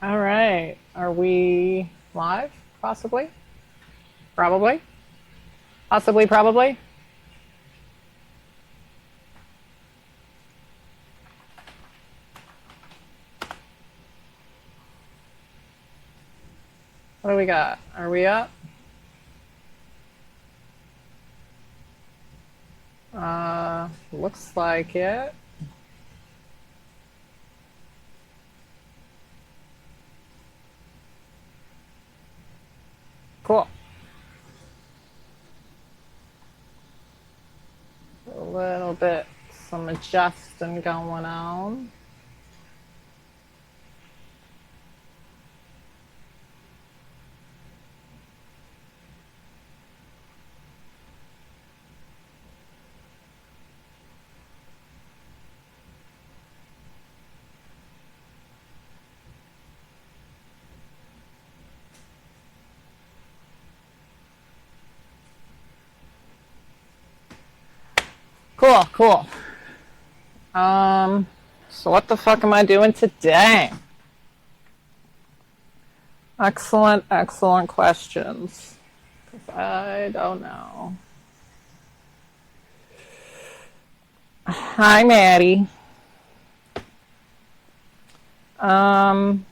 All right. Are we live? Possibly? Probably? Possibly, probably? What do we got? Are we up? Looks like it. Cool. A little bit, some adjusting going on. Cool, cool. So what the fuck am I doing today? Excellent, excellent questions. I don't know. Hi, Maddie. Um,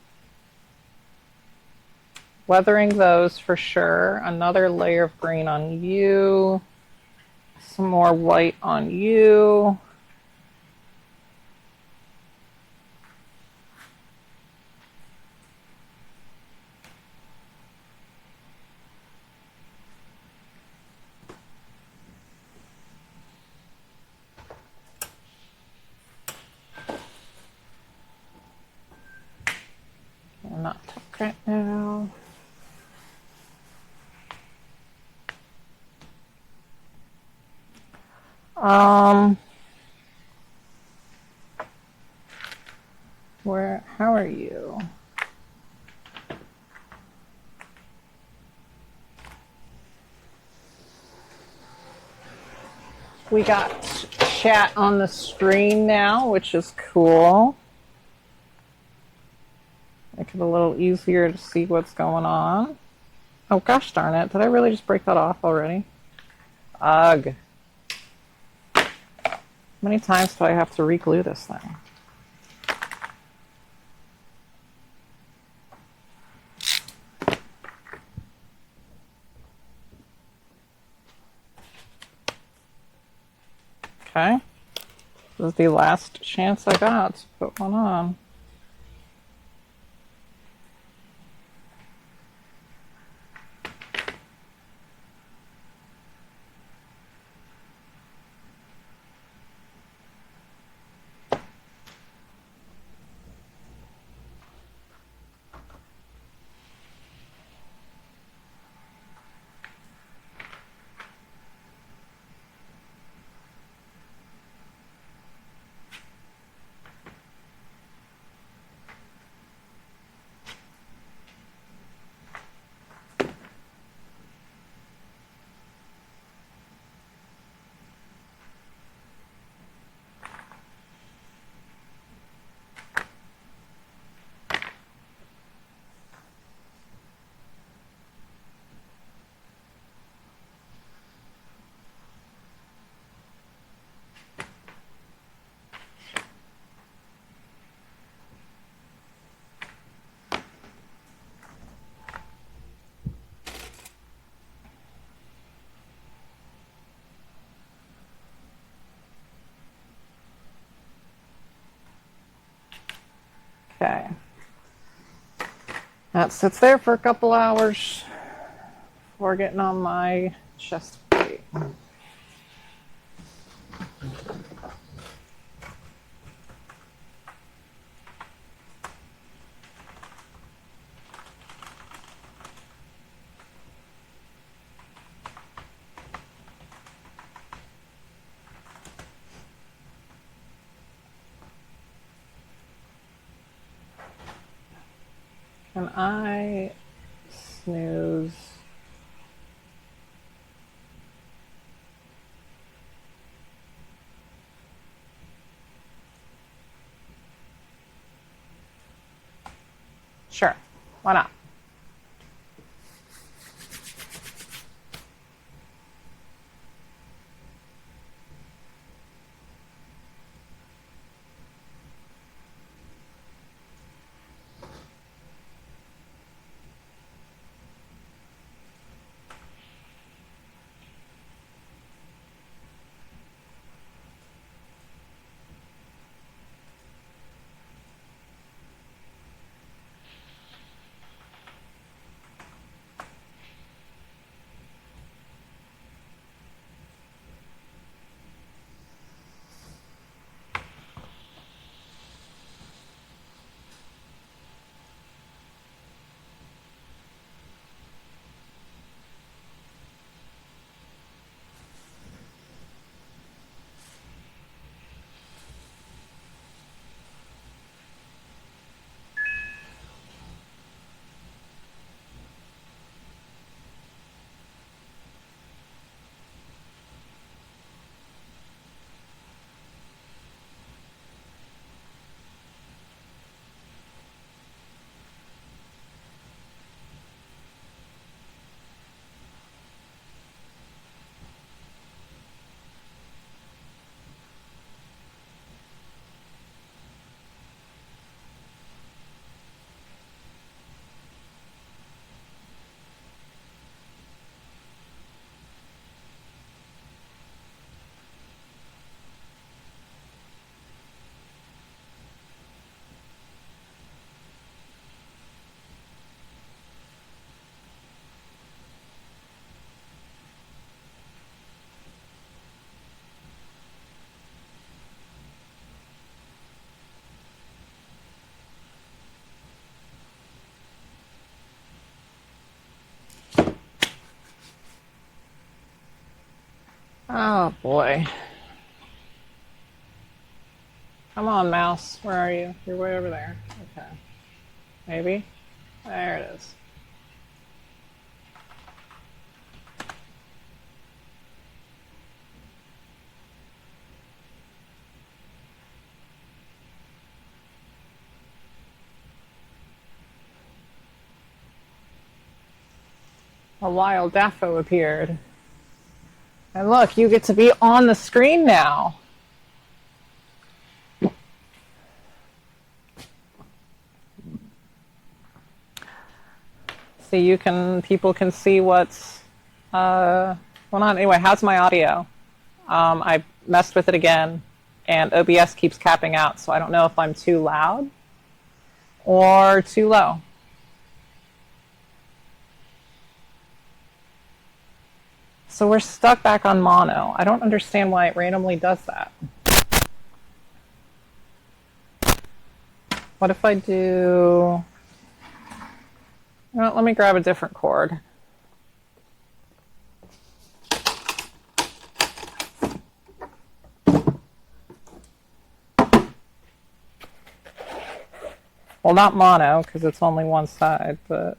Weathering those for sure. Another layer of green on you. Some more white on you. I'm not talk right now. How are you? We got chat on the screen now, which is cool. Make it a little easier to see what's going on. Oh, gosh darn it. Did I really just break that off already? Ugh. How many times do I have to re-glue this thing? Okay. This is the last chance I got to put one on. Okay. That sits there for a couple hours before getting on my chest plate. Can I snooze? Sure. Why not? Oh boy. Come on, mouse. Where are you? You're way over there. Okay. Maybe? There it is. A wild Daffo appeared. And look, you get to be on the screen now. So people can see what's going on. Anyway, how's my audio? I messed with it again, and OBS keeps capping out, so I don't know if I'm too loud or too low. So we're stuck back on mono. I don't understand why it randomly does that. What if I do... Well, let me grab a different chord. Well, not mono, because it's only one side, but...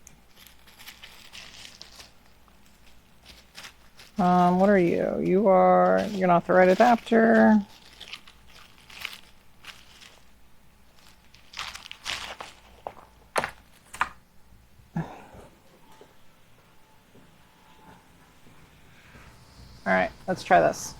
what are you? You're not the right adapter. All right, let's try this.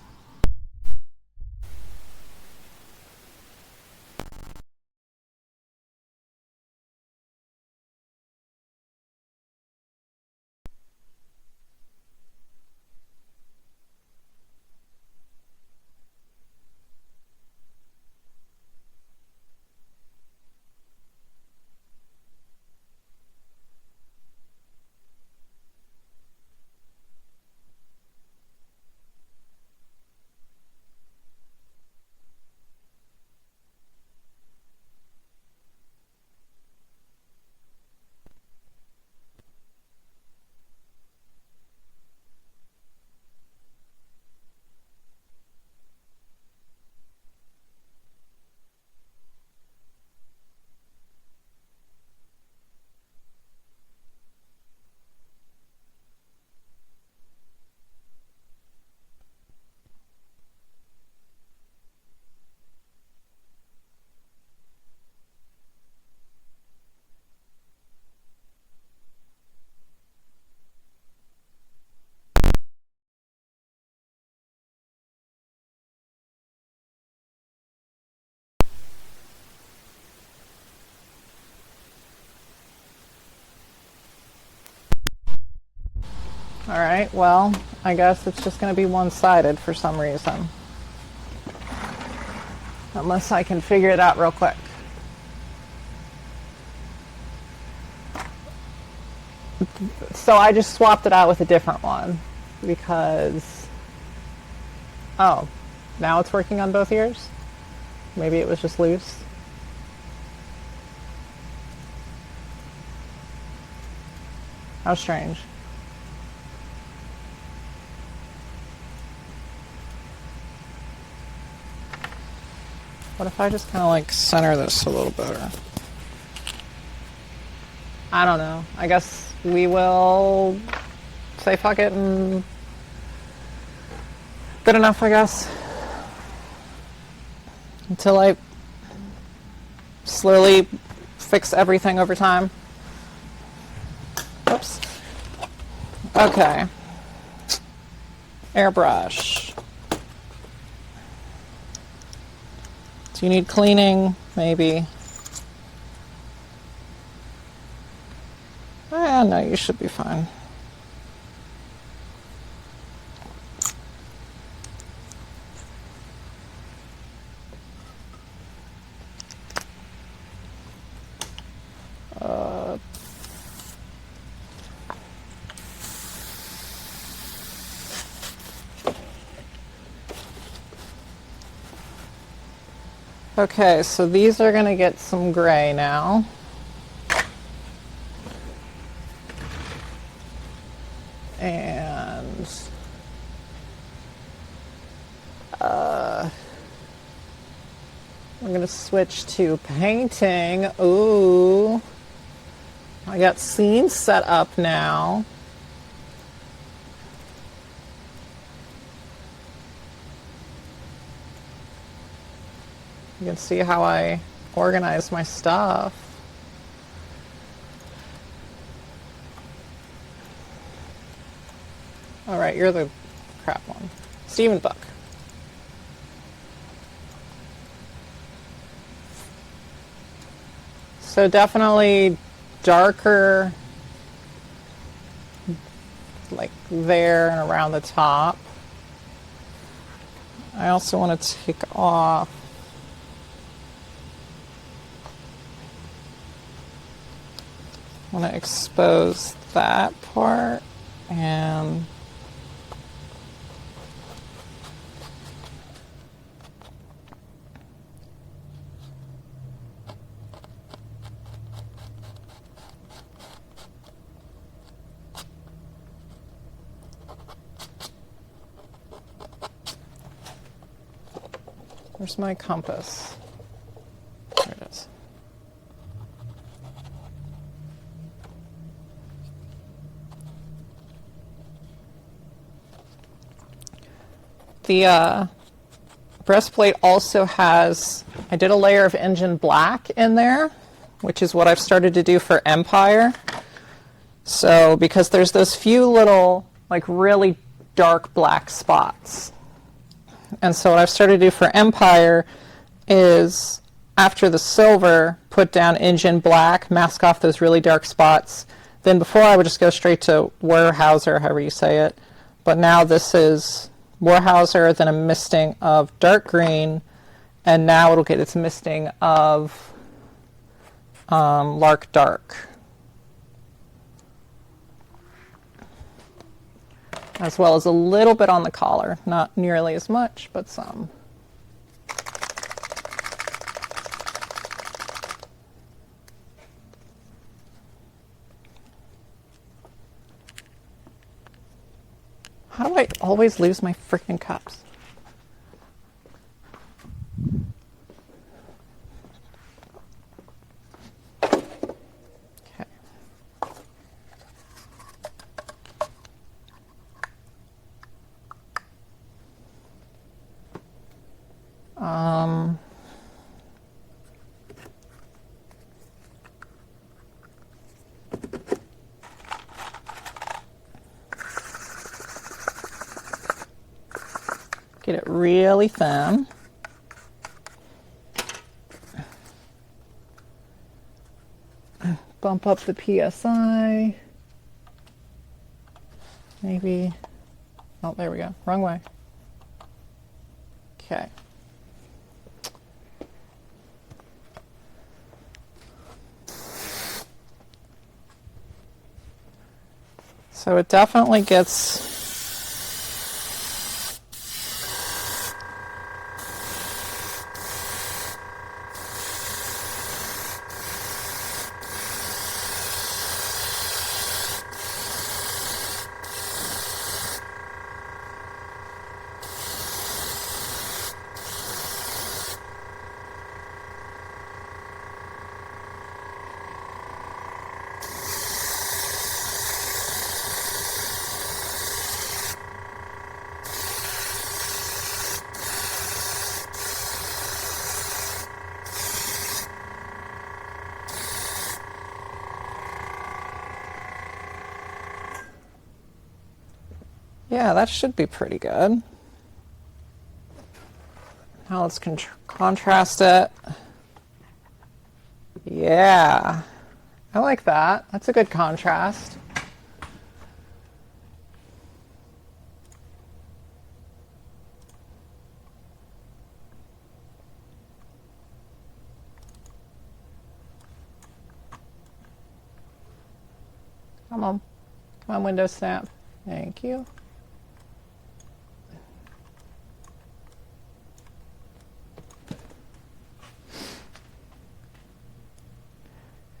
Alright, well, I guess it's just going to be one-sided for some reason. Unless I can figure it out real quick. So I just swapped it out with a different one because... Oh, now it's working on both ears? Maybe it was just loose. How strange. What if I just kind of like center this a little better? I don't know. I guess we will say fuck it and good enough, I guess. Until I slowly fix everything over time. Oops. Okay. Airbrush. Do you need cleaning? Maybe. No, you should be fine. Okay, so these are going to get some gray now. And I'm going to switch to painting. Ooh, I got scenes set up now. You can see how I organize my stuff. All right, you're the crap one. Stephen Buck. So definitely darker, like there and around the top. I also want to take off I want to expose that part and where's my compass? There it is. The breastplate also has, I did a layer of engine black in there, which is what I've started to do for Empire. So, because there's those few little, like really dark black spots. And so what I've started to do for Empire is, after the silver, put down engine black, mask off those really dark spots. Then before I would just go straight to Weyerhaeuser, however you say it. But now this is Weyerhaeuser, then a misting of dark green, and now it'll get its misting of Lark Dark. As well as a little bit on the collar. Not nearly as much, but some. How do I always lose my freaking cups? Okay. Get it really thin. Bump up the PSI. Maybe. Oh, there we go. Wrong way. Okay. So it definitely gets yeah, that should be pretty good. Now let's contrast it. Yeah, I like that. That's a good contrast. Come on. Come on, Windows Snap. Thank you.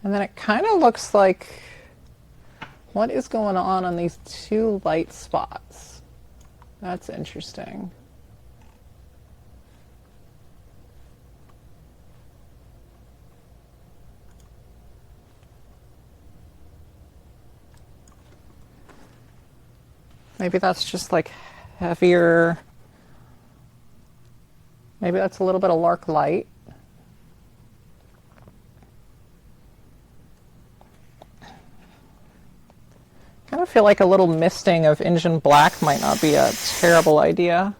And then it kind of looks like, what is going on these two light spots? That's interesting. Maybe that's just like heavier. Maybe that's a little bit of Lark light. I kind of feel like a little misting of Indian black might not be a terrible idea.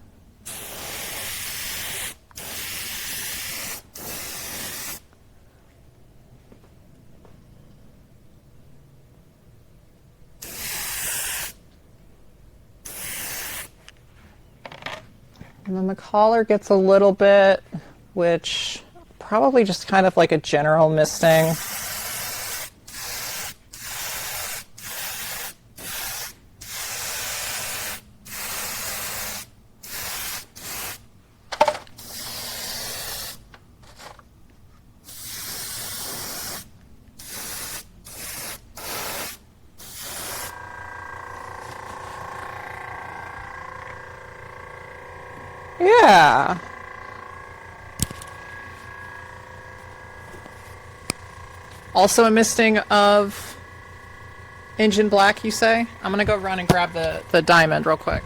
And then the collar gets a little bit, which probably just kind of like a general misting. Yeah. Also a misting of Indian black, you say? I'm gonna go run and grab the diamond real quick.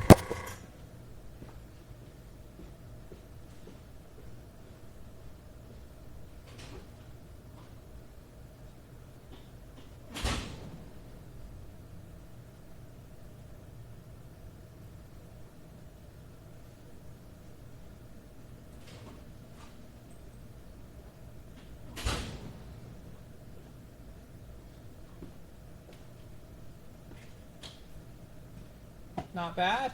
Not bad.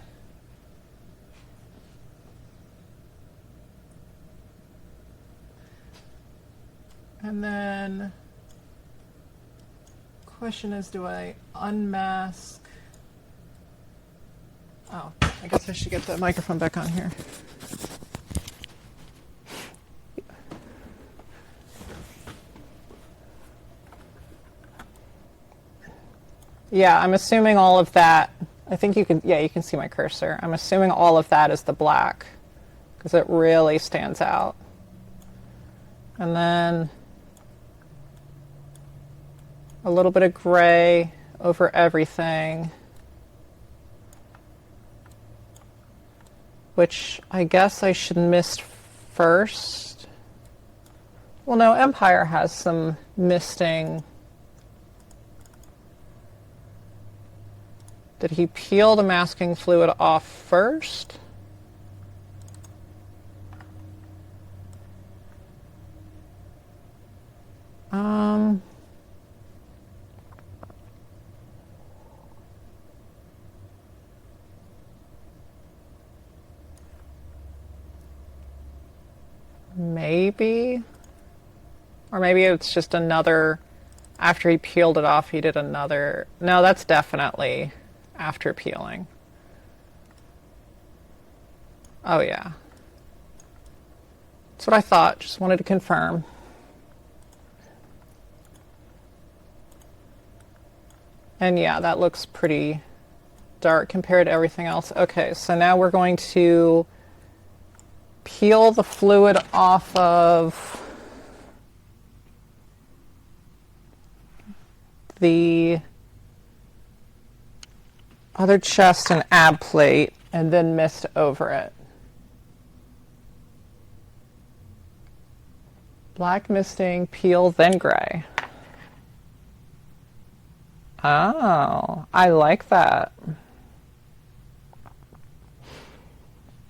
And then, question is, do I unmask? Oh, I guess I should get the microphone back on here. Yeah, I'm assuming all of that. I think you can, yeah, you can see my cursor. I'm assuming all of that is the black because it really stands out. And then a little bit of gray over everything, which I guess I should mist first. Well, no, Empire has some misting. Did he peel the masking fluid off first? maybe. Or maybe it's just another, after he peeled it off, he did another. No, that's definitely after peeling. Oh yeah. That's what I thought, just wanted to confirm. And yeah, that looks pretty dark compared to everything else. Okay, so now we're going to peel the fluid off of the other chest and ab plate and then mist over it. Black misting, peel, then gray. Oh, I like that.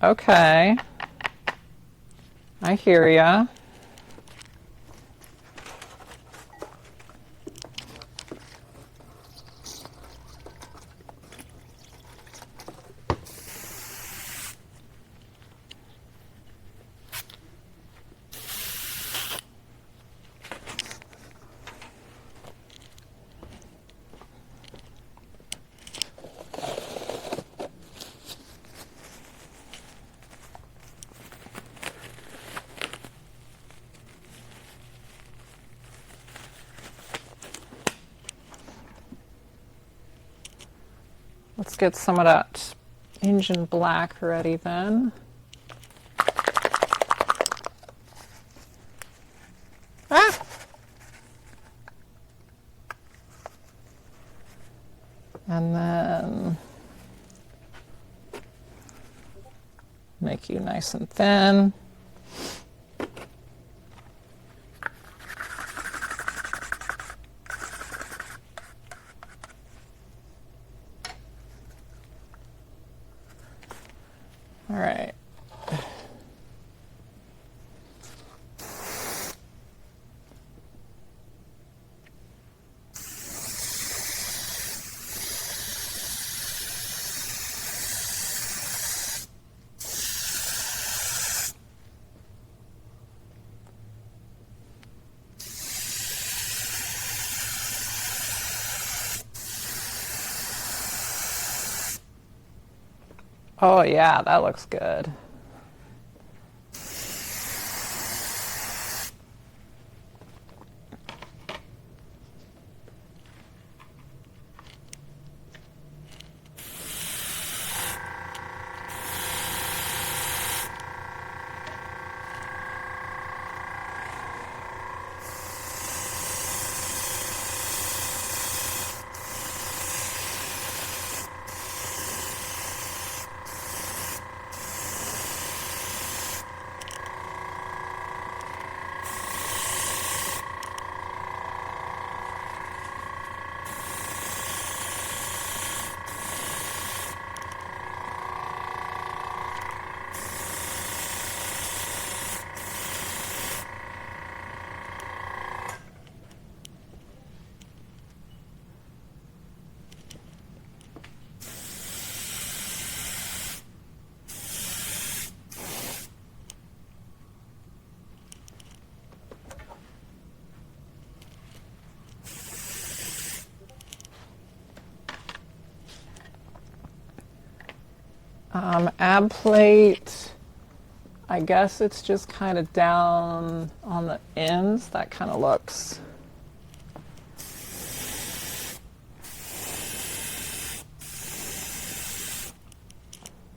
Okay. I hear ya. Let's get some of that engine black ready then. Ah! And then make you nice and thin. All right. Oh yeah, that looks good. Ab plate, I guess it's just kind of down on the ends. That kind of looks.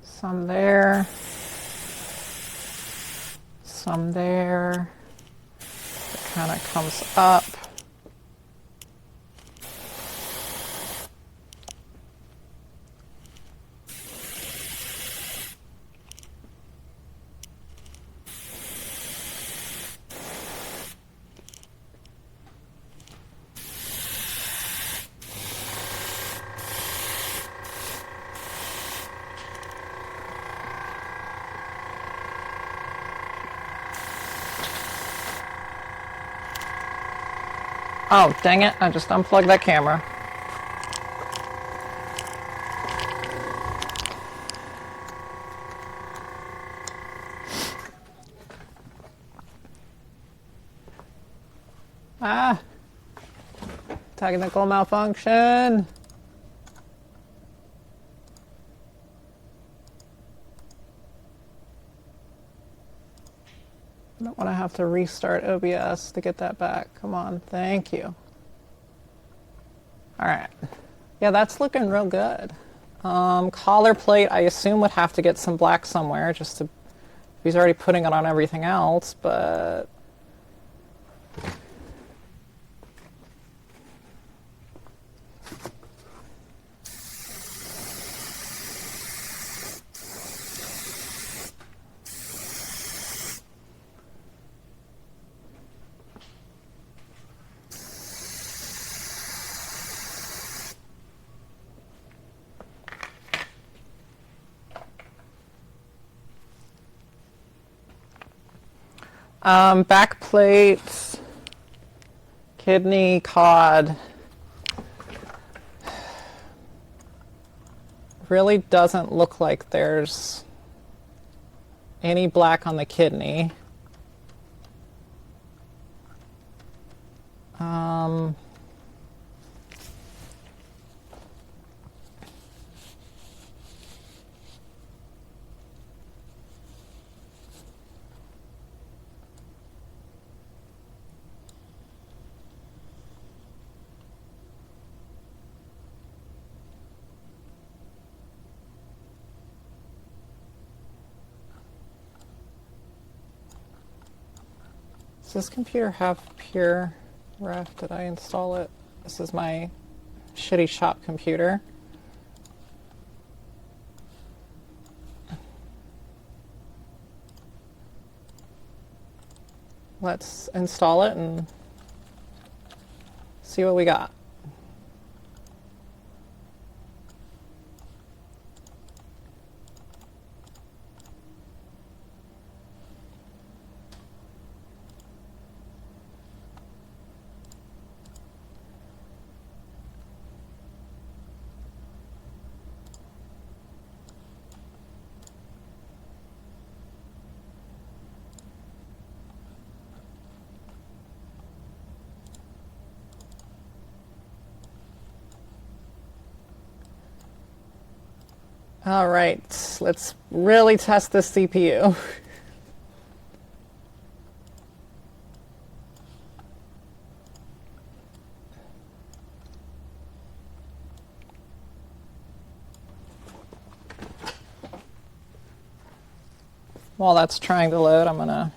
Some there. Some there. It kind of comes up. Oh, dang it, I just unplugged that camera. Ah, technical malfunction. I don't want to have to restart OBS to get that back. Come on, thank you. All right. Yeah, that's looking real good. Collar plate, I assume would have to get some black somewhere, just to, he's already putting it on everything else, but back plate, kidney, cod. Really doesn't look like there's any black on the kidney. Does this computer have pure ref? Did I install it? This is my shitty shop computer. Let's install it and see what we got. All right, let's really test this CPU. While that's trying to load, I'm gonna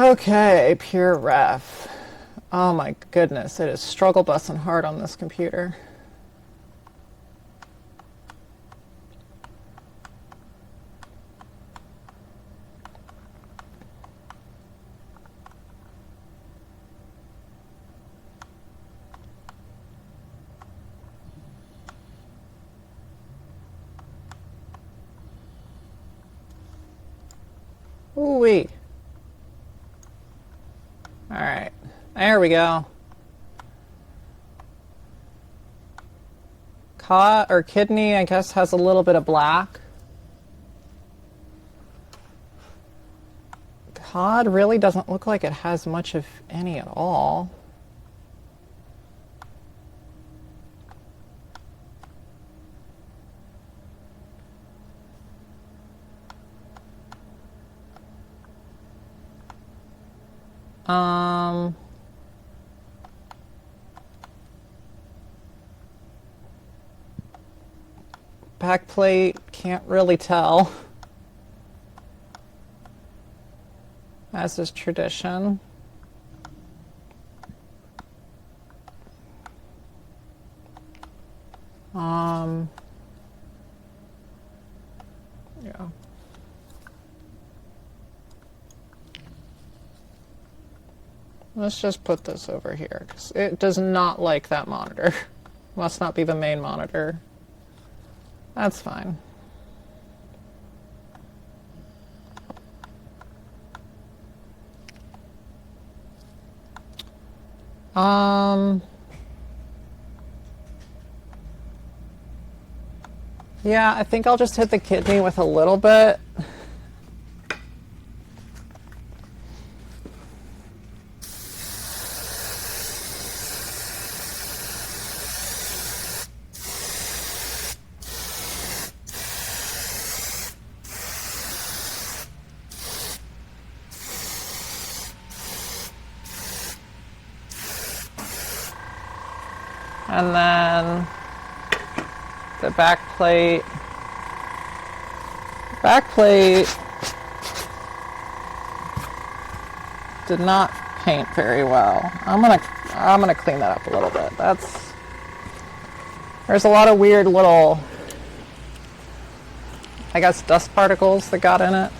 Okay, pure ref. Oh my goodness, it is struggle busting hard on this computer. Ooh-wee. All right, there we go. cod or kidney, I guess, has a little bit of black. Cod really doesn't look like it has much of any at all. Back plate, can't really tell. As is tradition. Yeah. Let's just put this over here because it does not like that monitor. Must not be the main monitor. That's fine. Yeah, I think I'll just hit the kidney with a little bit. And then the back plate. Back plate did not paint very well. I'm gonna clean that up a little bit. There's a lot of weird little, I guess, dust particles that got in it.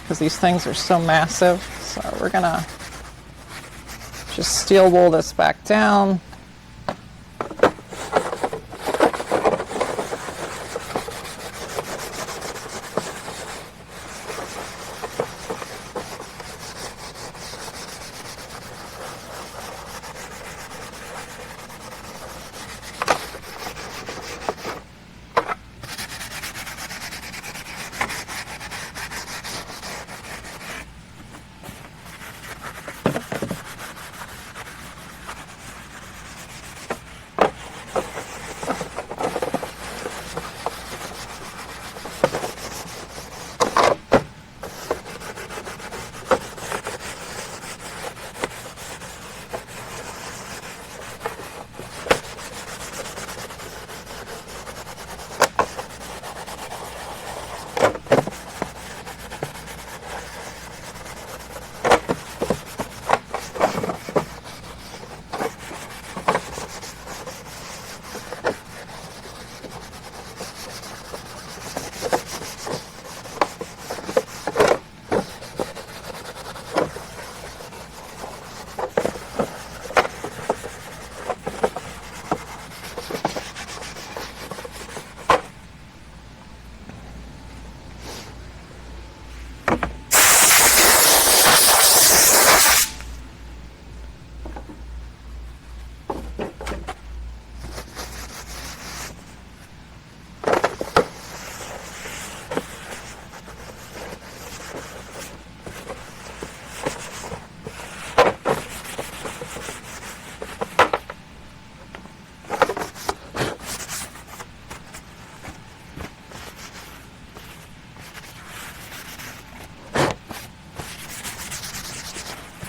Because these things are so massive. So we're gonna just steel wool this back down.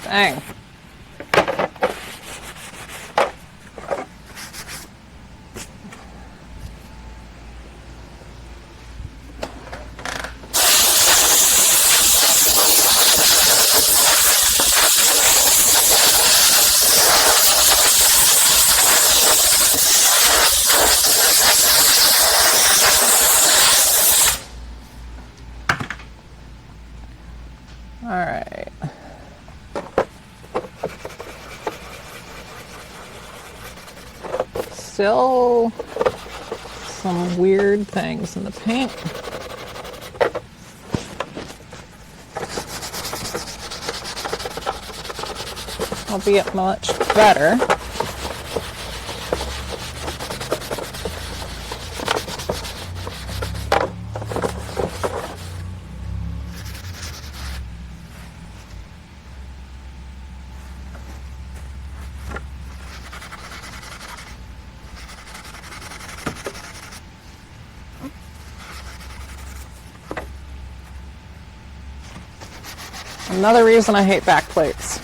Dang. All right. Still some weird things in the paint. Albeit much better. Another reason I hate back plates.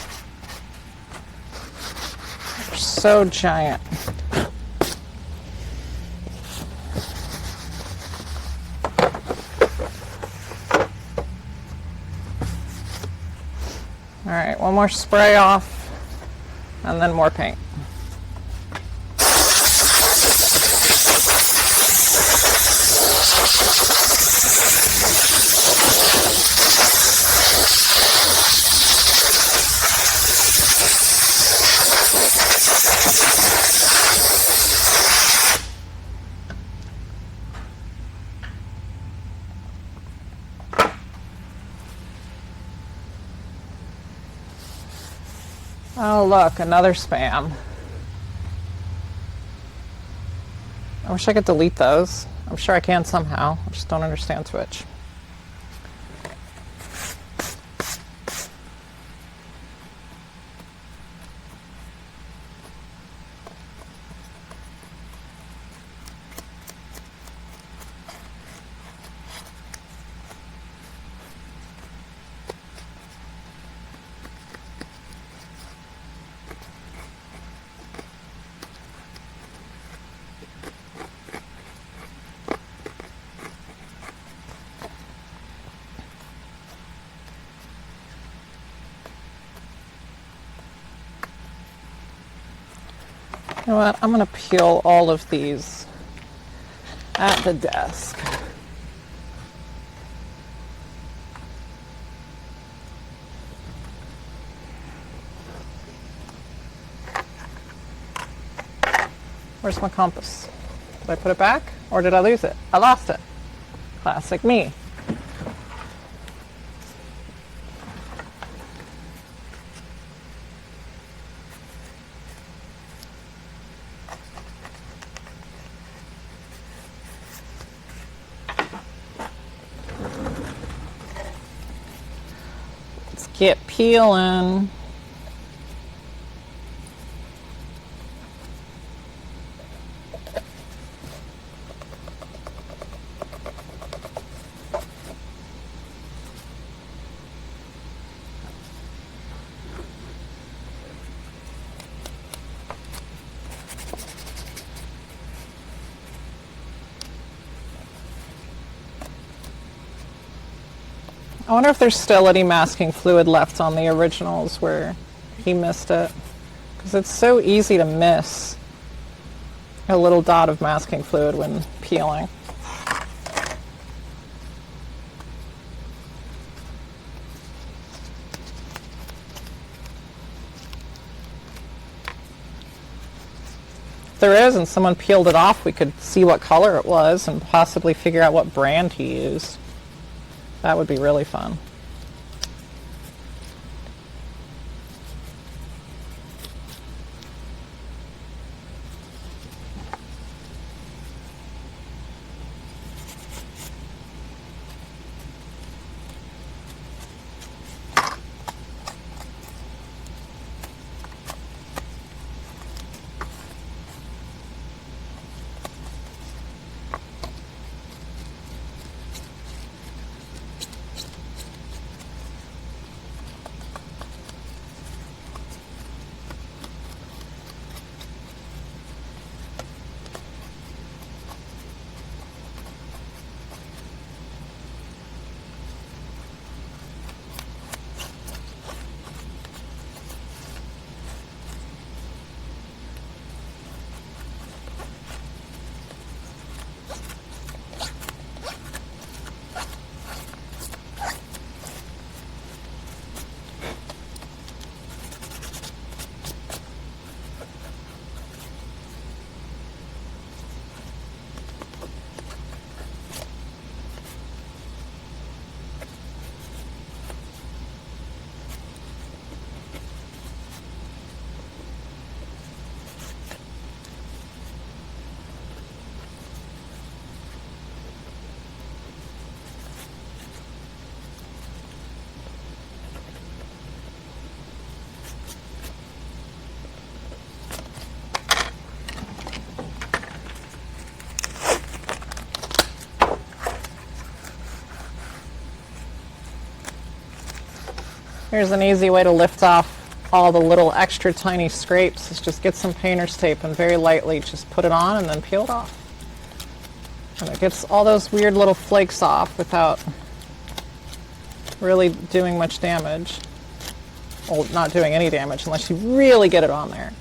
They're so giant. All right, one more spray off and then more paint. Oh, look, another spam. I wish I could delete those. I'm sure I can somehow. I just don't understand Twitch. You know what? I'm going to peel all of these at the desk. Where's my compass? Did I put it back or did I lose it? I lost it. Classic me. Let's get peeling. I wonder if there's still any masking fluid left on the originals where he missed it. Because it's so easy to miss a little dot of masking fluid when peeling. If there is and someone peeled it off, we could see what color it was and possibly figure out what brand he used. That would be really fun. Here's an easy way to lift off all the little extra tiny scrapes. Is just get some painter's tape and very lightly just put it on and then peel it off. And it gets all those weird little flakes off without really doing much damage. Well, not doing any damage unless you really get it on there.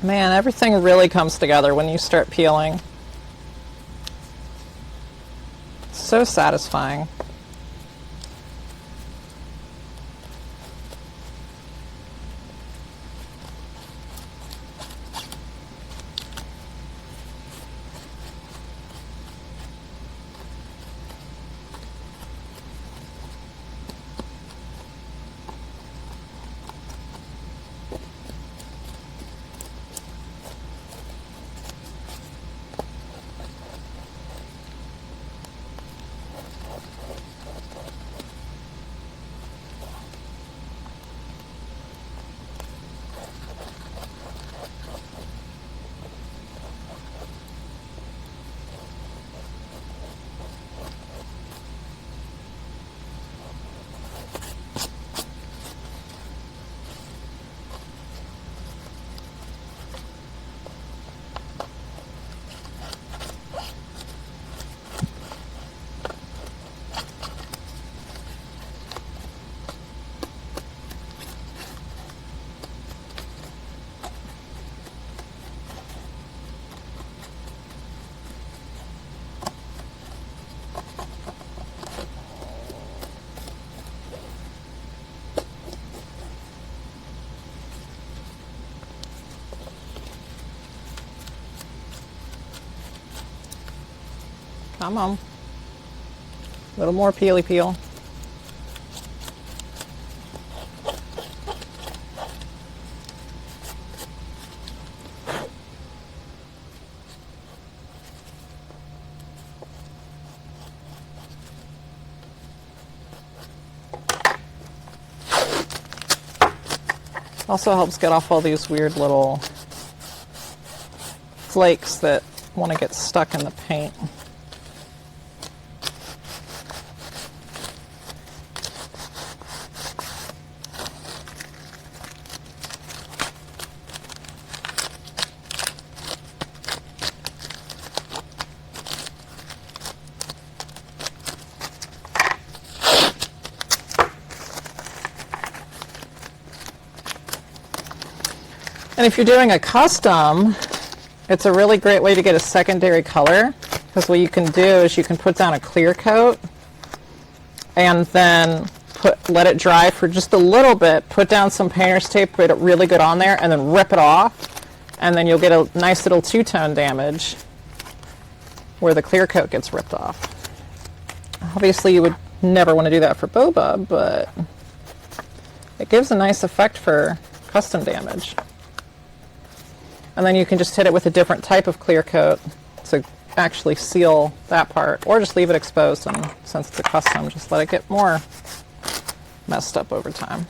Man, everything really comes together when you start peeling. So satisfying. Come on. A little more peely peel. Also helps get off all these weird little flakes that want to get stuck in the paint. And if you're doing a custom, it's a really great way to get a secondary color, because what you can do is you can put down a clear coat and then let it dry for just a little bit, put down some painter's tape, put it really good on there, and then rip it off, and then you'll get a nice little two-tone damage where the clear coat gets ripped off. Obviously you would never want to do that for Boba, but it gives a nice effect for custom damage. And then you can just hit it with a different type of clear coat to actually seal that part, or just leave it exposed, and since it's a custom, just let it get more messed up over time.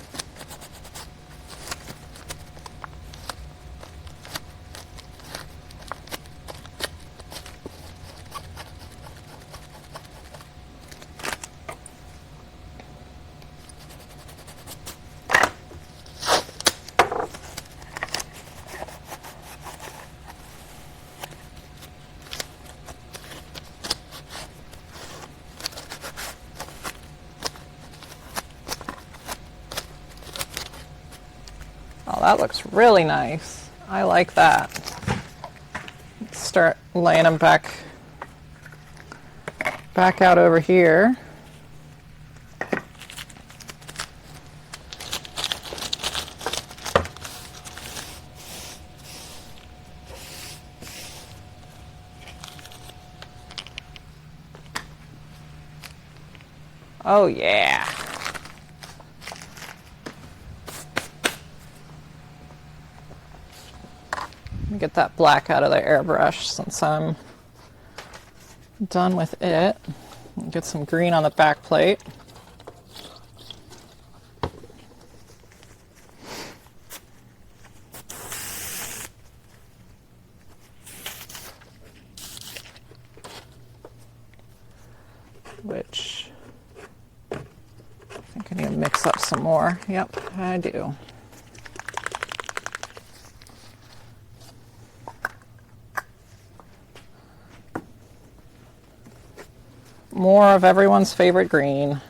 Oh, that looks really nice. I like that. Let's start laying them back out over here. Oh yeah. Get that black out of the airbrush since I'm done with it. Get some green on the back plate. Which I think I need to mix up some more. Yep, I do. More of everyone's favorite green.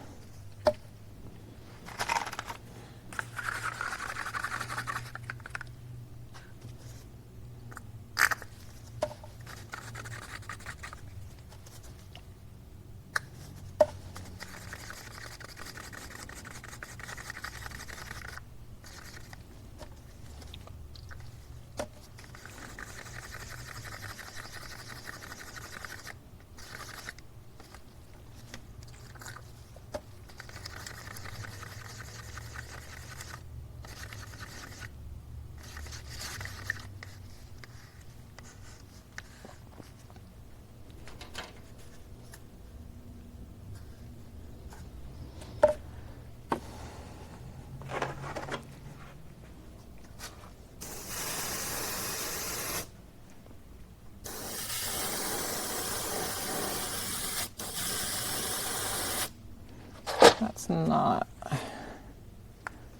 That's not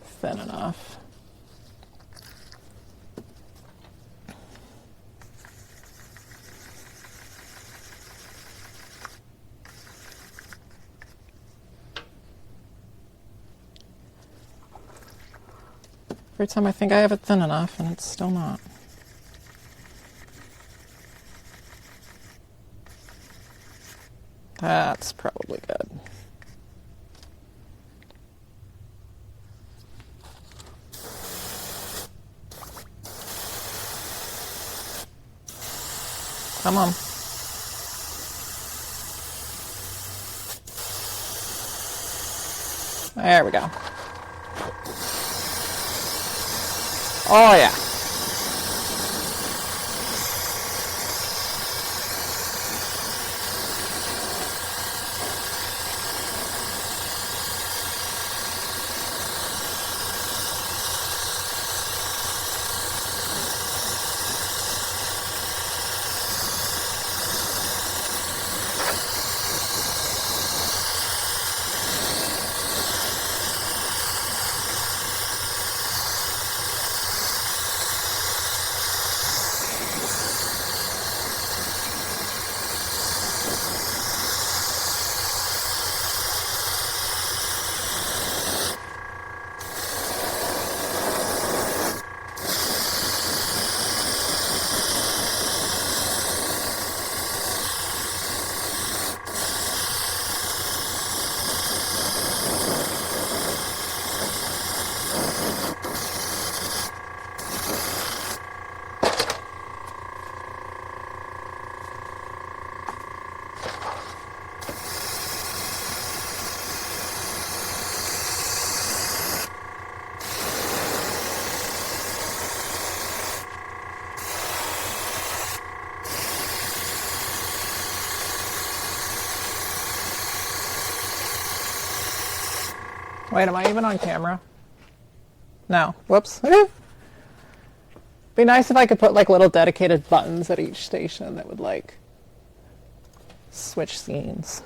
thin enough. Every time I think I have it thin enough, and it's still not. That's probably good. Come on. There we go. Oh yeah. Wait, am I even on camera? No. Whoops. Be nice if I could put like little dedicated buttons at each station that would like switch scenes.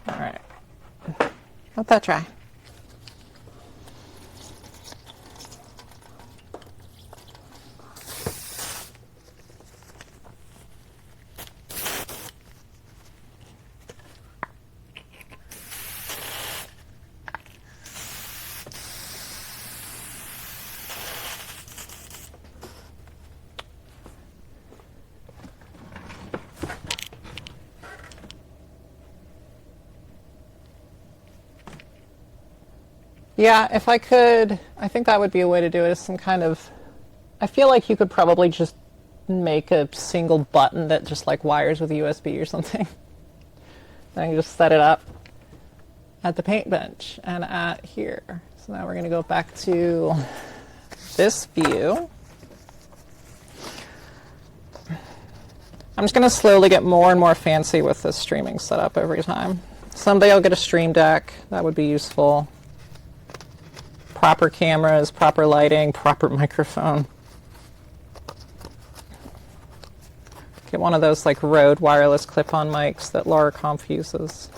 All right. Let that dry. Yeah, if I could, I think that would be a way to do it, is some kind of, I feel like you could probably just make a single button that just like wires with a USB or something. Then you just set it up at the paint bench and at here. So now we're going to go back to this view. I'm just going to slowly get more and more fancy with this streaming setup every time. Someday I'll get a stream deck. That would be useful. Proper cameras, proper lighting, proper microphone. Get one of those like Rode wireless clip-on mics that Laura Kampf uses.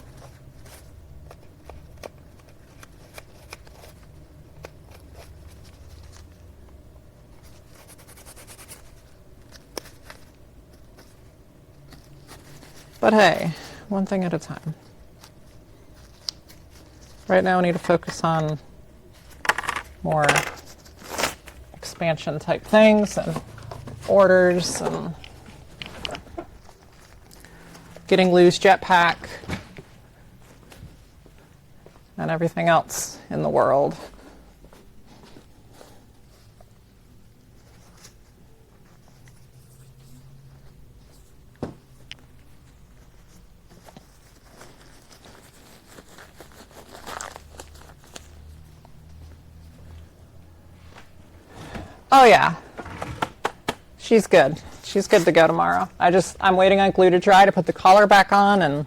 But hey, one thing at a time. Right now I need to focus on more expansion type things and orders and getting loose jetpack and everything else in the world. Oh yeah, she's good. She's good to go tomorrow. I'm waiting on glue to dry to put the collar back on, and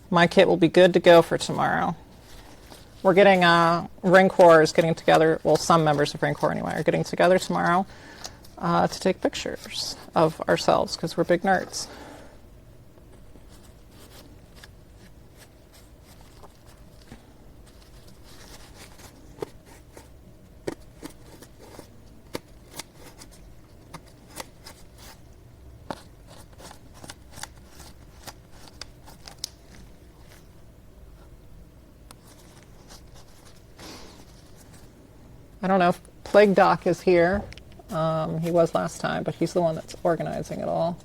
my kit will be good to go for tomorrow. We're getting, Ring Corps is getting together, well, some members of Ring Corps anyway, are getting together tomorrow to take pictures of ourselves, because we're big nerds. I don't know if Plague Doc is here. He was last time, but he's the one that's organizing it all.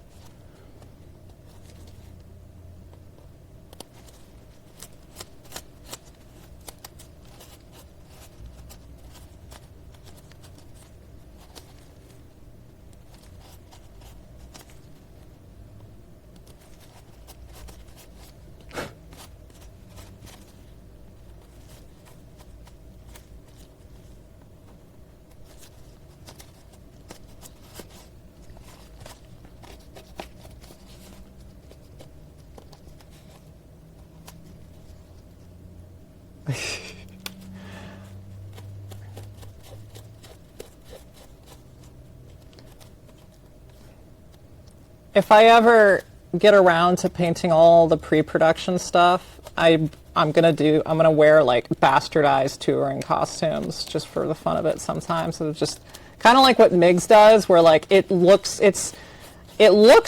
If I ever get around to painting all the pre-production stuff, I'm gonna wear like bastardized touring costumes just for the fun of it sometimes. So just kind of like what Migs does, where like it looks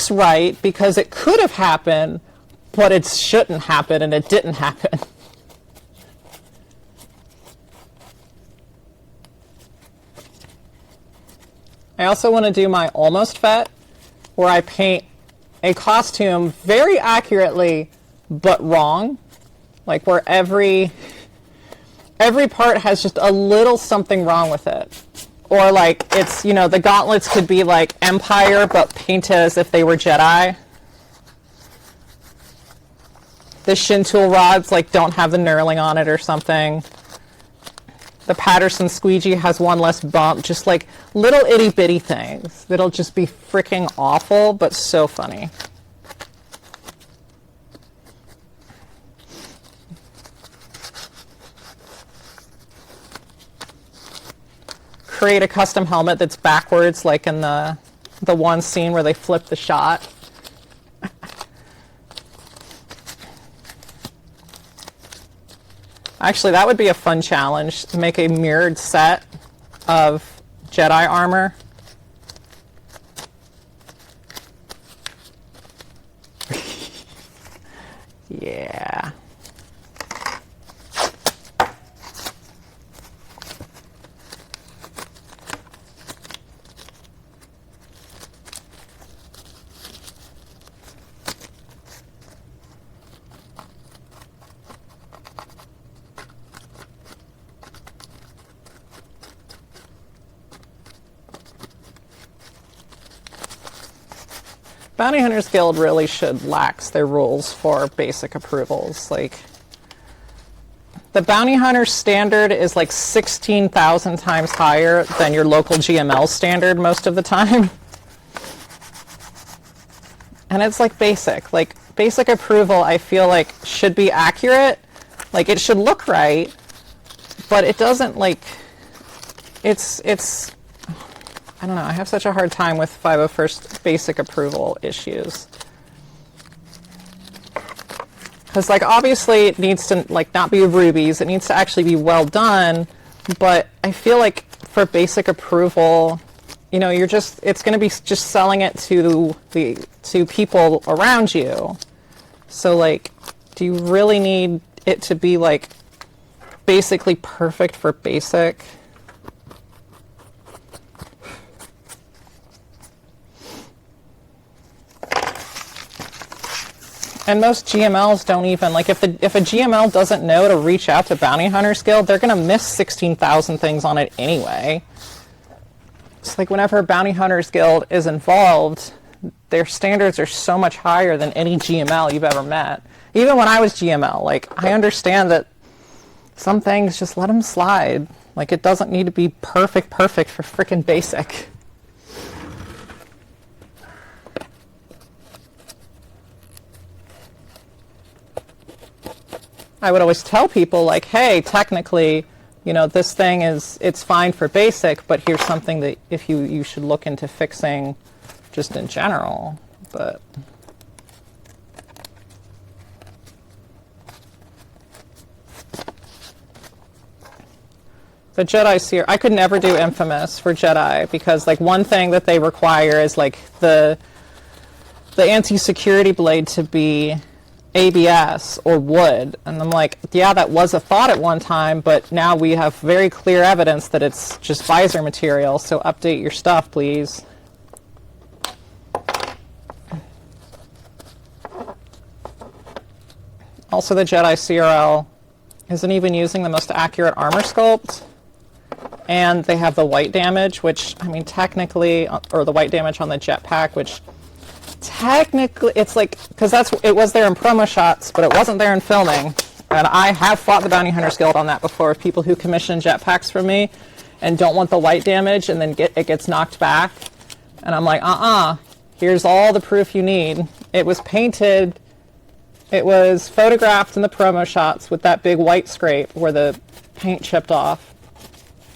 right because it could have happened, but it shouldn't happen and it didn't happen. I also want to do my almost Fett, where I paint a costume very accurately, but wrong. Like where every part has just a little something wrong with it. Or like it's, the gauntlets could be like Empire, but painted as if they were Jedi. The shin tool rods like don't have the knurling on it or something. The Patterson squeegee has one less bump, just like little itty bitty things that'll just be freaking awful, but so funny. Create a custom helmet that's backwards, like in the one scene where they flip the shot. Actually, that would be a fun challenge, to make a mirrored set of Jedi armor. Yeah. Bounty Hunters Guild really should lax their rules for basic approvals. Like, the Bounty Hunter standard is like 16,000 times higher than your local GML standard most of the time. And it's like basic. Like, basic approval, I feel like, should be accurate. Like, it should look right, but it doesn't, like, it's I don't know, I have such a hard time with 501st basic approval issues. Because, like, obviously it needs to, like, not be rubies, it needs to actually be well done, but I feel like for basic approval, it's going to be just selling it to people around you. So, like, do you really need it to be, like, basically perfect for basic? And most GMLs don't even, like, if a GML doesn't know to reach out to Bounty Hunters Guild, they're going to miss 16,000 things on it anyway. It's like whenever Bounty Hunters Guild is involved, their standards are so much higher than any GML you've ever met. Even when I was GML, like, I understand that some things, just let them slide. Like, it doesn't need to be perfect for frickin' basic. I would always tell people, like, hey, technically, this thing it's fine for basic, but here's something that if you should look into fixing just in general. But the Jedi Seer, I could never do Infamous for Jedi because, like, one thing that they require is, like, the anti-security blade to be ABS or wood, and I'm like, yeah, that was a thought at one time, but now we have very clear evidence that it's just visor material, so update your stuff, please. Also, the Jedi CRL isn't even using the most accurate armor sculpt, and they have the white damage, which, I mean, technically, or the white damage on the jetpack, which technically, it's like, because it was there in promo shots, but it wasn't there in filming. And I have fought the Bounty Hunters Guild on that before, people who commission jetpacks from me and don't want the white damage, and then it gets knocked back. And I'm like, here's all the proof you need. It was painted, it was photographed in the promo shots with that big white scrape where the paint chipped off.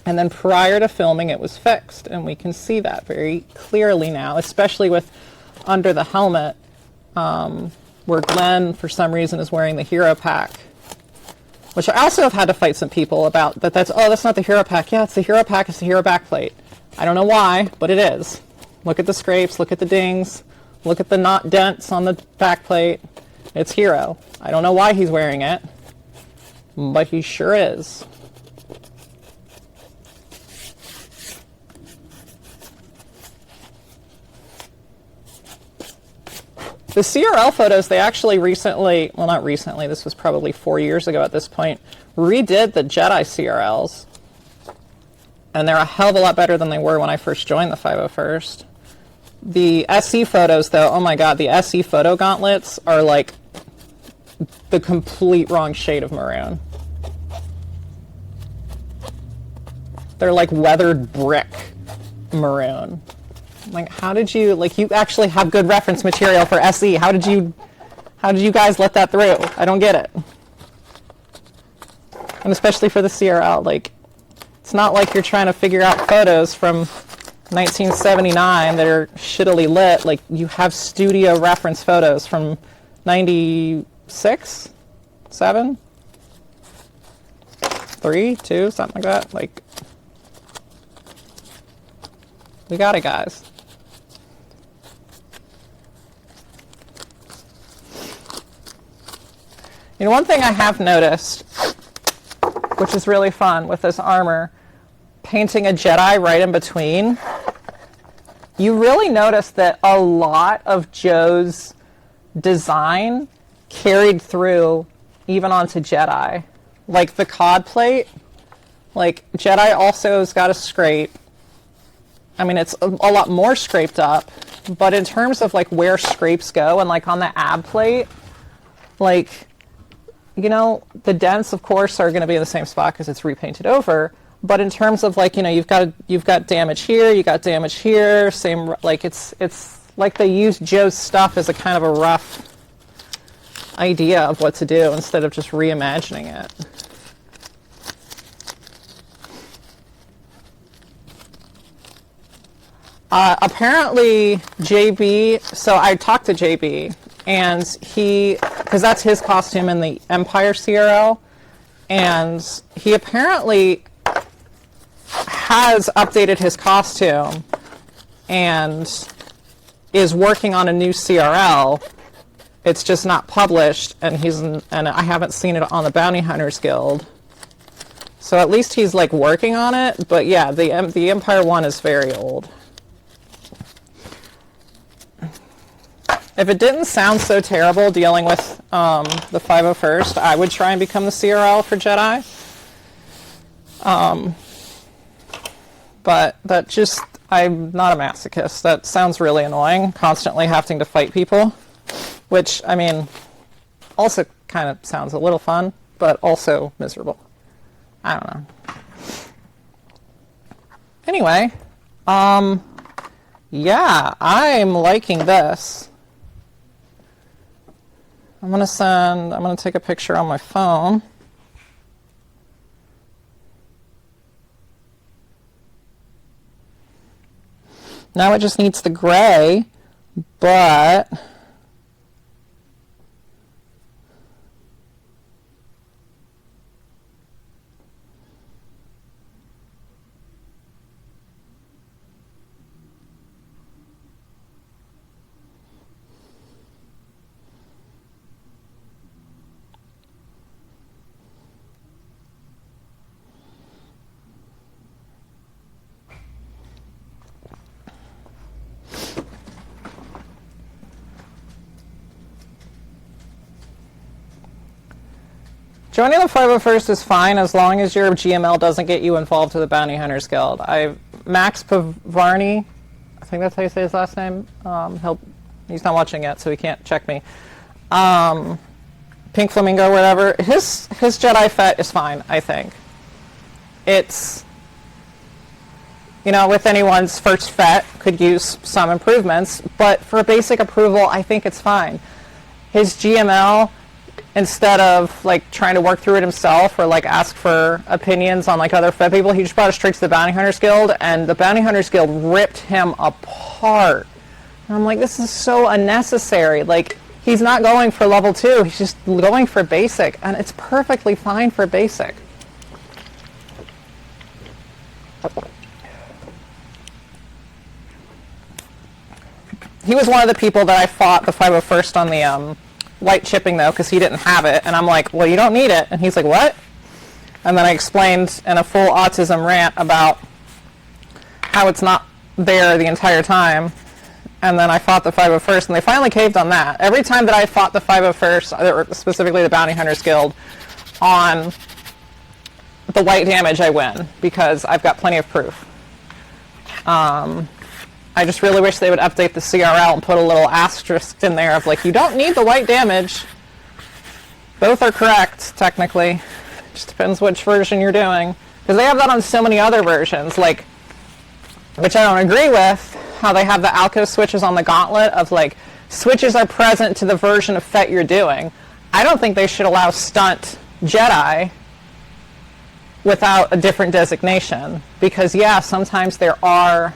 And then prior to filming, it was fixed, and we can see that very clearly now, especially with under the helmet, where Glenn, for some reason, is wearing the hero pack. Which I also have had to fight some people about. That's not the hero pack. Yeah, it's the hero pack. It's the hero backplate. I don't know why, but it is. Look at the scrapes. Look at the dings. Look at the knot dents on the backplate. It's hero. I don't know why he's wearing it, but he sure is. The CRL photos, they actually recently, well, not recently, this was probably 4 years ago at this point, redid the Jedi CRLs. And they're a hell of a lot better than they were when I first joined the 501st. The SE photos, though, oh my god, the SE photo gauntlets are like the complete wrong shade of maroon. They're like weathered brick maroon. Like, how did you, like, you actually have good reference material for SE. How did you guys let that through? I don't get it. And especially for the CRL, like, it's not like you're trying to figure out photos from 1979 that are shittily lit. Like, you have studio reference photos from 96, 7, 3, 2, something like that. Like, we got it, guys. You know, one thing I have noticed, which is really fun with this armor, painting a Jedi right in between, you really notice that a lot of Joe's design carried through even onto Jedi. Like the cod plate, like Jedi also has got a scrape. I mean, it's a lot more scraped up, but in terms of like where scrapes go and like on the ab plate, like, you know, the dents, of course, are going to be in the same spot because it's repainted over. But in terms of like, you know, you've got damage here, you got damage here, same, like it's like they used Joe's stuff as a kind of a rough idea of what to do instead of just reimagining it. Apparently JB, so I talked to JB, and he, because that's his costume in the Empire CRL, and he apparently has updated his costume and is working on a new CRL. It's just not published, and I haven't seen it on the Bounty Hunters Guild. So at least he's like working on it, but yeah, the Empire one is very old. If it didn't sound so terrible dealing with the 501st, I would try and become the CRL for Jedi. But that just, I'm not a masochist. That sounds really annoying, constantly having to fight people. Which, I mean, also kind of sounds a little fun, but also miserable. I don't know. Anyway, yeah, I'm liking this. I'm going to take a picture on my phone. Now it just needs the gray, but joining the 501st is fine as long as your GML doesn't get you involved with the Bounty Hunters Guild. Max Pavarni, I think that's how you say his last name. He's not watching yet, so he can't check me. Pink Flamingo, whatever. His Jedi Fett is fine, I think. It's, you know, with anyone's first Fett, could use some improvements, but for basic approval, I think it's fine. His GML, instead of like trying to work through it himself or like ask for opinions on like other Fett people, he just brought it straight to the Bounty Hunters Guild, and the Bounty Hunters Guild ripped him apart And I'm like, this is so unnecessary. Like, he's not going for level 2. He's just going for basic. And it's perfectly fine for basic. He was one of the people that I fought the 501st on the white chipping, though, because he didn't have it. And I'm like, well, you don't need it. And he's like, what? And then I explained in a full autism rant about how it's not there the entire time. And then I fought the 501st, and they finally caved on that. Every time that I fought the 501st, or specifically the Bounty Hunters Guild, on the white damage, I win, because I've got plenty of proof. I just really wish they would update the CRL and put a little asterisk in there of like, you don't need the white damage. Both are correct, technically. Just depends which version you're doing. Because they have that on so many other versions, like, which I don't agree with, how they have the Alco switches on the gauntlet of like, switches are present to the version of Fett you're doing. I don't think they should allow stunt Jedi without a different designation. Because yeah, sometimes there are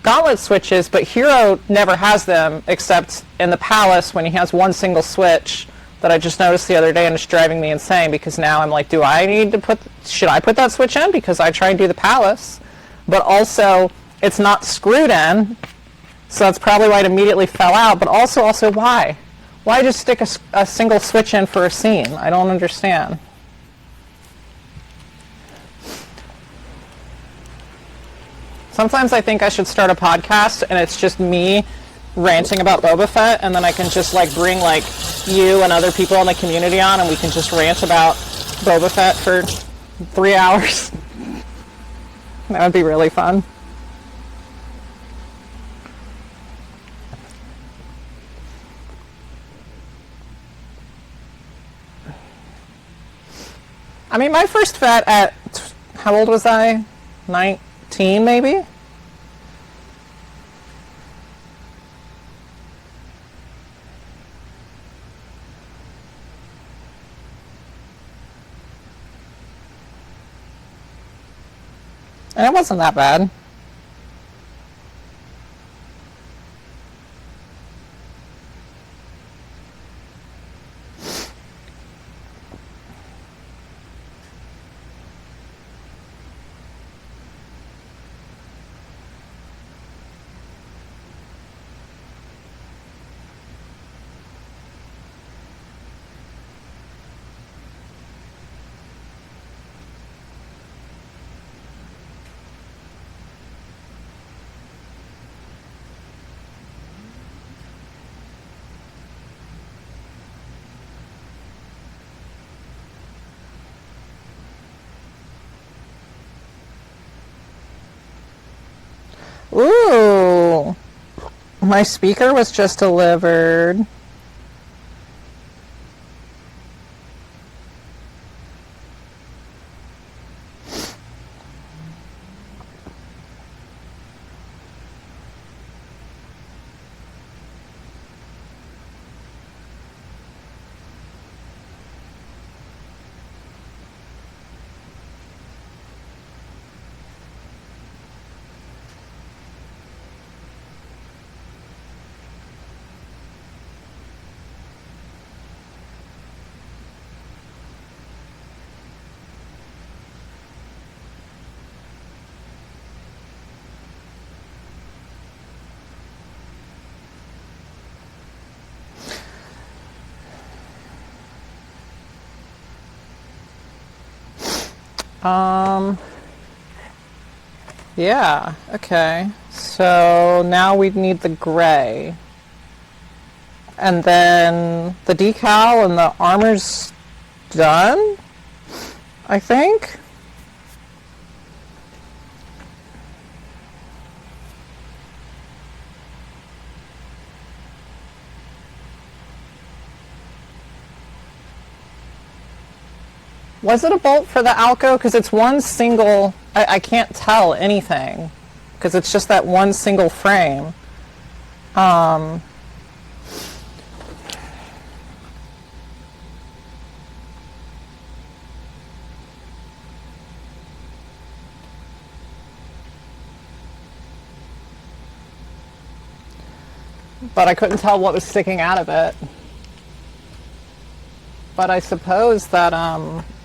gauntlet switches, but Hero never has them except in the palace when he has one single switch that I just noticed the other day, and it's driving me insane because now I'm like, should I put that switch in because I try and do the palace, but also it's not screwed in, so that's probably why it immediately fell out. But also why just stick a single switch in for a scene? I don't understand. Sometimes I think I should start a podcast and it's just me ranting about Boba Fett, and then I can just like bring like you and other people in the community on, and we can just rant about Boba Fett for 3 hours. That would be really fun. I mean, my first Fett at, how old was I? 19 maybe? And it wasn't that bad. Ooh, my speaker was just delivered. Yeah, okay. So now we need the gray. And then the decal and the armor's done, I think. Was it a bolt for the Alco? Because it's one single, I can't tell anything because it's just that one single frame. but I couldn't tell what was sticking out of it. But I suppose that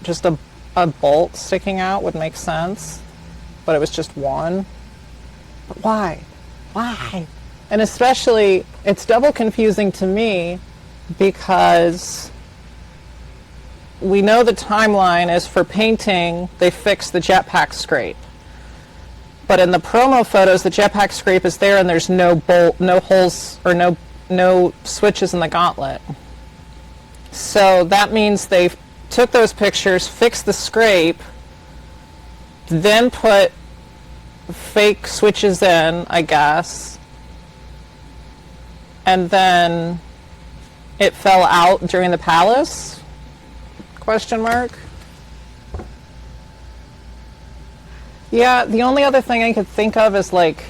just a bolt sticking out would make sense, but it was just one. But why? Why? And especially, it's double confusing to me because we know the timeline is for painting, they fix the jetpack scrape. But in the promo photos, the jetpack scrape is there and there's no bolt, no holes, or no switches in the gauntlet. So that means they took those pictures, fixed the scrape, then put fake switches in, I guess, and then it fell out during the palace? Question mark. Yeah, the only other thing I could think of is like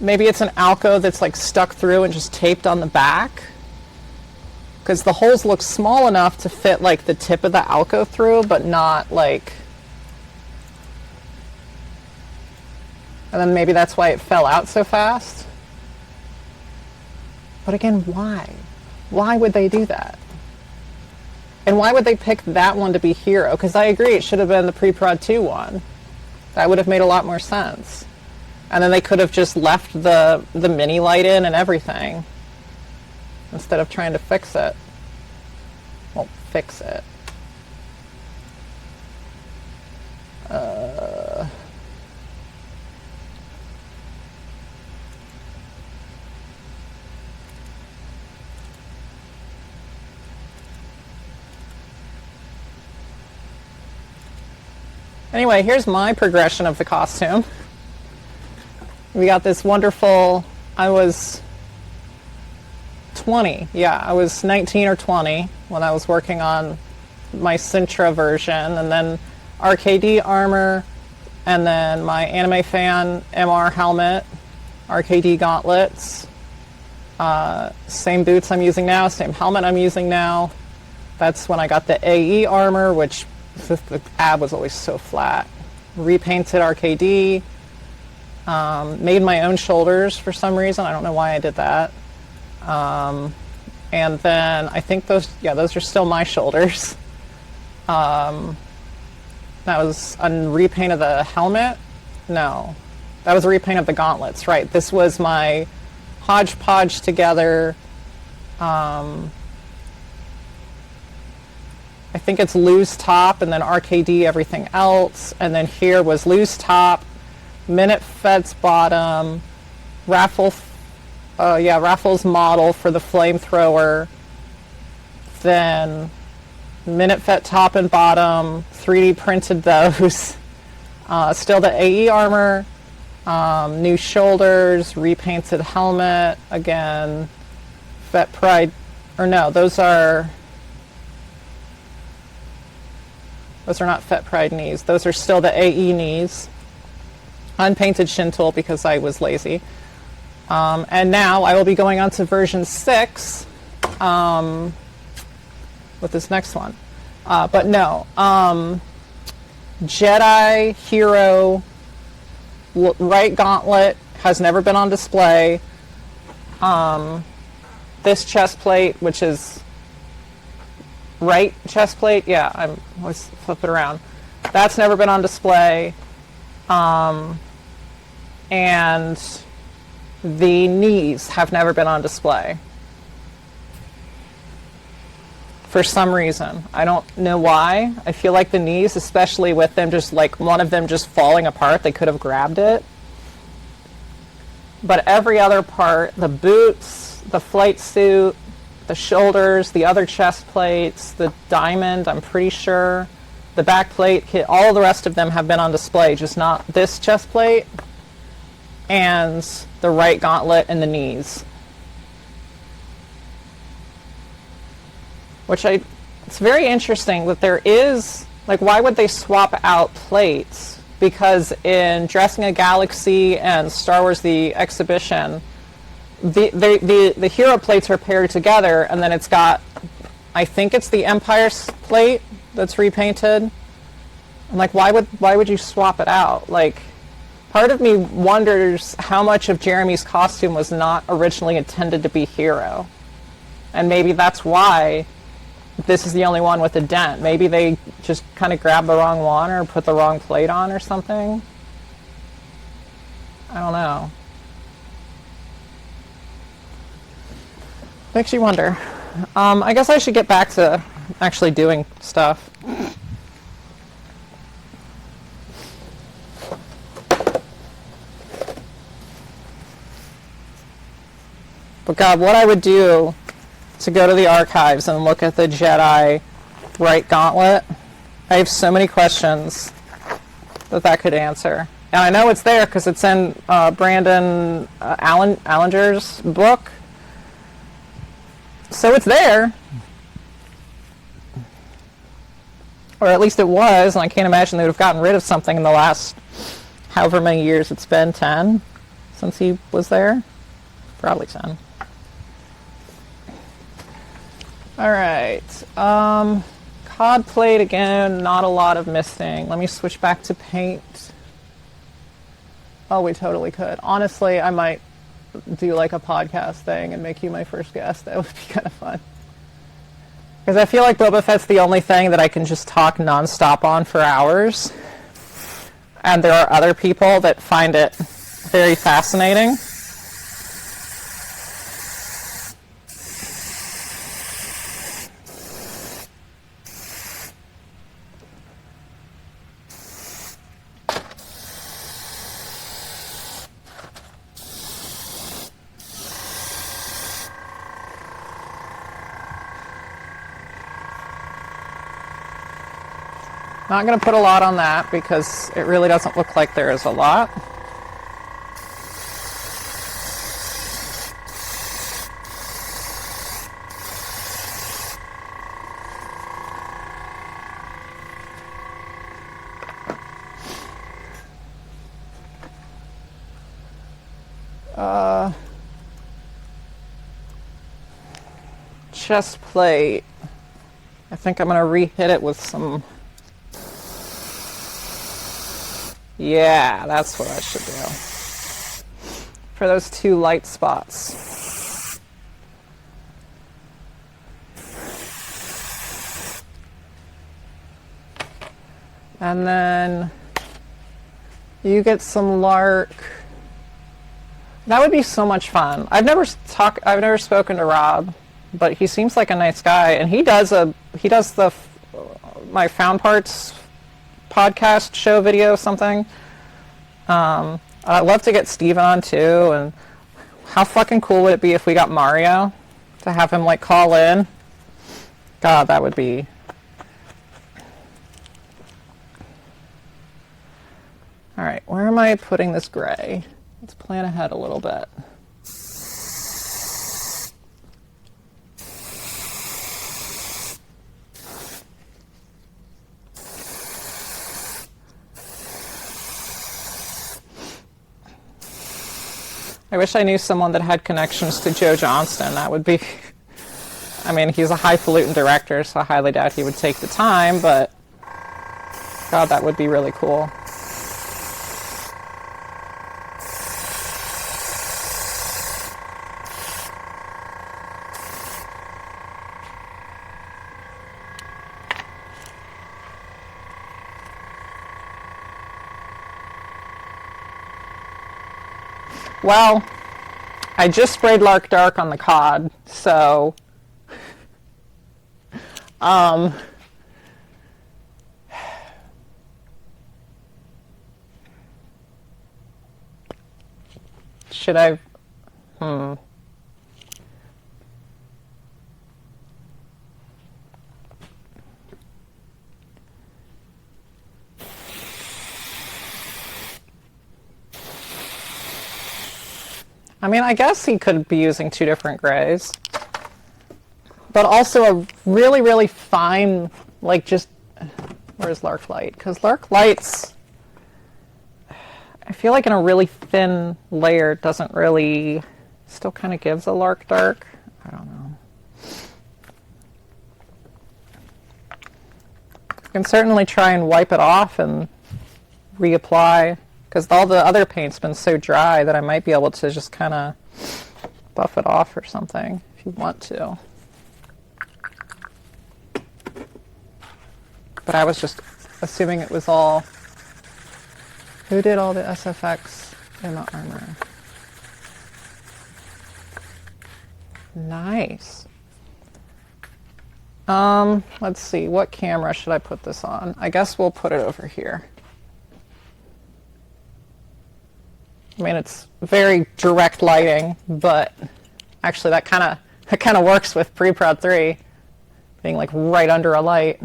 maybe it's an alcove that's like stuck through and just taped on the back, because the holes look small enough to fit like the tip of the alcove through, but not like, and then maybe that's why it fell out so fast. But again, why? Why would they do that? And why would they pick that one to be hero? Because I agree, it should have been the Pre-Prod 2 one. That would have made a lot more sense. And then they could have just left the mini light in and everything, instead of trying to fix it. Well, fix it. Anyway, here's my progression of the costume. We got this wonderful, I was 20, yeah, I was 19 or 20 when I was working on my Sintra version, and then RKD armor, and then my Anime Fan MR helmet, RKD gauntlets, same boots I'm using now, same helmet I'm using now. That's when I got the AE armor, which the ab was always so flat. Repainted RKD. Made my own shoulders for some reason. I don't know why I did that. And then I think those are still my shoulders. That was a repaint of the helmet. No, that was a repaint of the gauntlets. Right. This was my hodgepodge together. I think it's loose top and then RKD everything else. And then here was loose top, Minute Fett's bottom, Raffles model for the flamethrower, then Minute Fett top and bottom, 3D printed those, still the AE armor, new shoulders, repainted helmet, again, Fett Pride, or no, those are not Fett Pride knees, those are still the AE knees. Unpainted shin tool because I was lazy. And now I will be going on to version 6 with this next one. But no, Jedi Hero right gauntlet has never been on display. This chest plate, which is right chest plate, yeah, let's flip it around. That's never been on display. And the knees have never been on display. For some reason. I don't know why. I feel like the knees, especially with them just like one of them just falling apart, they could have grabbed it. But every other part, the boots, the flight suit, the shoulders, the other chest plates, the diamond, I'm pretty sure, the back plate, all the rest of them have been on display, just not this chest plate and the right gauntlet and the knees. It's very interesting that there is, like, why would they swap out plates? Because in Dressing a Galaxy and Star Wars The Exhibition, the hero plates are paired together, and then it's got, I think it's the Empire plate that's repainted. I'm like, why would you swap it out? Like, Part of me wonders how much of Jeremy's costume was not originally intended to be Hero. And maybe that's why this is the only one with a dent. Maybe they just kind of grabbed the wrong one or put the wrong plate on or something. I don't know. Makes you wonder. I guess I should get back to actually doing stuff. But God, what I would do to go to the archives and look at the Jedi Right Gauntlet, I have so many questions that could answer. And I know it's there because it's in Brandon Allinger's book. So it's there. Or at least it was, and I can't imagine they would have gotten rid of something in the last however many years it's been, 10 since he was there. Probably 10. Alright. COD played again, not a lot of misting. Let me switch back to paint. Oh, we totally could. Honestly, I might do like a podcast thing and make you my first guest. That would be kind of fun. Because I feel like Boba Fett's the only thing that I can just talk nonstop on for hours. And there are other people that find it very fascinating. Not going to put a lot on that because it really doesn't look like there is a lot. Chest plate. I think I'm going to re-hit it with some... Yeah, that's what I should do. For those 2 light spots. And then you get some lark. That would be so much fun. I've never spoken to Rob, but he seems like a nice guy, and he does the my Found Parts podcast show video something. I'd love to get Steven on too, and how fucking cool would it be if we got Mario to have him like call in? God, that would be... Alright, where am I putting this gray? Let's plan ahead a little bit. I wish I knew someone that had connections to Joe Johnston. That would be... I mean, he's a highfalutin director, so I highly doubt he would take the time, but... God, that would be really cool. Well, I just sprayed Lark Dark on the cod, so should I I mean, I guess he could be using 2 different grays. But also a really, really fine, like just... Where's Lark Light? Because Lark Light's... I feel like in a really thin layer doesn't really... Still kind of gives a Lark Dark. I don't know. You can certainly try and wipe it off and reapply Because all the other paint's been so dry that I might be able to just kind of buff it off or something if you want to. But I was just assuming it was all... Who did all the SFX in the armor? Nice. Let's see, what camera should I put this on? I guess we'll put it over here. I mean, it's very direct lighting, but actually that kind of works with Pre-Prod 3 being like right under a light.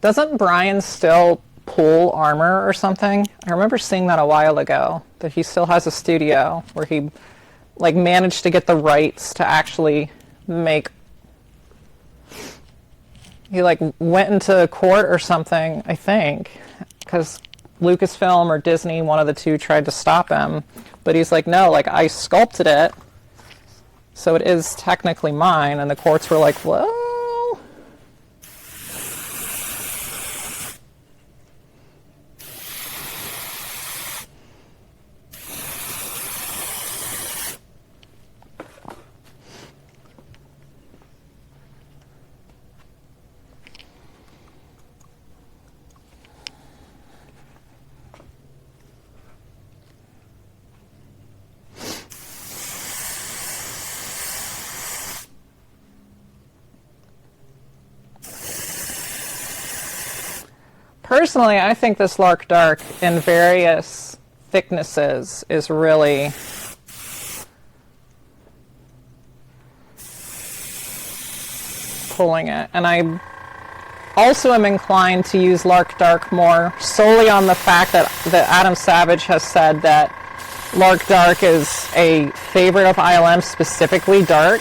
Doesn't Brian still pull armor or something? I remember seeing that a while ago, that he still has a studio where he like managed to get the rights to actually make... He like went into court or something, I think, because Lucasfilm or Disney, one of the two, tried to stop him. But he's like, no, like I sculpted it, so it is technically mine. And the courts were like, well... Personally, I think this Lark Dark in various thicknesses is really pulling it. And I also am inclined to use Lark Dark more solely on the fact that Adam Savage has said that Lark Dark is a favorite of ILM, specifically dark,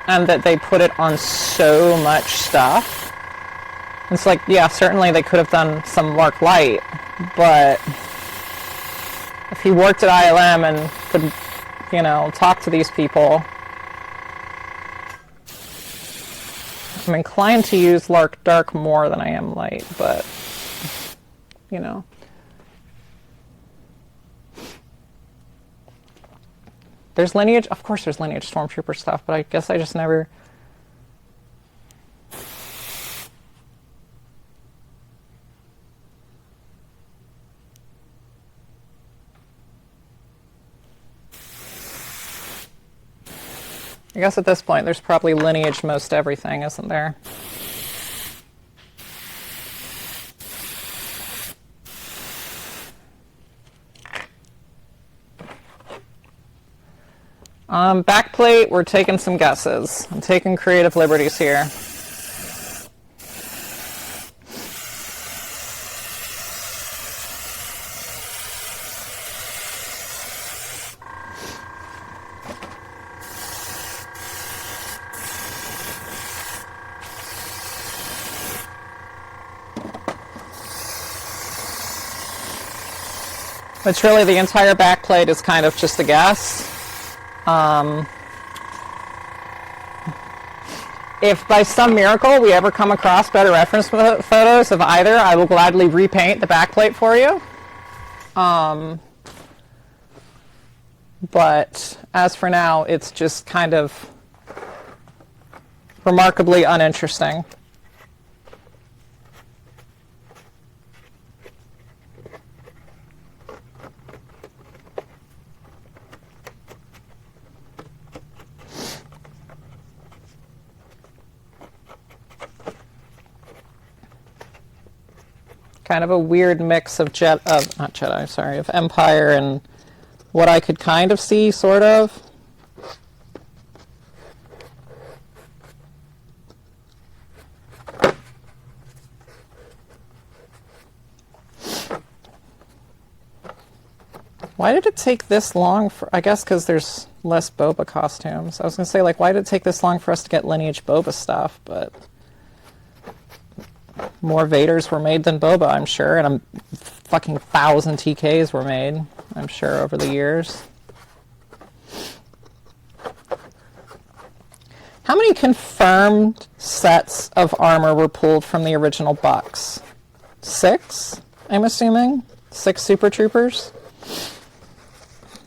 and that they put it on so much stuff. It's like, yeah, certainly they could have done some Lark Light, but if he worked at ILM and could, you know, talk to these people, I'm inclined to use Lark Dark more than I am Light, but, you know. There's Lineage, of course there's Lineage Stormtrooper stuff, but I guess I just never... I guess at this point there's probably Lineage most everything, isn't there? Backplate, we're taking some guesses. I'm taking creative liberties here. Which really the entire backplate is kind of just a guess. If by some miracle we ever come across better reference photos of either, I will gladly repaint the backplate for you. But as for now, it's just kind of remarkably uninteresting. Kind of a weird mix of of Empire and what I could kind of see, sort of. Why did it take this long for, I guess because there's less Boba costumes. I was going to say, like, why did it take this long for us to get Lineage Boba stuff, but... More Vaders were made than Boba, I'm sure, and a fucking 1,000 TKs were made, I'm sure, over the years. How many confirmed sets of armor were pulled from the original box? 6, I'm assuming? 6 Super Troopers?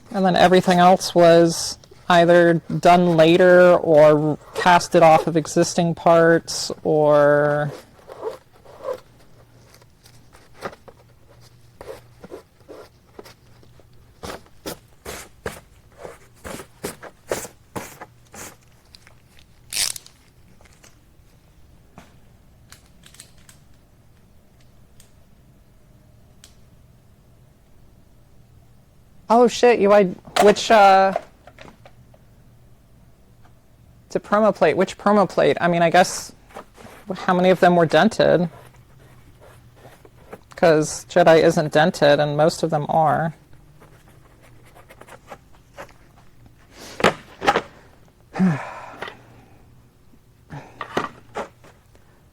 And then everything else was either done later or casted off of existing parts or... Oh shit, which, to promo plate, which promo plate? I mean, I guess, how many of them were dented? Because Jedi isn't dented, and most of them are.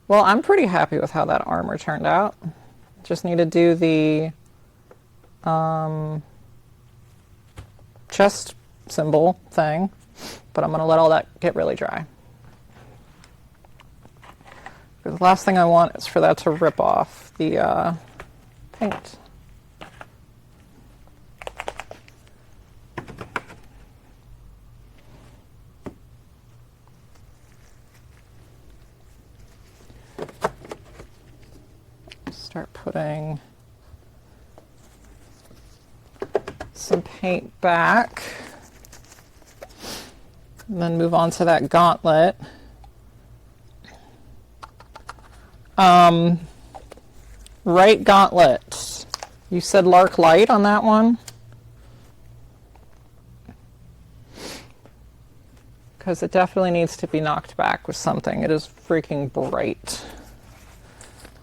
Well, I'm pretty happy with how that armor turned out. Just need to do the, chest symbol thing, but I'm going to let all that get really dry. Because the last thing I want is for that to rip off the paint. Start putting some paint back, and then move on to that gauntlet. Right gauntlet. You said Lark Light on that one? Because it definitely needs to be knocked back with something. It is freaking bright.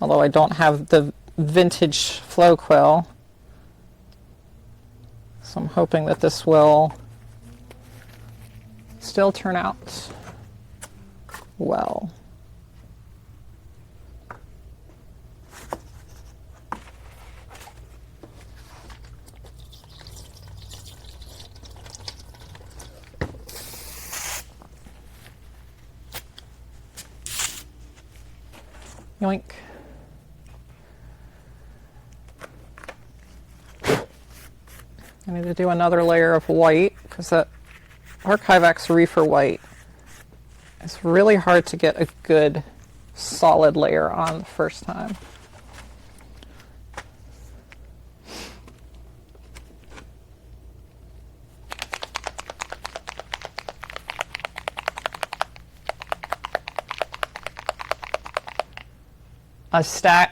Although I don't have the vintage flow quill. So I'm hoping that this will still turn out well. Yoink. I need to do another layer of white because that Archivex Reefer white is really hard to get a good solid layer on the first time.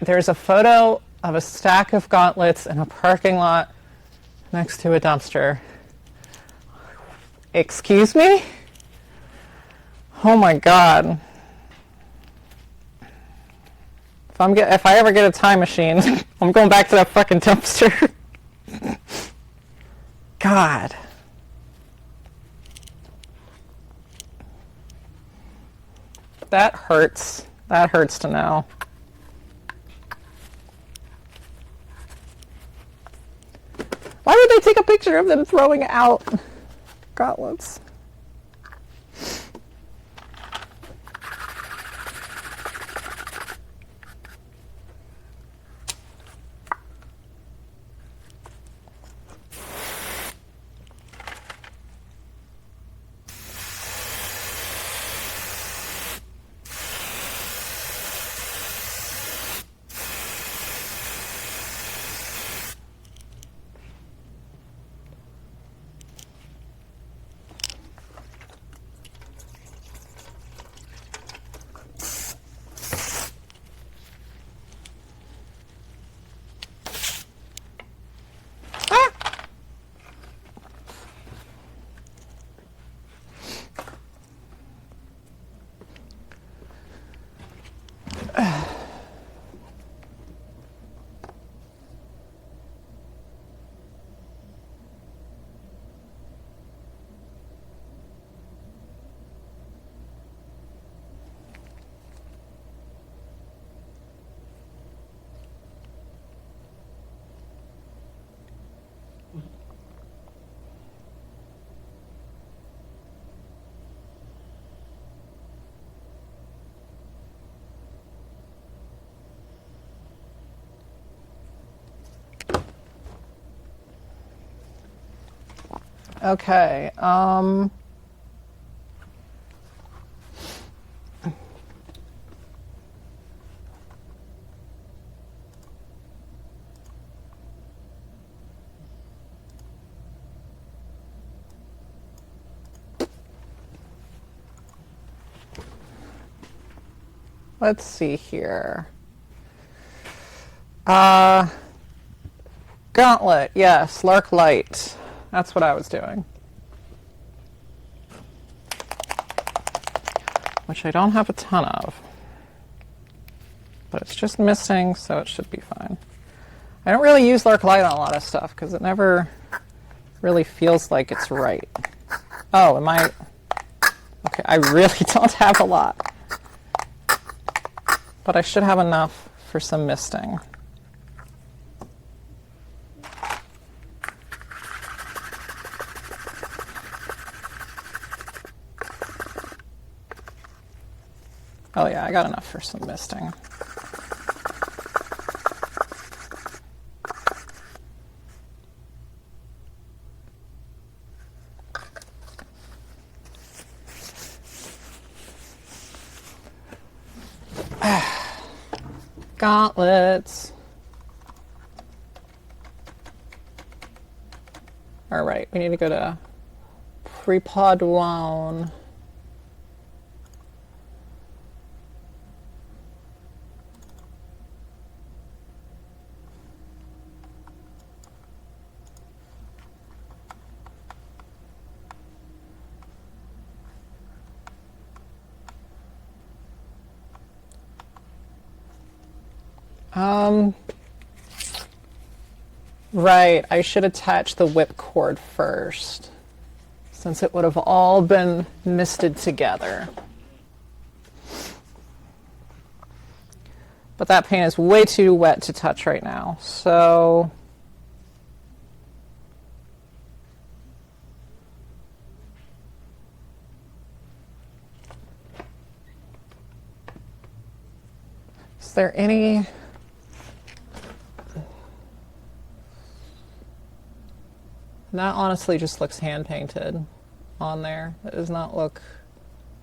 There's a photo of a stack of gauntlets in a parking lot next to a dumpster. Excuse me? Oh my god. If I ever get a time machine, I'm going back to that fucking dumpster. God. That hurts. That hurts to know. Why would they take a picture of them throwing out gauntlets? Okay. Let's see here. Gauntlet, yes, Lark Light. That's what I was doing. Which I don't have a ton of. But it's just missing, so it should be fine. I don't really use Lark Light on a lot of stuff because it never really feels like it's right. Oh, am I... Okay, I really don't have a lot. But I should have enough for some misting. Oh yeah, I got enough for some misting. Gauntlets. All right, we need to go to Prepadwan. Right, I should attach the whipcord first, since it would have all been misted together. But that paint is way too wet to touch right now, so... Is there any... That honestly just looks hand painted on there. It does not look,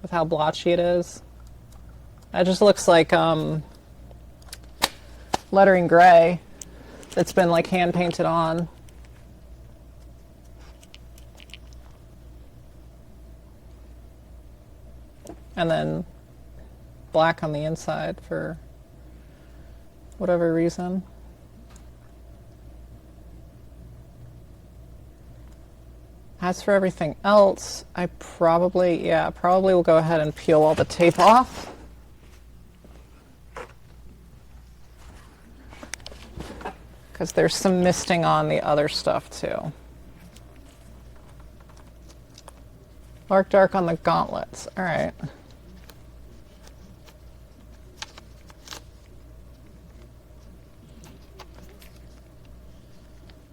with how blotchy it is. That just looks like lettering gray that's been like hand painted on. And then black on the inside for whatever reason. As for everything else, I probably will go ahead and peel all the tape off. Because there's some misting on the other stuff too. Dark on the gauntlets. All right.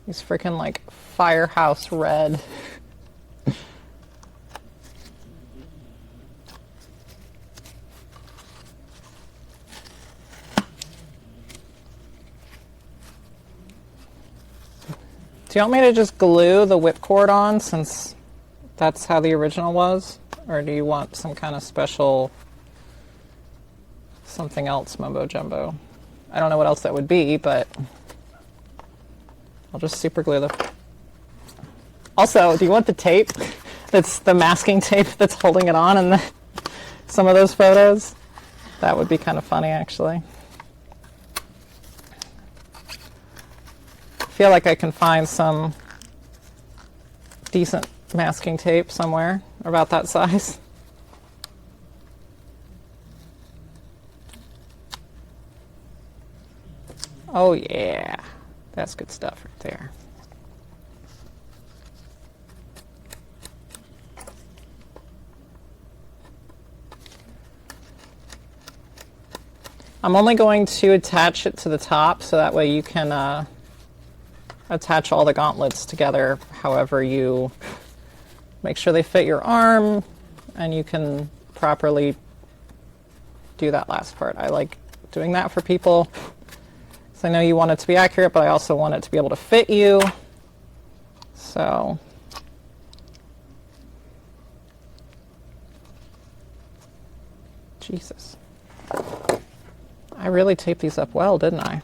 He's freaking like firehouse red. Do you want me to just glue the whipcord on since that's how the original was? Or do you want some kind of special something else mumbo jumbo? I don't know what else that would be, but I'll just super glue the... Also, do you want the tape? That's the masking tape that's holding it on in some of those photos? That would be kind of funny, actually. I feel like I can find some decent masking tape somewhere about that size. Oh yeah, that's good stuff right there. I'm only going to attach it to the top so that way you can attach all the gauntlets together however you make sure they fit your arm and you can properly do that last part. I like doing that for people because I know you want it to be accurate, but I also want it to be able to fit you. So Jesus. I really taped these up well, didn't I?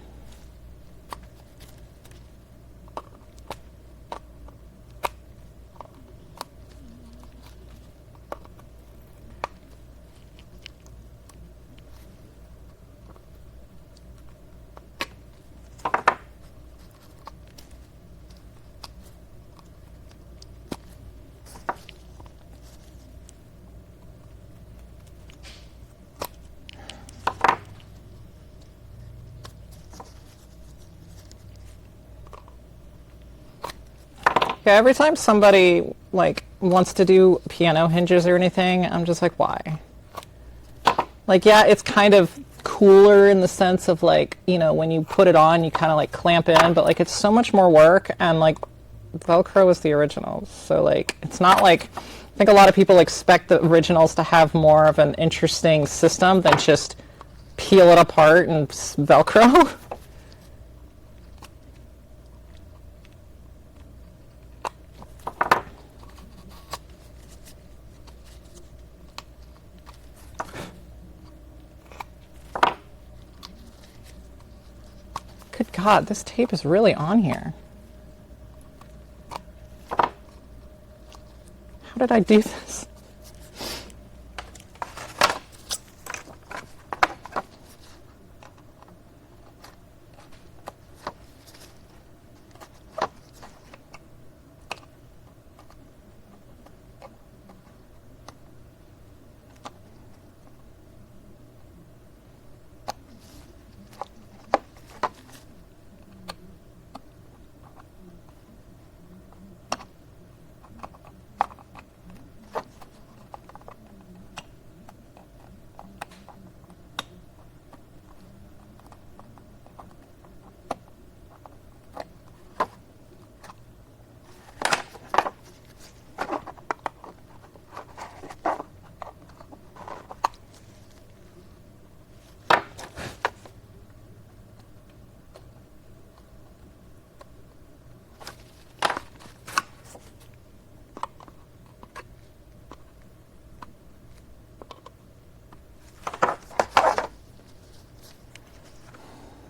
Yeah, every time somebody like wants to do piano hinges or anything, I'm just like, why? Like, yeah, it's kind of cooler in the sense of like, you know, when you put it on, you kind of like clamp in, but like it's so much more work, and like Velcro is the originals. So like, it's not like, I think a lot of people expect the originals to have more of an interesting system than just peel it apart and Velcro. Good God, this tape is really on here. How did I do this?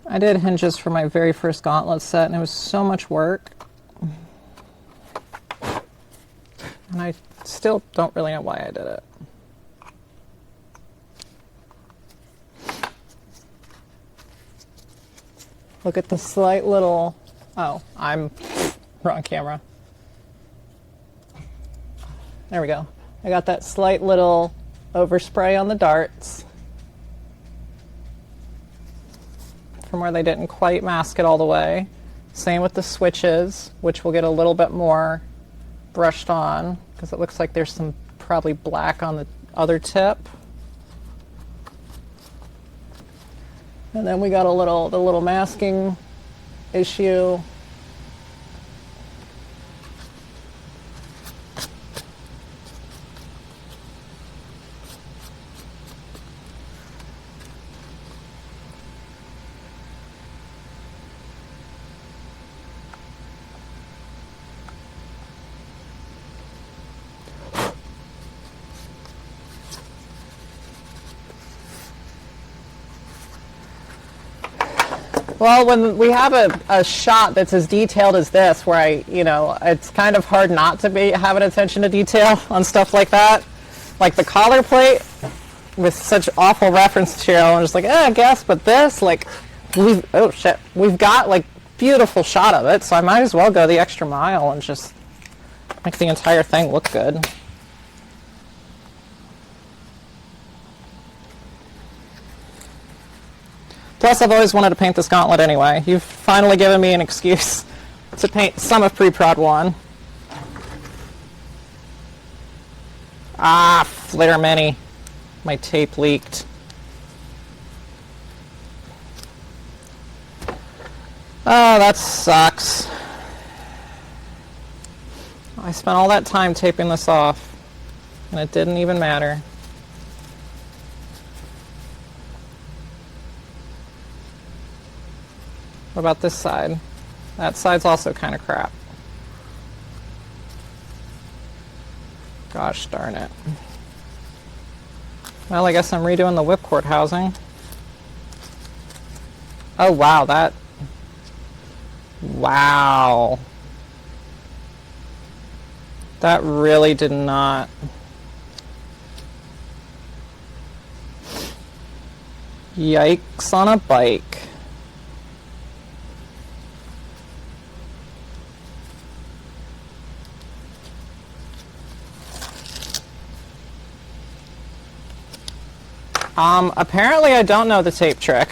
I did hinges for my very first gauntlet set, and it was so much work. And I still don't really know why I did it. Look at the slight little... Oh, I'm wrong camera. There we go. I got that slight little overspray on the darts from where they didn't quite mask it all the way. Same with the switches, which will get a little bit more brushed on because it looks like there's some probably black on the other tip. And then we got the little masking issue. Well, when we have a shot that's as detailed as this, where it's kind of hard not to have an attention to detail on stuff like that. Like the collar plate with such awful reference material, I'm just like, I guess, but this, like, we've got like beautiful shot of it, so I might as well go the extra mile and just make the entire thing look good. Plus, I've always wanted to paint this gauntlet anyway. You've finally given me an excuse to paint some of Pre-Prod 1. Ah, Flare Mini. My tape leaked. Oh, that sucks. I spent all that time taping this off, and it didn't even matter. What about this side? That side's also kind of crap. Gosh darn it. Well, I guess I'm redoing the whipcord housing. Oh, wow, that... Wow. That really did not... Yikes on a bike. Apparently I don't know the tape trick.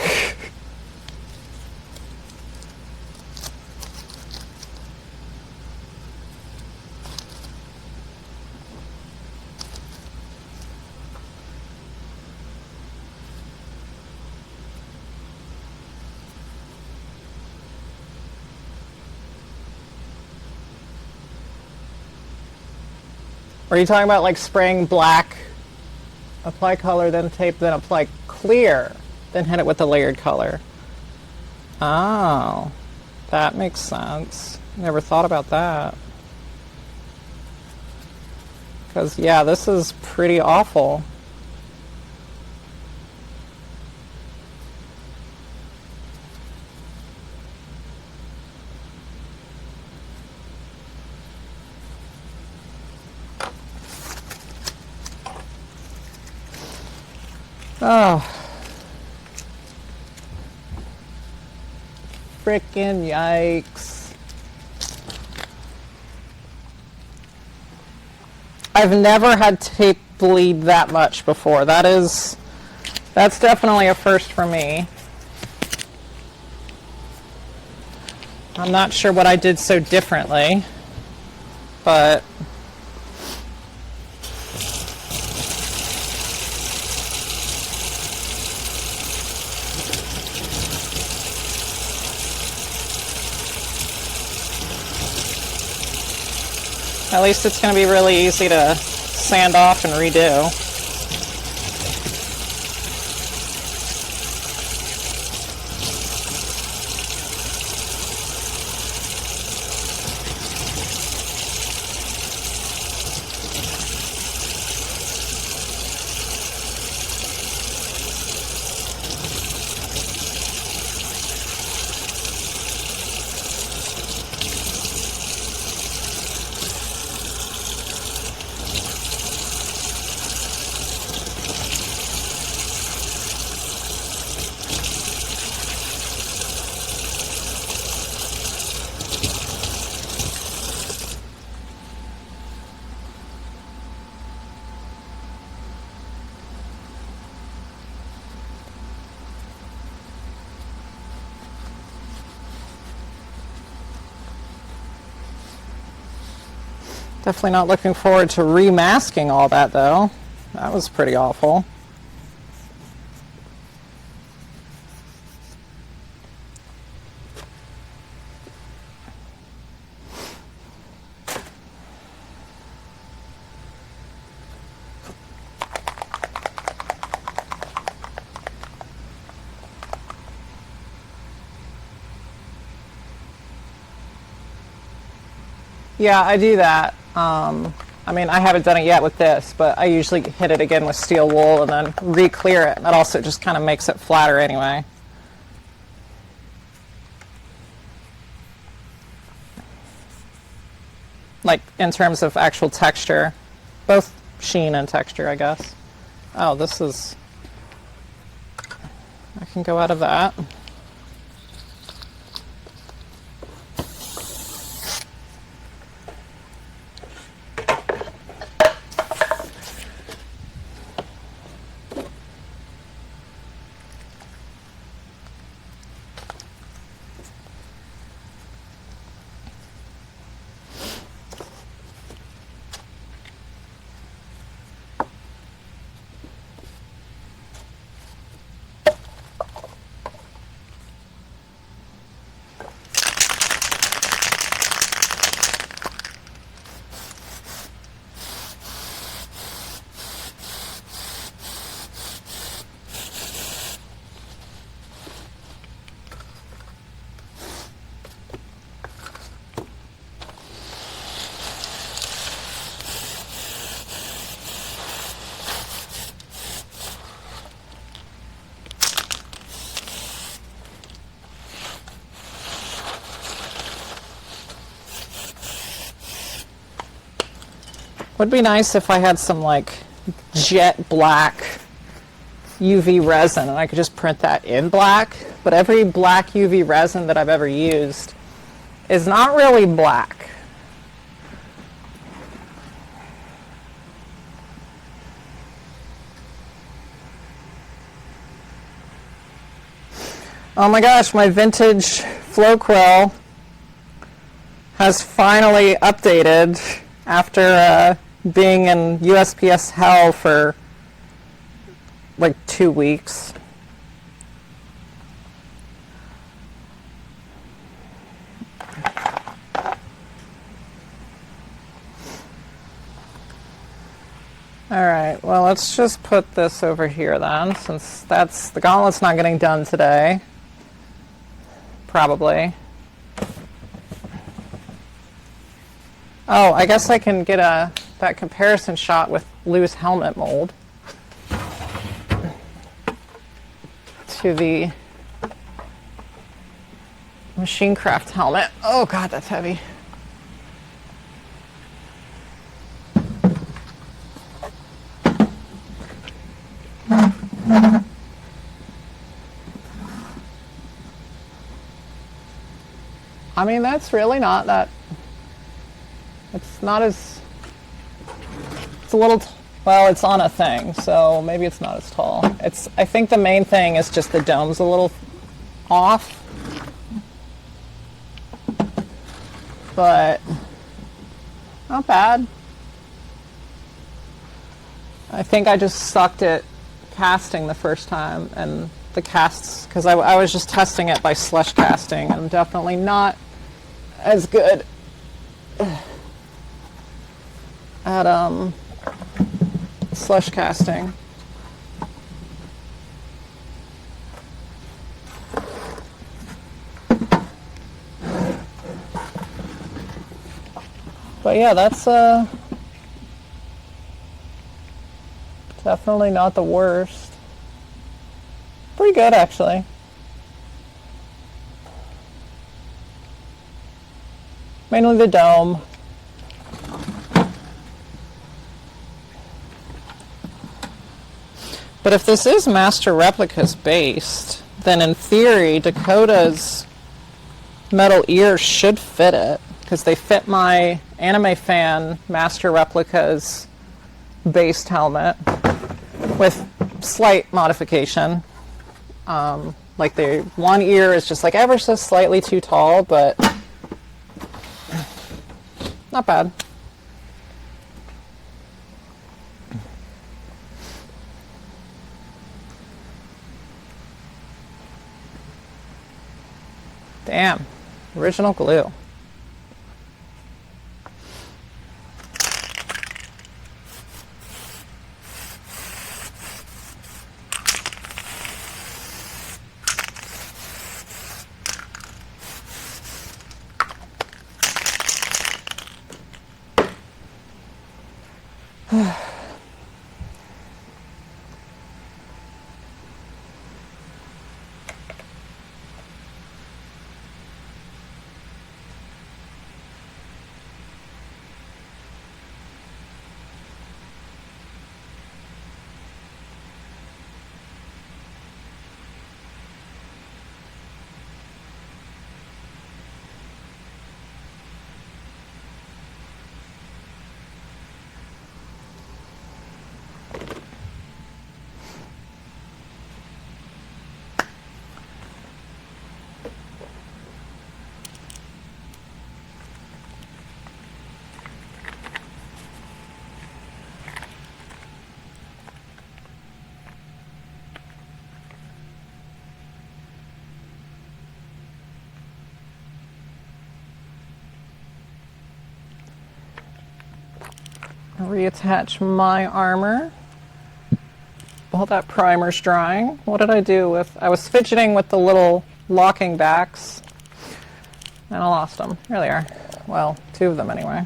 Are you talking about like spraying black, apply color, then tape, then apply clear, then hit it with the layered color? Oh, that makes sense. Never thought about that. Because, yeah, this is pretty awful. Oh. Frickin' yikes. I've never had tape bleed that much before. That's definitely a first for me. I'm not sure what I did so differently, but at least it's going to be really easy to sand off and redo. Definitely not looking forward to remasking all that, though. That was pretty awful. Yeah, I do that. I mean, I haven't done it yet with this, but I usually hit it again with steel wool and then re-clear it. That also just kind of makes it flatter anyway. Like, in terms of actual texture. Both sheen and texture, I guess. Oh, this is... I can go out of that. Would be nice if I had some like jet black UV resin and I could just print that in black, but every black UV resin that I've ever used is not really black. Oh my gosh, my vintage flow quill has finally updated after being in USPS hell for like 2 weeks. All right, well, let's just put this over here then, since that's the gauntlet's not getting done today. Probably. Oh, I guess I can get that comparison shot with loose helmet mold to the machine craft helmet. Oh god, that's heavy. I mean, that's really not that. It's not as. It's a little. Well, it's on a thing, so maybe it's not as tall. It's. I think the main thing is just the dome's a little off. But not bad. I think I just sucked at casting the first time, and the casts, because I was just testing it by slush casting. I'm definitely not as good at slush casting. But yeah, that's definitely not the worst. Pretty good, actually. Mainly the dome. But if this is Master Replicas based, then in theory, Dakota's metal ears should fit it, because they fit my Anime Fan Master Replicas based helmet with slight modification. Like the one ear is just like ever so slightly too tall, but not bad. Damn, original glue. Reattach my armor while that primer's drying. What did I do with... I was fidgeting with the little locking backs and I lost them. Here they are. Well, 2 of them anyway.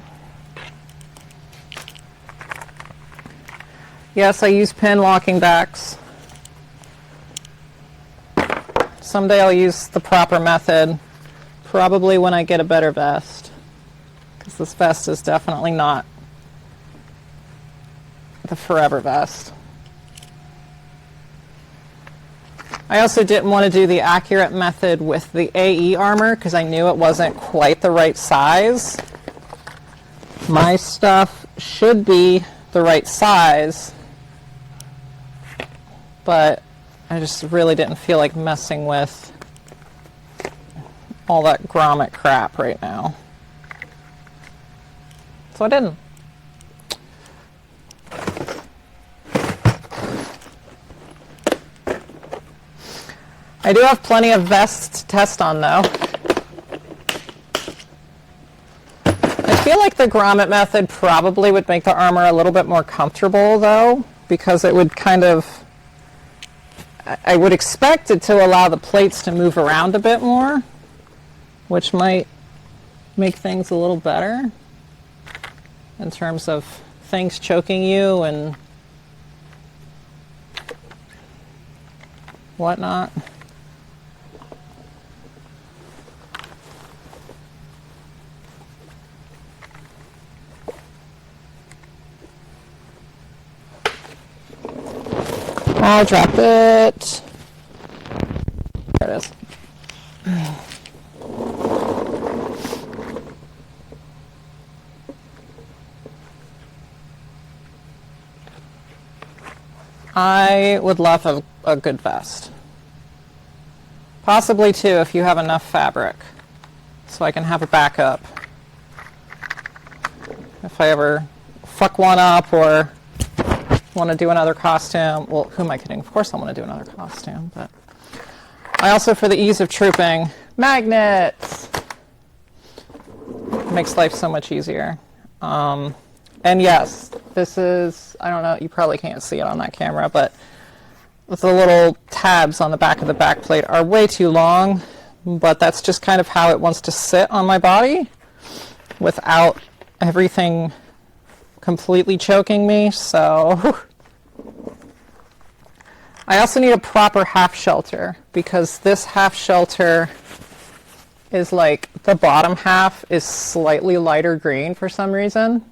Yes, I use pin locking backs. Someday I'll use the proper method, probably when I get a better vest, because this vest is definitely not the Forever vest. I also didn't want to do the accurate method with the AE armor because I knew it wasn't quite the right size. My stuff should be the right size, but I just really didn't feel like messing with all that grommet crap right now. So I didn't. I do have plenty of vests to test on, though. I feel like the grommet method probably would make the armor a little bit more comfortable, though, because it would kind of... I would expect it to allow the plates to move around a bit more, which might make things a little better in terms of things choking you and whatnot. I'll drop it. There it is. I would love a good vest. Possibly two if you have enough fabric, so I can have a backup. If I ever fuck one up or want to do another costume. Well, who am I kidding? Of course I want to do another costume, but I also, for the ease of trooping, magnets! It makes life so much easier. And yes, this is, I don't know, you probably can't see it on that camera, but the little tabs on the back of the back plate are way too long, but that's just kind of how it wants to sit on my body without everything completely choking me, so I also need a proper half shelter because this half shelter is like the bottom half is slightly lighter green for some reason.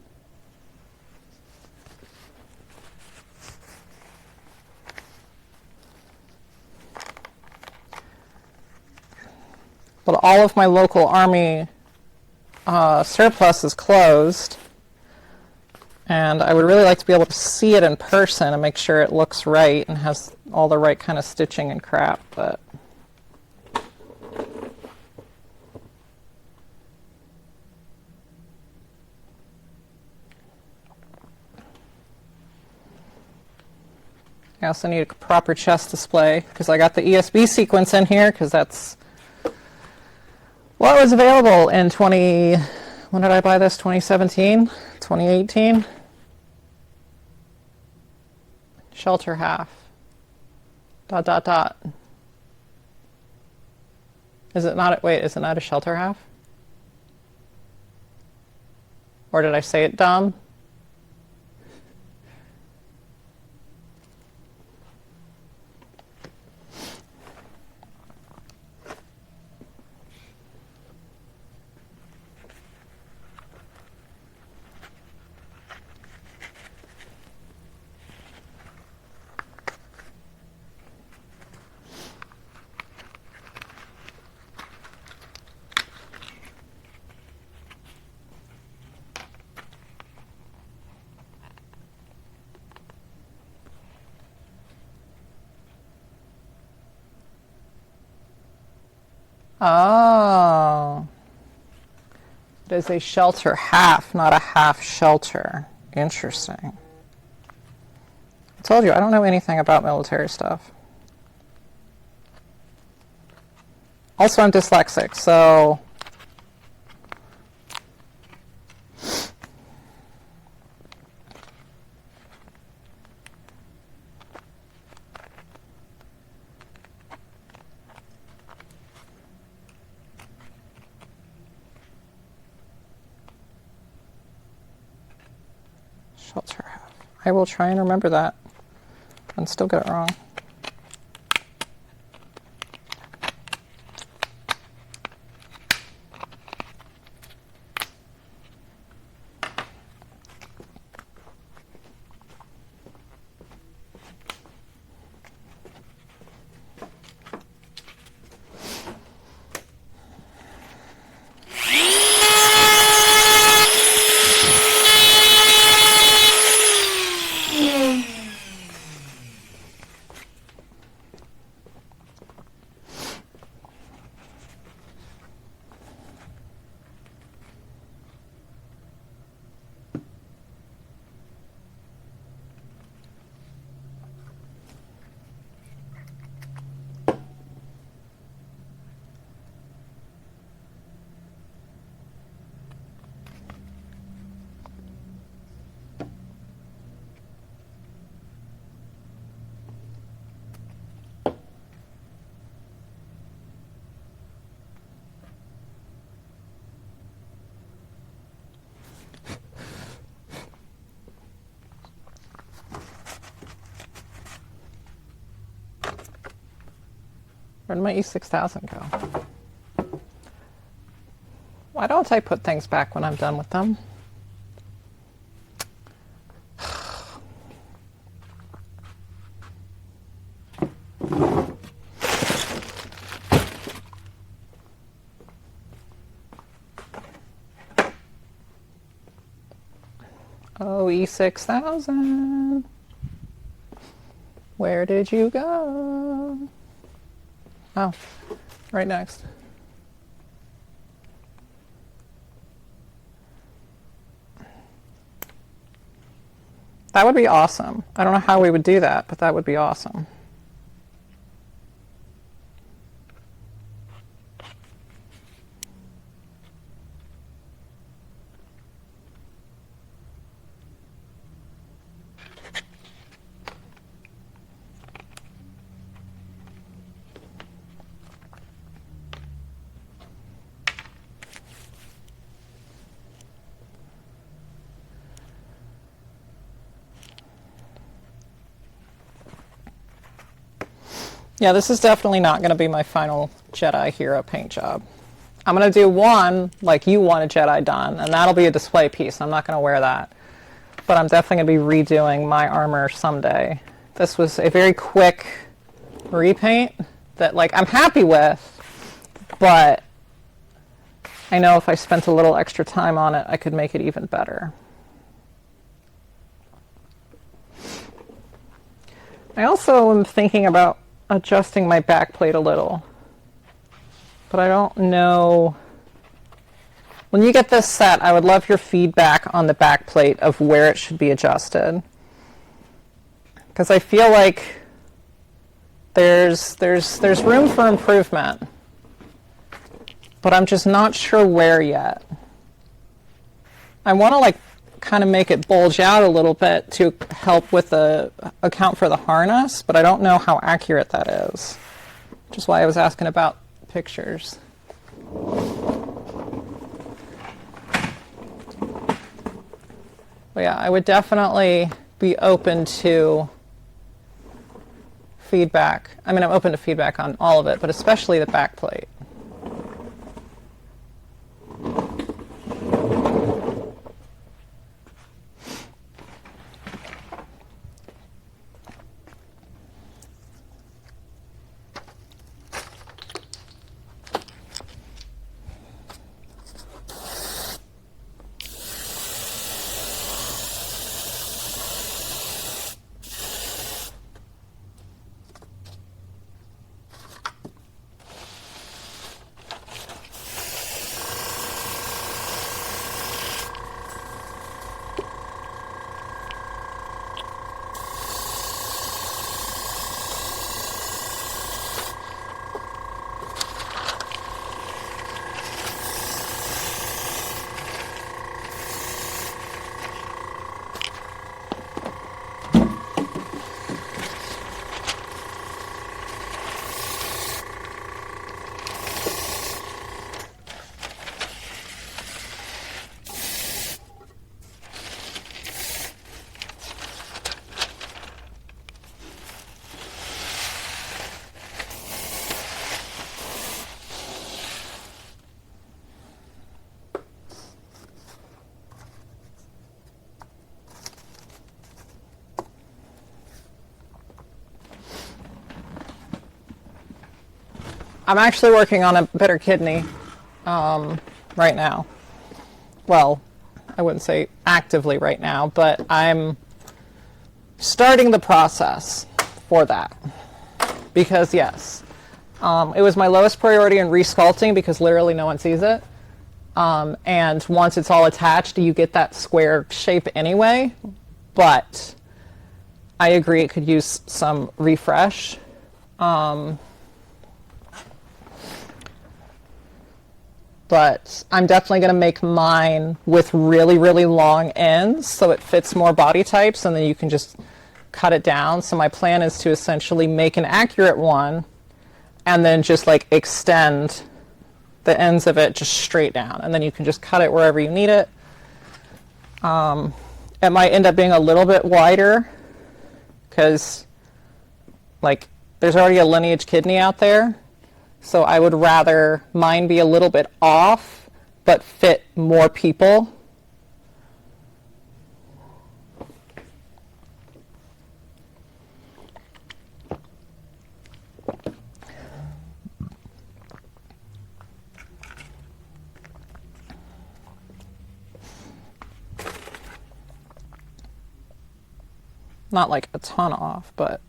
But all of my local army surplus is closed. And I would really like to be able to see it in person and make sure it looks right and has all the right kind of stitching and crap, but I also need a proper chest display because I got the ESB sequence in here because that's what was available in when did I buy this? 2017? 2018? Shelter half. ... Is it not, wait, is it not a shelter half? Or did I say it dumb? Oh. It is a shelter half, not a half shelter. Interesting. I told you, I don't know anything about military stuff. Also, I'm dyslexic, so... Shelter half. I will try and remember that and still get it wrong. Where'd my E6000 go? Why don't I put things back when I'm done with them? Oh, E6000. Where did you go? Oh, right next. That would be awesome. I don't know how we would do that, but that would be awesome. Yeah, this is definitely not going to be my final Jedi hero paint job. I'm going to do one like you want a Jedi done, and that'll be a display piece. I'm not going to wear that. But I'm definitely going to be redoing my armor someday. This was a very quick repaint that, like, I'm happy with, but I know if I spent a little extra time on it, I could make it even better. I also am thinking about adjusting my backplate a little, but I don't know. When you get this set, I would love your feedback on the backplate of where it should be adjusted, because I feel like there's room for improvement, but I'm just not sure where yet. I want to like kind of make it bulge out a little bit to help with the account for the harness, but I don't know how accurate that is, which is why I was asking about pictures. But yeah, I would definitely be open to feedback. I mean, I'm open to feedback on all of it, but especially the backplate. I'm actually working on a bitter kidney right now. Well, I wouldn't say actively right now, but I'm starting the process for that. Because yes, it was my lowest priority in resculpting because literally no one sees it. And once it's all attached, you get that square shape anyway. But I agree it could use some refresh. But I'm definitely going to make mine with really, really long ends so it fits more body types, and then you can just cut it down. So my plan is to essentially make an accurate one and then just like extend the ends of it just straight down, and then you can just cut it wherever you need it. It might end up being a little bit wider because like there's already a lineage kidney out there, So I would rather mine be a little bit off, but fit more people. Not like a ton off, but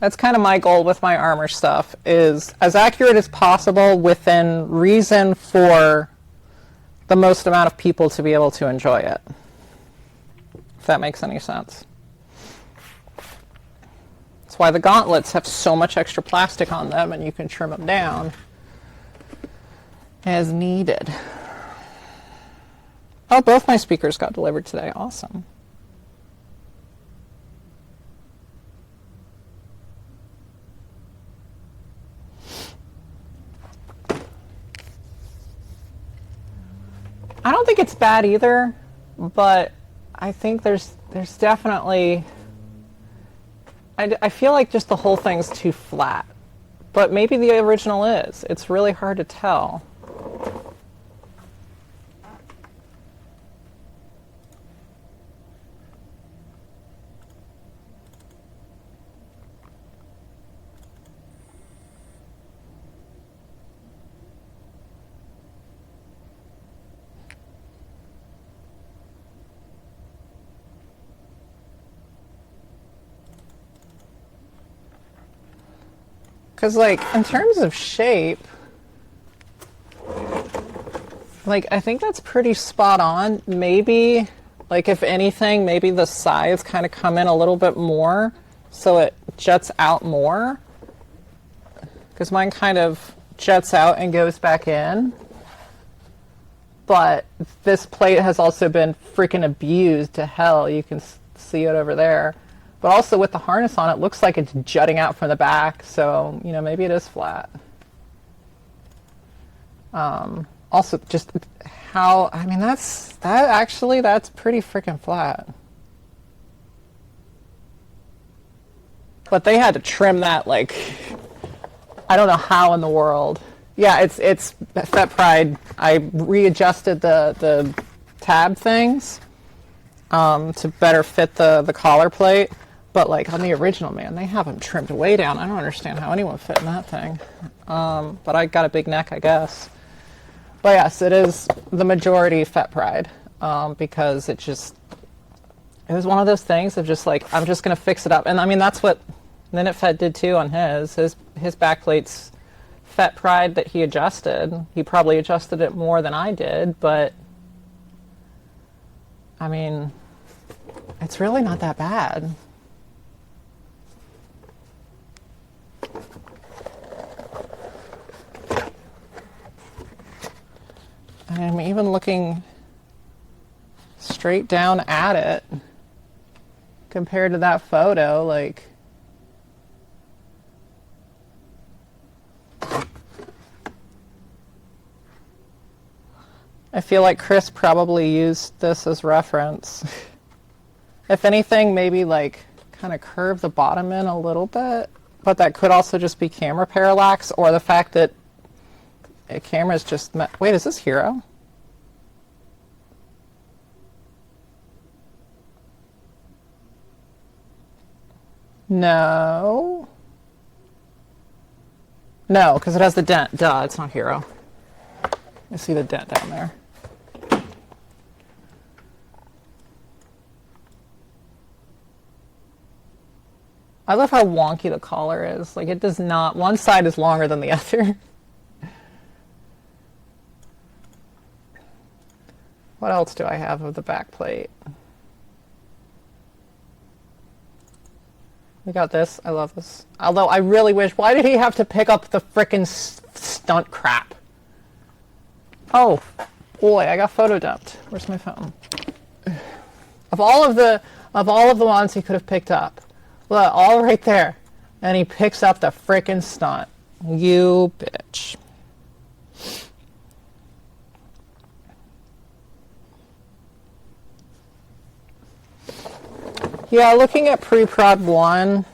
that's kind of my goal with my armor stuff, is as accurate as possible within reason for the most amount of people to be able to enjoy it. If that makes any sense. That's why the gauntlets have so much extra plastic on them, and you can trim them down as needed. Oh, both my speakers got delivered today. Awesome. I don't think it's bad either, but I think there's definitely... I feel like just the whole thing's too flat. But maybe the original is. It's really hard to tell. Because, like, in terms of shape, like, I think that's pretty spot on. Maybe, like, if anything, maybe the sides kind of come in a little bit more so it jets out more. Because mine kind of jets out and goes back in. But this plate has also been freaking abused to hell. You can see it over there. But also with the harness on, it looks like it's jutting out from the back. So, you know, maybe it is flat. Also, just how, I mean, that's pretty freaking flat. But they had to trim that, like, I don't know how in the world. Yeah, it's Fett Pride. I readjusted the tab things to better fit the collar plate. But, like, on the original, man, they have them trimmed way down. I don't understand how anyone fit in that thing. But I got a big neck, I guess. But, yes, it is the majority Fett Pride. Because it was one of those things of just, like, I'm just going to fix it up. And, I mean, that's what Minute Fett did, too, on his. His backplate's Fett Pride that he adjusted. He probably adjusted it more than I did, but, I mean, it's really not that bad. I'm even looking straight down at it compared to that photo, like, I feel like Chris probably used this as reference. If anything, maybe like kind of curve the bottom in a little bit, but that could also just be camera parallax or the fact that a camera's just wait, is this Hero? No, because it has the dent. Duh, it's not Hero. I see the dent down there. I love how wonky the collar is. Like, it does not, one side is longer than the other. What else do I have of the back plate? We got this. I love this. Although I really wish, why did he have to pick up the frickin' stunt crap? Oh, boy, I got photo dumped. Where's my phone? Of all of the ones he could have picked up, look, all right there, and he picks up the frickin' stunt. You bitch. Yeah, looking at pre-prod 1,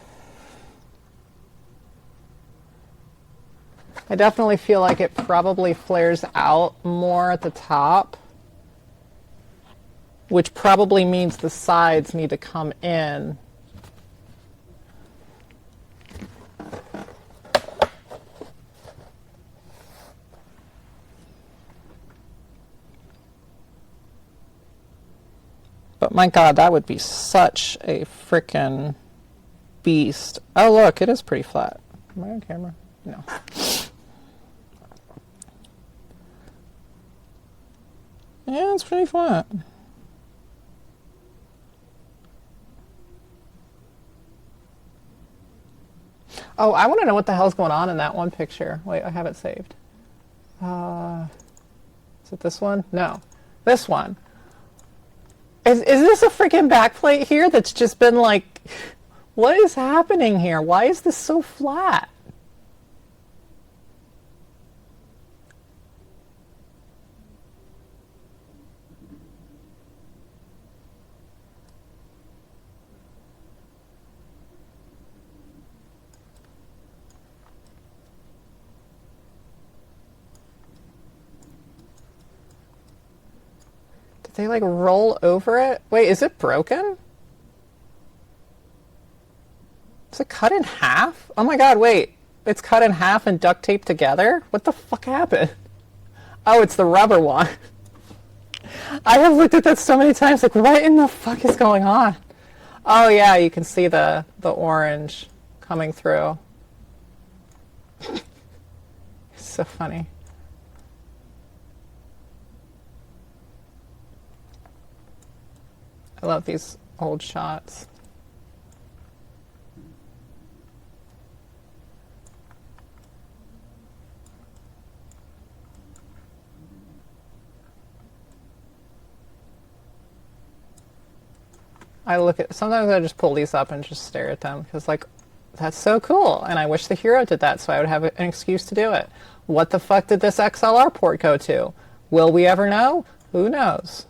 I definitely feel like it probably flares out more at the top, which probably means the sides need to come in. But my God, that would be such a frickin' beast. Oh, look, it is pretty flat. Am I on camera? No. Yeah, it's pretty flat. Oh, I want to know what the hell's going on in that one picture. Wait, I have it saved. Is it this one? No. This one. Is this a freaking backplate here that's just been like, what is happening here? Why is this so flat? Did they like roll over it? Wait, is it broken? Is it cut in half? Oh my God, wait. It's cut in half and duct taped together? What the fuck happened? Oh, it's the rubber one. I have looked at that so many times, like, what in the fuck is going on? Oh yeah, you can see the orange coming through. It's so funny. I love these old shots. Sometimes I just pull these up and just stare at them because, like, that's so cool. And I wish the Hero did that so I would have an excuse to do it. What the fuck did this XLR port go to? Will we ever know? Who knows?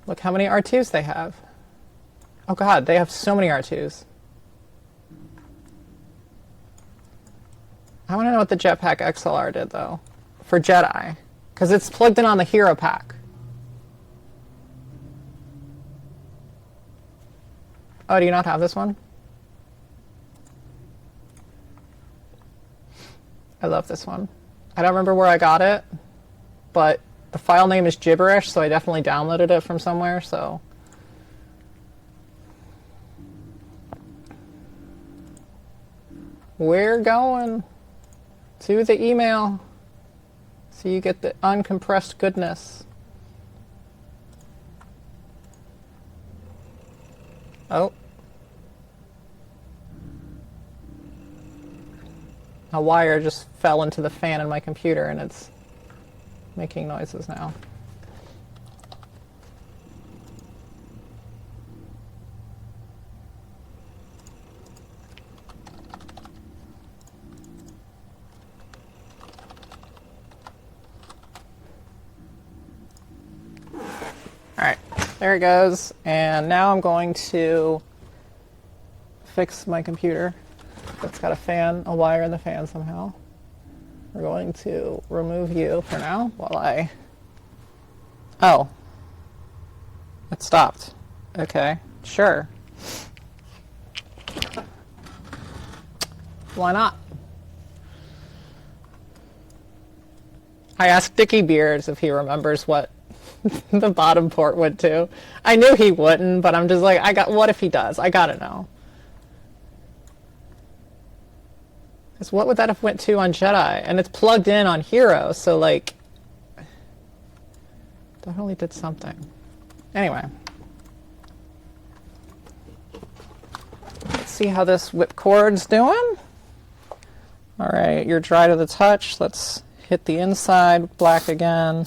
Look how many R2s they have. Oh God, they have so many R2s. I want to know what the Jetpack XLR did, though, for Jedi. Because it's plugged in on the Hero pack. Oh, do you not have this one? I love this one. I don't remember where I got it, but the file name is gibberish, so I definitely downloaded it from somewhere, so. We're going to the email so you get the uncompressed goodness. Oh. A wire just fell into the fan in my computer and it's making noises now. Alright, there it goes. And now I'm going to fix my computer. It's got a wire in the fan somehow. We're going to remove you for now while I... Oh. It stopped. Okay, sure. Why not? I asked Dickie Beards if he remembers what the bottom port went to. I knew he wouldn't, but I'm just like, what if he does? I gotta know. Because what would that have went to on Jedi? And it's plugged in on Hero, so like, definitely did something. Anyway. Let's see how this whipcord's doing. All right, you're dry to the touch. Let's hit the inside, black again.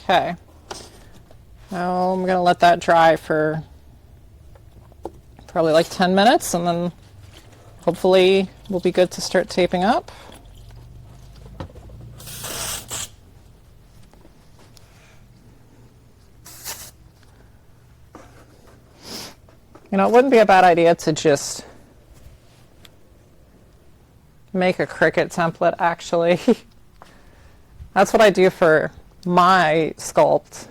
Okay. Now I'm going to let that dry for probably like 10 minutes, and then hopefully we'll be good to start taping up. You know, it wouldn't be a bad idea to just make a Cricut template, actually. That's what I do for my sculpt.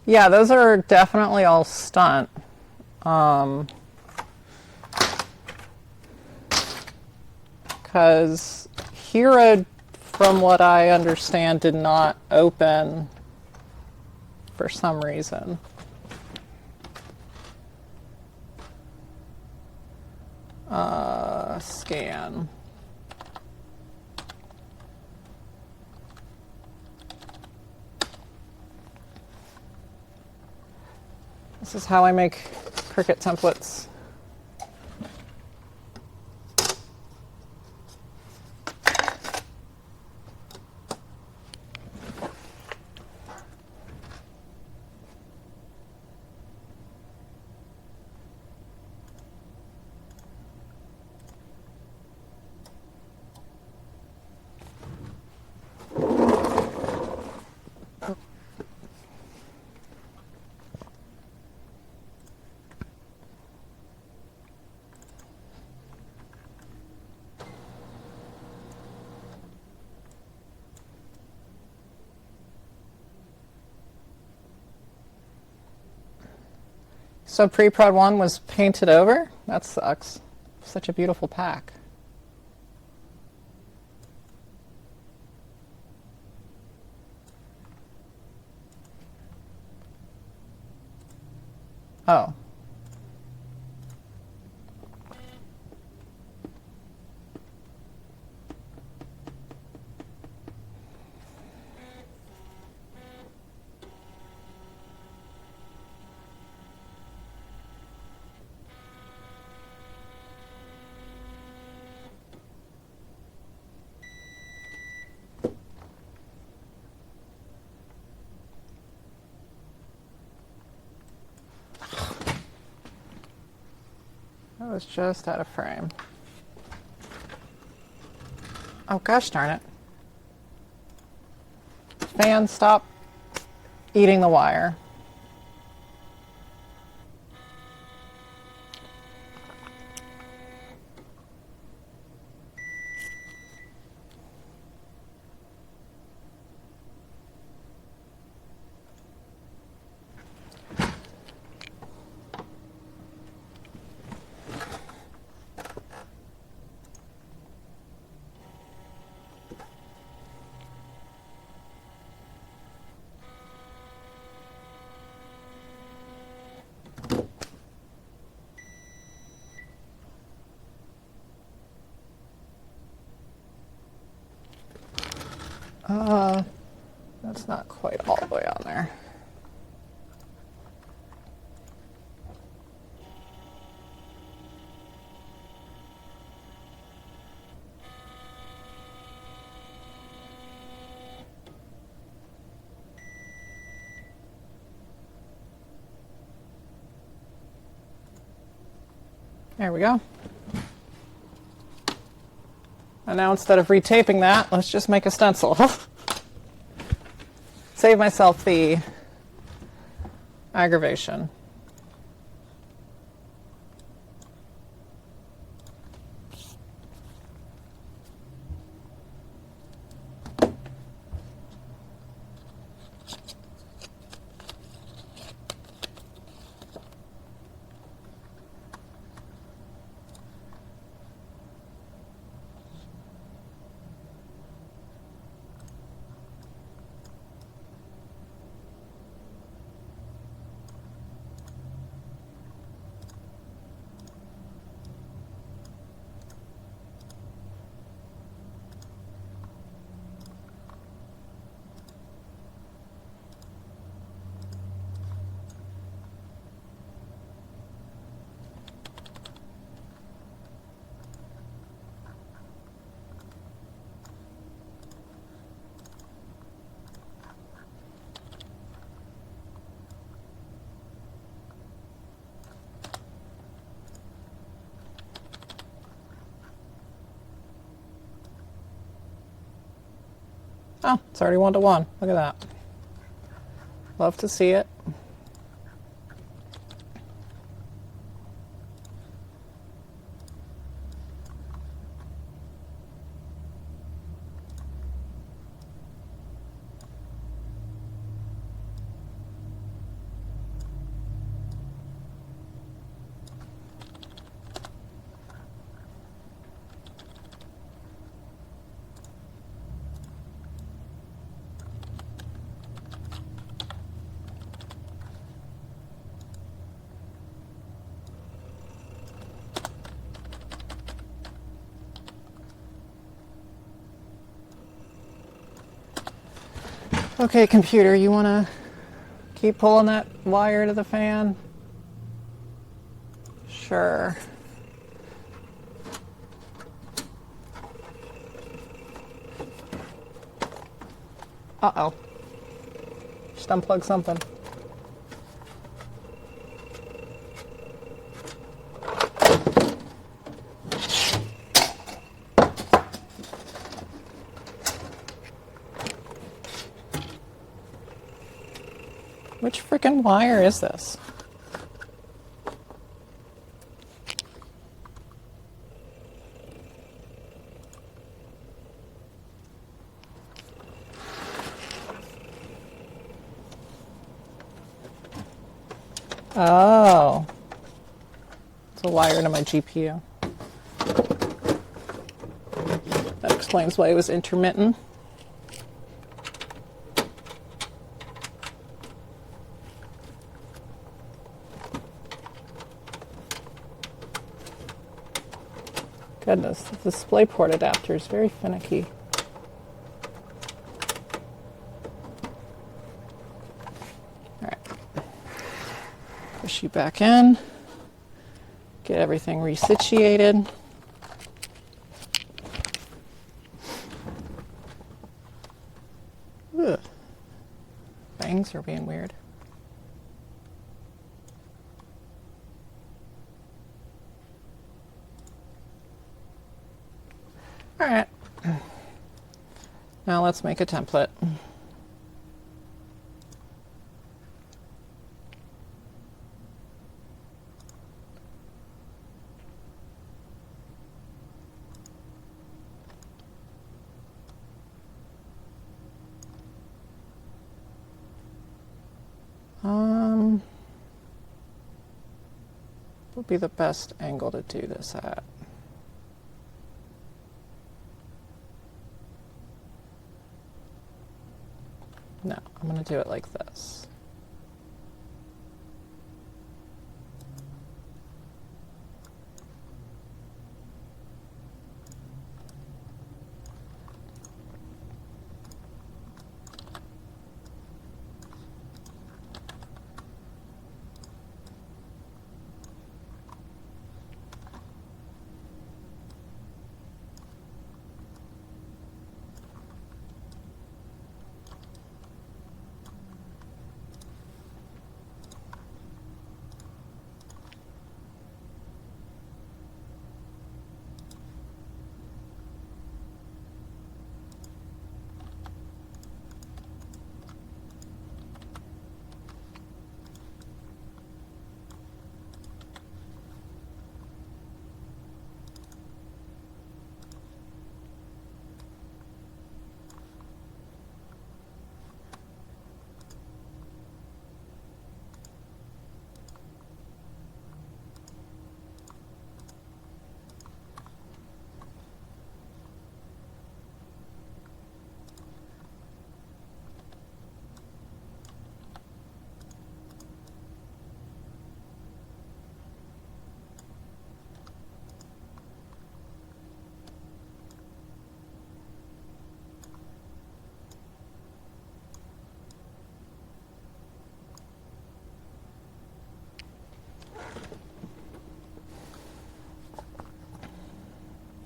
Yeah, those are definitely all stunt. Because Hera, from what I understand, did not open for some reason. Scan. This is how I make Cricut templates. So pre-prod 1 was painted over? That sucks. Such a beautiful pack. Oh. That was just out of frame. Oh, gosh darn it. Fan, stop eating the wire. That's not quite all the way on there. There we go. And now instead of retaping that, let's just make a stencil. Save myself the aggravation. Oh, it's already 1-to-1. Look at that. Love to see it. Okay, computer, you want to keep pulling that wire to the fan? Sure. Uh-oh. Just unplug something. Which freaking wire is this? Oh. It's a wire to my GPU. That explains why it was intermittent. Goodness, the DisplayPort adapter is very finicky. Alright. Push you back in. Get everything resituated. Ugh. Bangs are being weird. Alright. Now let's make a template. Would be the best angle to do this at? No, I'm going to do it like this.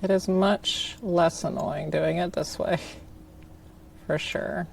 It is much less annoying doing it this way, for sure.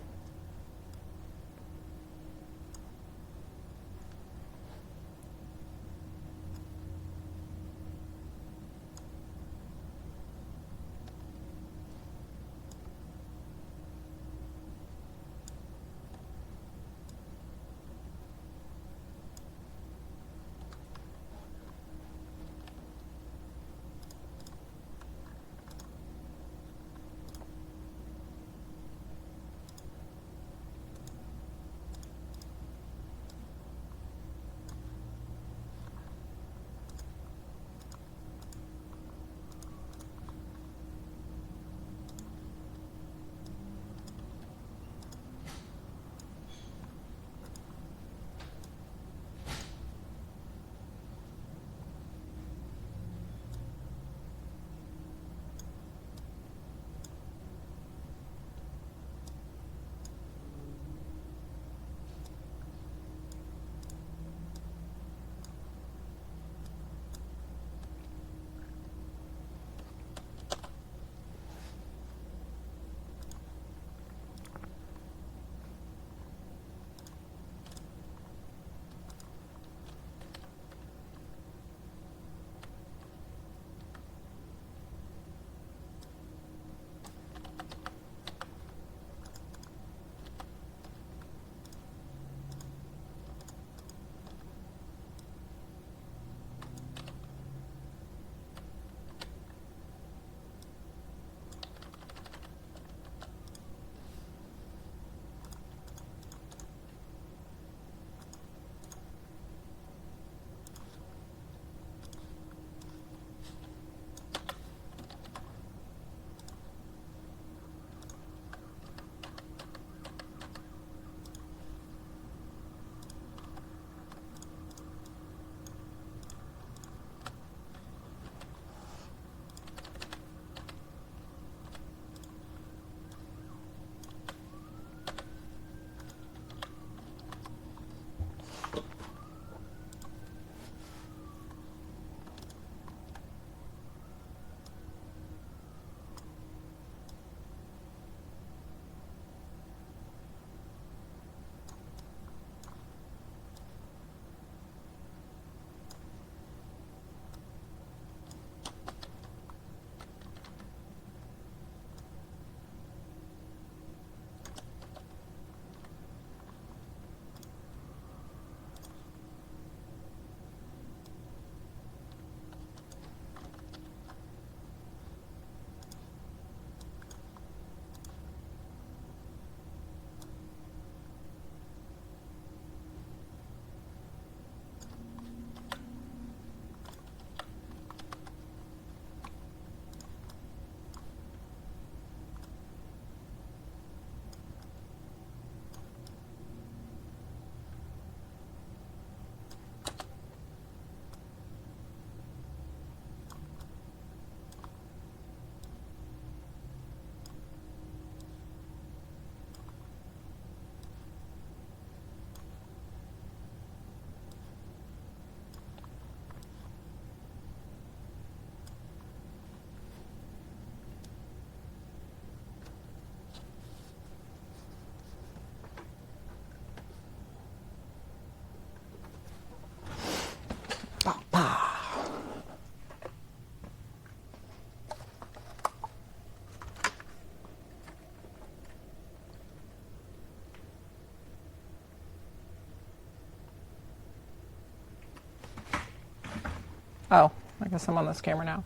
Oh, I guess I'm on this camera now.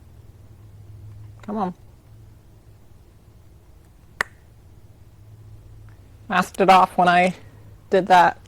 Come on. Masked it off when I did that.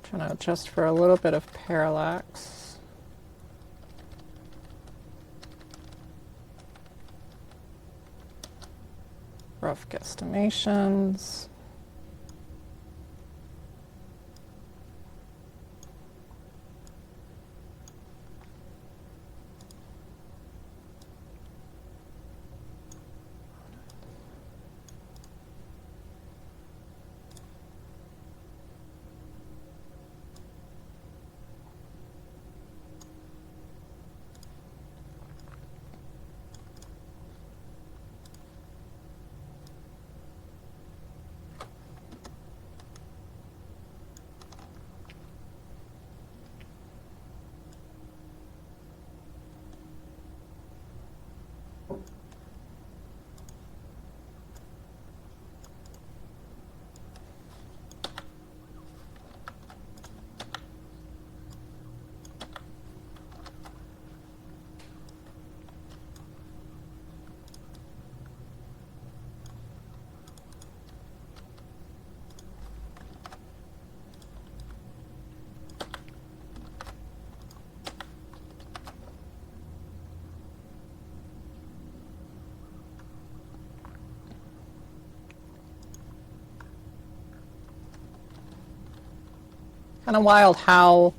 Trying to adjust for a little bit of parallax. Rough guesstimations. Kind of wild how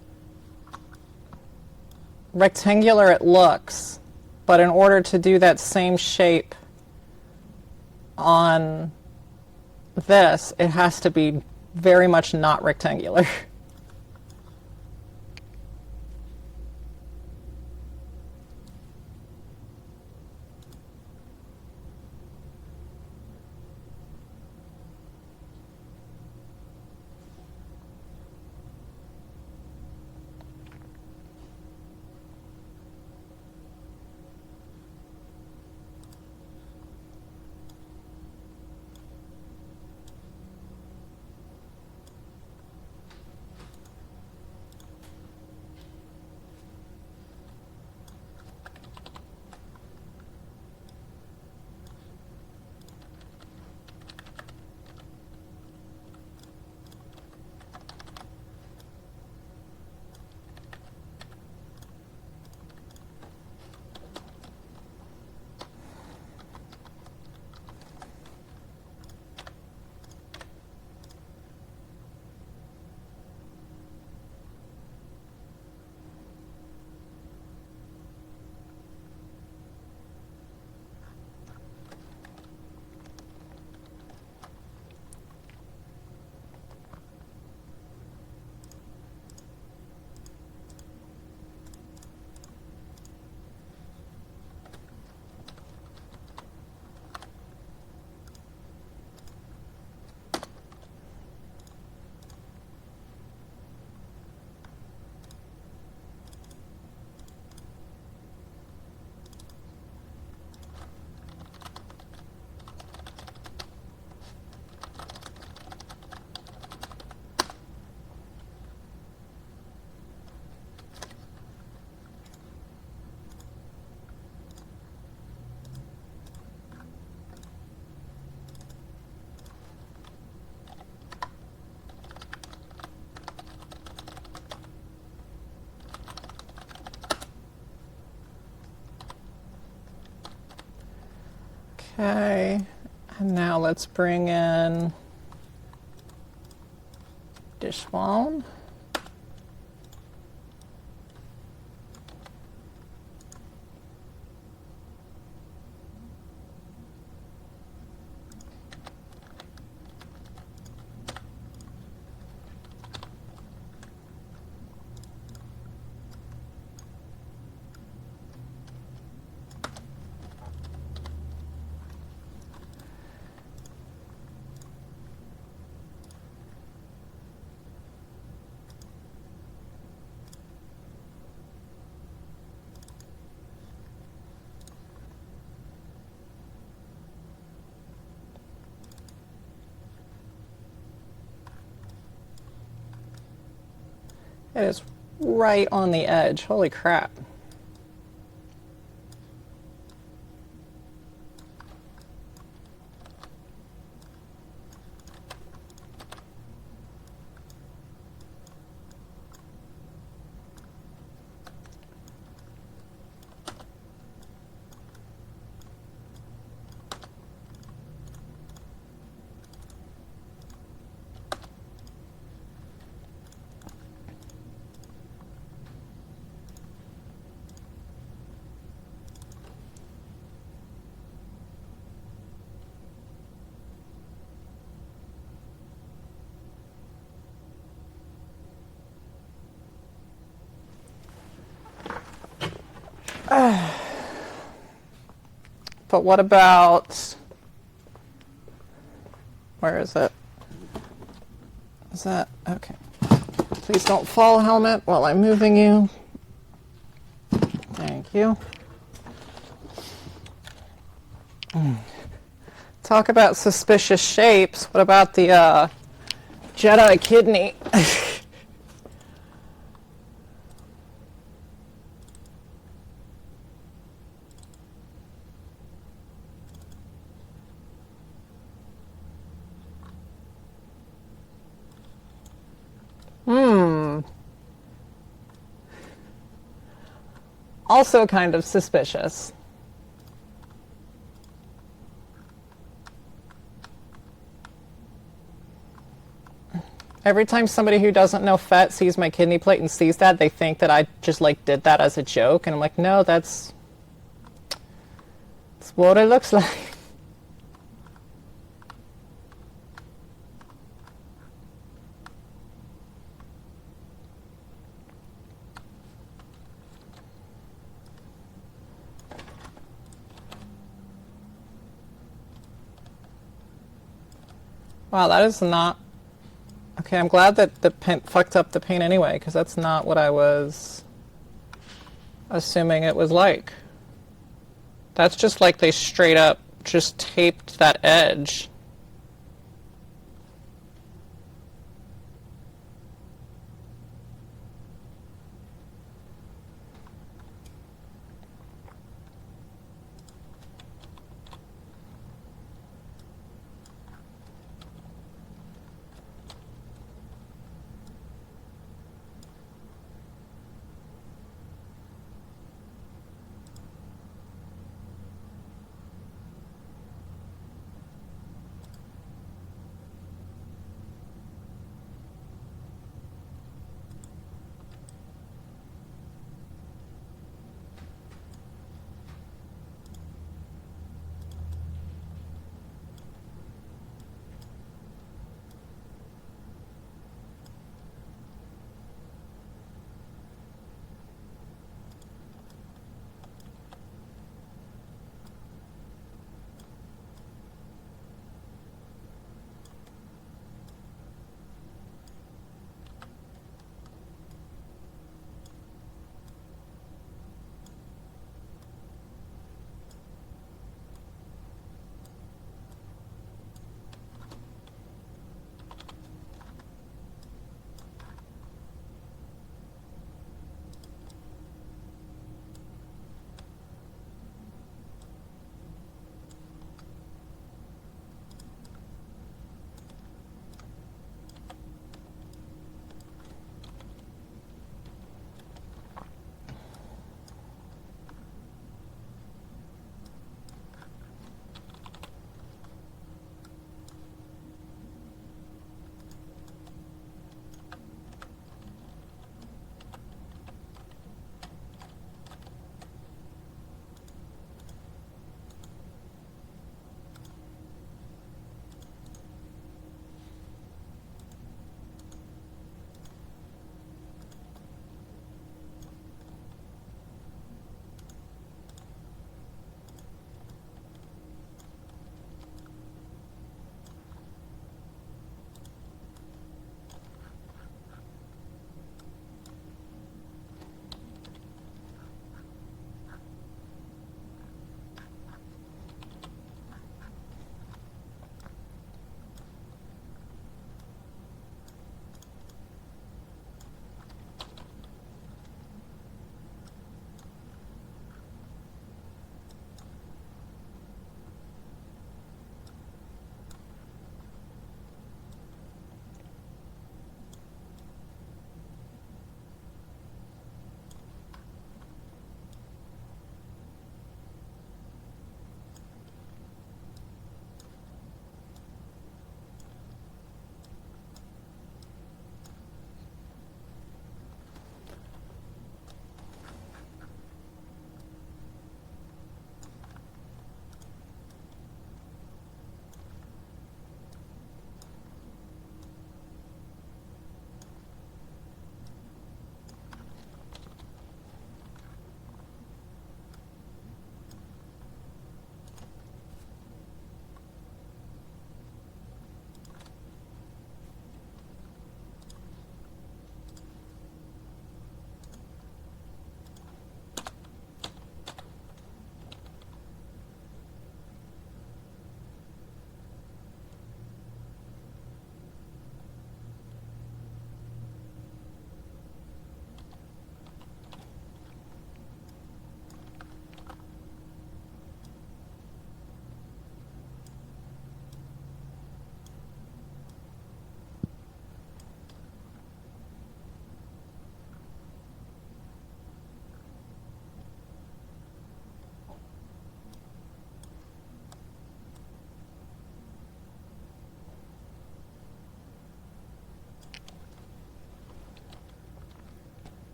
rectangular it looks, but in order to do that same shape on this, it has to be very much not rectangular. Okay, and now let's bring in dishbone. It is right on the edge. Holy crap. But what about... Where is it? Is that... Okay. Please don't fall, helmet, while I'm moving you. Thank you. Talk about suspicious shapes. What about the Jedi kidney? Also kind of suspicious. Every time somebody who doesn't know Fett sees my kidney plate and sees that, they think that I just like did that as a joke, and I'm like, no, that's what it looks like. Wow, that is not... Okay, I'm glad that the paint fucked up the paint anyway, because that's not what I was assuming it was like. That's just like they straight up just taped that edge.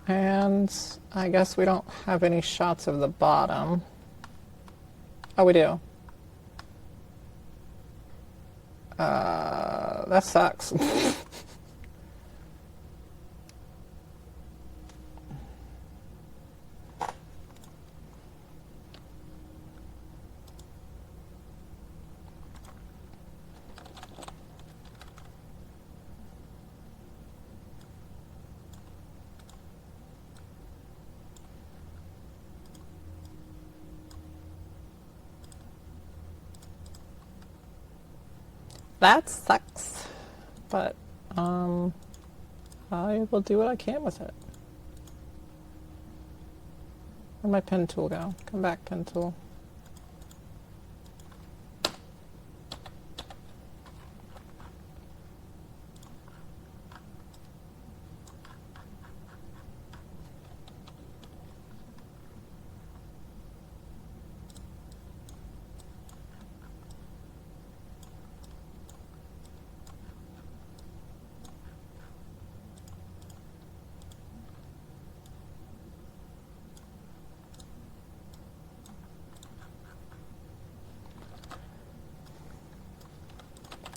And I guess we don't have any shots of the bottom. Oh, we do. That sucks. That sucks. But, I will do what I can with it. Where'd my pen tool go? Come back, pen tool.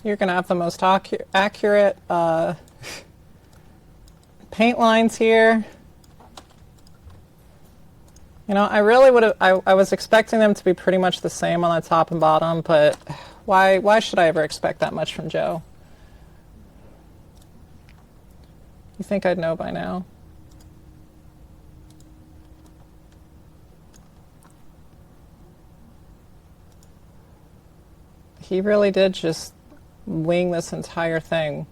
You're going to have the most accurate paint lines here. You know, I really would have, I was expecting them to be pretty much the same on the top and bottom, but why should I ever expect that much from Joe? You think I'd know by now? He really did just wing this entire thing.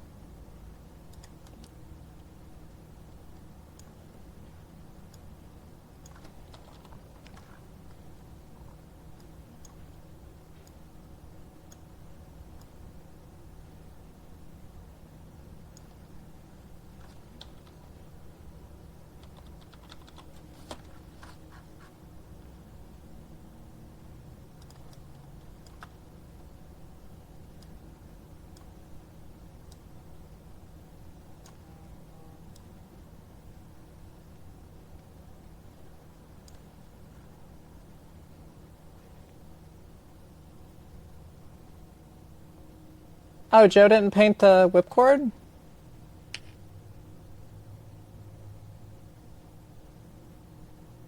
Oh, Joe didn't paint the whipcord?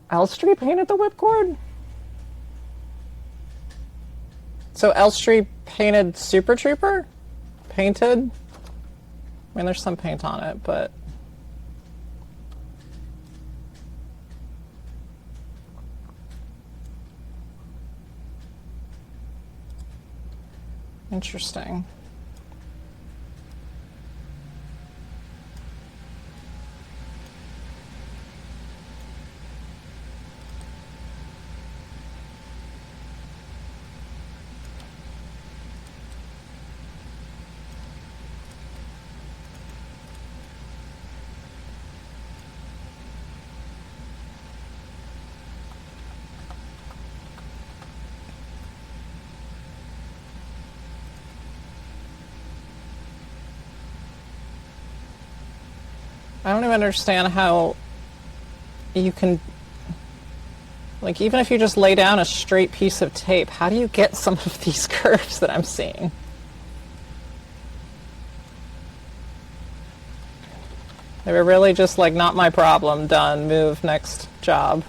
Elstree painted the whipcord? So Elstree painted Super Trooper? Painted? I mean, there's some paint on it, but... Interesting. I don't even understand how you can, like, even if you just lay down a straight piece of tape, how do you get some of these curves that I'm seeing? They were really just like, not my problem, done, move, next job.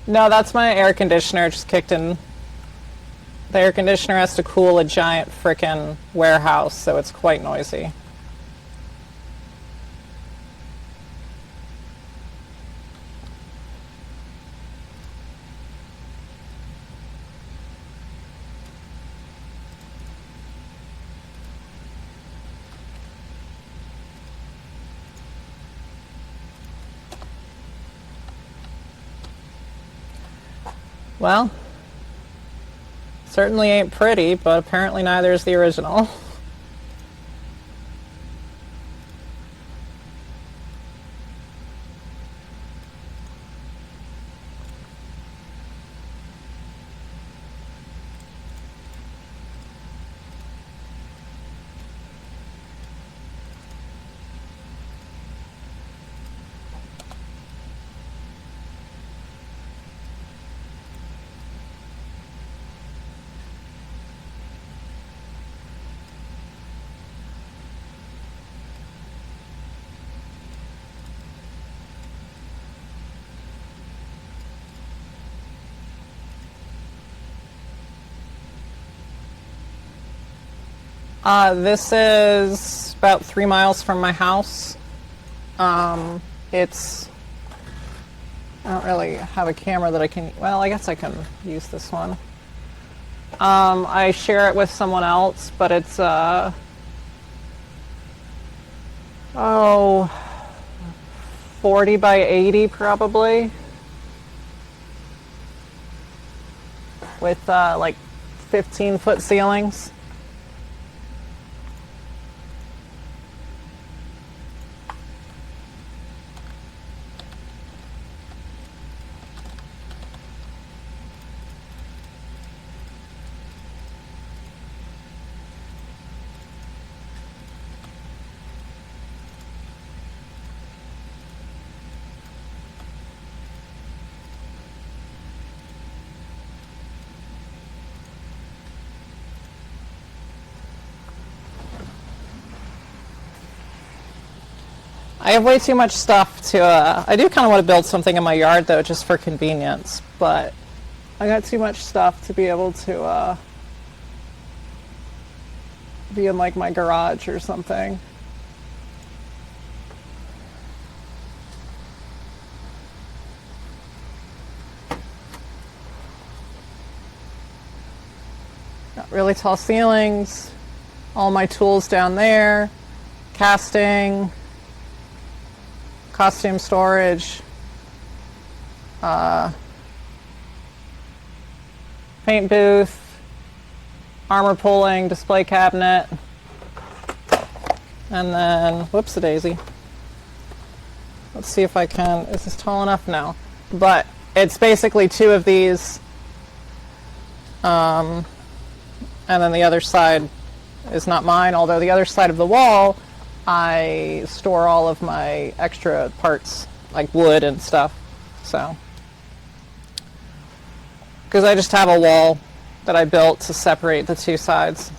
No, that's my air conditioner, just kicked in. The air conditioner has to cool a giant frickin' warehouse, so it's quite noisy. Well, certainly ain't pretty, but apparently neither is the original. This is about 3 miles from my house. It's... I don't really have a camera that I can... Well, I guess I can use this one. I share it with someone else, but it's, 40 by 80 probably. With, like 15-foot ceilings. I have way too much stuff to, I do kind of want to build something in my yard though, just for convenience, but I got too much stuff to be able to, be in like my garage or something. Got really tall ceilings, all my tools down there, casting, costume storage, paint booth, armor pulling, display cabinet, and then, whoops-a-daisy. Let's see if I can, is this tall enough? No. But it's basically 2 of these, and then the other side is not mine, although the other side of the wall I store all of my extra parts, like wood and stuff, so. Because I just have a wall that I built to separate the 2 sides.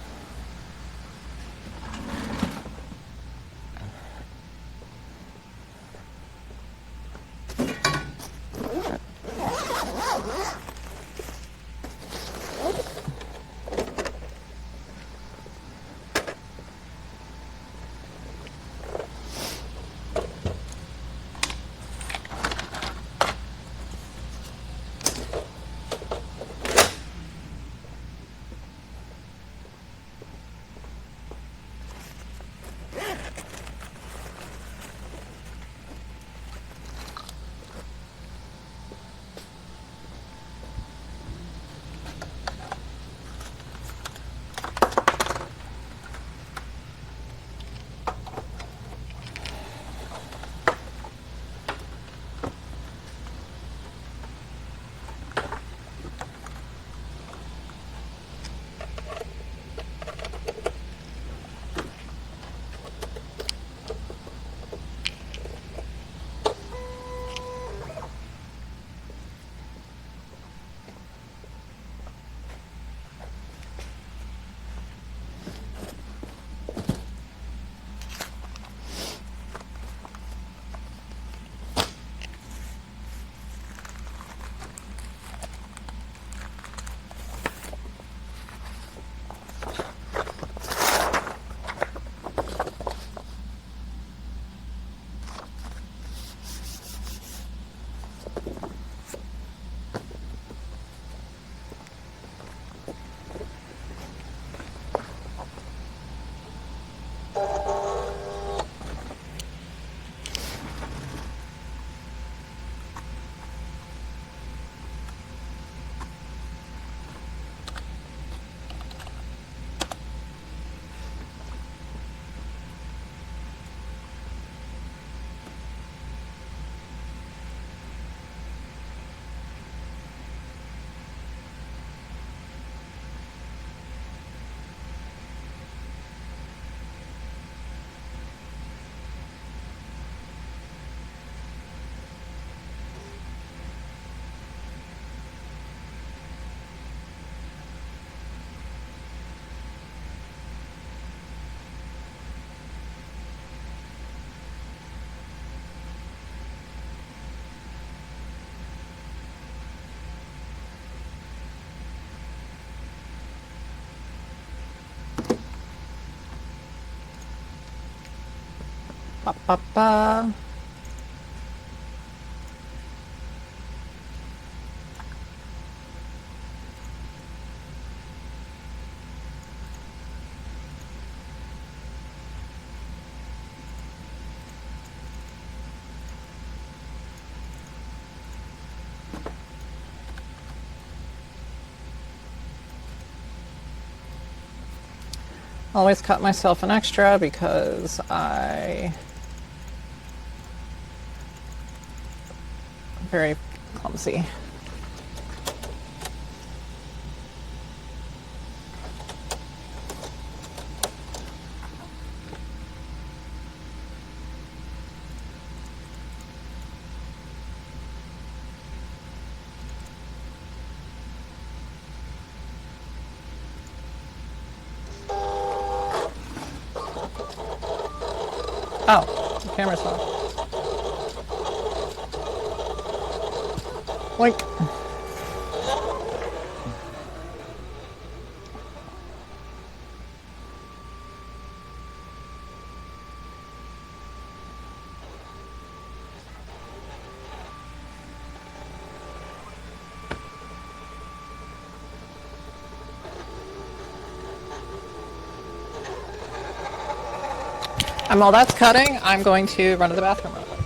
Ba, ba, ba. Always cut myself an extra because I'm very clumsy. Oh, the camera's off. Oink. And while that's cutting, I'm going to run to the bathroom real quick.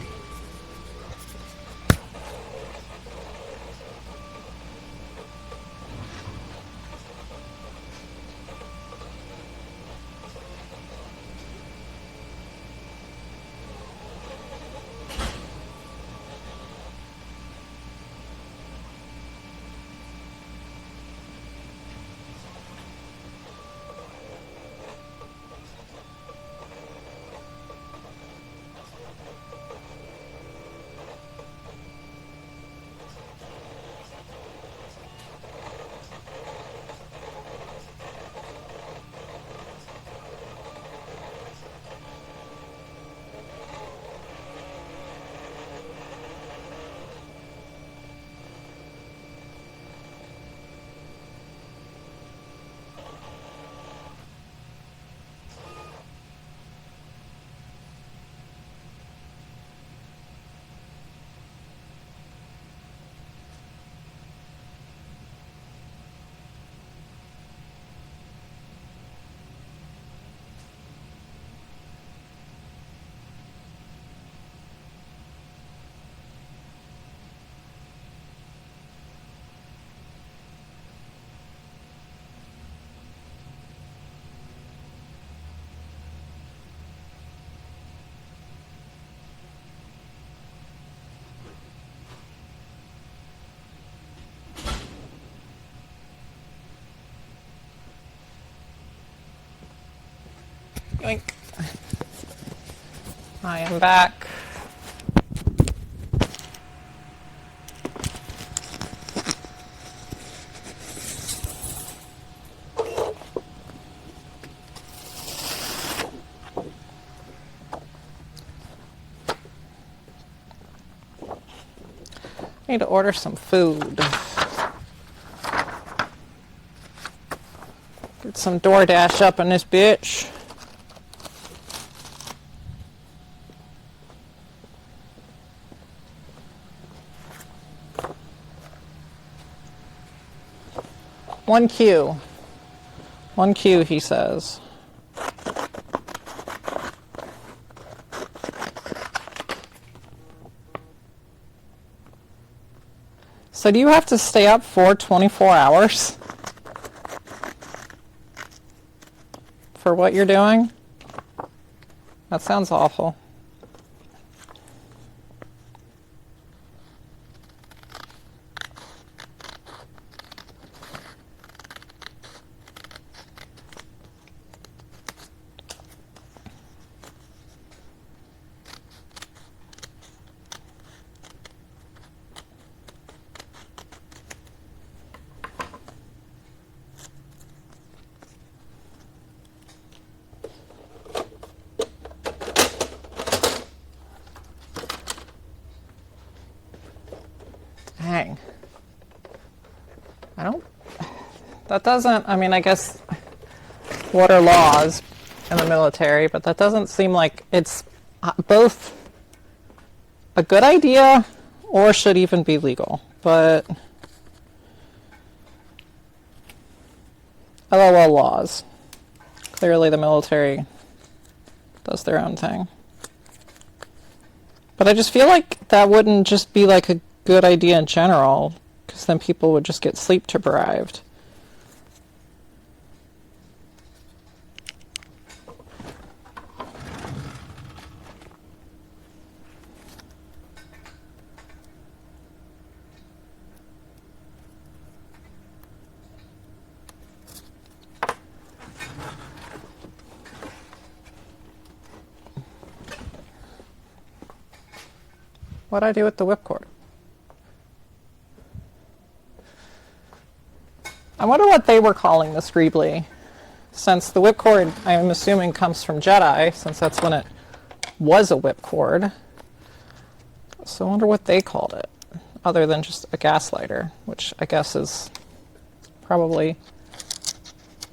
Yoink. I am back. I need to order some food. Get some DoorDash up in this bitch. One Q. One Q, he says. So do you have to stay up for 24 hours for what you're doing? That sounds awful. Dang. That doesn't, I mean, I guess what are laws in the military, but that doesn't seem like it's both a good idea or should even be legal. But LOL laws. Clearly the military does their own thing. But I just feel like that wouldn't just be like a good idea in general, because then people would just get sleep deprived. What'd I do with the whipcord? I wonder what they were calling the Screebly, since the whipcord, I'm assuming, comes from Jedi, since that's when it was a whipcord. So I wonder what they called it, other than just a gaslighter, which I guess is probably...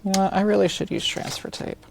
You know what, I really should use transfer tape.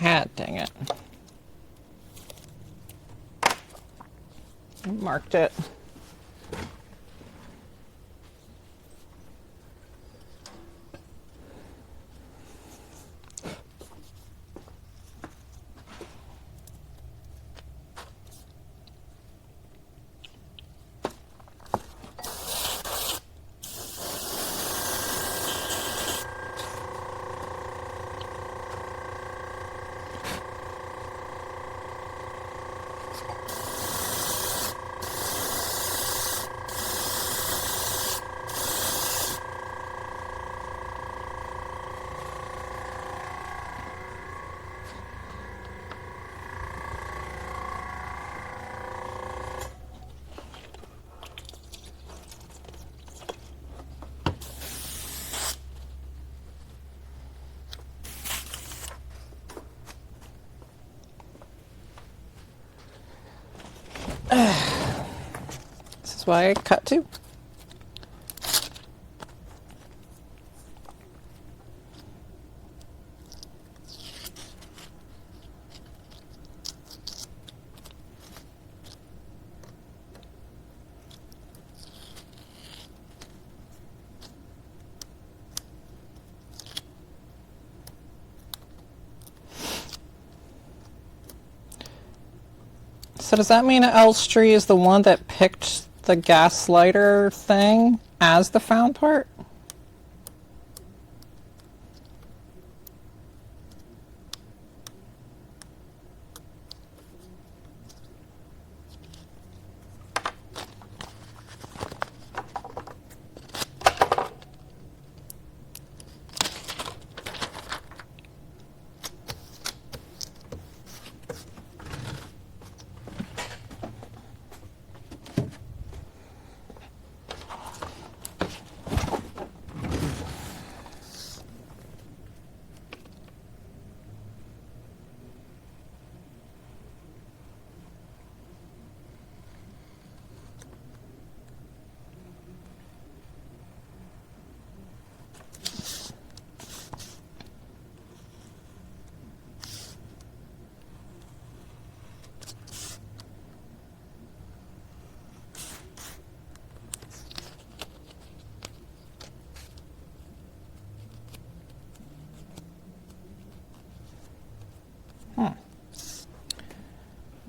had, dang it. I marked it. This is why I cut too. So does that mean Elstree is the one that picked the gaslighter thing as the found part?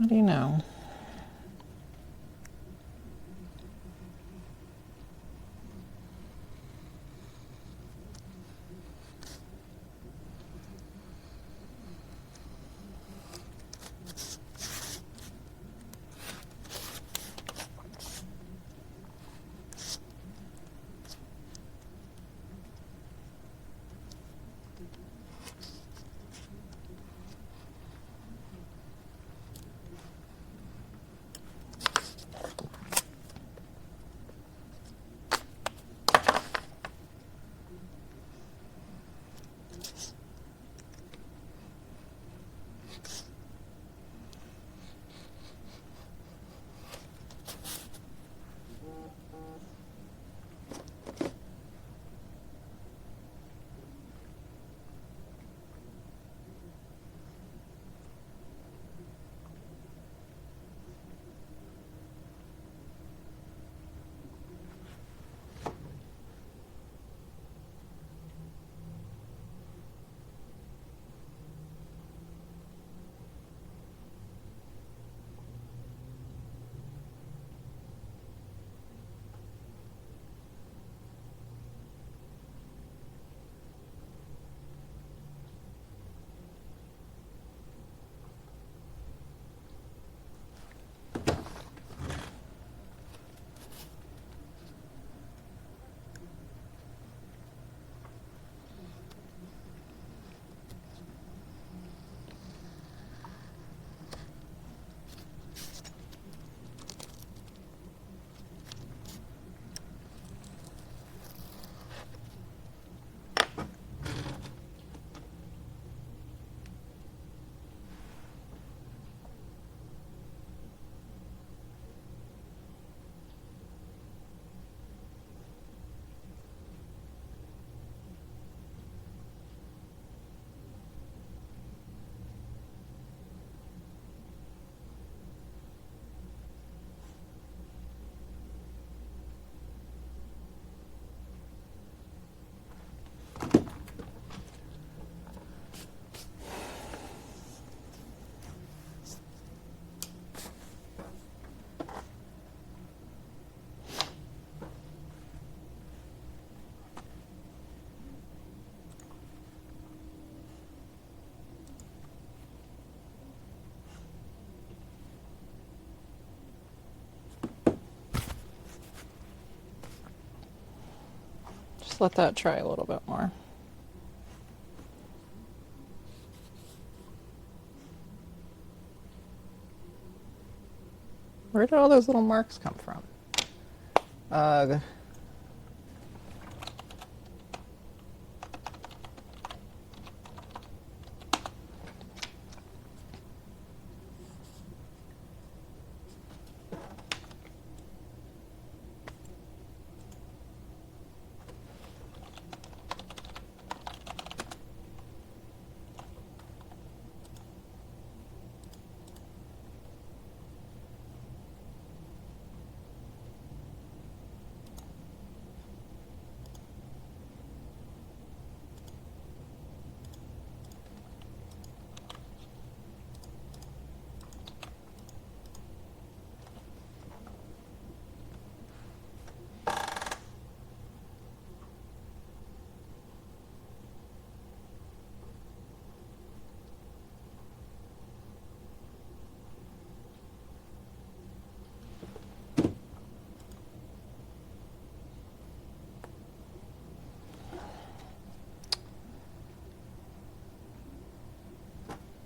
How do you know? Just let that dry a little bit more. Where did all those little marks come from? Ugh.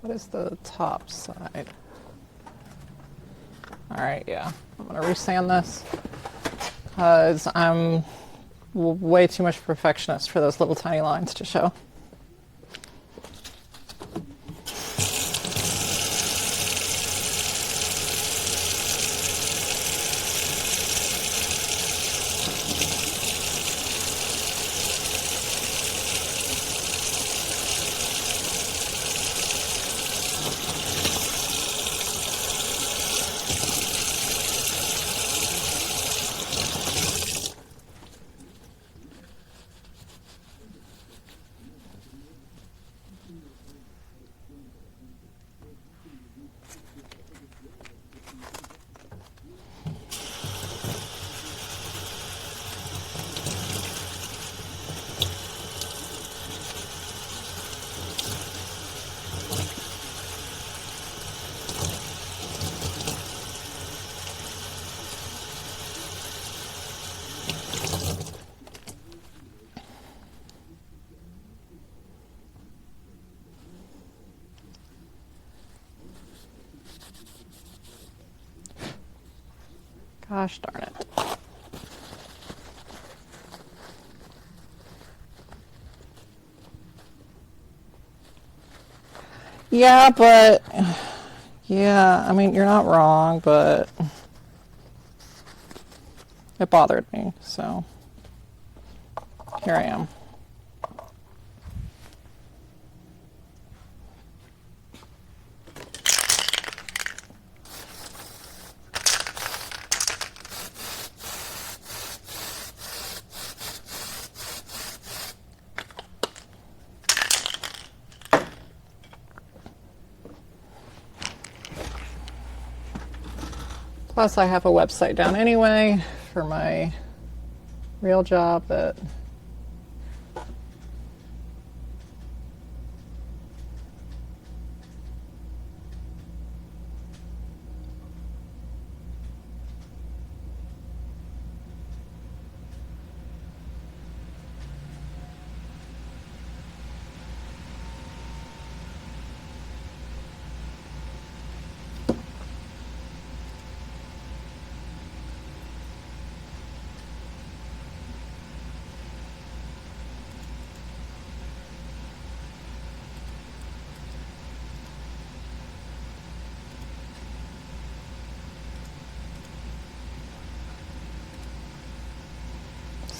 What is the top side? All right, yeah. I'm gonna resand this because I'm way too much perfectionist for those little tiny lines to show. Gosh darn it. Yeah, but yeah, I mean, you're not wrong, but it bothered me, so here I am. Plus, I have a website down anyway for my real job that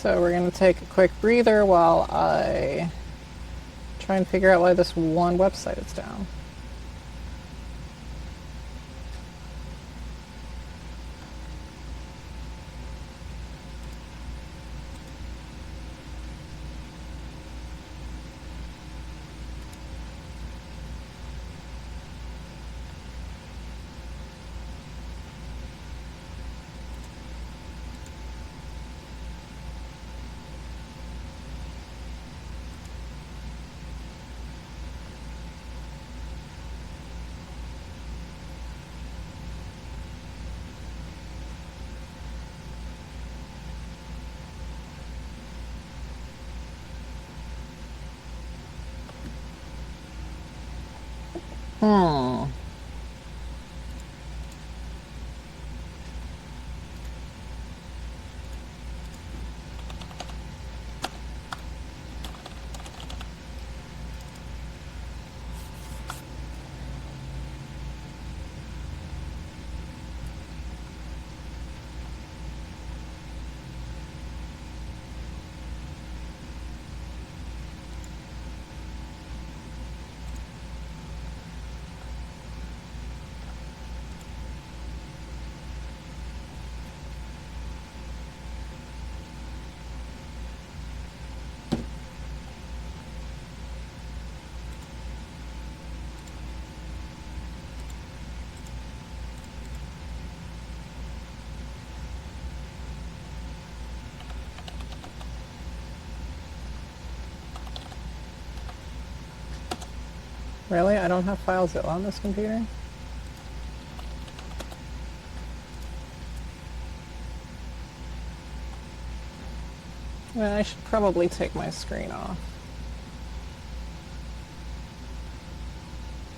so we're going to take a quick breather while I try and figure out why this one website is down. Hmm. Really? I don't have FileZilla on this computer? Well, I should probably take my screen off.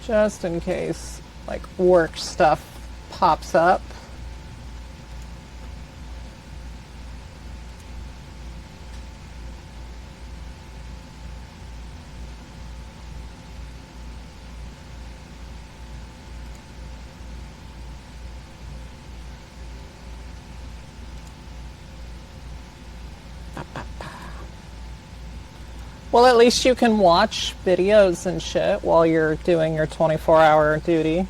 Just in case, like, work stuff pops up. Well, at least you can watch videos and shit while you're doing your 24-hour duty.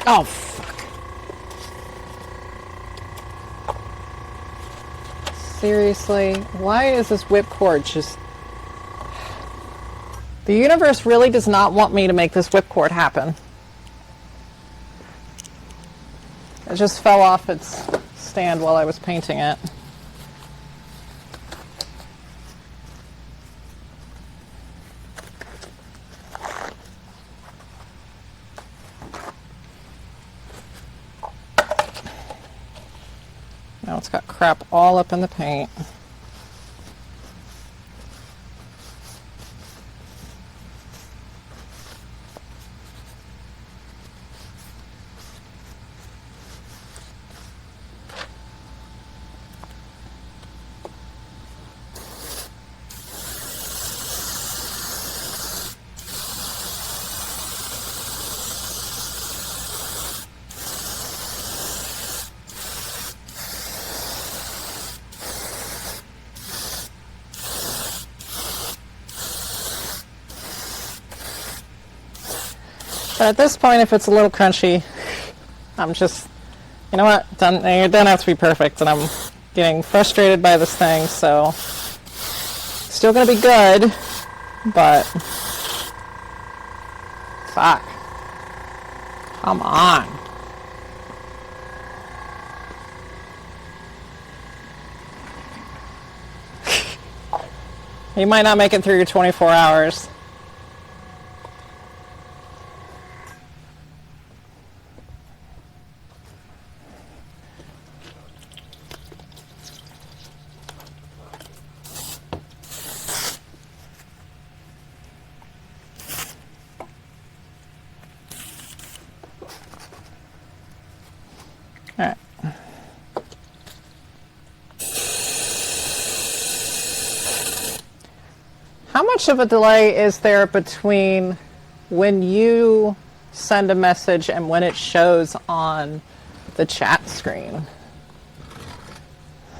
Oh, fuck. Seriously? Why is this whipcord just... The universe really does not want me to make this whipcord happen. It just fell off its stand while I was painting it. Now it's got crap all up in the paint. But at this point, if it's a little crunchy, I'm just, you know what, it doesn't have to be perfect, and I'm getting frustrated by this thing, so still gonna be good, but fuck. Come on. You might not make it through your 24 hours. All right. How much of a delay is there between when you send a message and when it shows on the chat screen?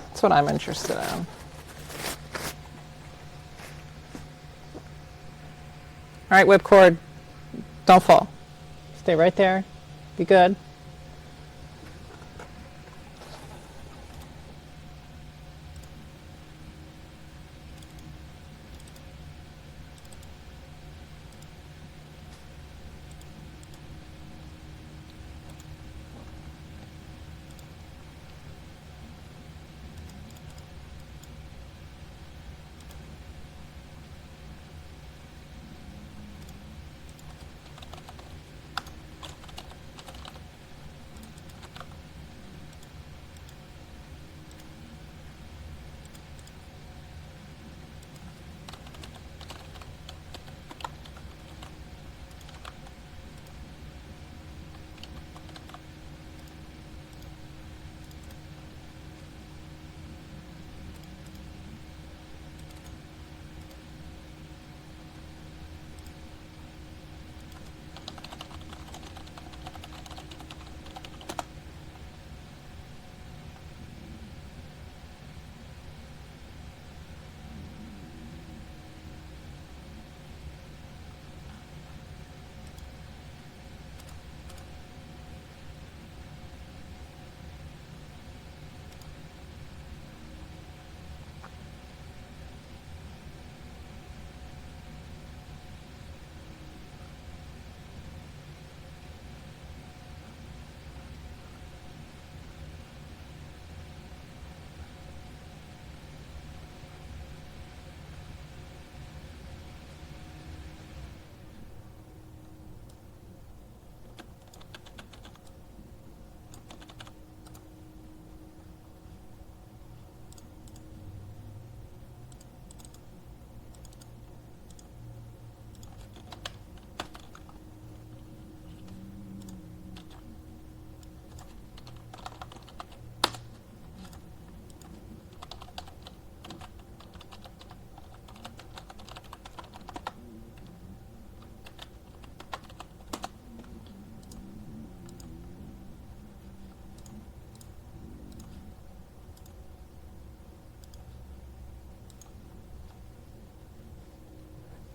That's what I'm interested in. All right, whipcord, don't fall. Stay right there. Be good.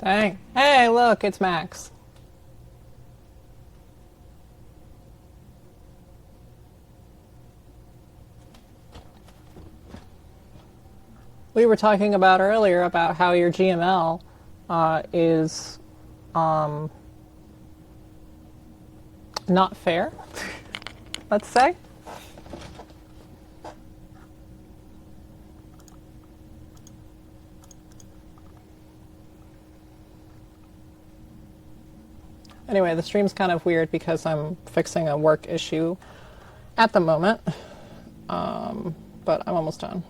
Dang. Hey, look, it's Max. we were talking about earlier about how your GML is not fair, let's say. Anyway, the stream's kind of weird because I'm fixing a work issue at the moment, but I'm almost done.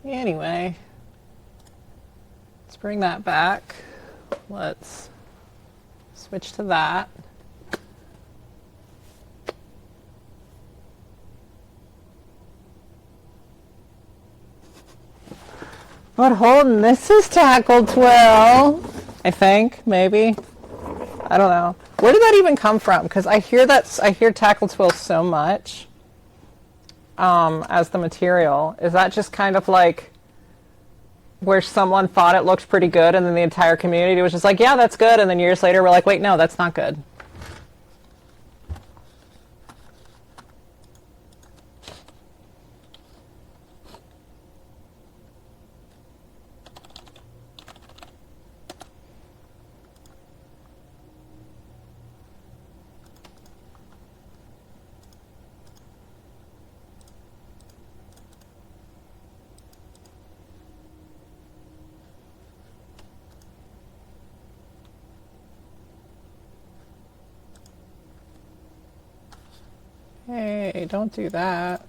Anyway, let's bring that back. Let's switch to that. What holding this is tackle twill, I think, maybe. I don't know. Where did that even come from? Because I hear tackle twill so much as the material. Is that just kind of like where someone thought it looked pretty good and then the entire community was just like, yeah, that's good, and then years later we're like, wait, no, that's not good. Hey, don't do that.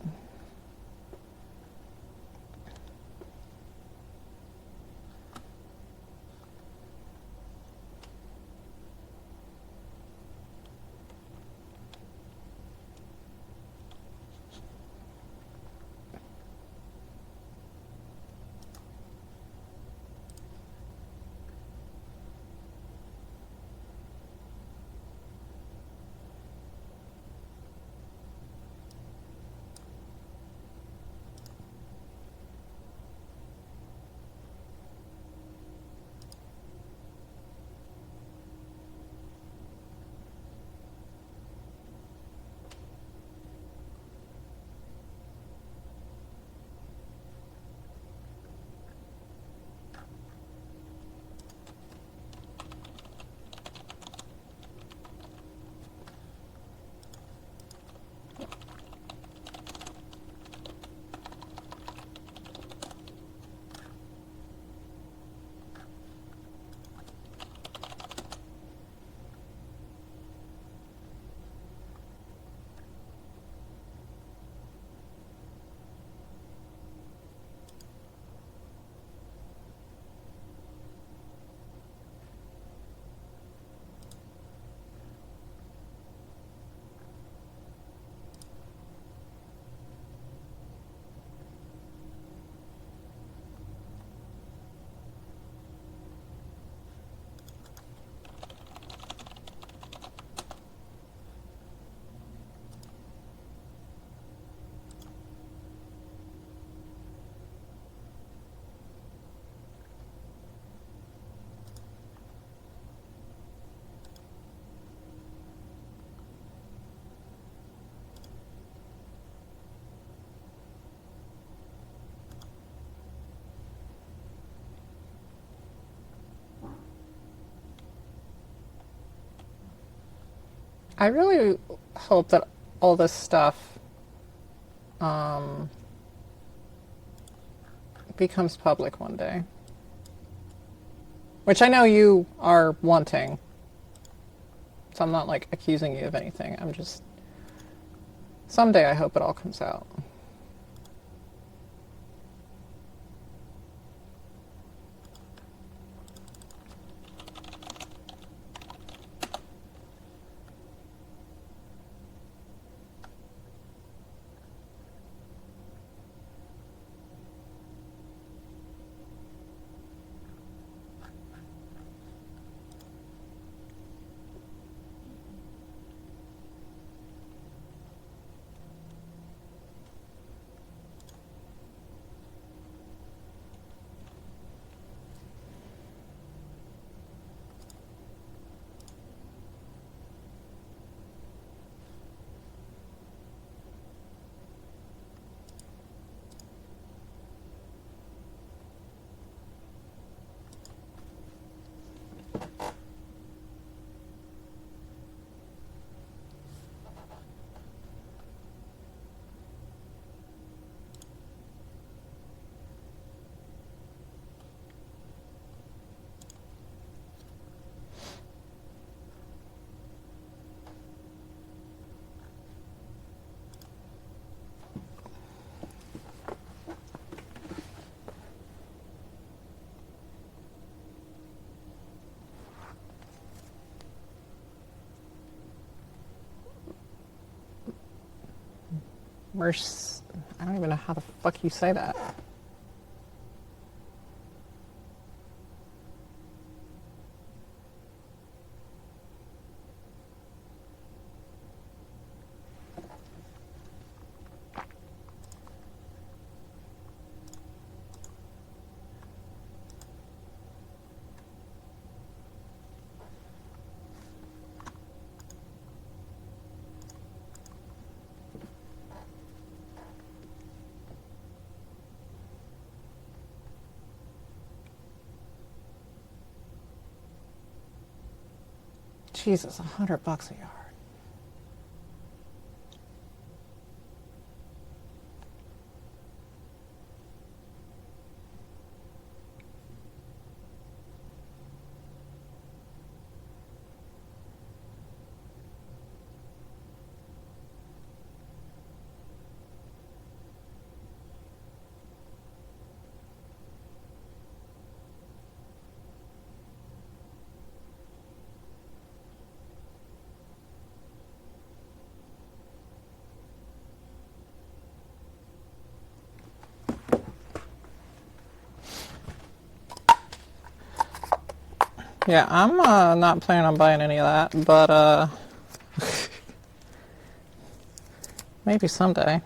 I really hope that all this stuff um, becomes public one day. Which I know you are wanting. So I'm not like accusing you of anything. I'm just, someday I hope it all comes out. I don't even know how the fuck you say that. Jesus, $100 a yard. Yeah, I'm not planning on buying any of that, but maybe someday.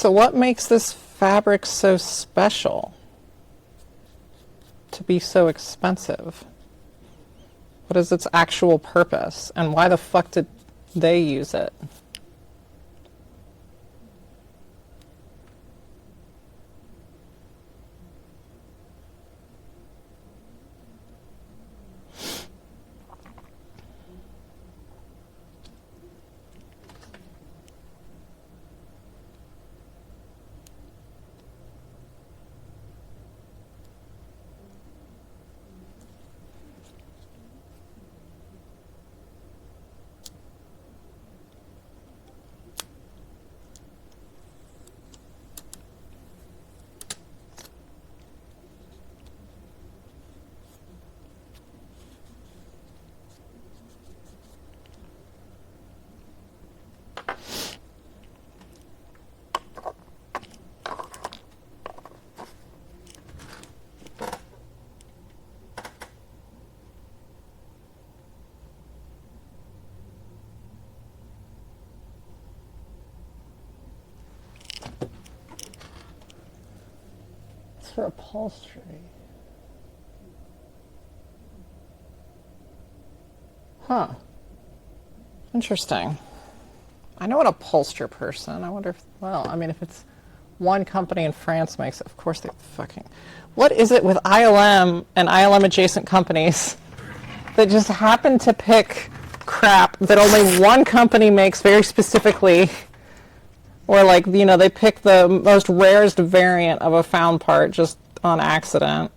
So what makes this fabric so special to be so expensive? What is its actual purpose? And why the fuck did they use it? for upholstery. Huh. Interesting. I know an upholsterer person. I wonder if, well, I mean, if it's one company in France makes it, of course they fucking... What is it with ILM and ILM adjacent companies that just happen to pick crap that only one company makes very specifically? Or like, you know, they pick the most rarest variant of a found part just on accident.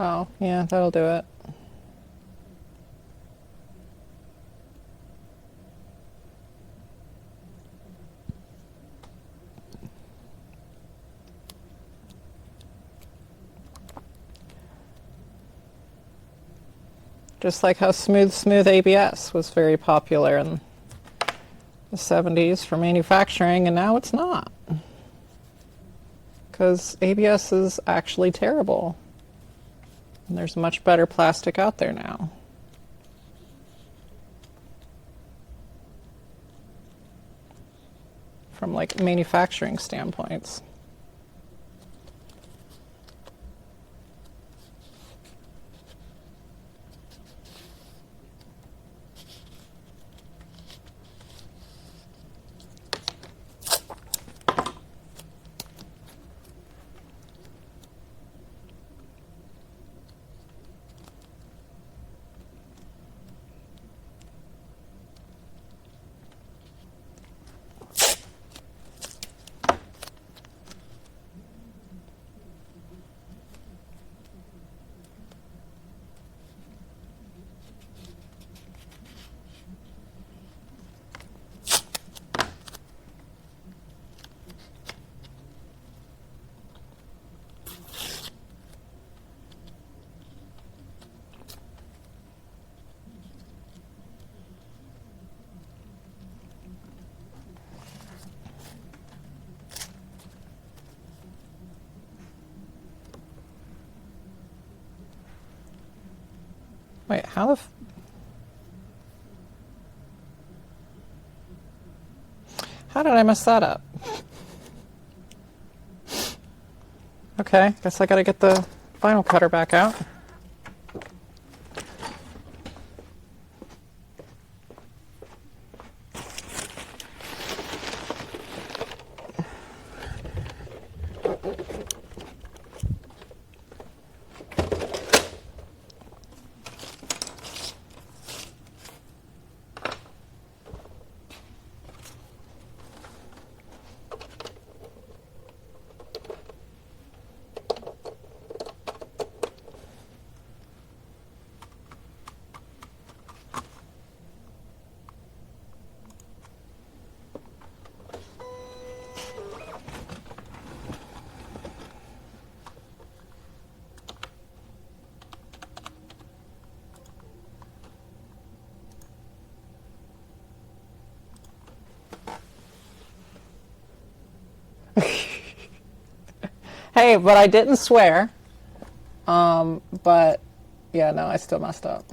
Oh, yeah, that'll do it. Just like how smooth ABS was very popular in the 70s for manufacturing, and now it's not. Because ABS is actually terrible. And there's much better plastic out there now. From like manufacturing standpoints. Wait, how the how did I mess that up? Okay, guess I gotta get the vinyl cutter back out. Hey, but I didn't swear. But yeah, no, I still messed up.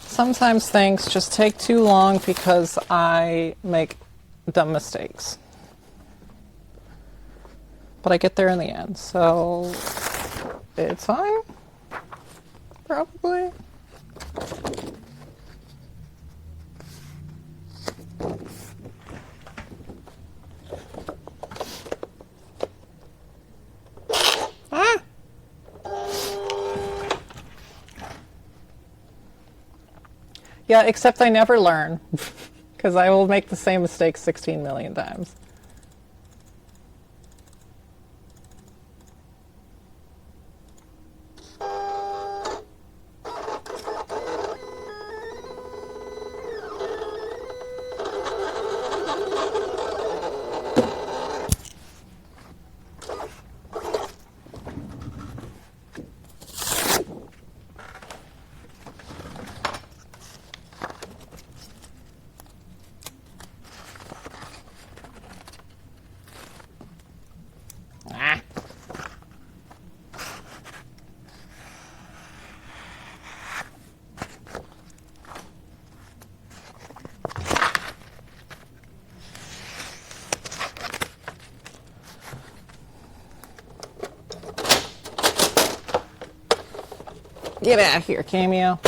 Sometimes things just take too long because I make dumb mistakes. But I get there in the end, so it's fine. Probably. Ah! Yeah, except I never learn because I will make the same mistake 16 million times. Ah. Get out of here, Cameo.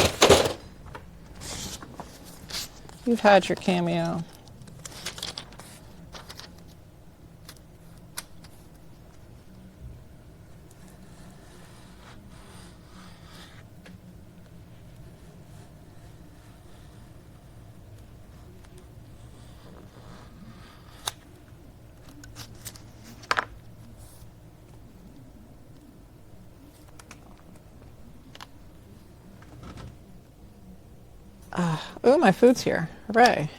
You've had your cameo. Ooh, my food's here. Hooray.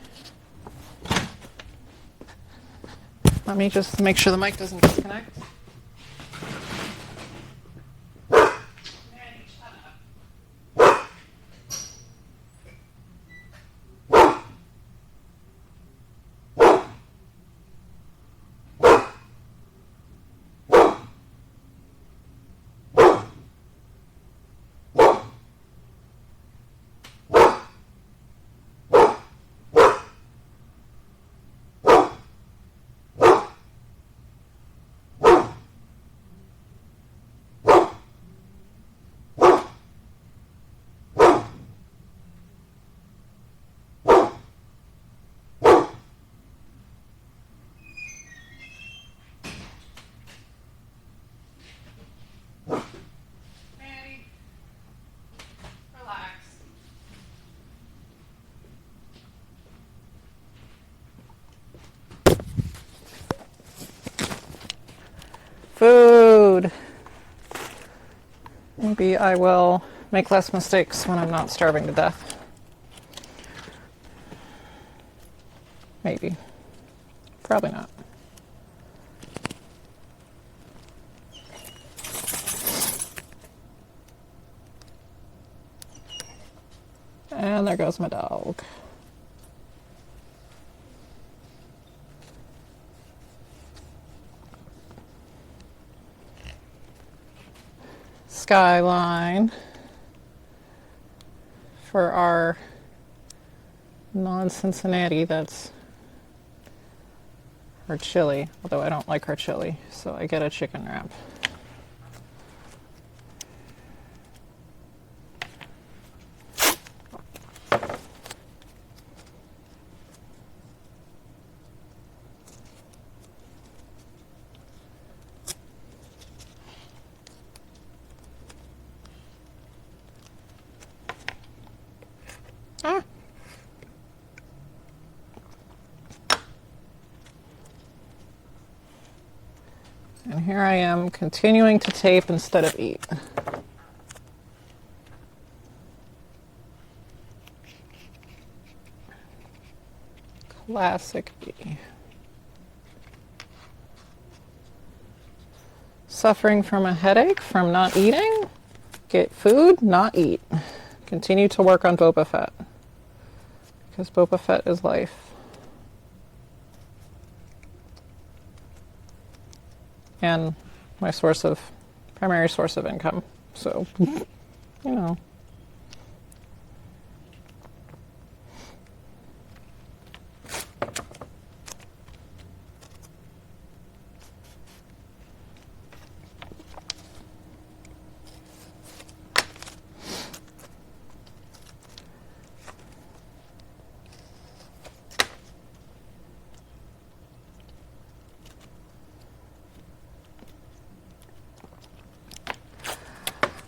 Let me just make sure the mic doesn't disconnect. food. Maybe I will make less mistakes when I'm not starving to death. Maybe. Probably not. And there goes my dog. Skyline for our non-Cincinnati, that's our chili, although I don't like our chili, so I get a chicken wrap. Ah. And here I am continuing to tape instead of eat. Classic me. Suffering from a headache from not eating? Get food, not eat. Continue to work on Boba Fett. Because Boba Fett is life. And my primary source of income. So, you know.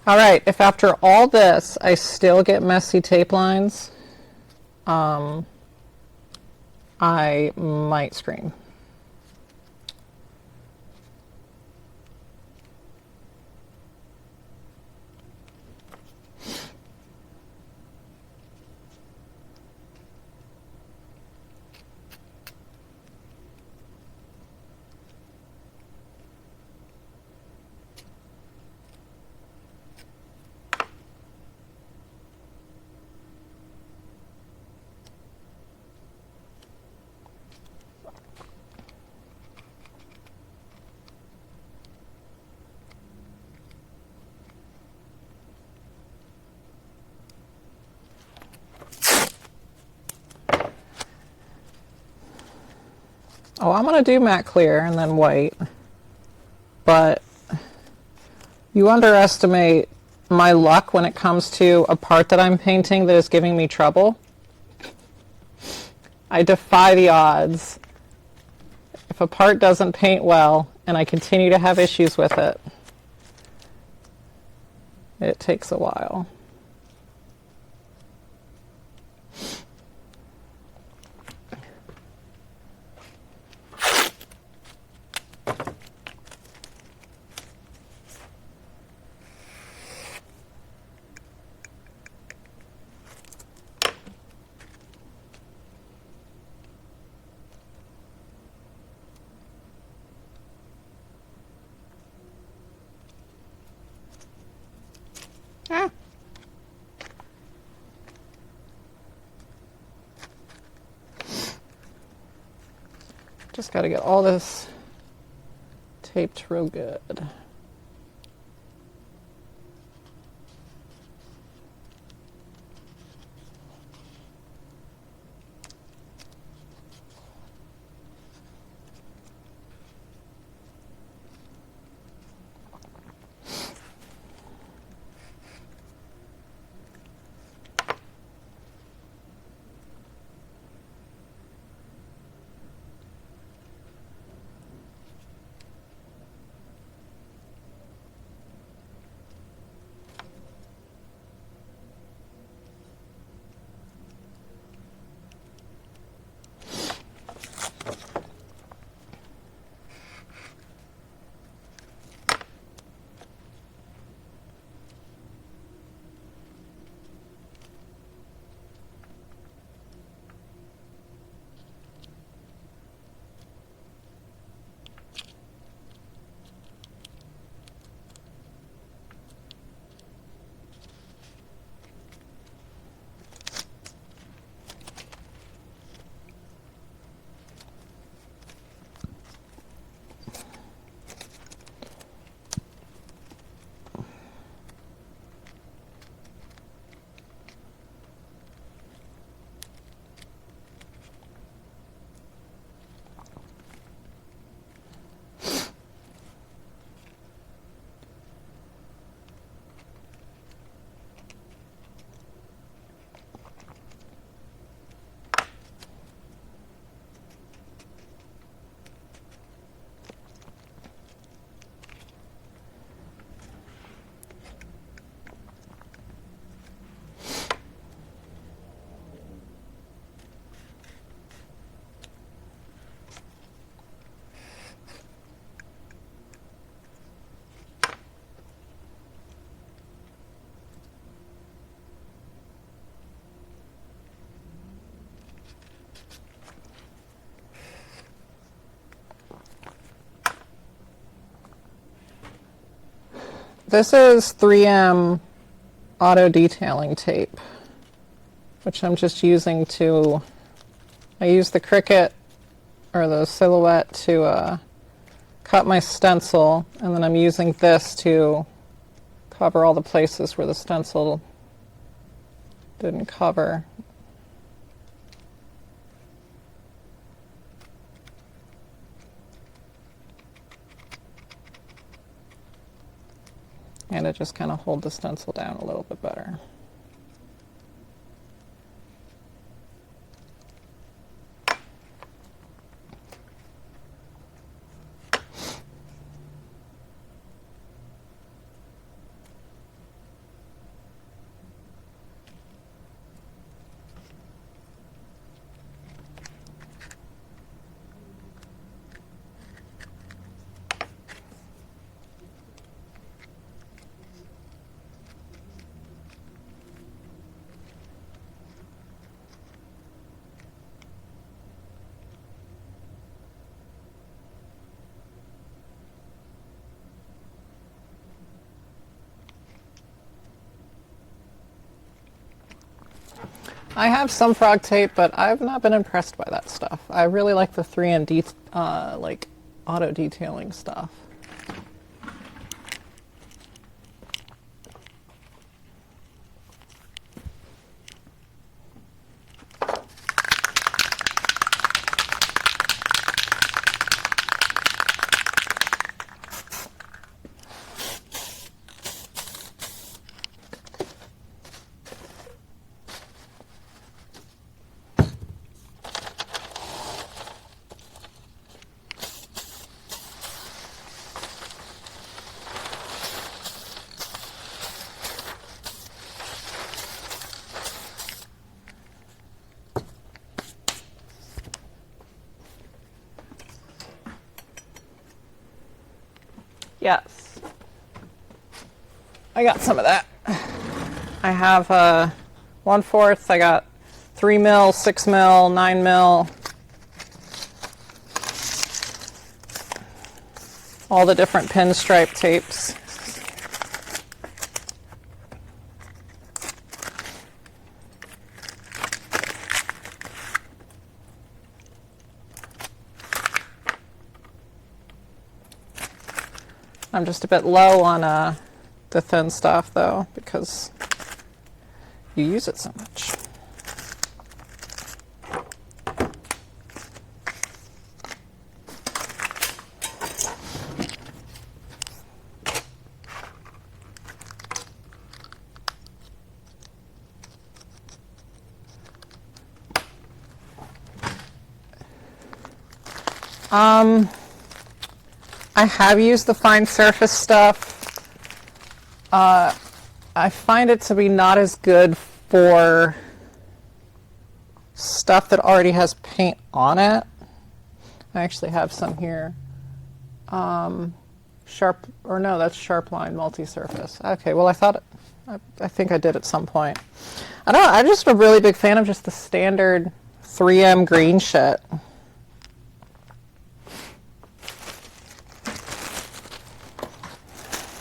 All right, if after all this I still get messy tape lines, I might scream. Oh, I'm going to do matte clear and then white, but you underestimate my luck when it comes to a part that I'm painting that is giving me trouble. I defy the odds. If a part doesn't paint well and I continue to have issues with it, it takes a while. Ah. Just got to get all this taped real good. This is 3M auto detailing tape, which I'm just using to, I use the Cricut or the Silhouette to cut my stencil, and then I'm using this to cover all the places where the stencil didn't cover. And it just kind of hold the stencil down a little bit better. I have some frog tape, but I've not been impressed by that stuff. I really like the 3M like auto detailing stuff. Yes, I got some of that. I have 1/4. I got 3 mil, 6 mil, 9 mil. All the different pinstripe tapes. I'm just a bit low on the thin stuff, though, because you use it so much. I have used the fine surface stuff. I find it to be not as good for stuff that already has paint on it. I actually have some here. Sharp, or no, that's Sharpline multi-surface. Okay, well I think I did at some point. I don't know, I'm just a really big fan of just the standard 3M green shit.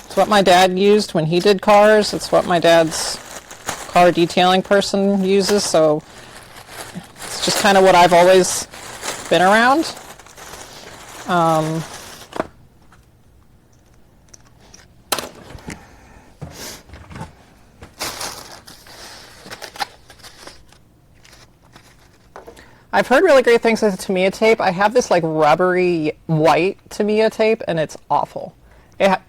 It's what my dad used when he did cars. It's what my dad's car detailing person uses, so it's just kind of what I've always been around. I've heard really great things with Tamiya tape. I have this like rubbery white Tamiya tape, and it's awful.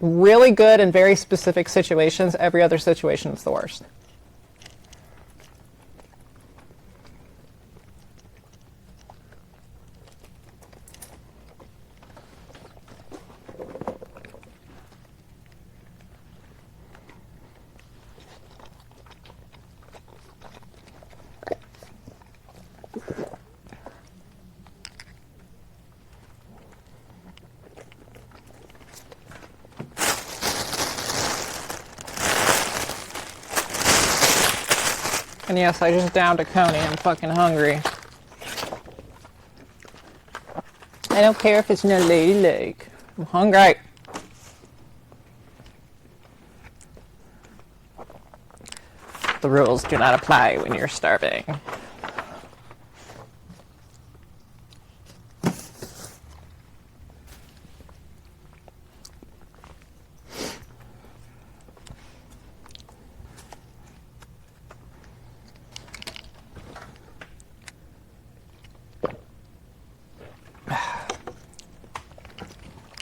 Really good in very specific situations. Every other situation is the worst. And yes, I just downed a Coney. I'm fucking hungry. I don't care if it's no lady leg. I'm hungry. The rules do not apply when you're starving.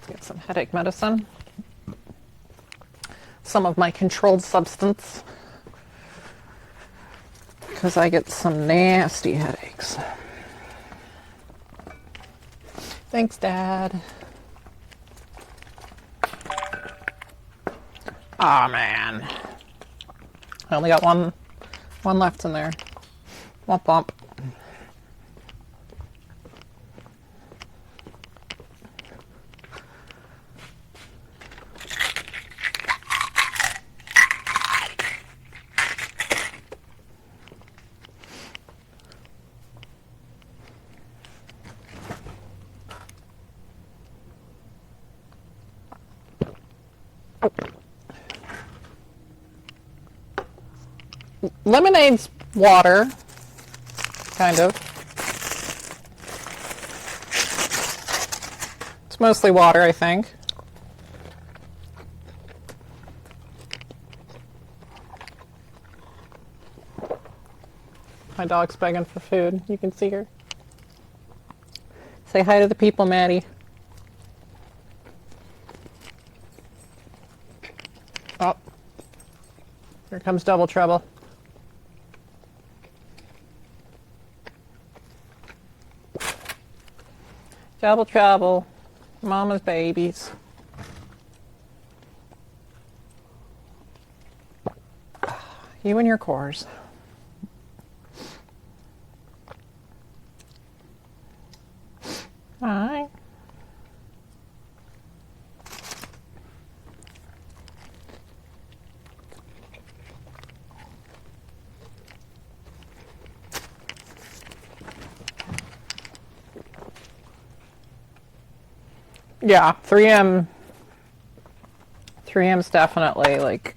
Get some headache medicine. Some of my controlled substance. Because I get some nasty headaches. Thanks, Dad. Aw, man. I only got one left in there. Womp womp. Lemonade's water, kind of. It's mostly water, I think. My dog's begging for food. You can see her. Say hi to the people, Maddie. Oh. Here comes double trouble. Double trouble. Mama's babies. You and your cores. Hi. Yeah, 3M's definitely, like,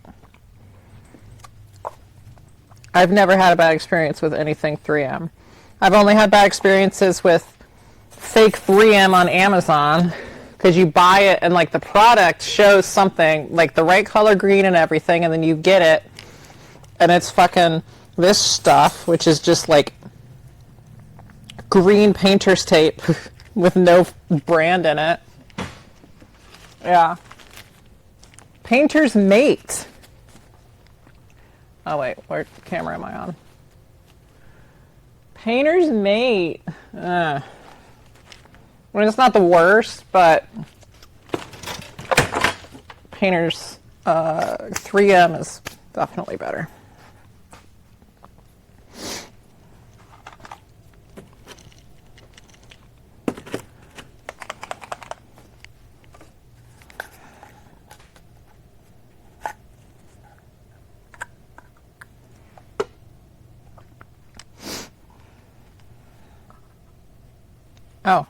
I've never had a bad experience with anything 3M. I've only had bad experiences with fake 3M on Amazon, because you buy it and, like, the product shows something, like, the right color green and everything, and then you get it, and it's fucking this stuff, which is just, like, green painter's tape with no brand in it. Yeah. Painter's Mate. Oh, wait. What camera am I on? Painter's Mate. I mean, it's not the worst, but Painter's 3M is definitely better. Oh,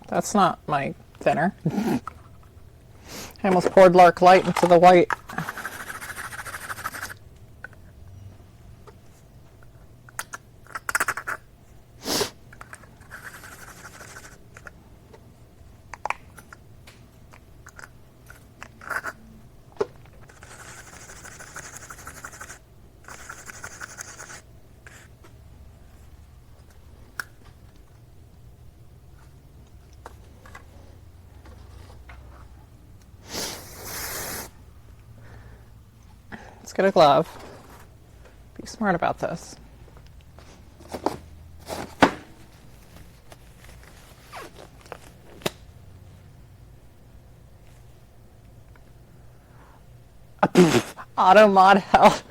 that's not my thinner. I almost poured Lark Light into the white. Let's get a glove. Be smart about this. Automod held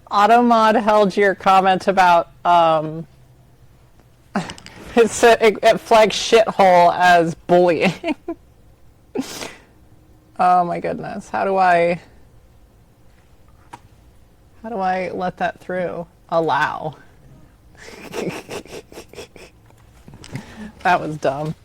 Automod held your comment about it flags shithole as bullying. Oh my goodness. How do I let that through? Allow. That was dumb.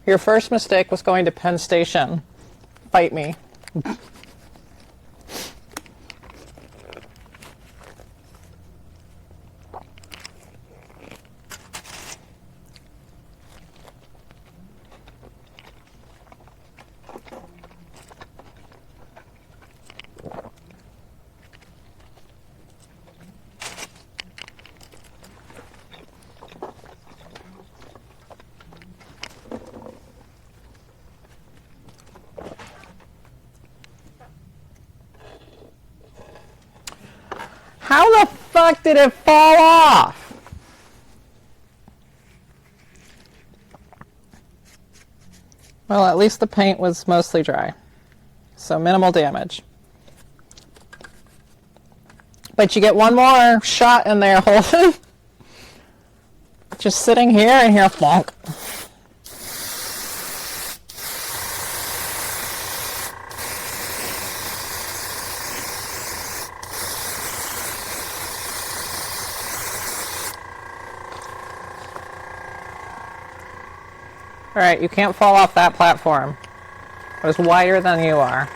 Your first mistake was going to Penn Station. Fight me. How the fuck did it fall off? Well, at least the paint was mostly dry. So minimal damage. But you get one more shot in there, Holden. Just sitting here and here, flonk. All right, you can't fall off that platform. It was wider than you are.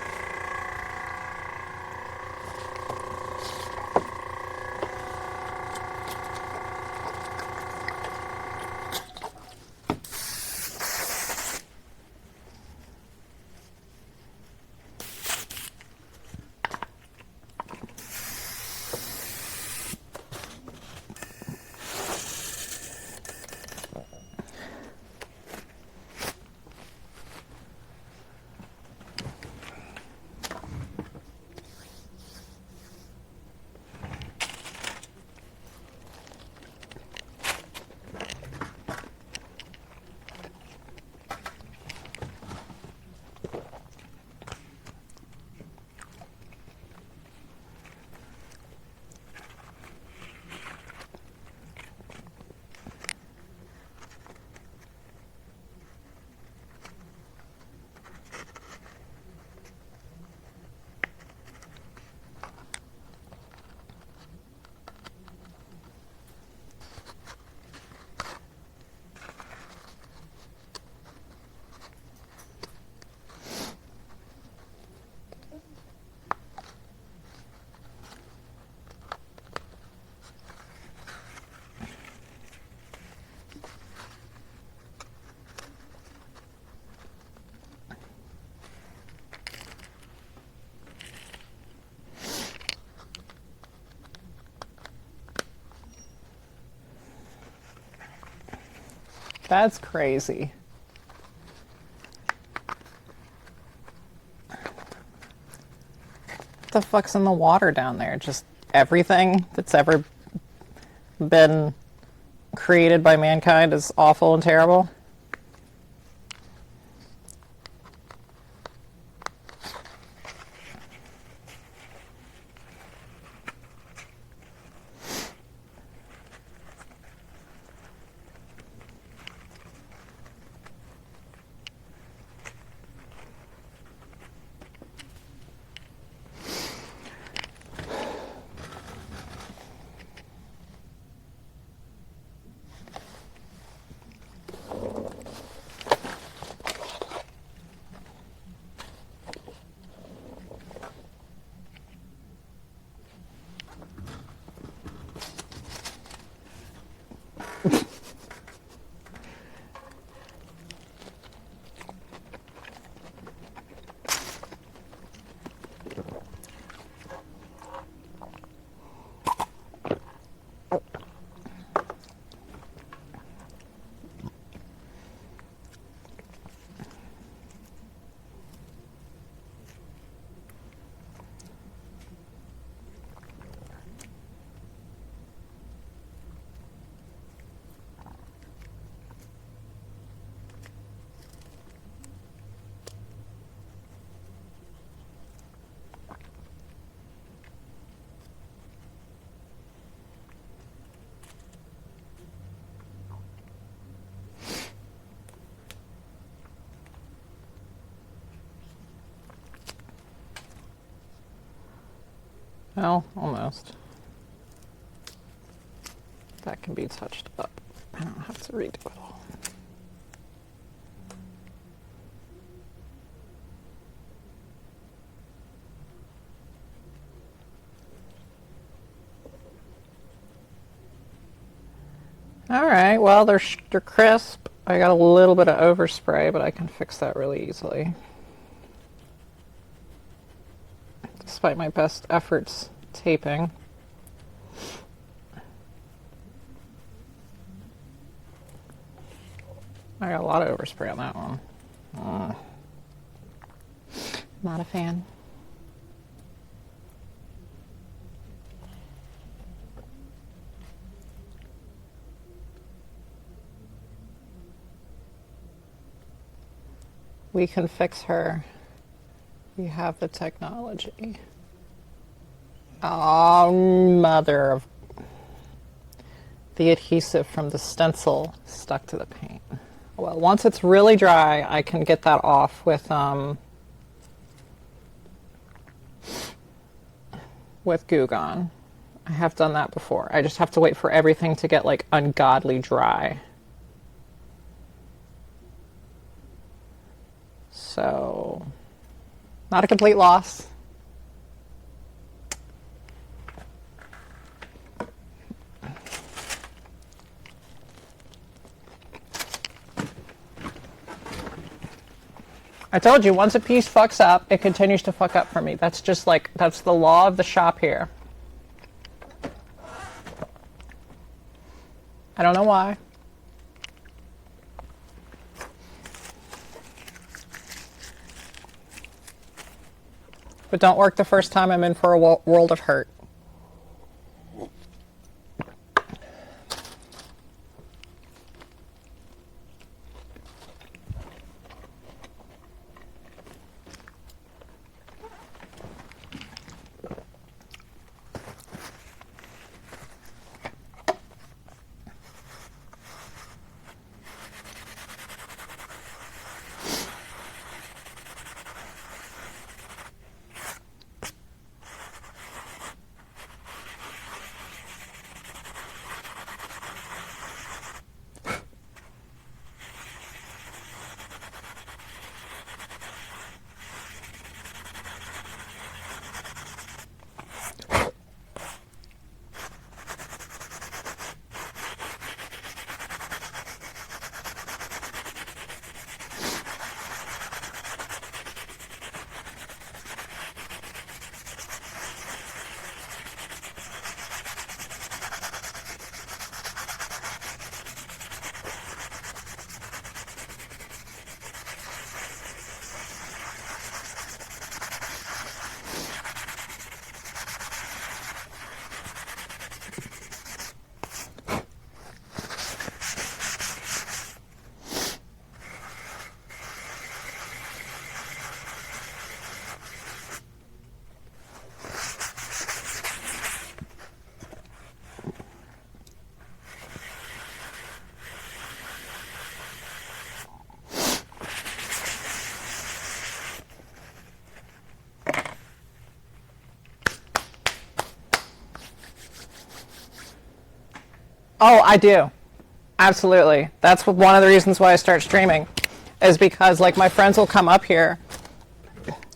That's crazy. What the fuck's in the water down there? Just everything that's ever been created by mankind is awful and terrible? Well, almost. That can be touched up. I don't have to redo it all. All right, well, they're crisp. I got a little bit of overspray, but I can fix that really easily. Despite my best efforts taping. I got a lot of overspray on that one. Not a fan. We can fix her. We have the technology. Oh, mother of... The adhesive from the stencil stuck to the paint. Well, once it's really dry, I can get that off with Goo Gone. I have done that before. I just have to wait for everything to get like ungodly dry. So, not a complete loss. I told you, once a piece fucks up, it continues to fuck up for me. That's just like, that's the law of the shop here. I don't know why. But don't work the first time I'm in for a world of hurt. Oh, I do. Absolutely. That's one of the reasons why I start streaming, is because like my friends will come up here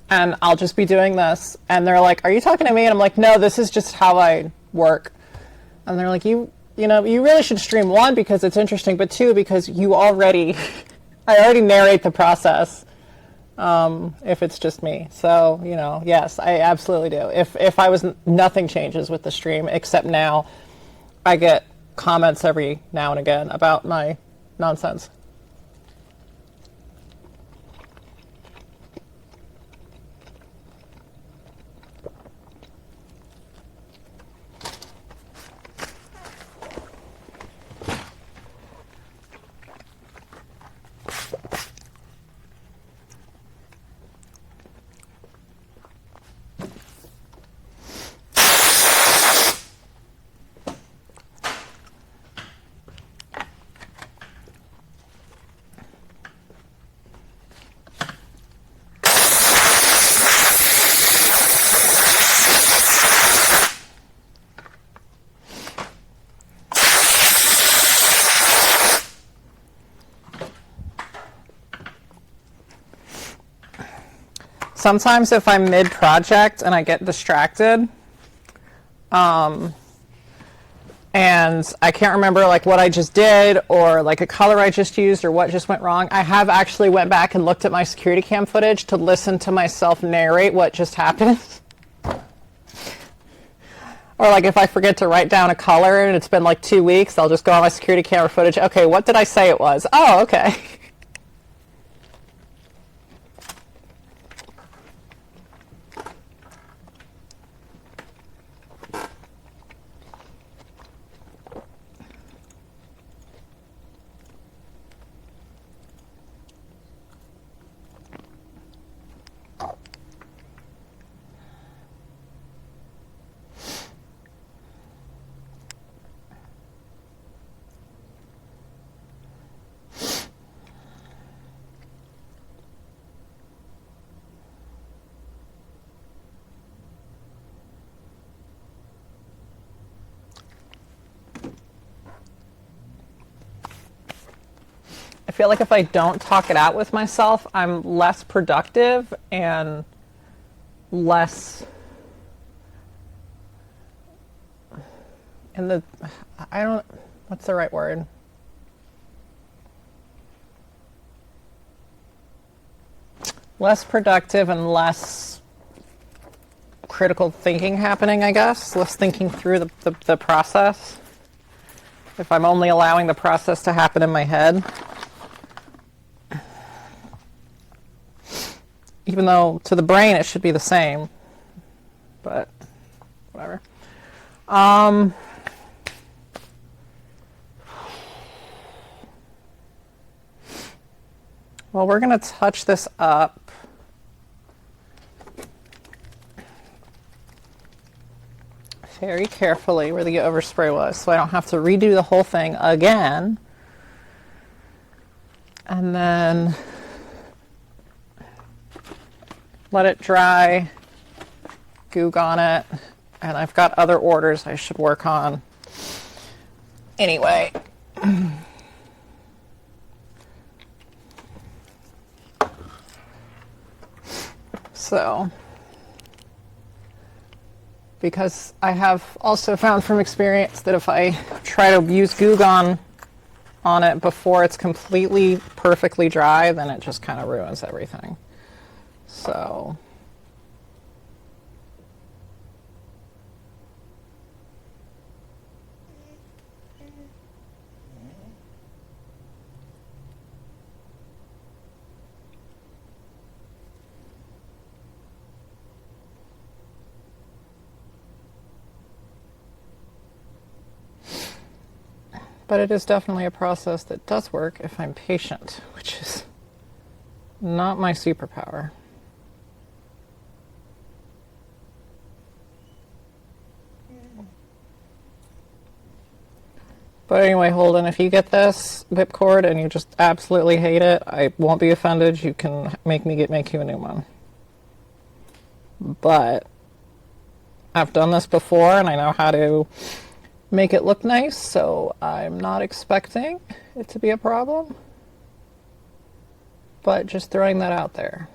and I'll just be doing this and they're like, "Are you talking to me?" And I'm like, "No, this is just how I work." And they're like, you know, you really should stream, one, because it's interesting, but two, because I already narrate the process if it's just me. So, you know, yes, I absolutely do. If I was, nothing changes with the stream, except now I get comments every now and again about my nonsense. Sometimes if I'm mid-project and I get distracted, and I can't remember like what I just did or like a color I just used or what just went wrong, I have actually went back and looked at my security cam footage to listen to myself narrate what just happened. Or like if I forget to write down a color and it's been like 2 weeks, I'll just go on my security camera footage. Okay, what did I say it was? Oh, okay. I feel like if I don't talk it out with myself, I'm less productive and less in the, I don't, what's the right word? Less productive and less critical thinking happening, I guess. Less thinking through the process. If I'm only allowing the process to happen in my head. Even though to the brain it should be the same. But whatever. Well, we're going to touch this up. Very carefully where the overspray was, so I don't have to redo the whole thing again. And then let it dry, goog on it, and I've got other orders I should work on. Anyway. So, because I have also found from experience that if I try to use goog on it before it's completely perfectly dry, then it just kind of ruins everything. So but it is definitely a process that does work if I'm patient, which is not my superpower. But anyway, Holden, if you get this whipcord and you just absolutely hate it, I won't be offended. You can make you a new one. But I've done this before and I know how to make it look nice, so I'm not expecting it to be a problem. But just throwing that out there.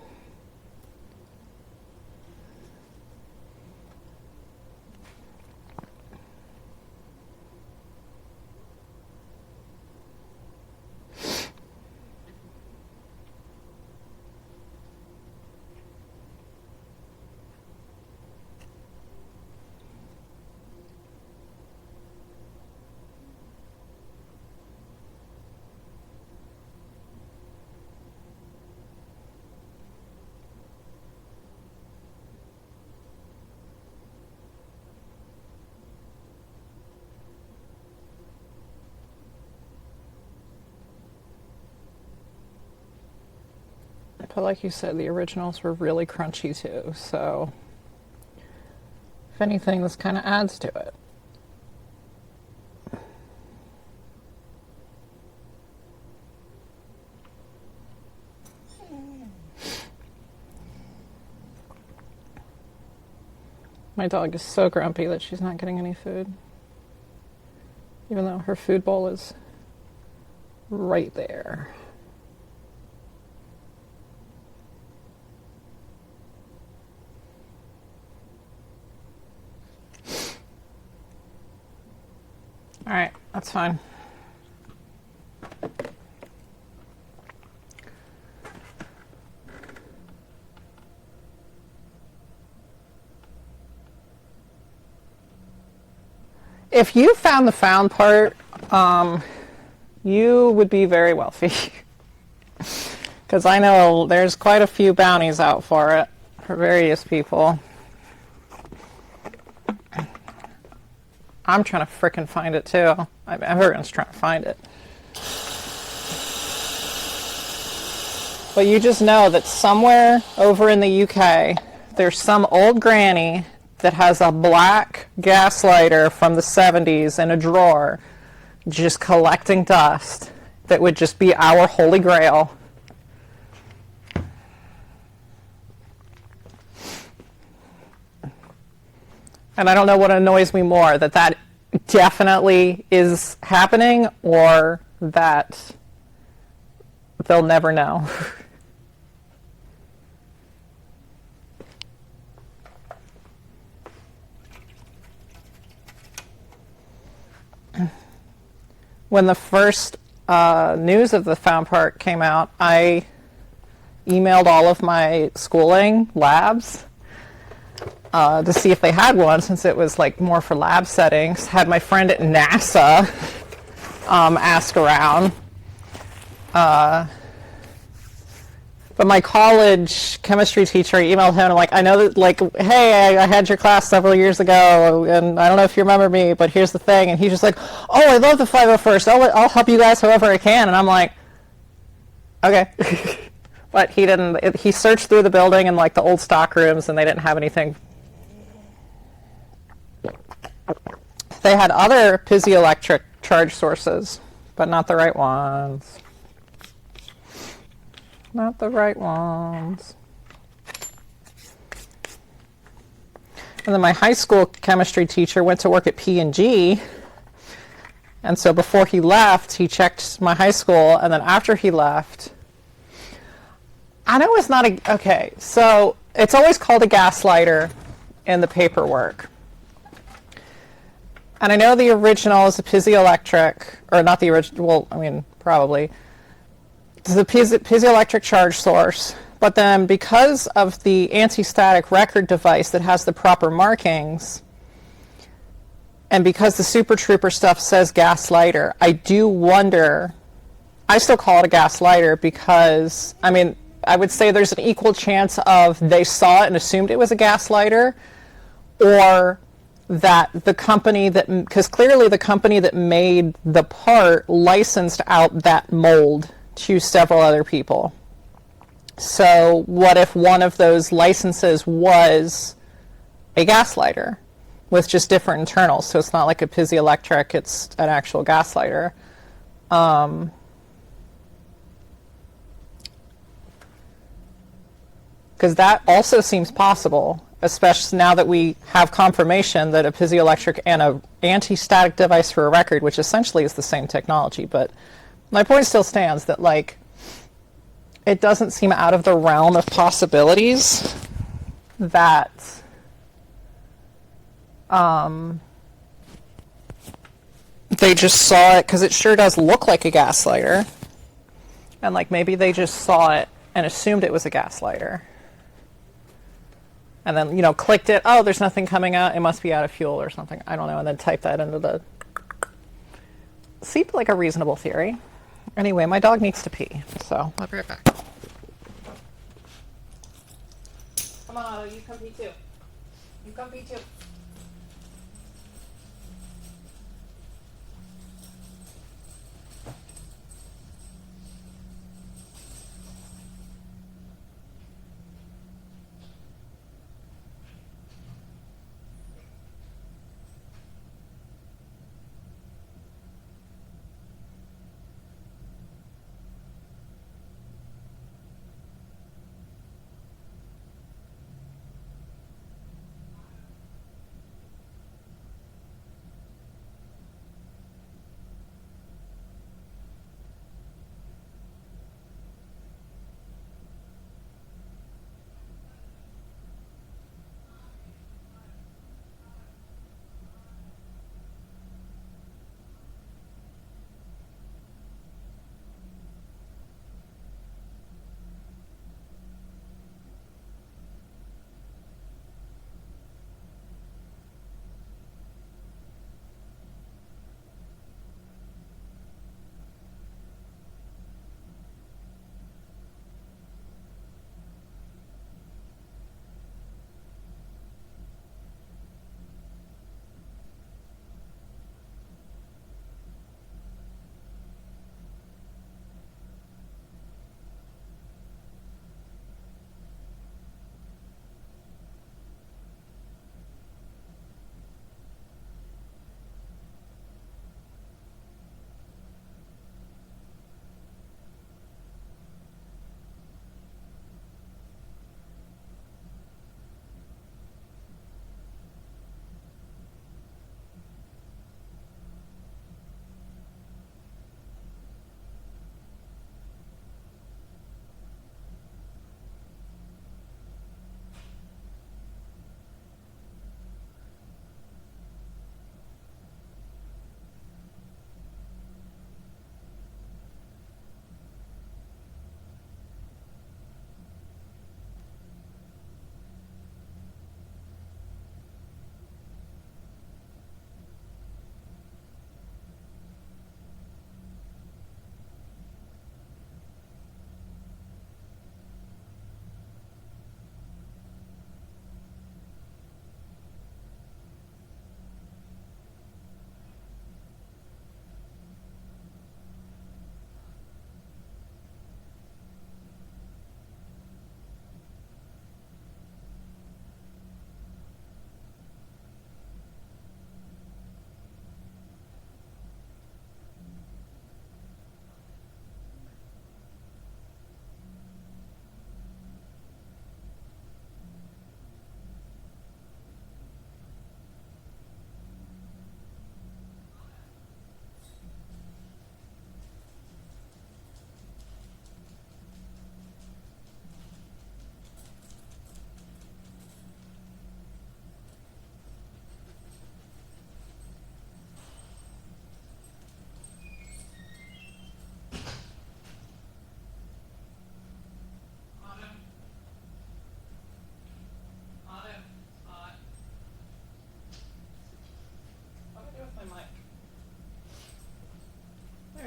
But like you said, the originals were really crunchy too, so if anything, this kind of adds to it. My dog is so grumpy that she's not getting any food, even though her food bowl is right there. That's fine. If you found the found part, you would be very wealthy. Because I know there's quite a few bounties out for it, for various people. I'm trying to frickin' find it too. Everyone's trying to find it. But you just know that somewhere over in the UK, there's some old granny that has a black gas lighter from the 70s in a drawer, just collecting dust, that would just be our holy grail. And I don't know what annoys me more, that definitely is happening, or that they'll never know. When the first news of the found part came out, I emailed all of my schooling labs to see if they had one, since it was like more for lab settings. Had my friend at NASA ask around. But my college chemistry teacher, I emailed him, and I'm like, I know that, like, hey, I had your class several years ago, and I don't know if you remember me, but here's the thing. And he's just like, oh, I love the 501st. I'll help you guys however I can. And I'm like, okay. But he didn't. He searched through the building and like the old stock rooms, and they didn't have anything. They had other piezoelectric charge sources, but not the right ones. Not the right ones. And then my high school chemistry teacher went to work at P&G. And so before he left, he checked my high school. And then after he left, I know it's not a... Okay, so it's always called a gas lighter in the paperwork. And I know the original is a piezoelectric, or not the original, well, I mean, probably. It's a piezoelectric charge source. But then because of the anti-static record device that has the proper markings, and because the Super Trooper stuff says gas lighter, I do wonder, I still call it a gas lighter because, I mean, I would say there's an equal chance of they saw it and assumed it was a gas lighter, or that the company that, because clearly the company that made the part licensed out that mold to several other people. So what if one of those licenses was a gas lighter with just different internals? So it's not like a piezoelectric, it's an actual gas lighter. Because that also seems possible, especially now that we have confirmation that a piezoelectric and an anti-static device for a record, which essentially is the same technology. But my point still stands that, like, it doesn't seem out of the realm of possibilities that they just saw it, because it sure does look like a gas lighter, and like maybe they just saw it and assumed it was a gas lighter, and then, you know, clicked it, oh, there's nothing coming out, it must be out of fuel or something, I don't know, and then type that into the... Seemed like a reasonable theory. Anyway, my dog needs to pee, so I'll be right back. Come on, you come pee too. You come pee too.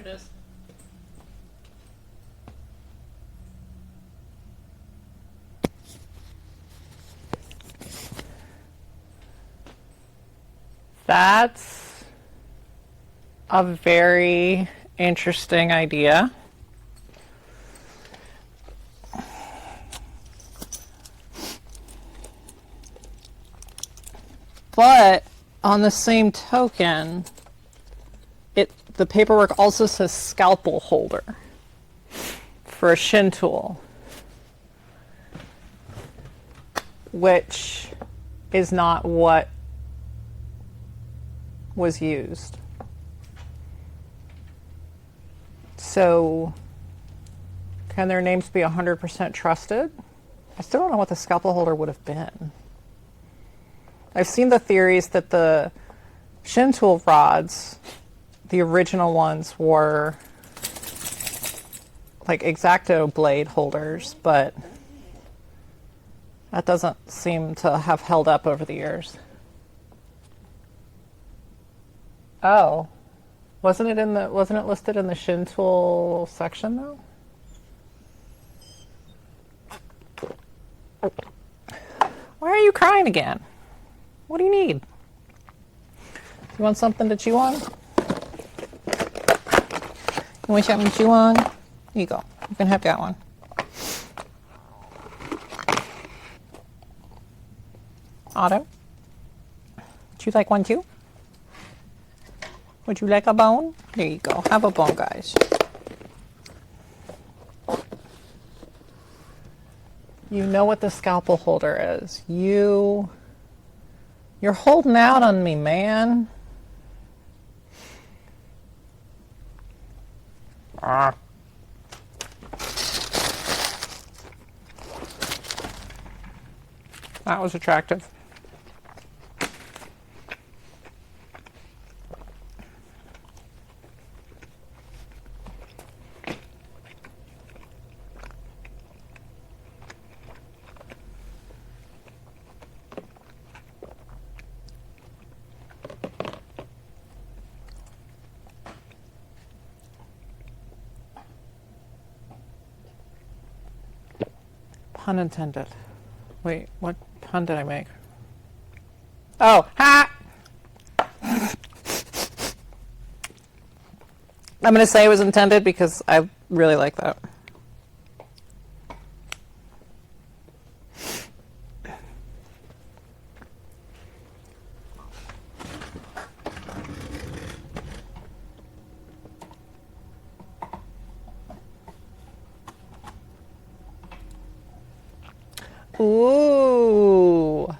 it is. That's a very interesting idea. But on the same token, the paperwork also says scalpel holder for a shin tool, which is not what was used. So, can their names be 100% trusted? I still don't know what the scalpel holder would have been. I've seen the theories that the shin tool rods, the original ones, were like X-Acto blade holders, but that doesn't seem to have held up over the years. Oh, wasn't it listed in the shin tool section though? Why are you crying again? What do you need? You want something to chew on? You want something to chew on? Here you go. You can have that one. Otto, would you like one too? Would you like a bone? There you go. Have a bone, guys. You know what the scalpel holder is. You're holding out on me, man. That was attractive. Pun intended. Wait, what pun did I make? Oh, ha! I'm going to say it was intended because I really like that. Ooh.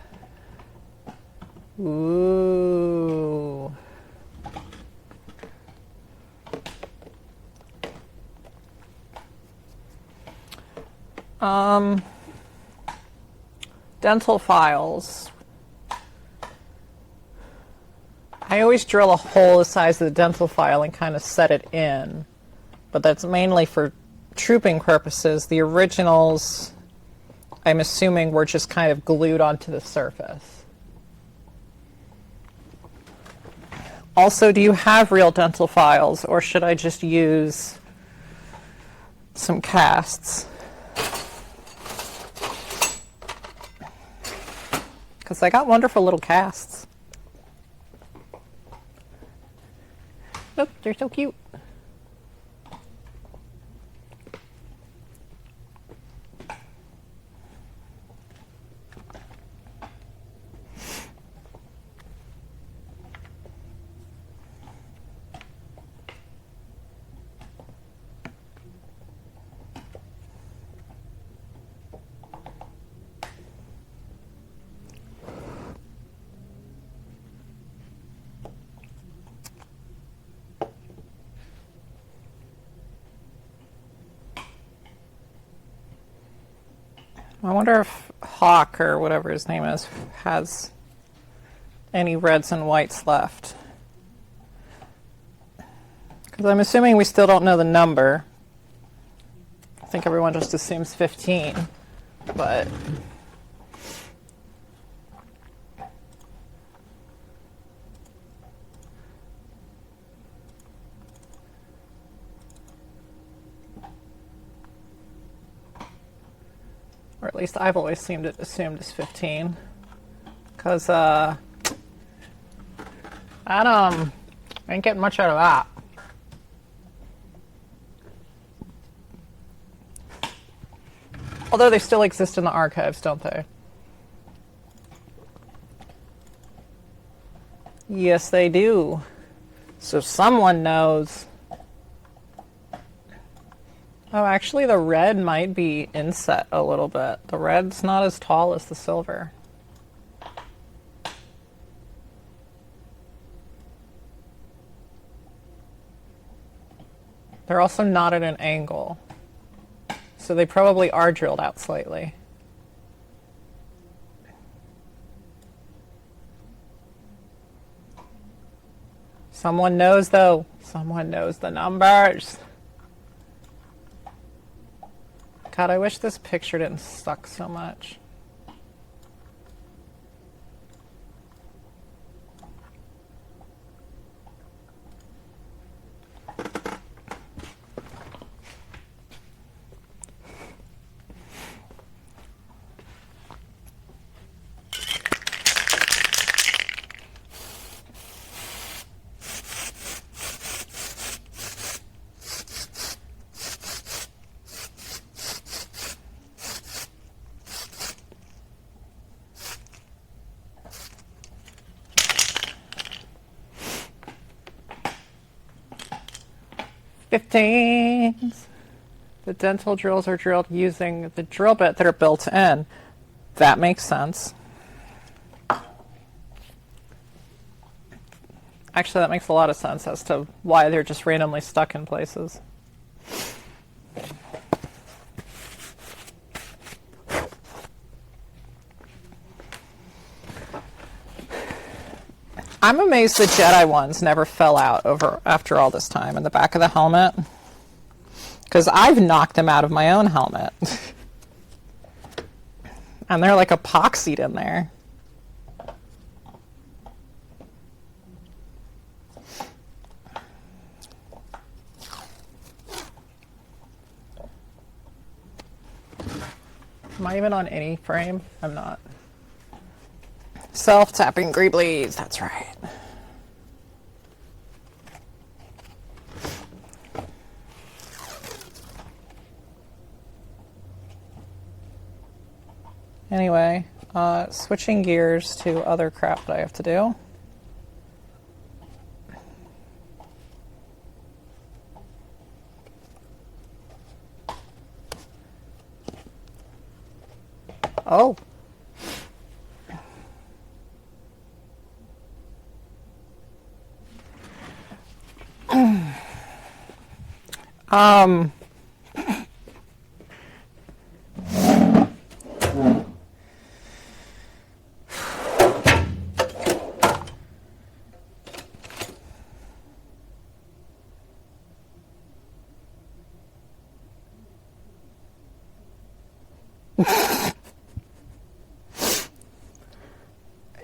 Ooh. Dental files. I always drill a hole the size of the dental file and kind of set it in, but that's mainly for trooping purposes. The originals, I'm assuming, were just kind of glued onto the surface. Also, do you have real dental files, or should I just use some casts? Because I got wonderful little casts. Look, they're so cute. I wonder if Hawk, or whatever his name is, has any reds and whites left. Because I'm assuming we still don't know the number. I think everyone just assumes 15, but... Or at least I've always assumed it's 15. Because, I ain't getting much out of that. Although they still exist in the archives, don't they? Yes, they do. So someone knows. Oh, actually, the red might be inset a little bit. The red's not as tall as the silver. They're also not at an angle. So they probably are drilled out slightly. Someone knows, though. Someone knows the numbers. God, I wish this picture didn't suck so much. Fifteens. The dental drills are drilled using the drill bit that are built in. That makes sense. Actually, that makes a lot of sense as to why they're just randomly stuck in places. I'm amazed the Jedi ones never fell out after all this time in the back of the helmet. Because I've knocked them out of my own helmet. And they're like epoxied in there. Am I even on any frame? I'm not. Self-tapping greeblies, that's right. Anyway, switching gears to other crap that I have to do. Oh.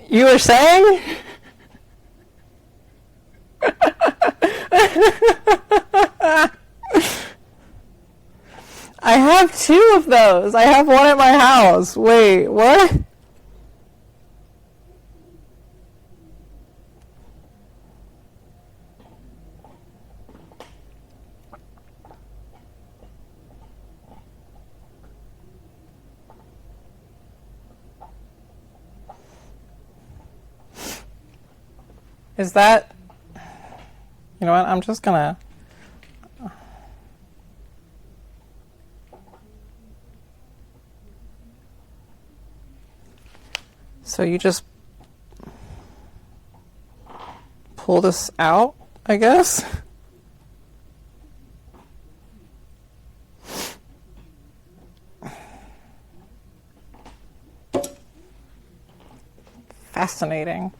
You were saying? I have 2 of those. I have one at my house. Wait, what? Is that... You know what? I'm just gonna... So you just pull this out, I guess? Fascinating.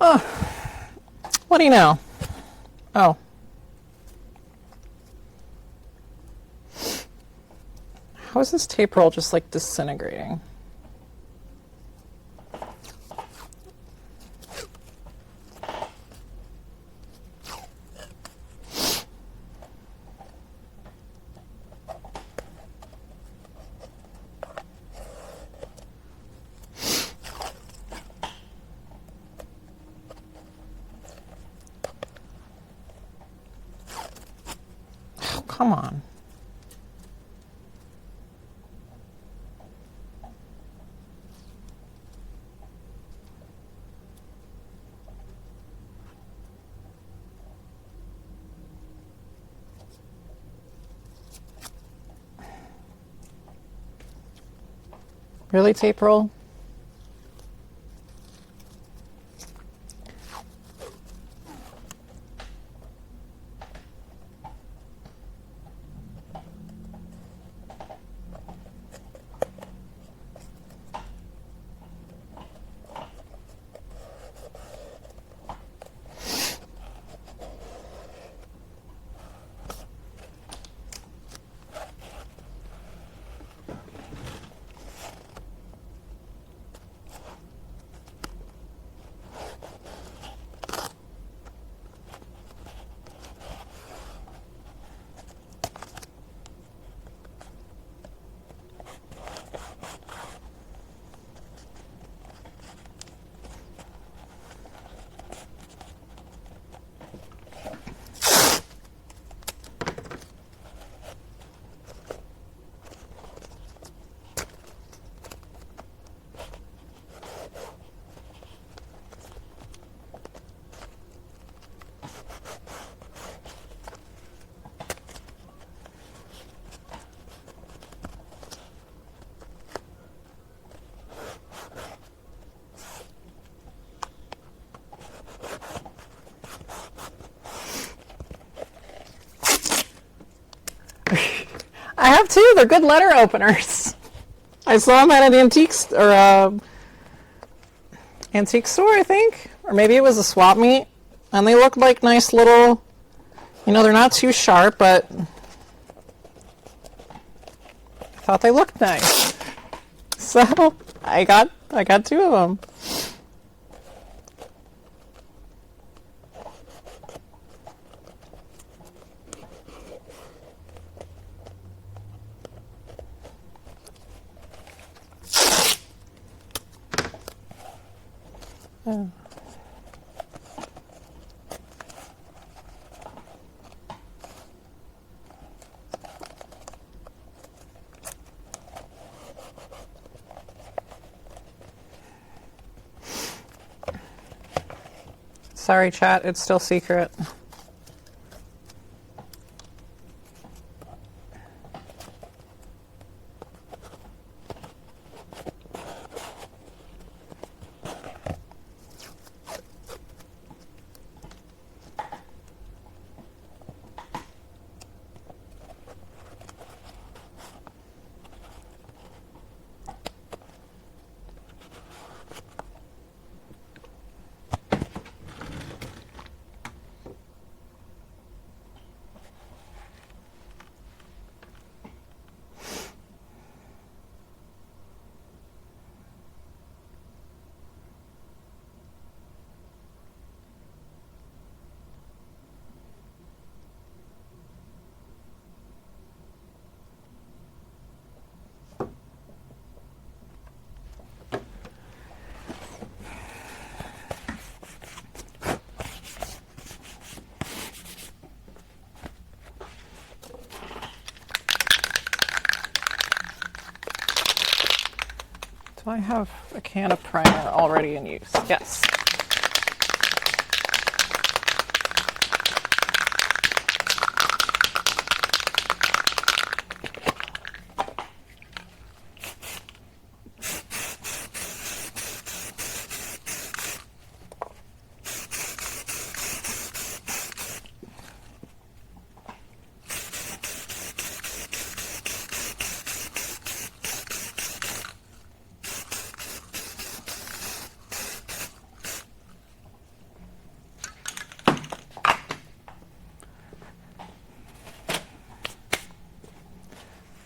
What do you know? Oh. How is this tape roll just like disintegrating? Oh, come on. Really, tape roll? I have two. They're good letter openers. I saw them at an antique antique store, I think, or maybe it was a swap meet, and they look like nice little. You know, they're not too sharp, but I thought they looked nice. So I got two of them. Oh. Sorry, chat, it's still secret. Do I have a can of primer already in use? Yes.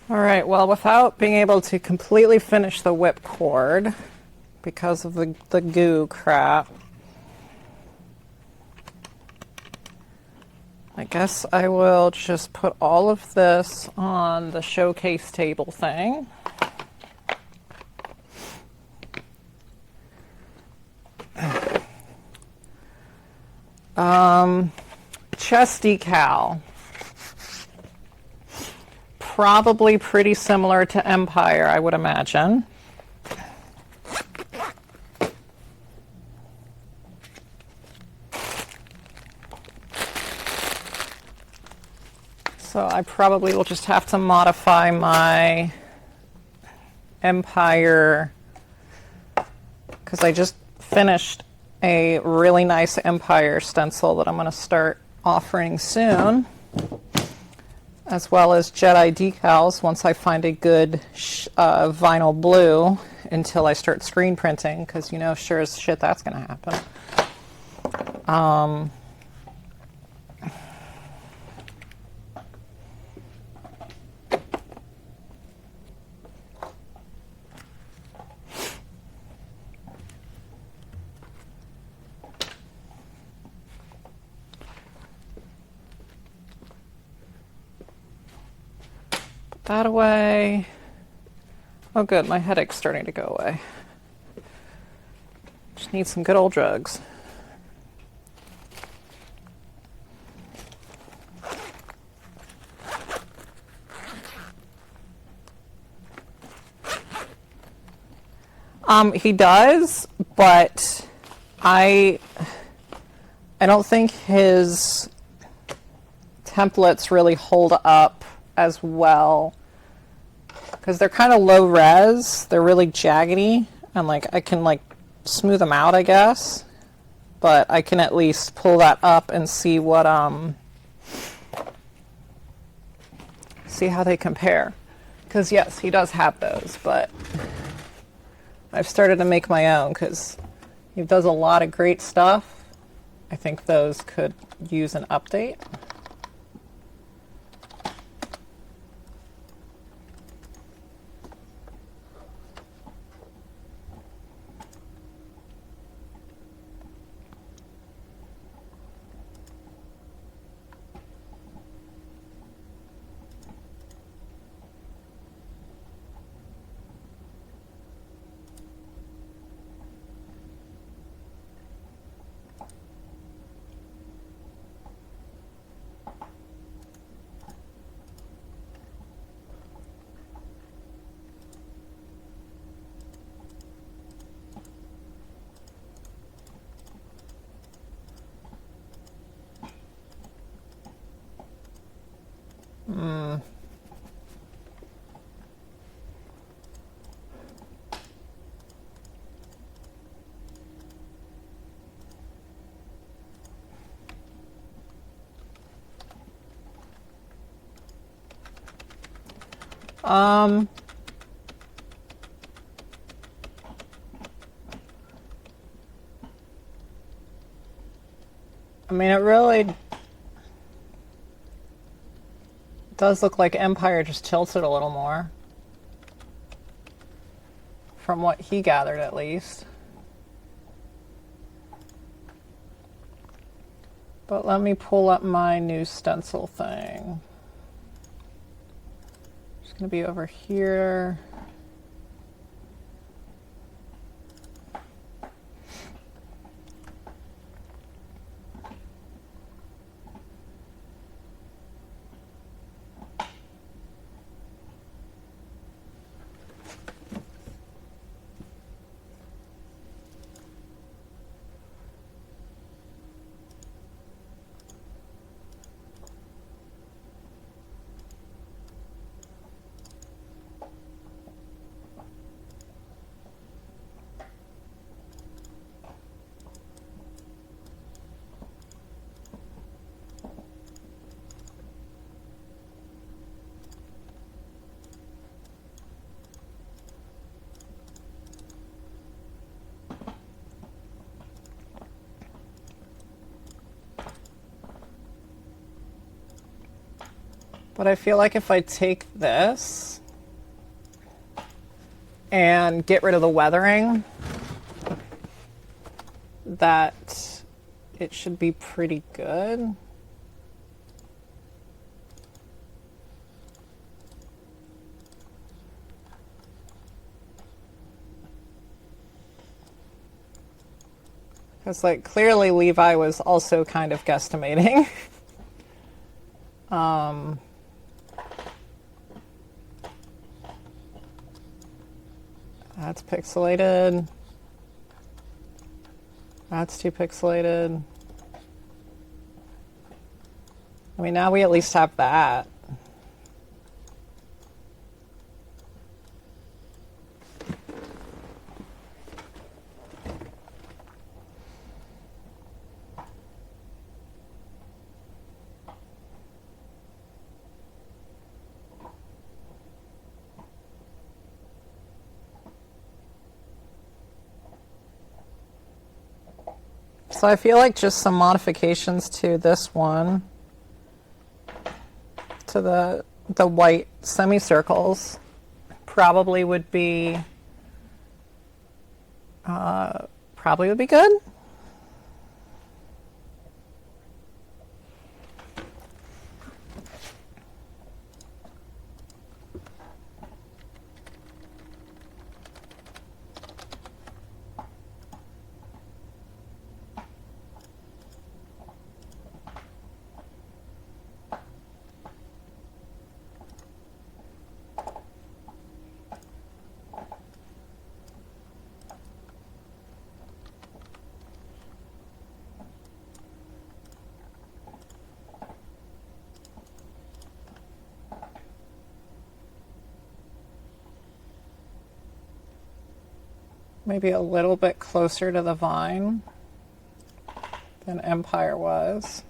All right, well, without being able to completely finish the whipcord because of the goo crap, I guess I will just put all of this on the showcase table thing. Chest decal. Probably pretty similar to Empire, I would imagine. So I probably will just have to modify my Empire, because I just finished a really nice Empire stencil that I'm going to start offering soon, as well as Jedi decals once I find a good vinyl blue, until I start screen printing, because you know sure as shit that's going to happen. Put that away. Oh good, my headache's starting to go away. Just need some good old drugs. He does, but I don't think his templates really hold up as well, because they're kind of low res. They're really jaggedy, and like I can like smooth them out, I guess, but I can at least pull that up and see what see how they compare. Because yes, he does have those, but I've started to make my own because he does a lot of great stuff. I think those could use an update. I mean, it really does look like Empire just tilted a little more, from what he gathered at least. But let me pull up my new stencil thing. It's going to be over here. But I feel like if I take this and get rid of the weathering, that it should be pretty good. Because, like, clearly Levi was also kind of guesstimating. That's pixelated. That's too pixelated. I mean, now we at least have that. So I feel like just some modifications to this one, to the white semicircles, probably would be good. Maybe a little bit closer to the vine than Empire was.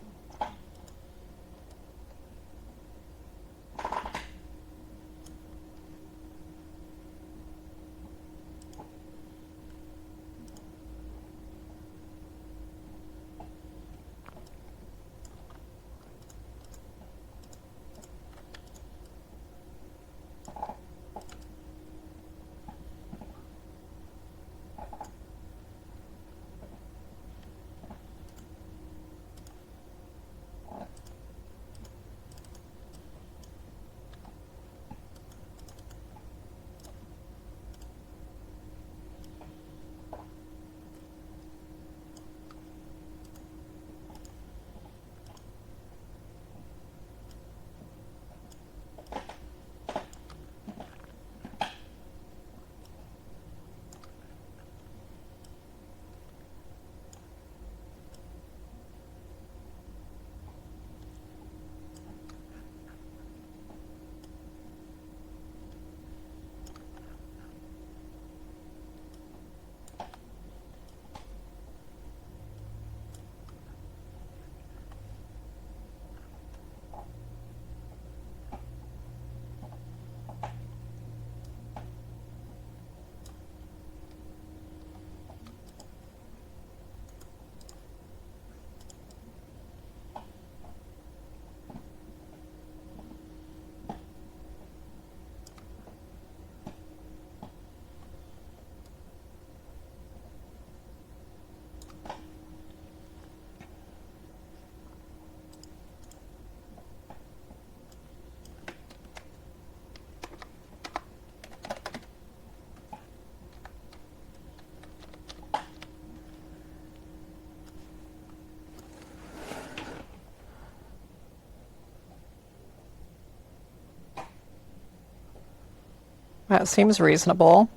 That seems reasonable.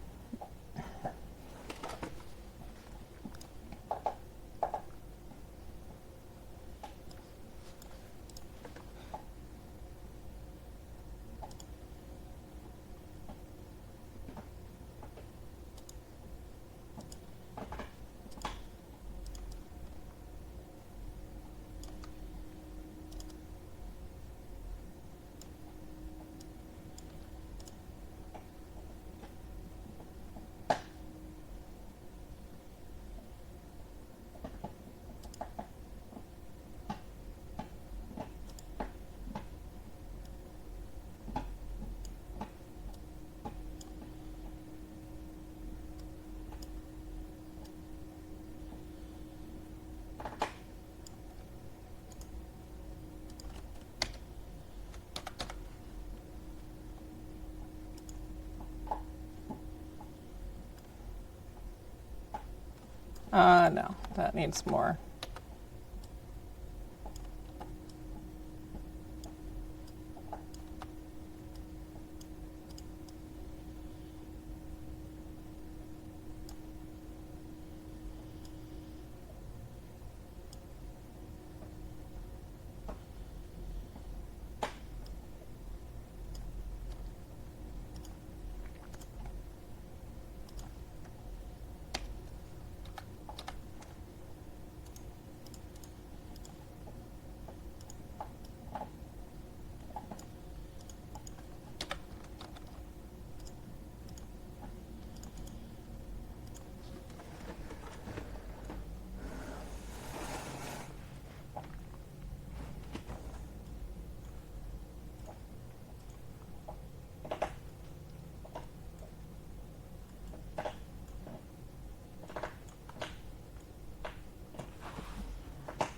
No, that needs more.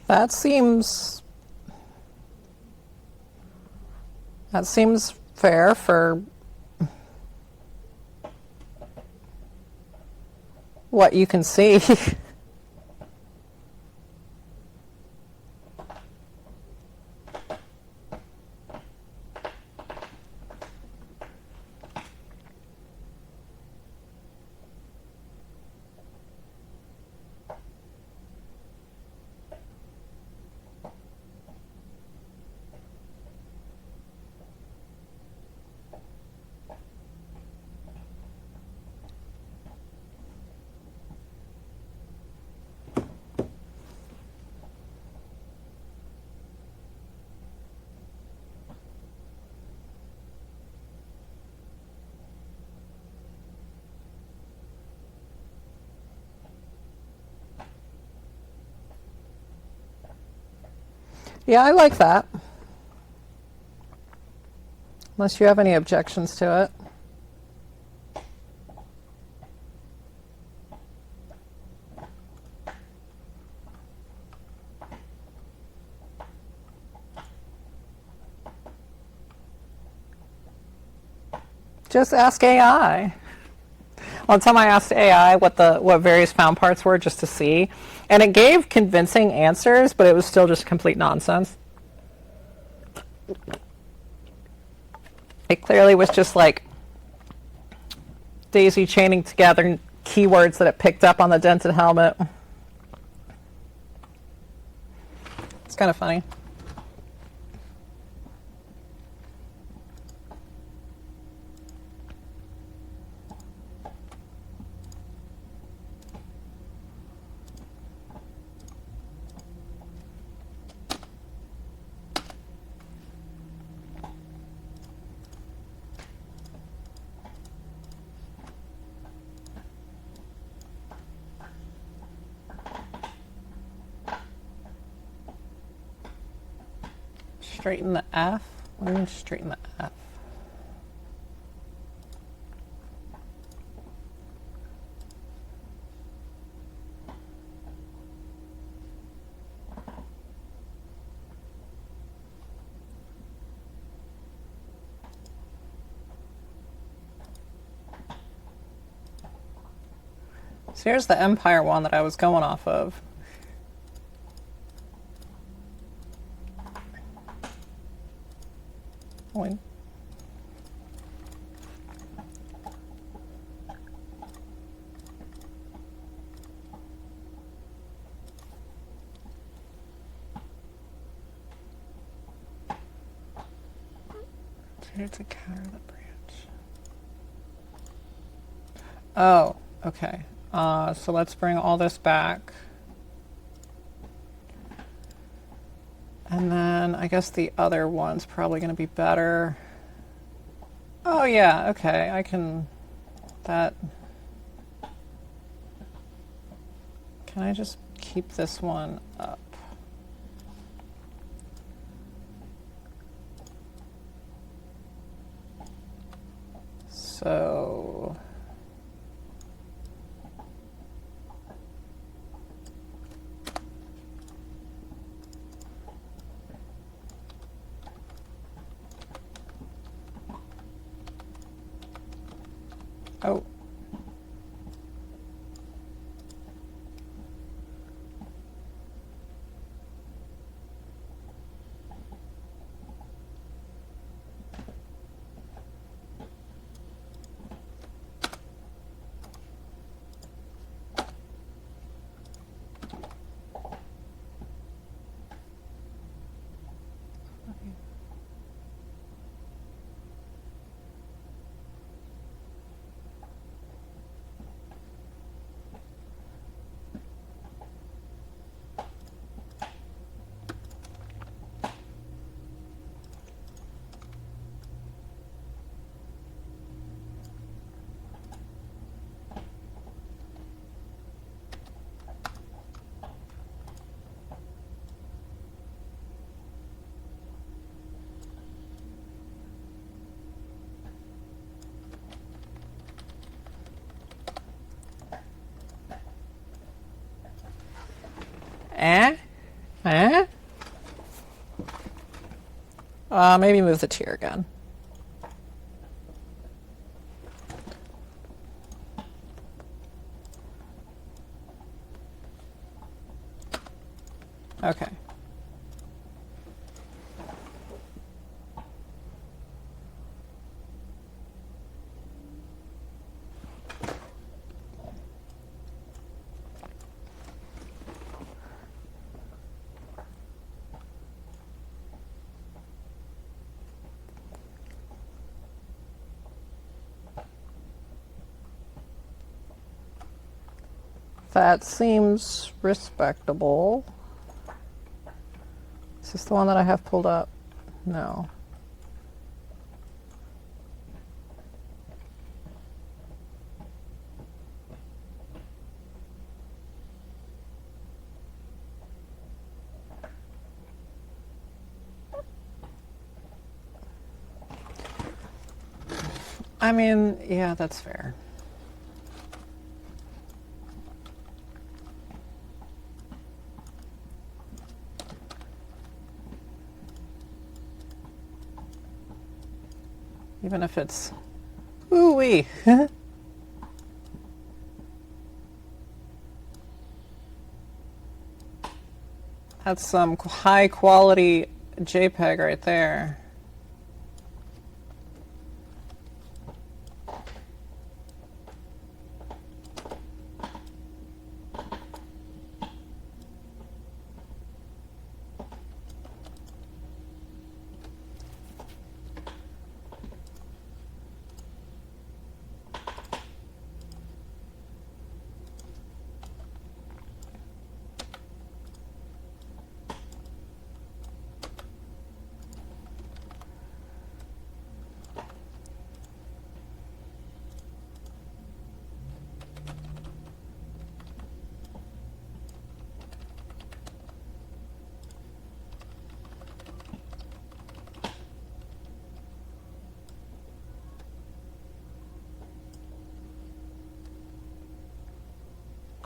That seems fair for what you can see. Yeah, I like that. Unless you have any objections to it. Just ask AI. One time I asked AI what various found parts were just to see, and it gave convincing answers, but it was still just complete nonsense. It clearly was just like daisy chaining together keywords that it picked up on the dented helmet. It's kind of funny. Straighten the F? What do you mean straighten the F? So here's the Empire one that I was going off of. Wait. Here's a counter the branch. Oh, okay. So let's bring all this back. And then I guess the other one's probably going to be better. Oh yeah, okay, I can, that, can I just keep this one up? So, oh. Eh? Eh? Maybe move the tier again. Okay. That seems respectable. Is this the one that I have pulled up? No. I mean, yeah, that's fair. Even if it's ooh-wee. That's some high quality JPEG right there.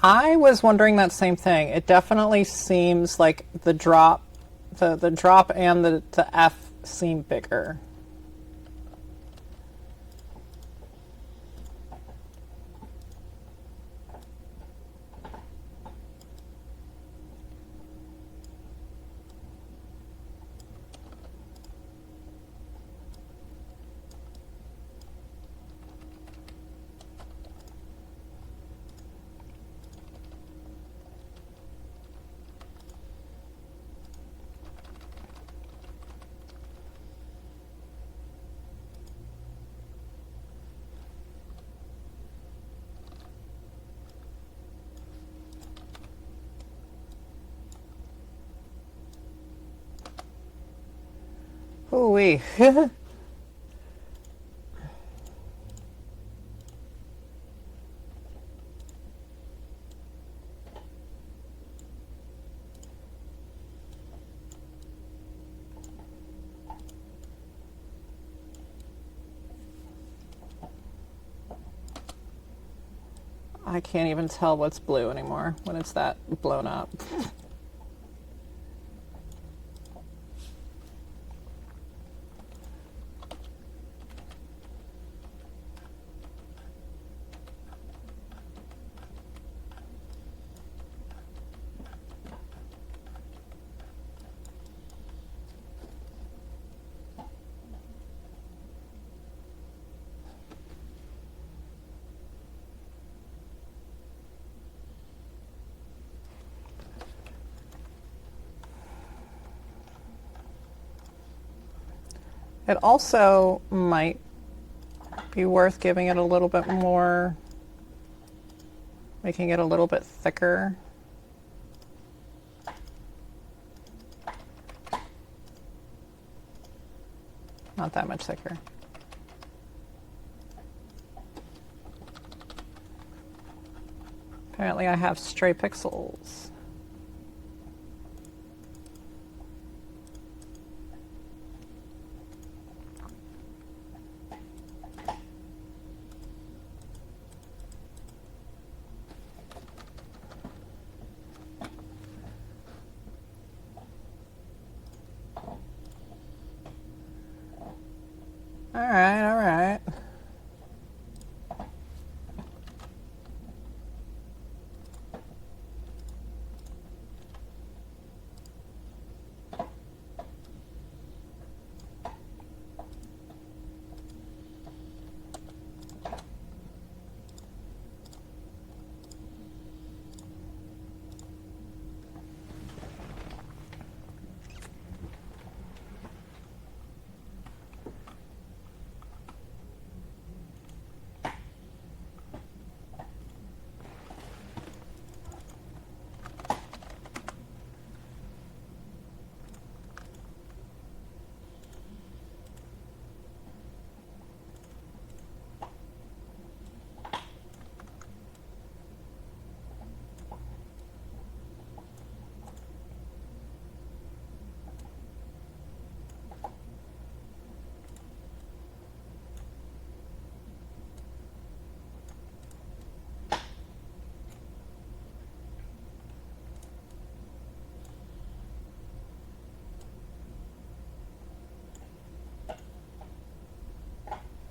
I was wondering that same thing. It definitely seems like the drop, the drop and the F seem bigger. Ooh-wee. I can't even tell what's blue anymore when it's that blown up. It also might be worth giving it a little bit more, making it a little bit thicker. Not that much thicker. Apparently I have stray pixels. All right, all right.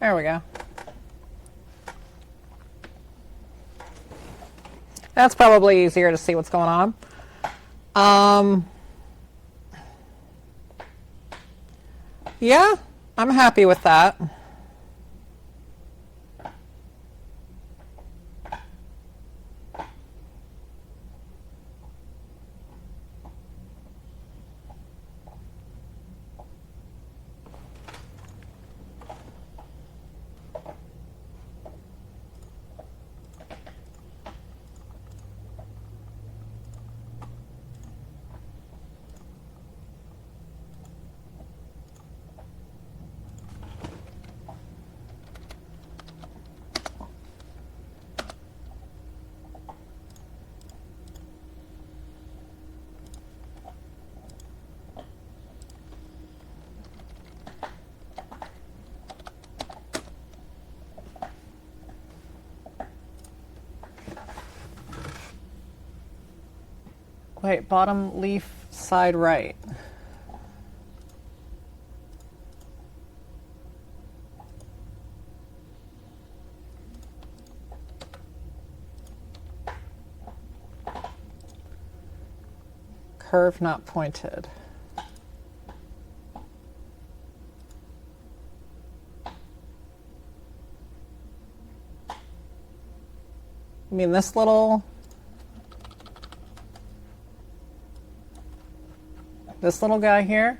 There we go. That's probably easier to see what's going on. Yeah, I'm happy with that. Wait, bottom leaf side right. Curve not pointed. I mean this little guy here.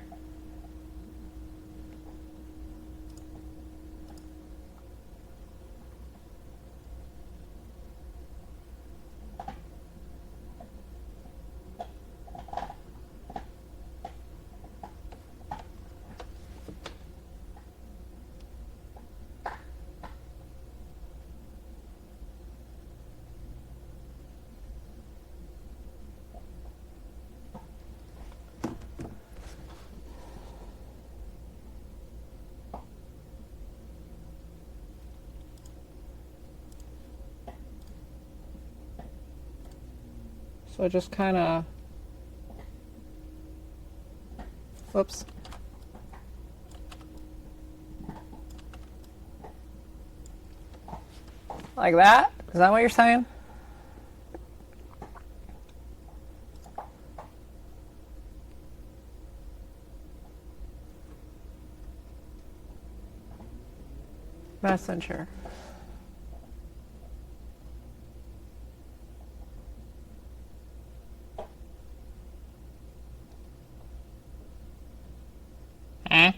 So just kind of, whoops. Like that? Is that what you're saying? Messenger. Eh?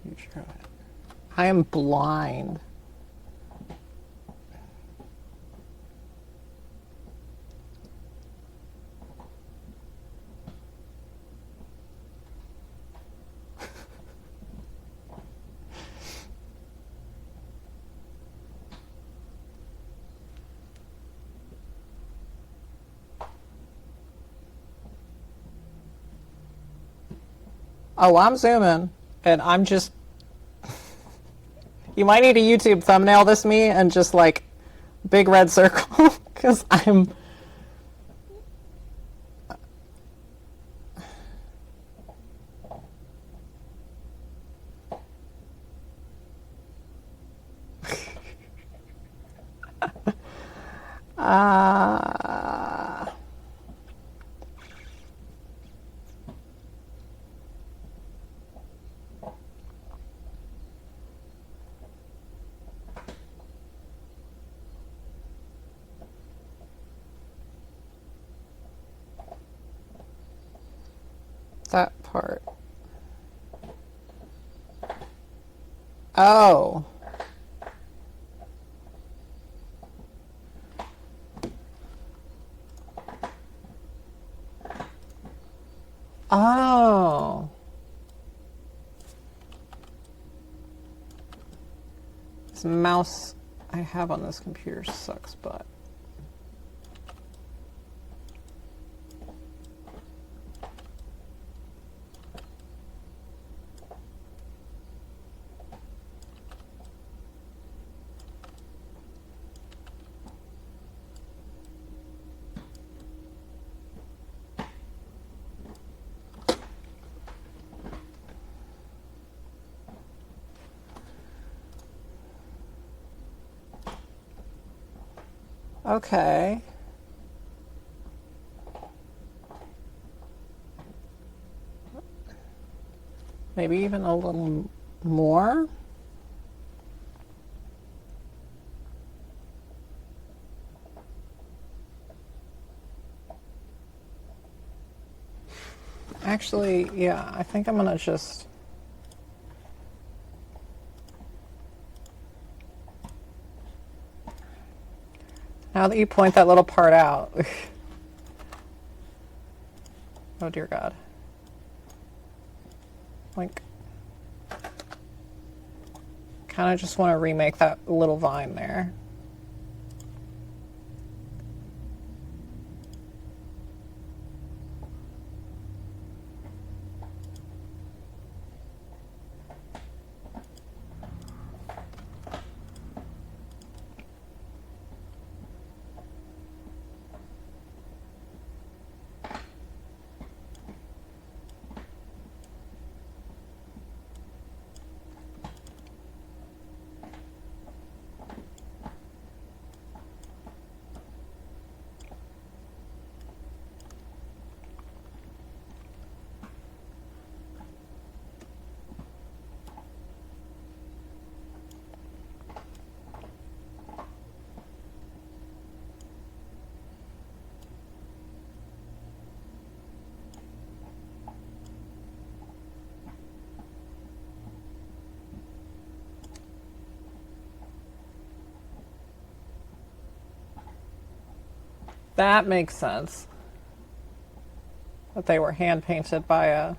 You try it. I am blind. Oh, I'm zooming, and I'm just You might need a YouTube thumbnail this me and just like big red circle because I'm. That part. Oh. Oh. This mouse I have on this computer sucks butt. Okay. Maybe even a little more. Actually, yeah, I think I'm gonna just. Now that you point that little part out. Oh dear God. Like, kind of just want to remake that little vine there. That makes sense. That they were hand painted by a.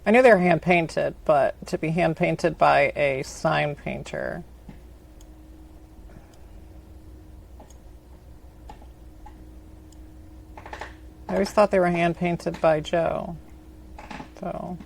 I knew they were hand painted, but to be hand painted by a sign painter. I always thought they were hand painted by Joe. So.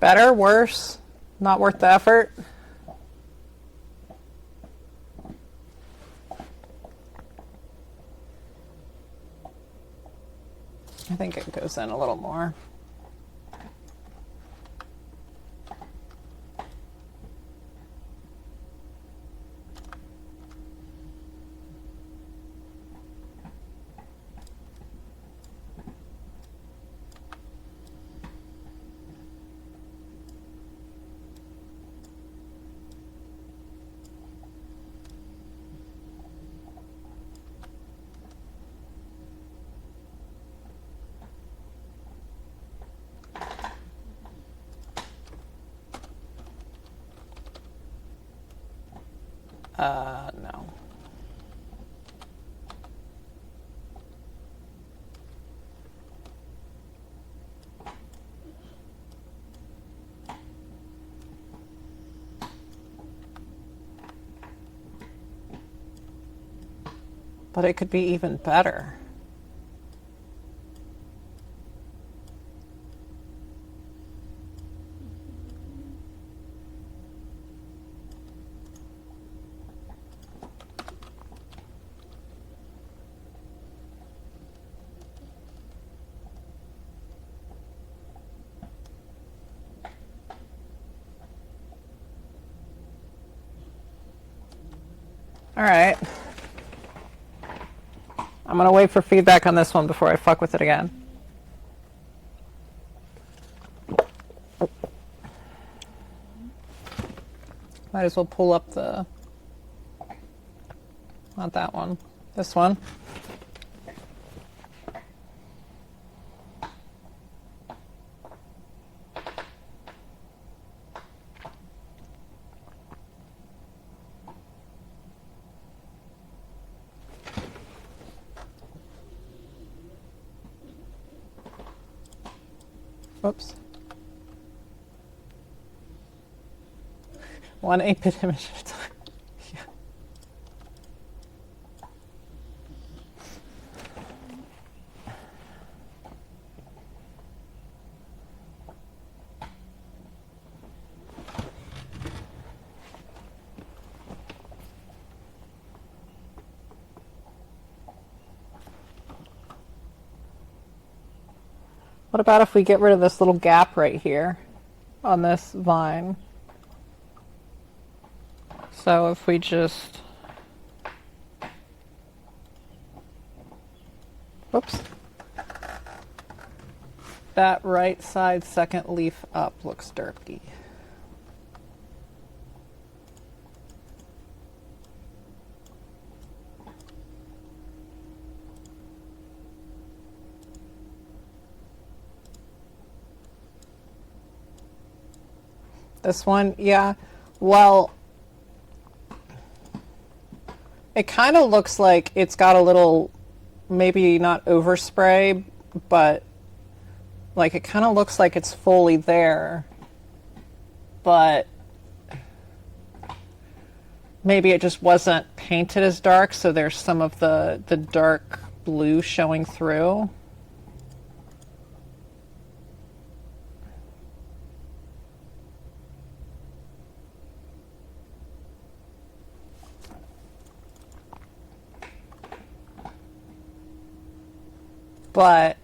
Better? Worse? Not worth the effort? I think it goes in a little more. No. But it could be even better. All right. I'm going to wait for feedback on this one before I fuck with it again. Might as well pull up the... Not that one. This one. Whoops. One 8-bit image at a time. Yeah. What about if we get rid of this little gap right here on this vine? So if we just, whoops, that right side second leaf up looks dirty. This one, yeah, well, it kind of looks like it's got a little, maybe not overspray, but like it kind of looks like it's fully there, but maybe it just wasn't painted as dark, so there's some of the dark blue showing through. But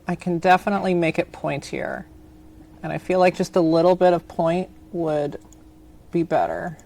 I can definitely make it pointier. And I feel like just a little bit of point would be better.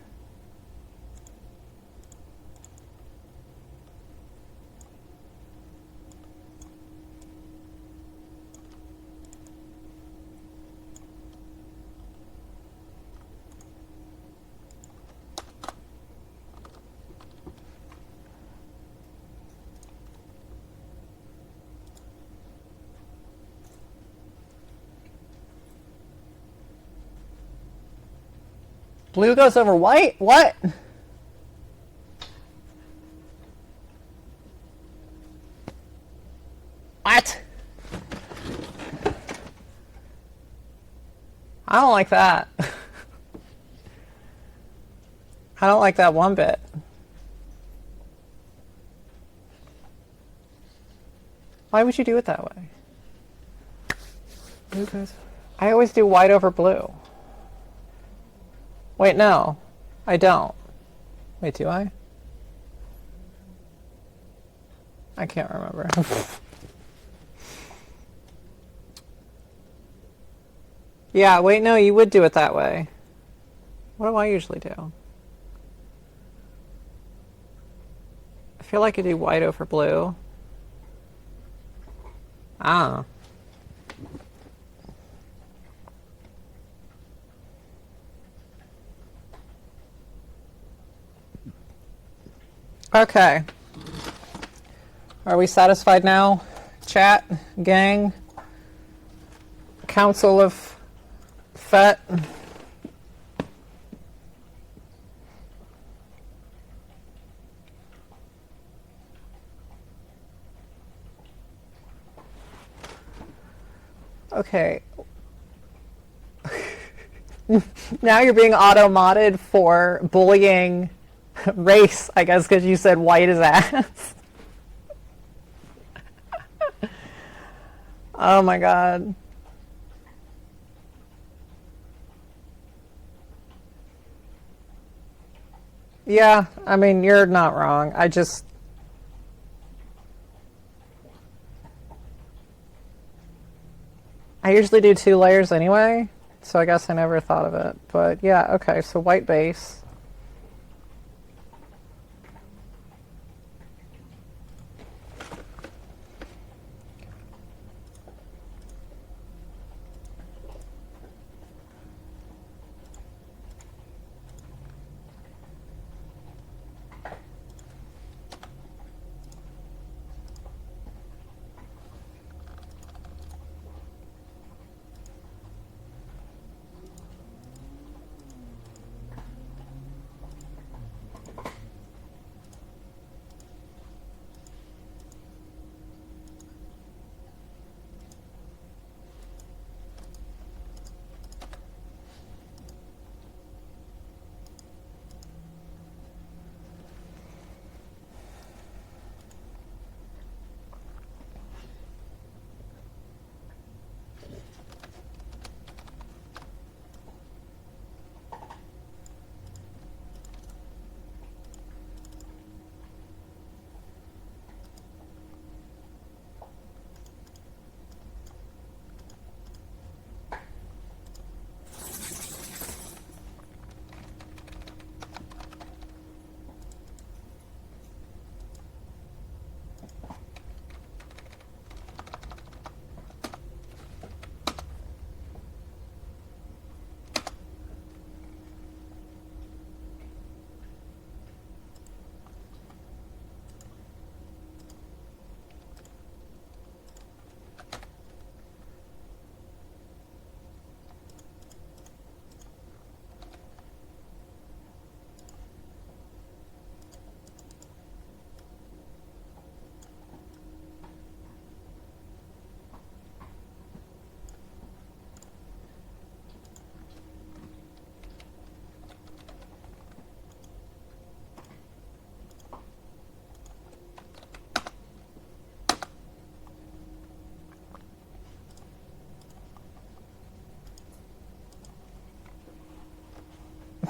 Blue goes over white? What? What? I don't like that. I don't like that one bit. Why would you do it that way? Blue goes... I always do white over blue. Wait, no. I don't. Wait, do I? I can't remember. Yeah, wait, no, you would do it that way. What do I usually do? I feel like I do white over blue. Ah. Okay. Are we satisfied now? Chat, gang, Council of Fett. Okay. Now you're being auto-modded for bullying race, I guess, because you said white as ass. Oh my god. Yeah, I mean, you're not wrong. I usually do 2 layers anyway, so I guess I never thought of it. But yeah, okay, so white base.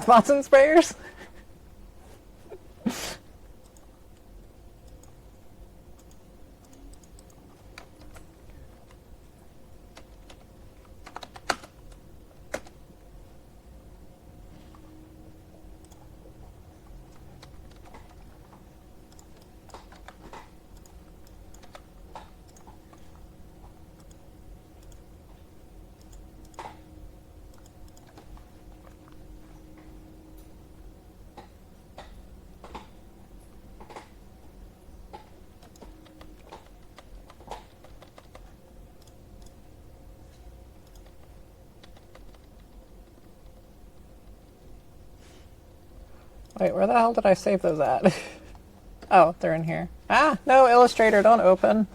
Watson sprayers? Wait, where the hell did I save those at? Oh, they're in here. Ah, no, Illustrator, don't open.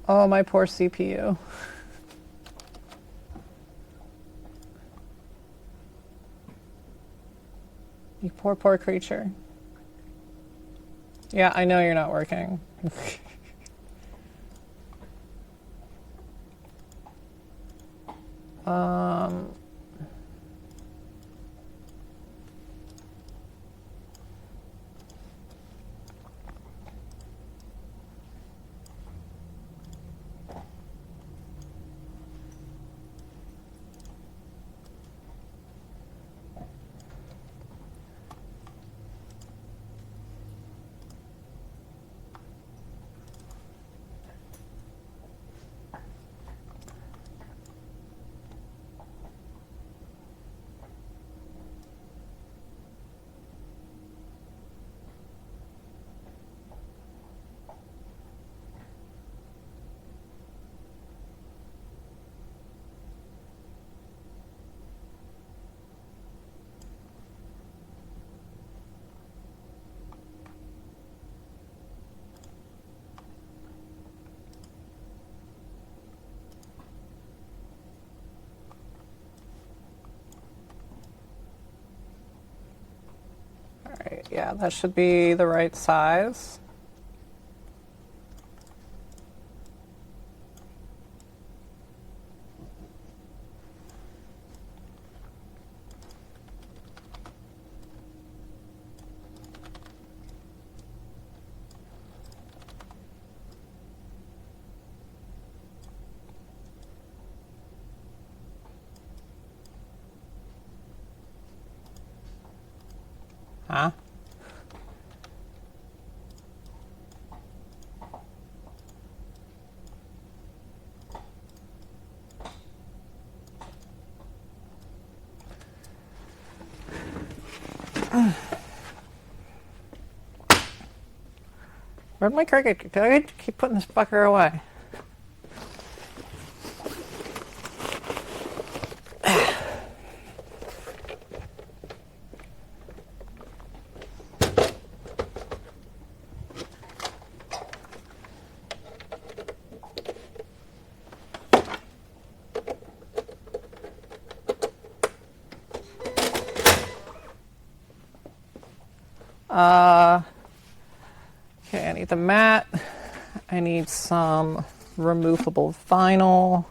Oh, my poor CPU. You poor, poor creature. Yeah, I know you're not working. um... Alright, yeah, that should be the right size. Huh? Where'd my cricket go? I keep putting this fucker away. Okay, I need the mat. I need some removable vinyl.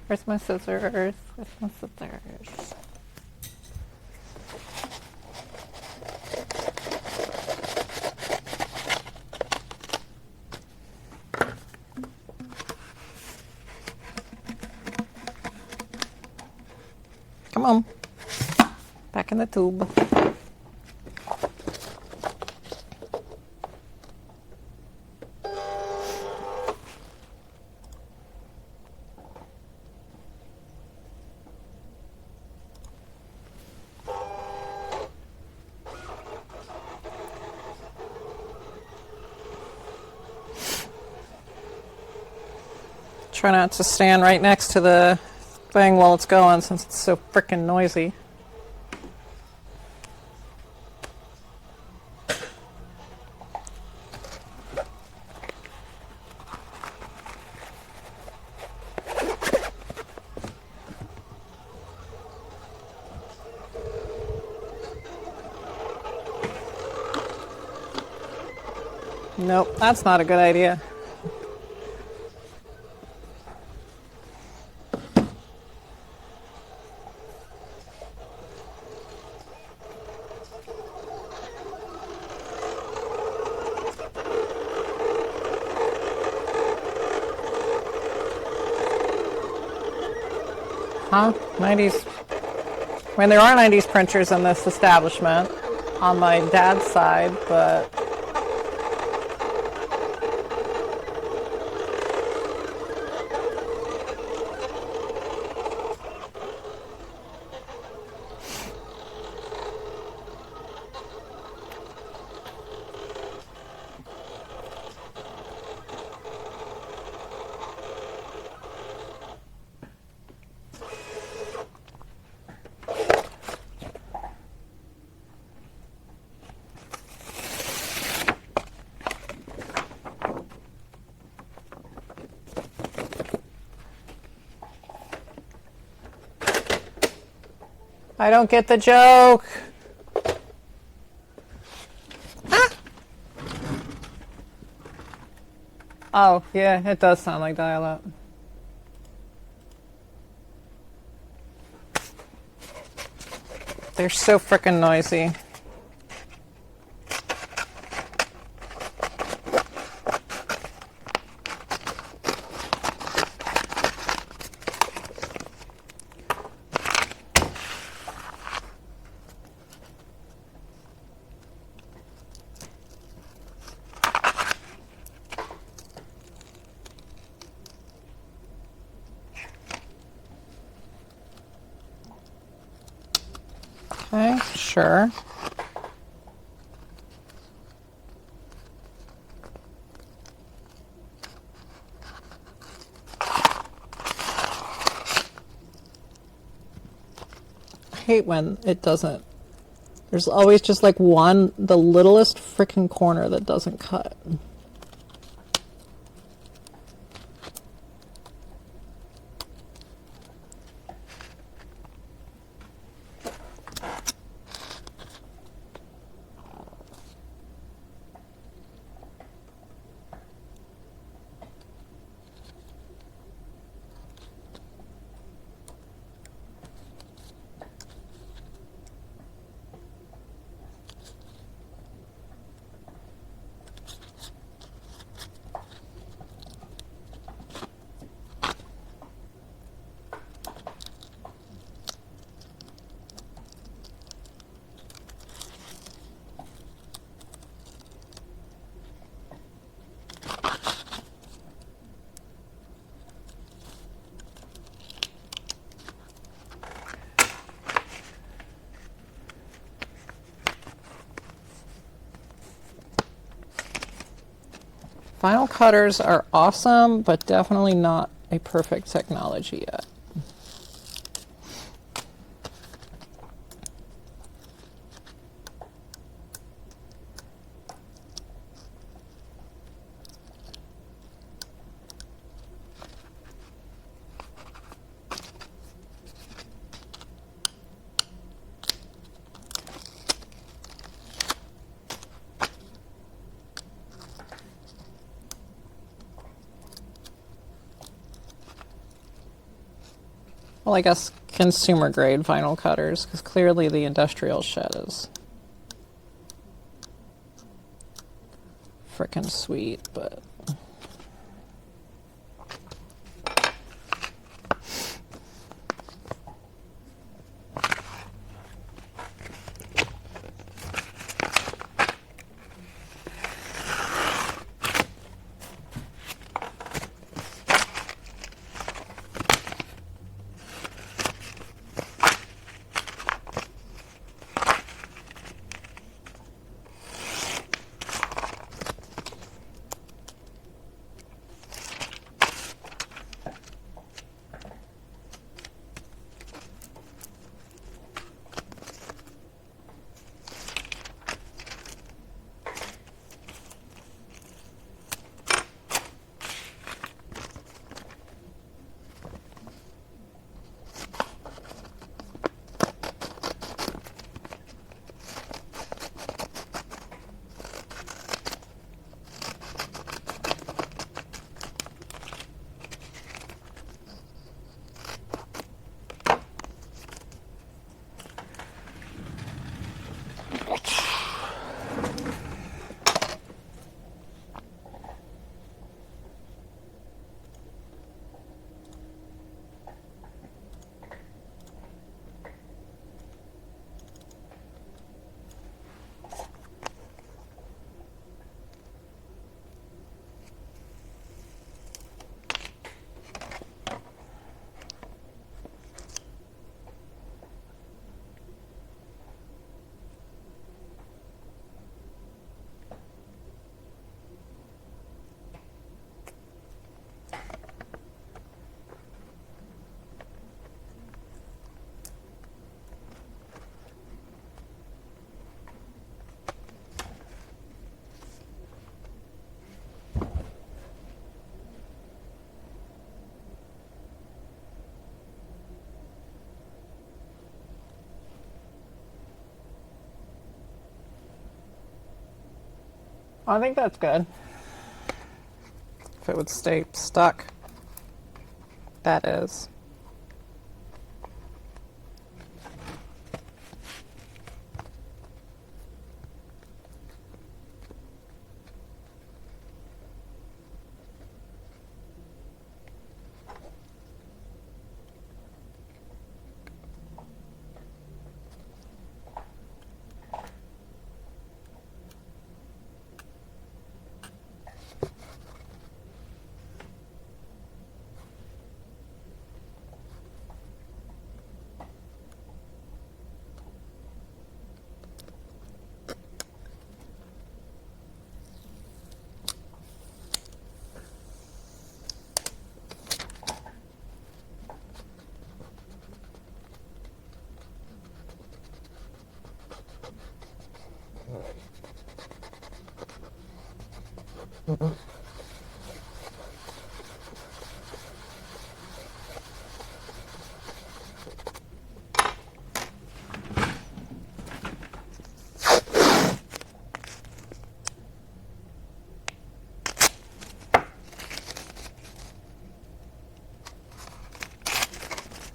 Where's my scissors? Where's my scissors? Come on. Back in the tube. Try not to stand right next to the thing while it's going since it's so frickin' noisy. Nope, that's not a good idea. Huh? 90s. I mean, there are 90s printers in this establishment on my dad's side, but I don't get the joke. Ah! Oh, yeah, it does sound like dial-up. They're so frickin' noisy. Okay, sure. I hate when it doesn't. There's always just like one, the littlest freaking corner that doesn't cut. Vinyl cutters are awesome, but definitely not a perfect technology yet. Well, I guess consumer grade vinyl cutters, because clearly the industrial shit is frickin' sweet, but I think that's good. If it would stay stuck, that is.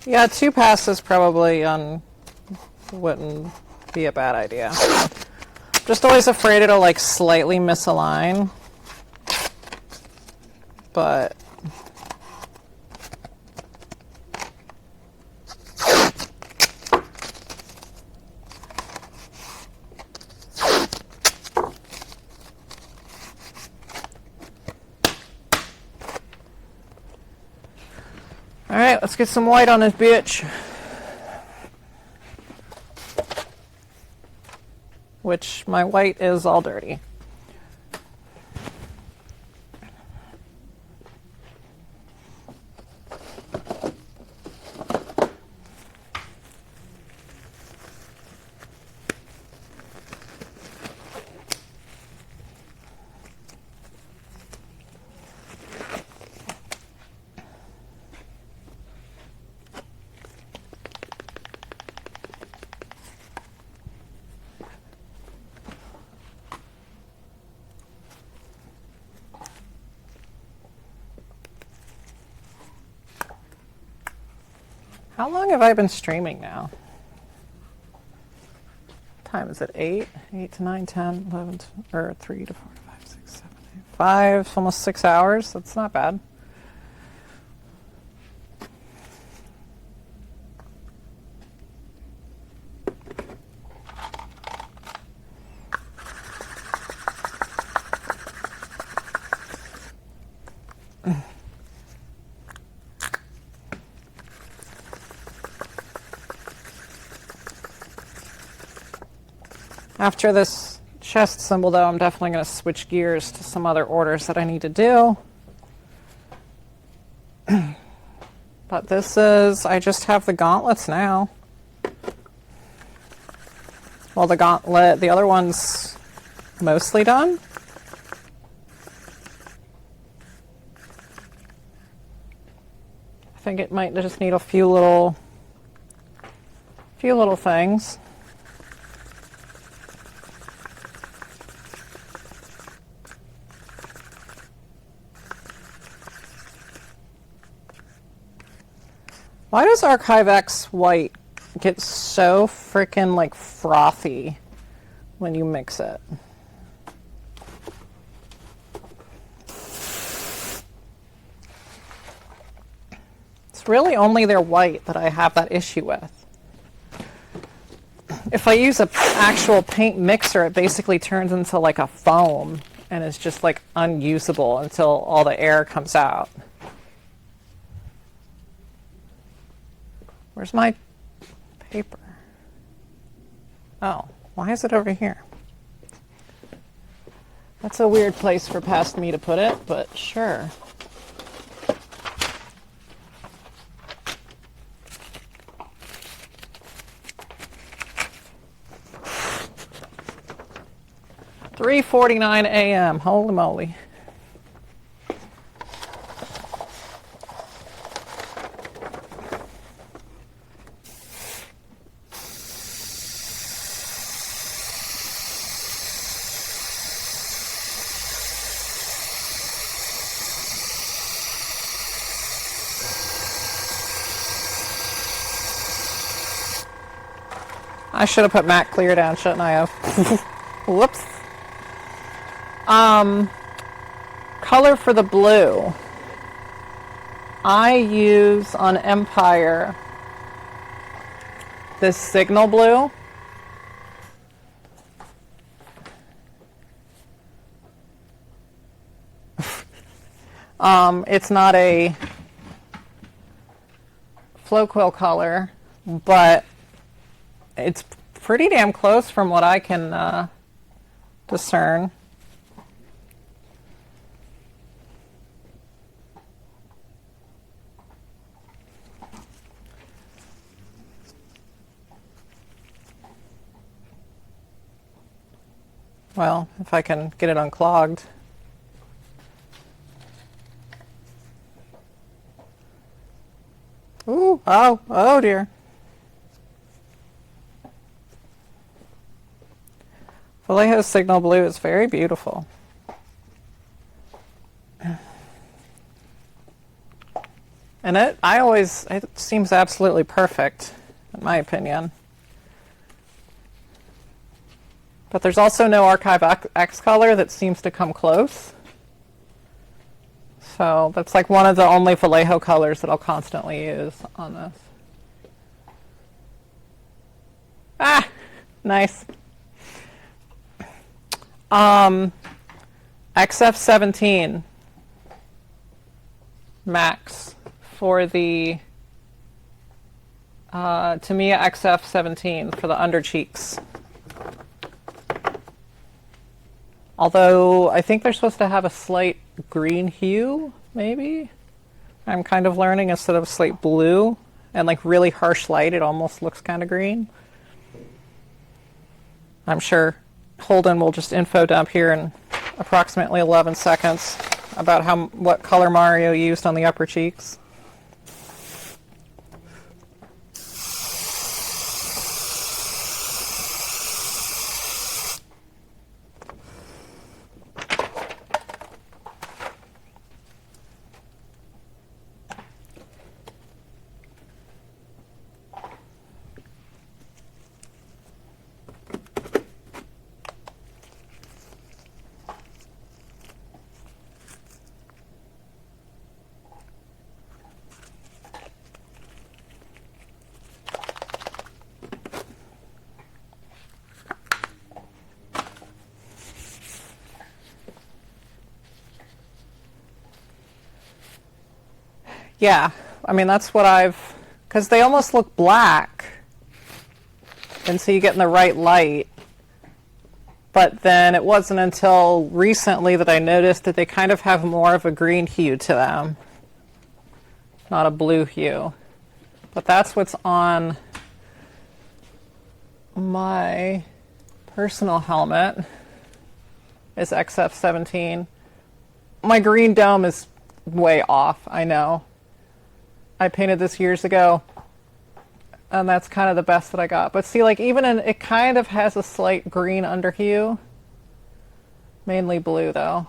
Yeah, 2 passes probably wouldn't be a bad idea. Just always afraid it'll like slightly misalign. But all right, let's get some white on this bitch. Which my white is all dirty. How long have I been streaming now? What time is it? 8? 8 to 9, 10, 11, or 3 to 4 to 5, 6, 7, 8, 5, almost 6 hours. That's not bad. After this chest symbol, though, I'm definitely going to switch gears to some other orders that I need to do. But this is, I just have the gauntlets now. Well, the gauntlet, the other one's mostly done. I think it might just need a few little things. Why does Archive X white get so freaking like frothy when you mix it? It's really only their white that I have that issue with. If I use an actual paint mixer, it basically turns into like a foam and is just like unusable until all the air comes out. Where's my paper? Oh, why is it over here? That's a weird place for past me to put it, but sure. $3:49 a.m. Holy moly. I should have put matte clear down, shouldn't I have? Whoops. Color for the blue. I use on Empire this signal blue. It's not a flow quill color, but it's pretty damn close from what I can discern. Well, if I can get it unclogged. Ooh, oh dear. Vallejo's signal blue is very beautiful. And it seems absolutely perfect, in my opinion. But there's also no Archive X color that seems to come close. So that's like one of the only Vallejo colors that I'll constantly use on this. Ah, nice. XF17 max for the Tamiya XF17 for the under cheeks. Although I think they're supposed to have a slight green hue, maybe? I'm kind of learning, instead of slight blue and like really harsh light, it almost looks kind of green. I'm sure Holden will just info dump here in approximately 11 seconds about what color Mario used on the upper cheeks. Yeah, I mean, that's what because they almost look black, and so you get in the right light. But then it wasn't until recently that I noticed that they kind of have more of a green hue to them, not a blue hue. But that's what's on my personal helmet, is XF17. My green dome is way off, I know. I painted this years ago, and that's kind of the best that I got. But see, like, it kind of has a slight green underhue. Mainly blue, though.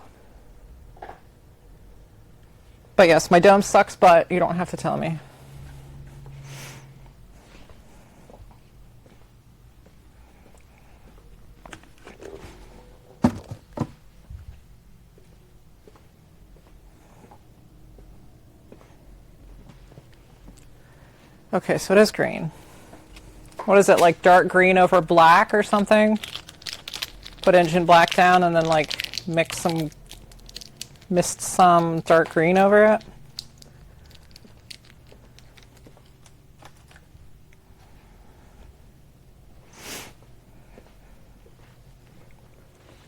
But yes, my dome sucks, but you don't have to tell me. Okay, so it is green. What is it, like dark green over black or something? Put engine black down and then like mist some dark green over it.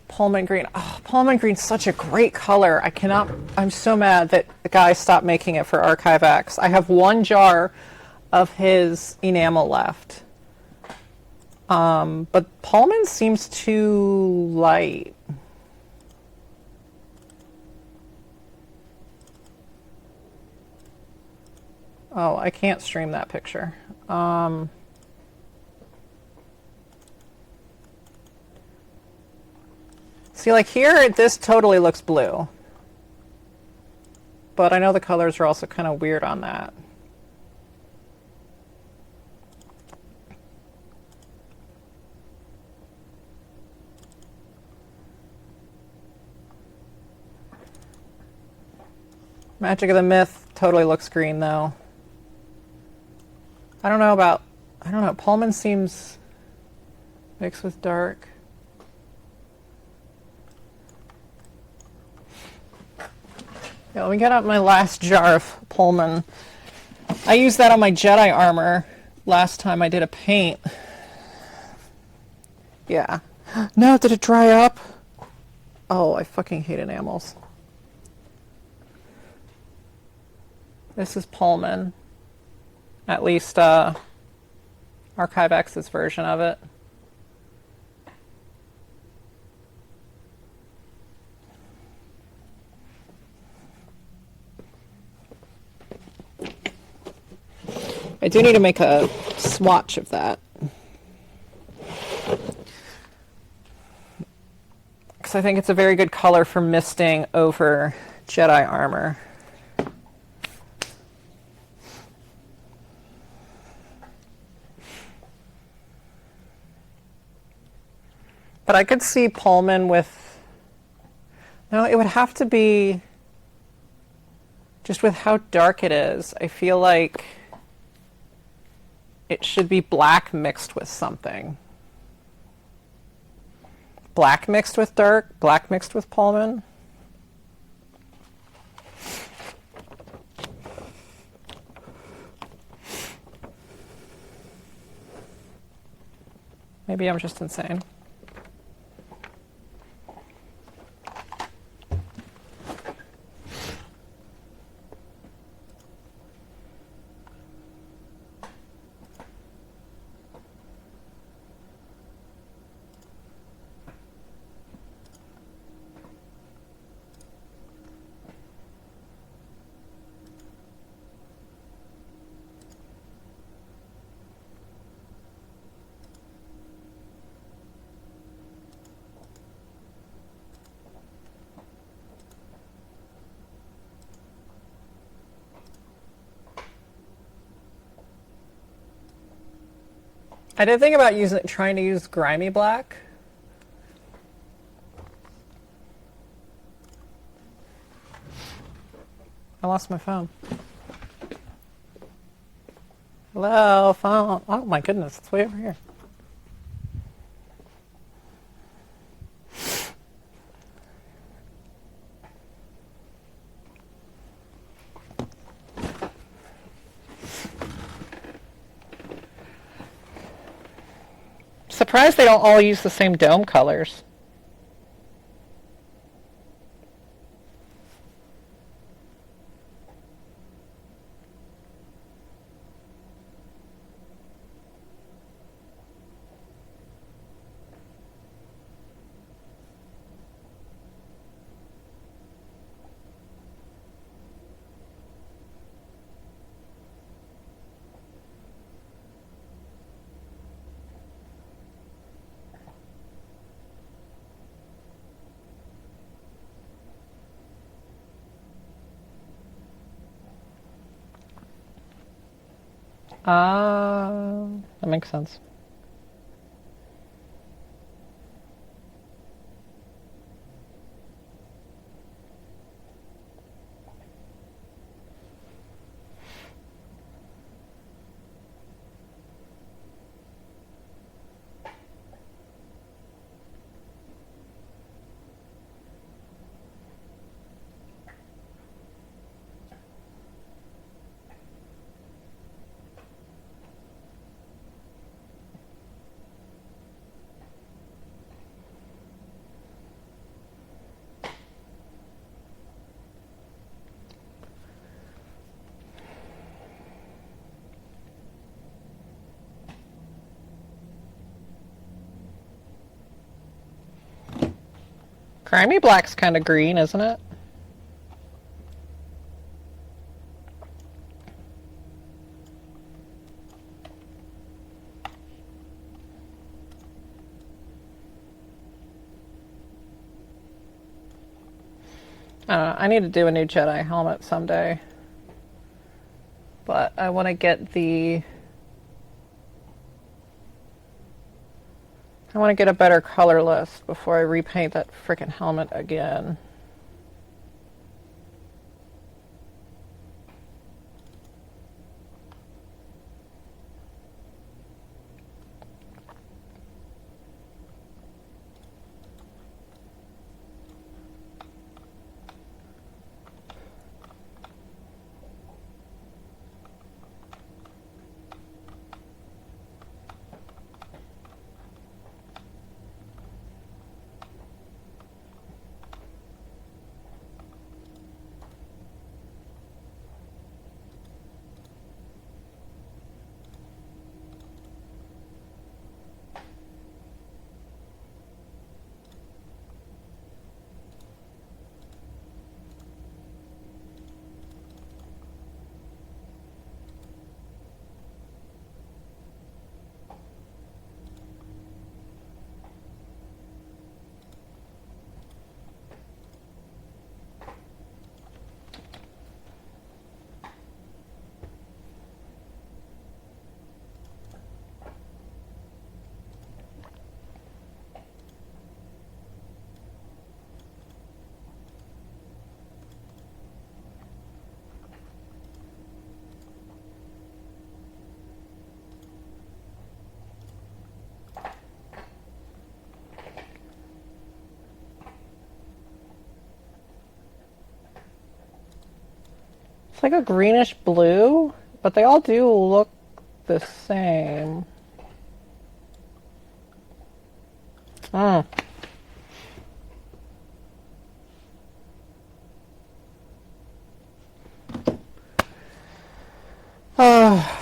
Pullman green. Oh, Pullman green's such a great color. I'm so mad that the guy stopped making it for Archive X. I have one jar of his enamel left. But Pullman seems too light. Oh, I can't stream that picture. See, like here, this totally looks blue. But I know the colors are also kind of weird on that. Magic of the Myth totally looks green though. I don't know. Pullman seems mixed with dark. Yeah, let me get out my last jar of Pullman. I used that on my Jedi armor last time I did a paint. Yeah. No, did it dry up? Oh, I fucking hate enamels. This is Pullman. At least Archive X's version of it. I do need to make a swatch of that. Because I think it's a very good color for misting over Jedi armor. But I could see Pullman with... No, it would have to be... Just with how dark it is, I feel like it should be black mixed with something. Black mixed with dark, black mixed with Pullman. Maybe I'm just insane. I did think about trying to use grimy black. I lost my phone. Hello, phone. Oh my goodness, it's way over here. Surprised they don't all use the same dome colors. That makes sense. Grimy black's kind of green, isn't it? I need to do a new Jedi helmet someday. But I want to get I want to get a better color list before I repaint that frickin' helmet again. It's like a greenish blue, but they all do look the same. Mm. Oh.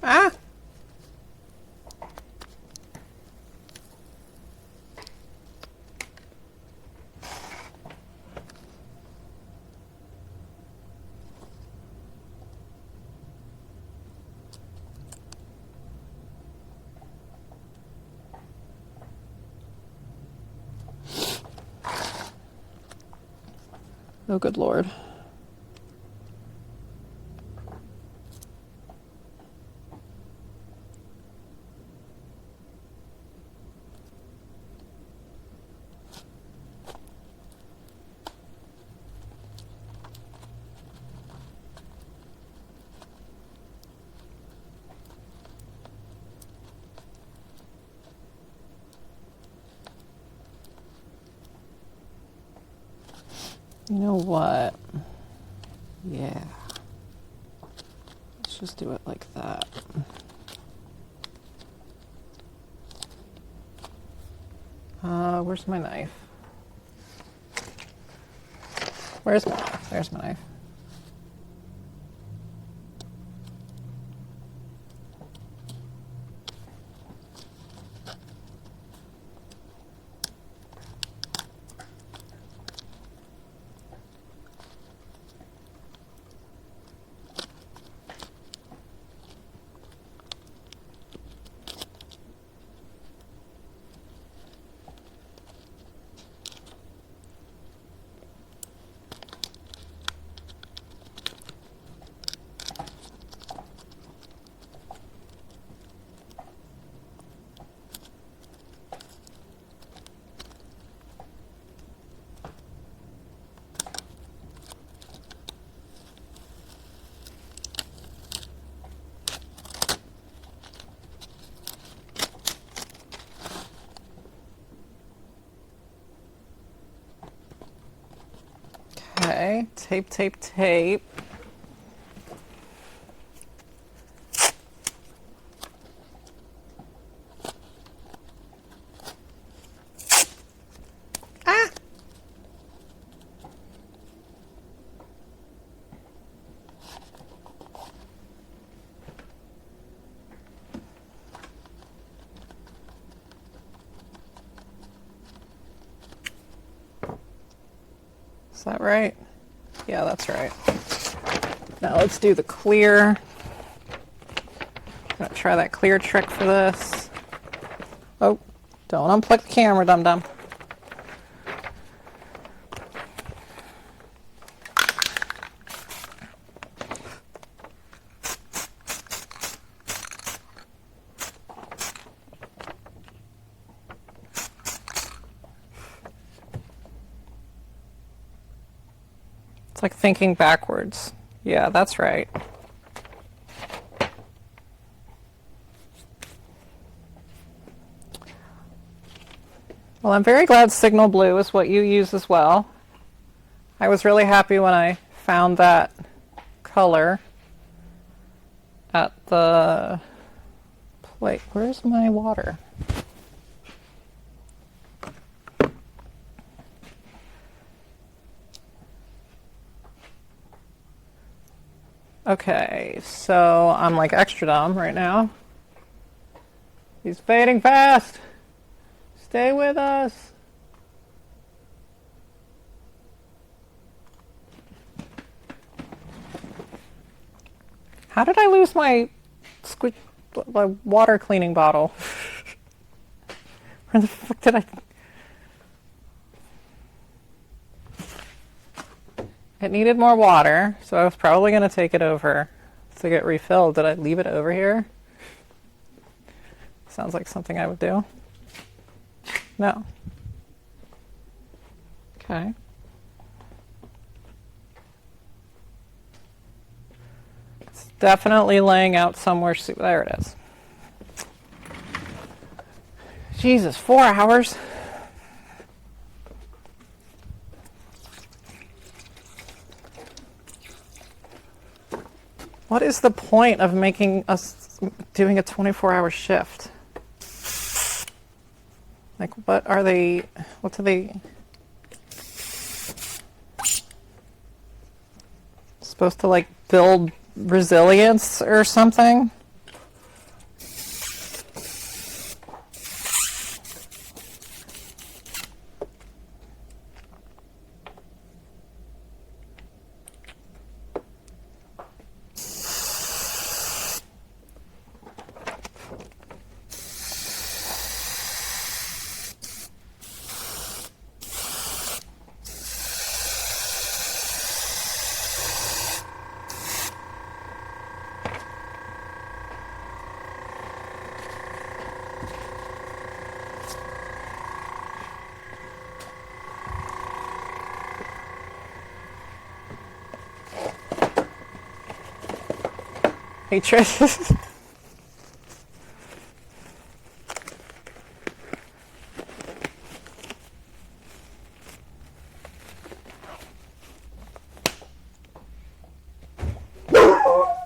Ah! Oh, good Lord. You know what? Yeah. Let's just do it like that. Where's my knife? Where's my knife? There's my knife. Okay, tape, tape, tape. Ah! Is that right? Yeah, that's right. Now let's do the clear. I'm gonna try that clear trick for this. Oh, don't unplug the camera, dum-dum. It's like thinking backwards. Yeah, that's right. Well, I'm very glad Signal Blue is what you use as well. I was really happy when I found that color at the plate. Where's my water? Okay, so I'm like extra dumb right now. He's fading fast. Stay with us. How did I lose my water cleaning bottle? Where the fuck did I... It needed more water, so I was probably going to take it over to get refilled. Did I leave it over here? Sounds like something I would do. No. Okay. Let's Definitely laying out somewhere. There it is. Jesus, 4 hours. What is the point of making us doing a 24-hour shift? Like, what do they, supposed to like build resilience or something? Hey, Trish.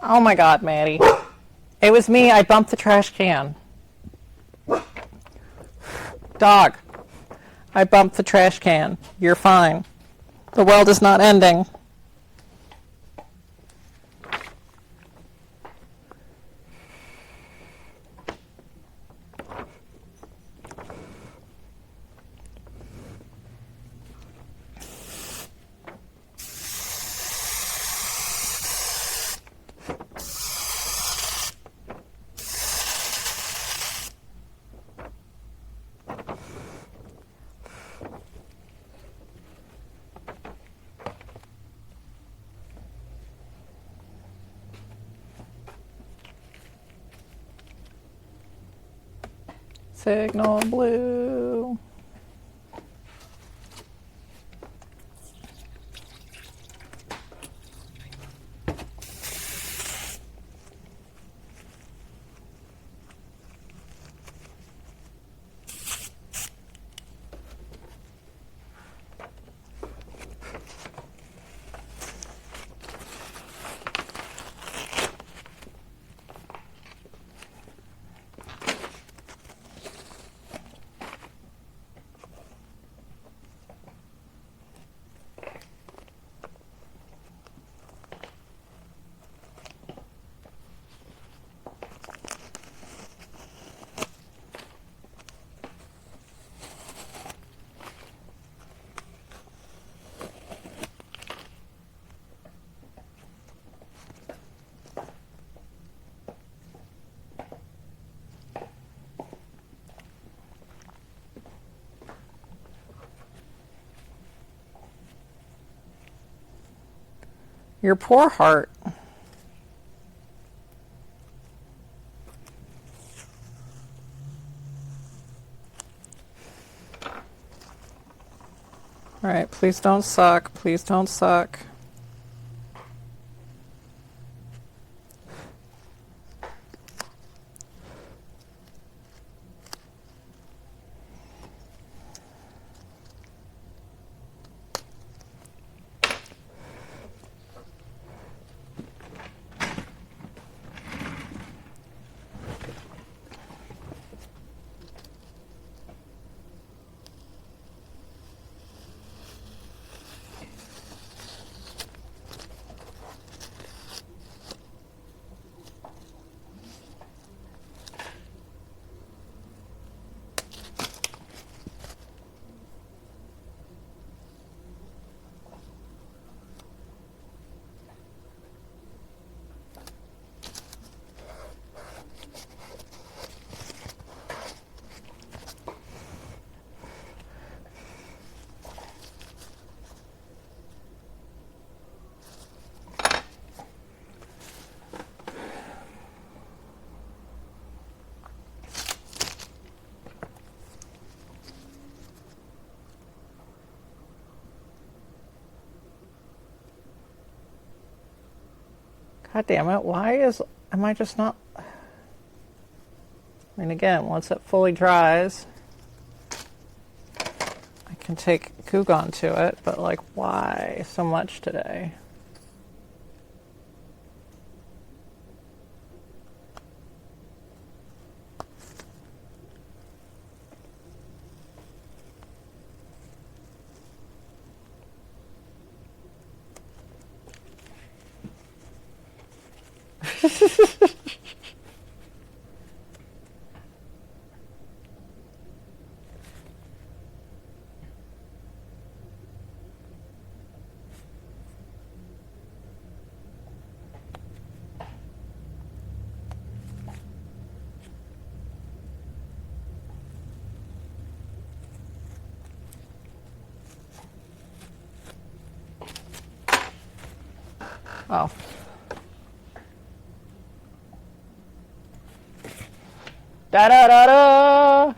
Oh my God, Maddie. It was me. I bumped the trash can. Dog. I bumped the trash can. You're fine. The world is not ending. Signal blue. Your poor heart. All right, please don't suck. Please don't suck. God damn it, am I just not... I mean, again, once it fully dries, I can take Goo to it, but like, why so much today? Oh. Da da da da!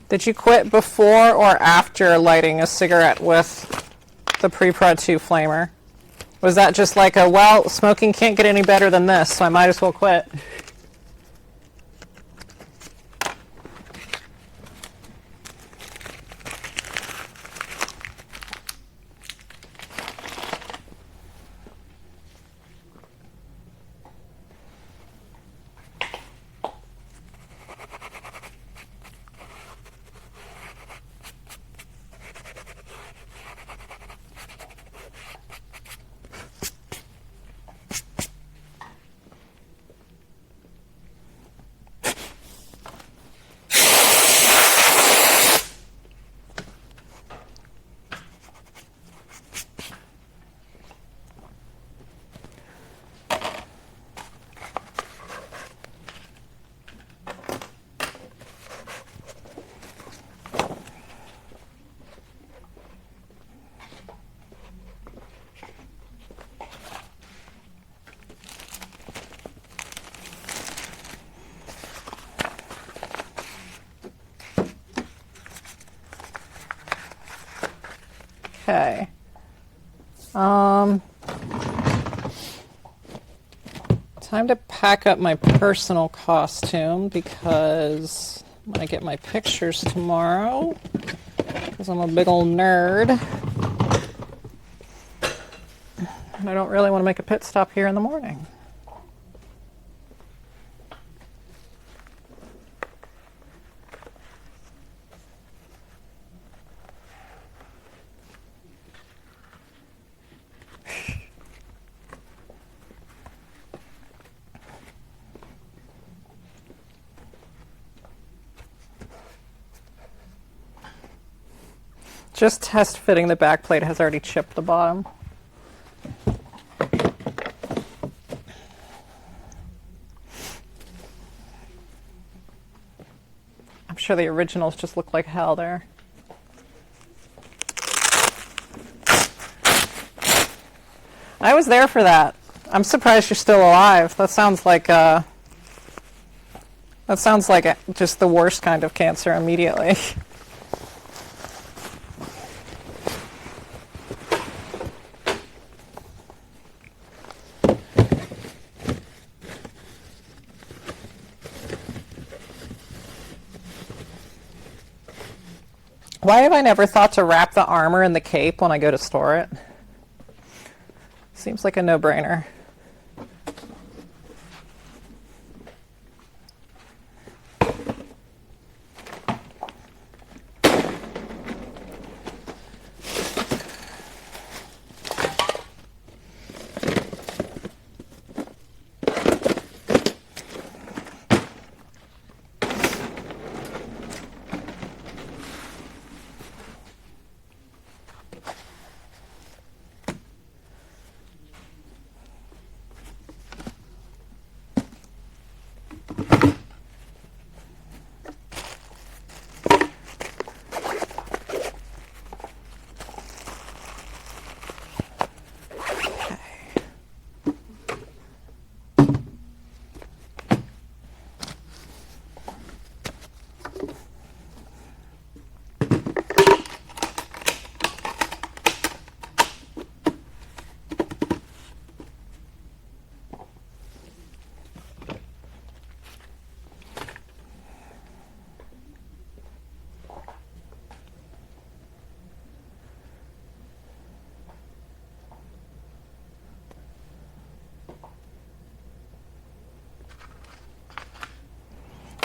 Did you quit before or after lighting a cigarette with the Pre-Prod 2 flamer? Was that just like a, well, smoking can't get any better than this, so I might as well quit? Okay. Time to pack up my personal costume because I'm going to get my pictures tomorrow because I'm a big old nerd. And I don't really want to make a pit stop here in the morning. Just test fitting the back plate has already chipped the bottom. I'm sure the originals just look like hell there. I was there for that. I'm surprised you're still alive. That sounds like just the worst kind of cancer immediately. Why have I never thought to wrap the armor in the cape when I go to store it? Seems like a no-brainer.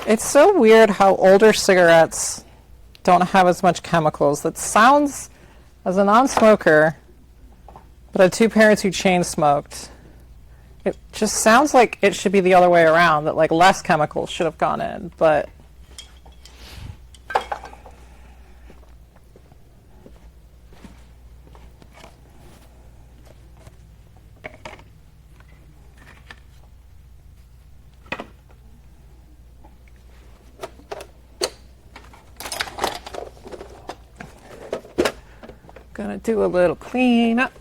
It's so weird how older cigarettes don't have as much chemicals. That sounds, as a non-smoker, but I had two parents who chain smoked, it just sounds like it should be the other way around, that like less chemicals should have gone in, but gonna do a little cleanup.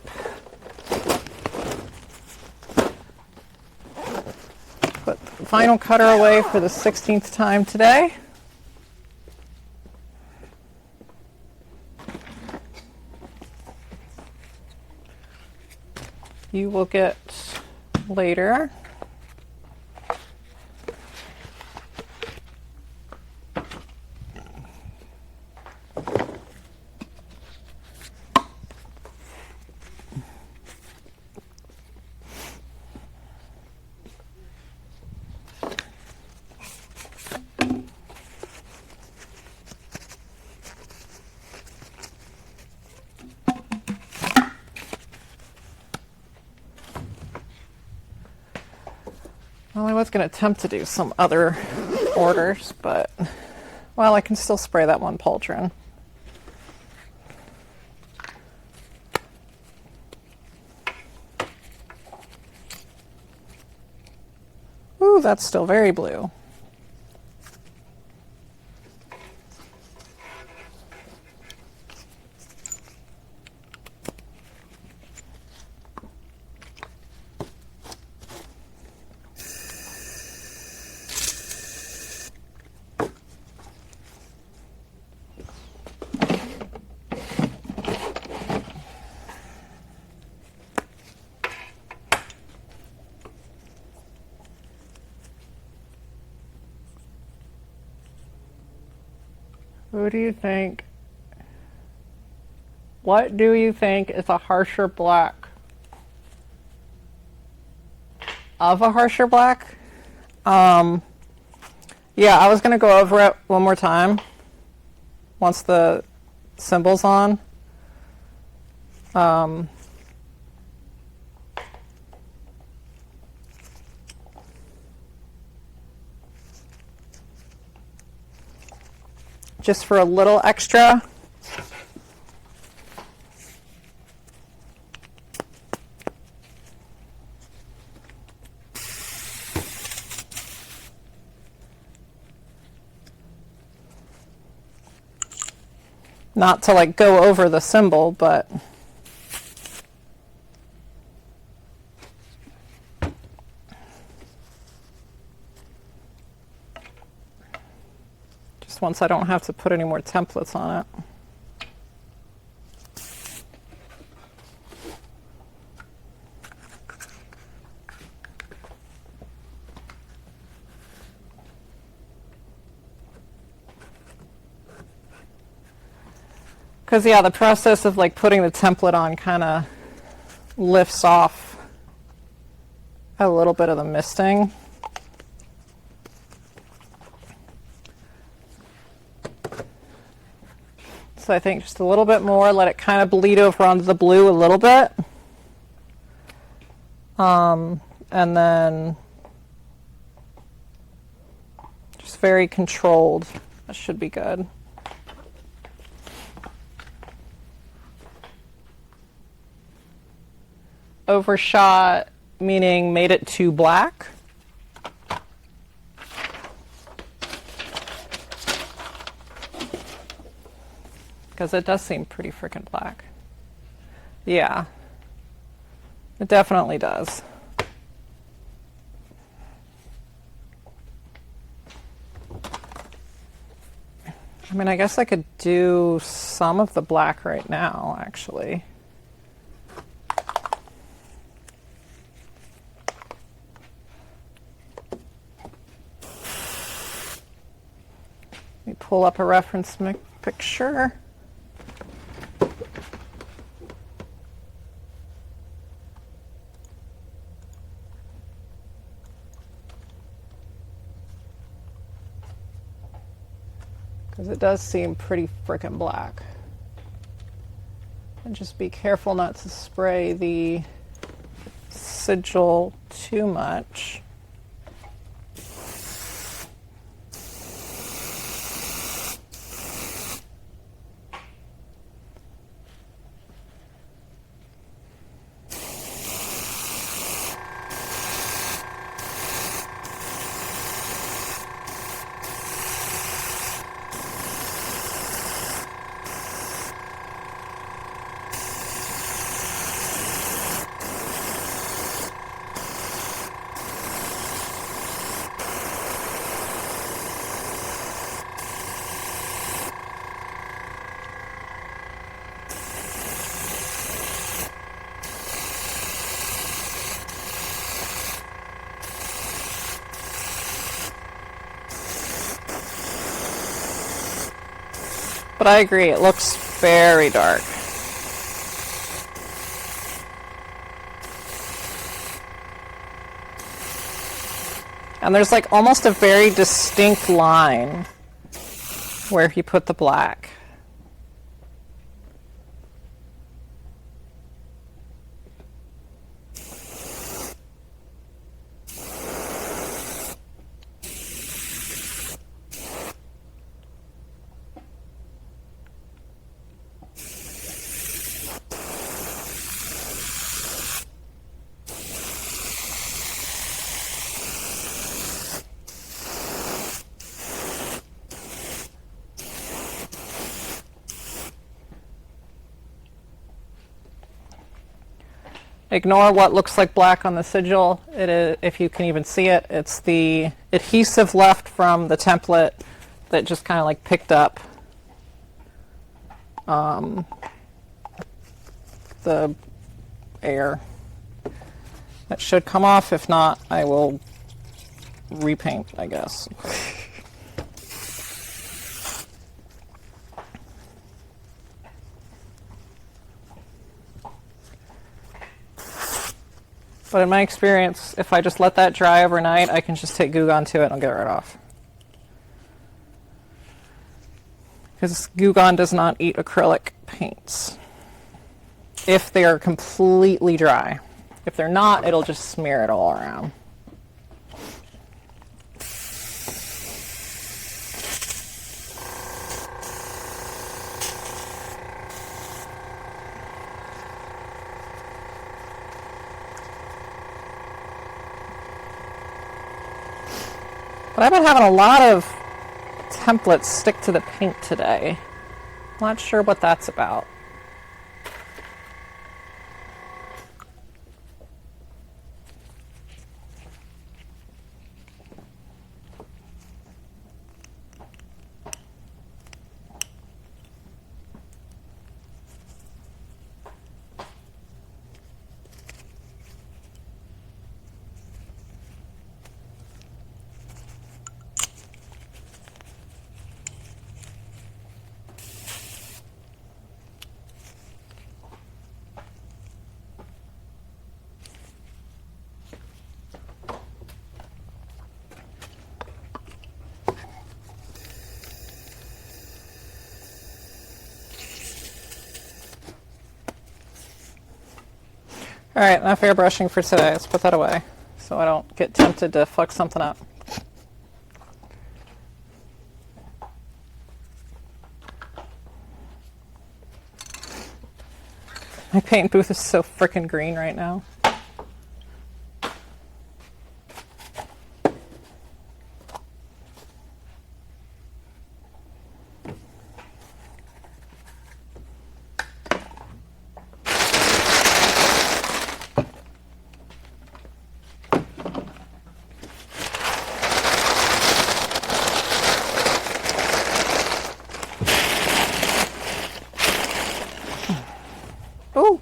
Put the vinyl cutter away for the 16th time today. You will get later. Well, I was going to attempt to do some other orders, but, well, I can still spray that one pauldron. Ooh, that's still very blue. Who do you think? What do you think is a harsher black? Of a harsher black? Yeah, I was going to go over it one more time once the symbol's on. Just for a little extra. Not to like go over the symbol, but just once I don't have to put any more templates on it. Because, yeah, the process of like putting the template on kind of lifts off a little bit of the misting. So I think just a little bit more, let it kind of bleed over onto the blue a little bit. And then just very controlled. That should be good. Overshot, meaning made it too black. Because it does seem pretty freaking black. Yeah, it definitely does. I mean, I guess I could do some of the black right now, actually. Let me pull up a reference picture. does seem pretty frickin' black. And just be careful not to spray the sigil too much. But I agree, it looks very dark. And there's like almost a very distinct line where he put the black. Ignore what looks like black on the sigil. It is, if you can even see it, it's the adhesive left from the template that just kind of like picked up the air. That should come off. If not, I will repaint, I guess. But in my experience, if I just let that dry overnight, I can just take Goo Gone to it and I'll get it right off. Because Goo Gone does not eat acrylic paints if they are completely dry. If they're not, it'll just smear it all around. But I've been having a lot of templates stick to the paint today. Not sure what that's about. All right, enough airbrushing for today. Let's put that away so I don't get tempted to fuck something up. My paint booth is so frickin' green right now. Oh!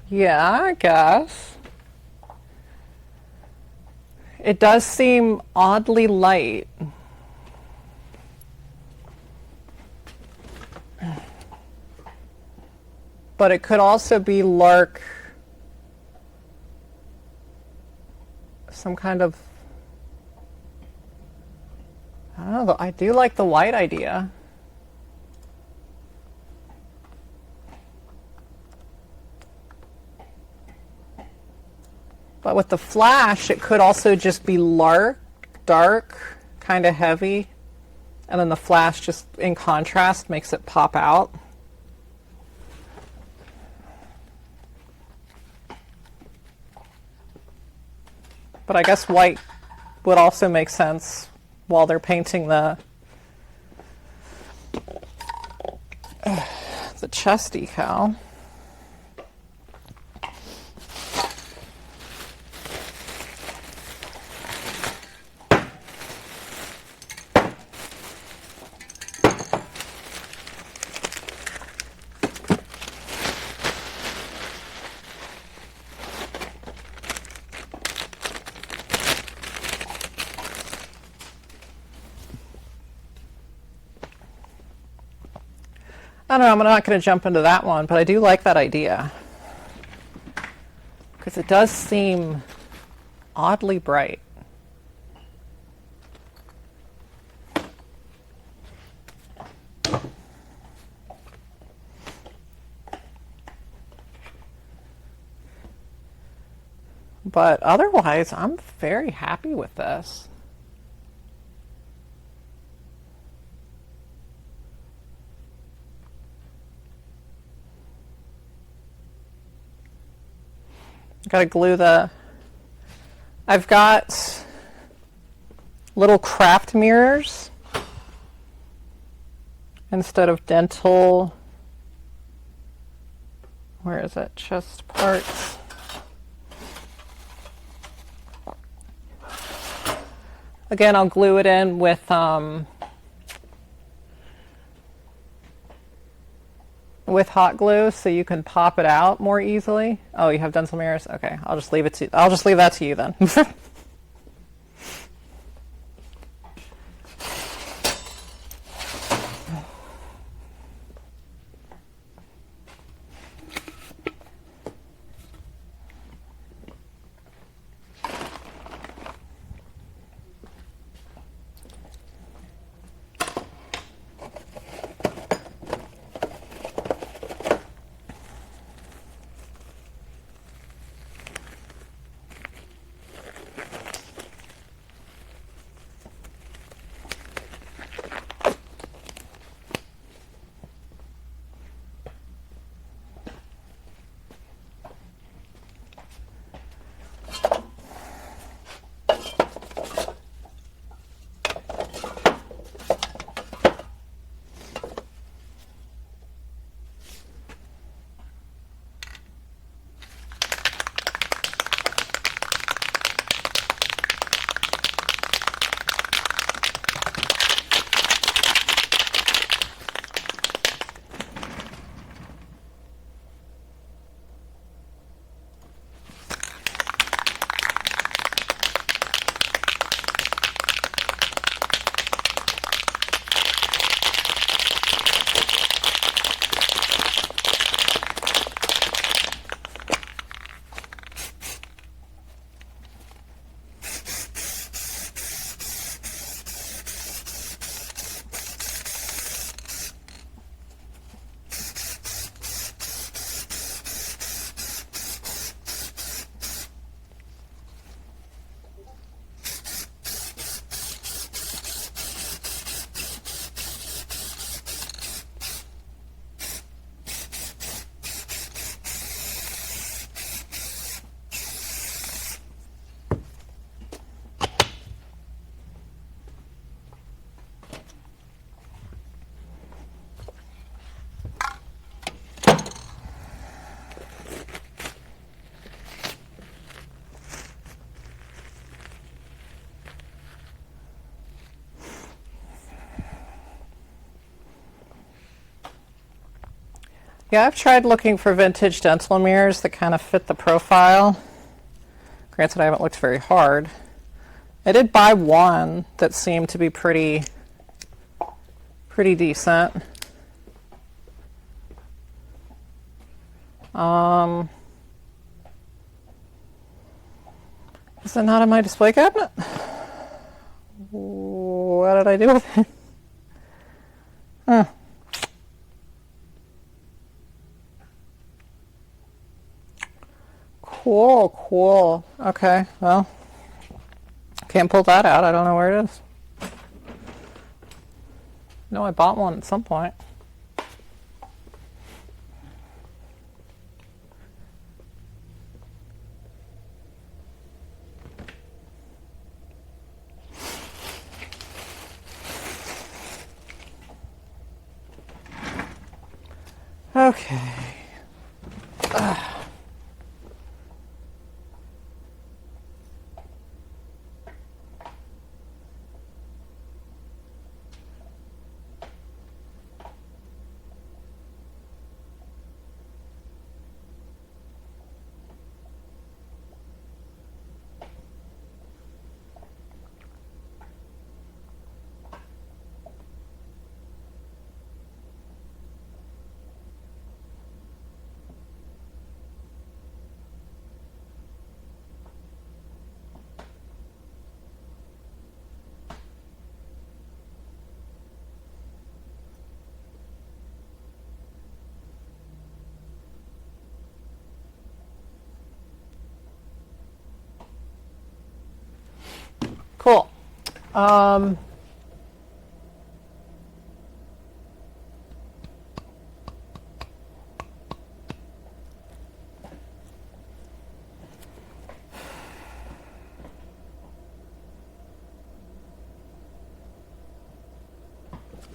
Yeah, I guess. It does seem oddly light. But it could also be Lark, some kind of, I don't know, I do like the white idea. But with the flash, it could also just be Lark, dark, kind of heavy, and then the flash just in contrast makes it pop out. But I guess white would also make sense while they're painting the chest decal. I don't know, I'm not going to jump into that one, but I do like that idea. Because it does seem oddly bright. But otherwise, I'm very happy with this. Gotta glue the, I've got little craft mirrors instead of dental, where is it, chest parts. Again, I'll glue it in with hot glue so you can pop it out more easily. Oh, you have dental mirrors? Okay, I'll just leave that to you then. Yeah, I've tried looking for vintage dental mirrors that kind of fit the profile. Granted, I haven't looked very hard. I did buy one that seemed to be pretty decent. Is it not in my display cabinet? What did I do with it? Huh. Cool. Okay, well, can't pull that out. I don't know where it is. No, I bought one at some point. Okay. Cool. All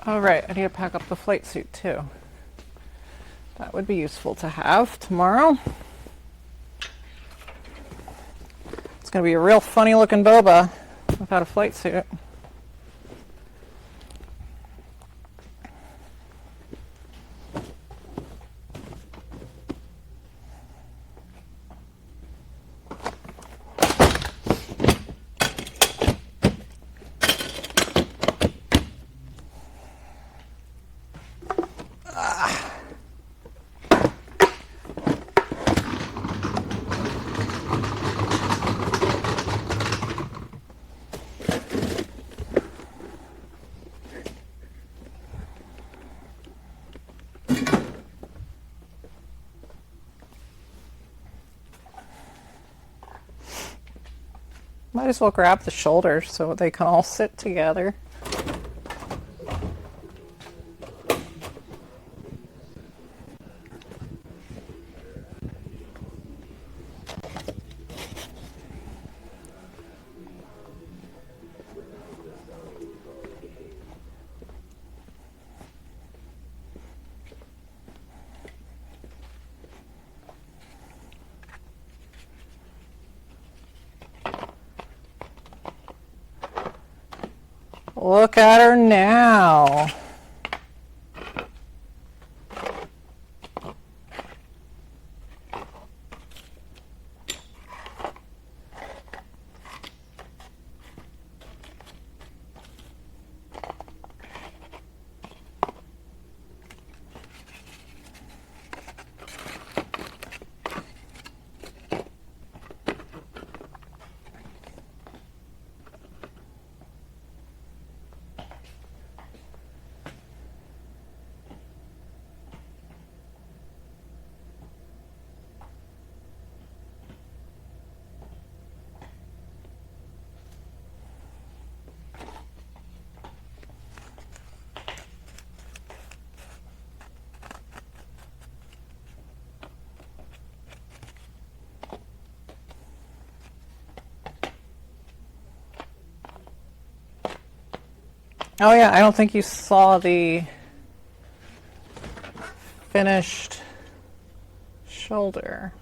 right, I need to pack up the flight suit too. That would be useful to have tomorrow. It's going to be a real funny looking Boba without a flight suit. Might as well grab the shoulders so they can all sit together. Look at her now. Oh yeah, I don't think you saw the finished shoulder.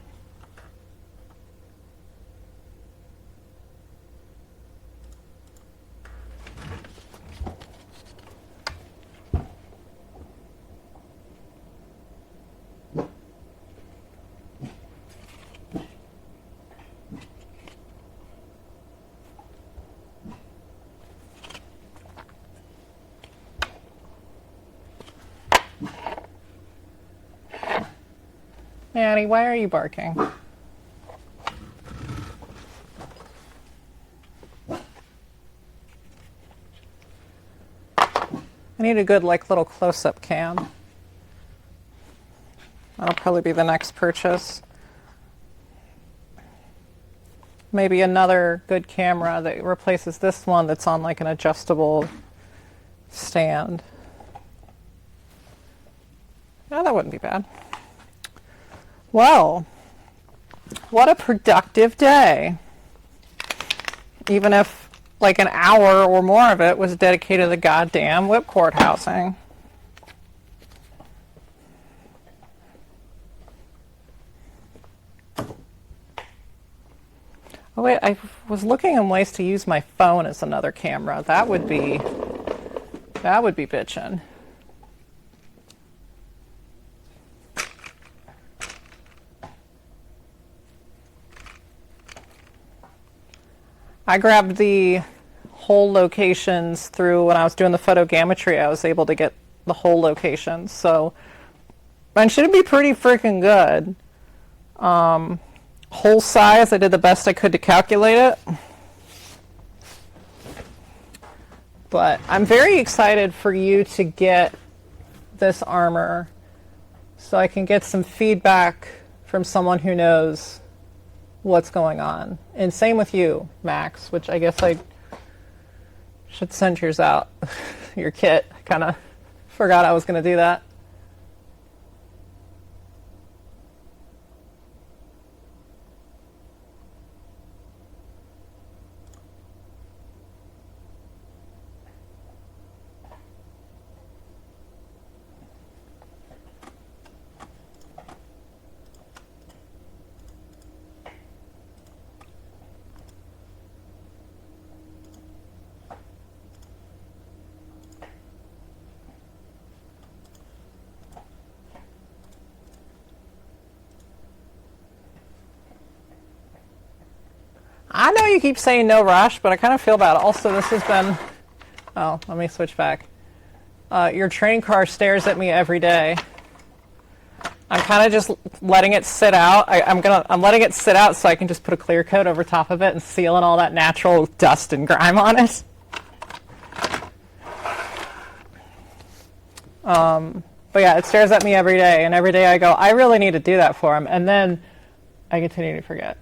Annie, why are you barking? I need a good, like, little close-up cam. That'll probably be the next purchase. Maybe another good camera that replaces this one that's on, like, an adjustable stand. Yeah, that wouldn't be bad. Well, what a productive day. Even if like an hour or more of it was dedicated to the goddamn whipcord housing. Oh wait, I was looking in ways to use my phone as another camera. That would be bitchin'. I grabbed the whole locations through when I was doing the photogrammetry. I was able to get the whole locations, so mine should be pretty freaking good. Whole size, I did the best I could to calculate it. But I'm very excited for you to get this armor so I can get some feedback from someone who knows what's going on. And same with you, Max, which I guess I should send yours out. Your kit. I kind of forgot I was going to do that. I know you keep saying no rush, but I kind of feel bad. Also, this has been... Oh, let me switch back. Your train car stares at me every day. I'm kind of just letting it sit out. I'm letting it sit out so I can just put a clear coat over top of it and seal in all that natural dust and grime on it. But yeah, it stares at me every day, and every day I go, I really need to do that for him, and then I continue to forget.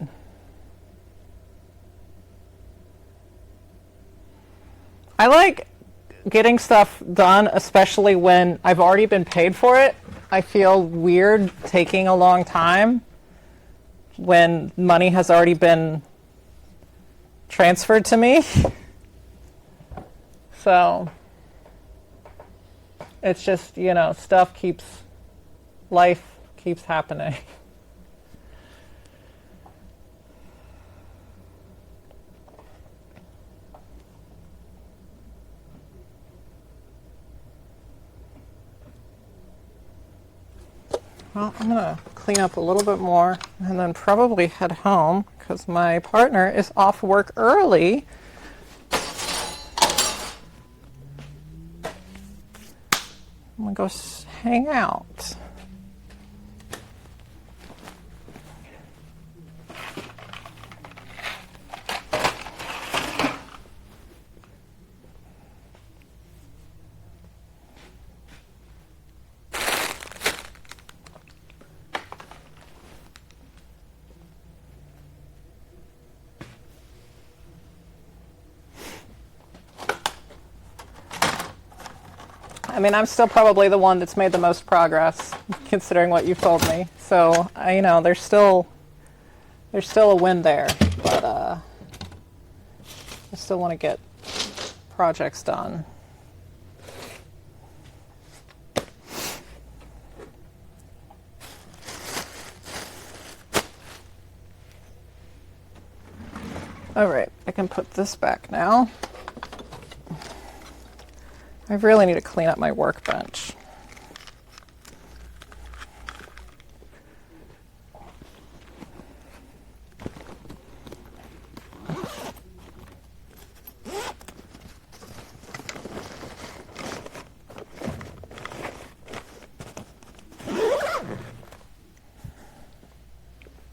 I like getting stuff done, especially when I've already been paid for it. I feel weird taking a long time when money has already been transferred to me. So it's just, you know, life keeps happening. Well, I'm going to clean up a little bit more and then probably head home because my partner is off work early. I'm going to go hang out. I mean, I'm still probably the one that's made the most progress, considering what you've told me. So, you know, there's still a win there, but I still want to get projects done. All right, I can put this back now. I really need to clean up my workbench.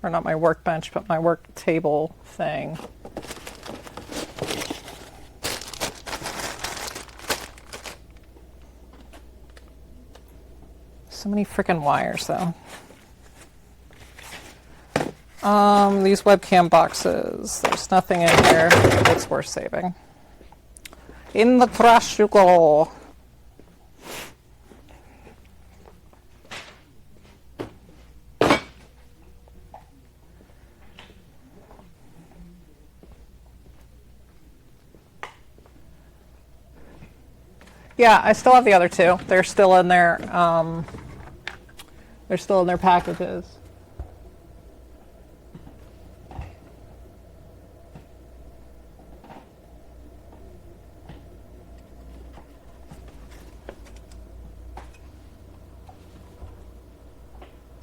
Or not my workbench, but my work table thing. So many freaking wires, though. These webcam boxes. There's nothing in here that's worth saving. In the trash you go. Yeah, I still have the other two. They're still in their packages.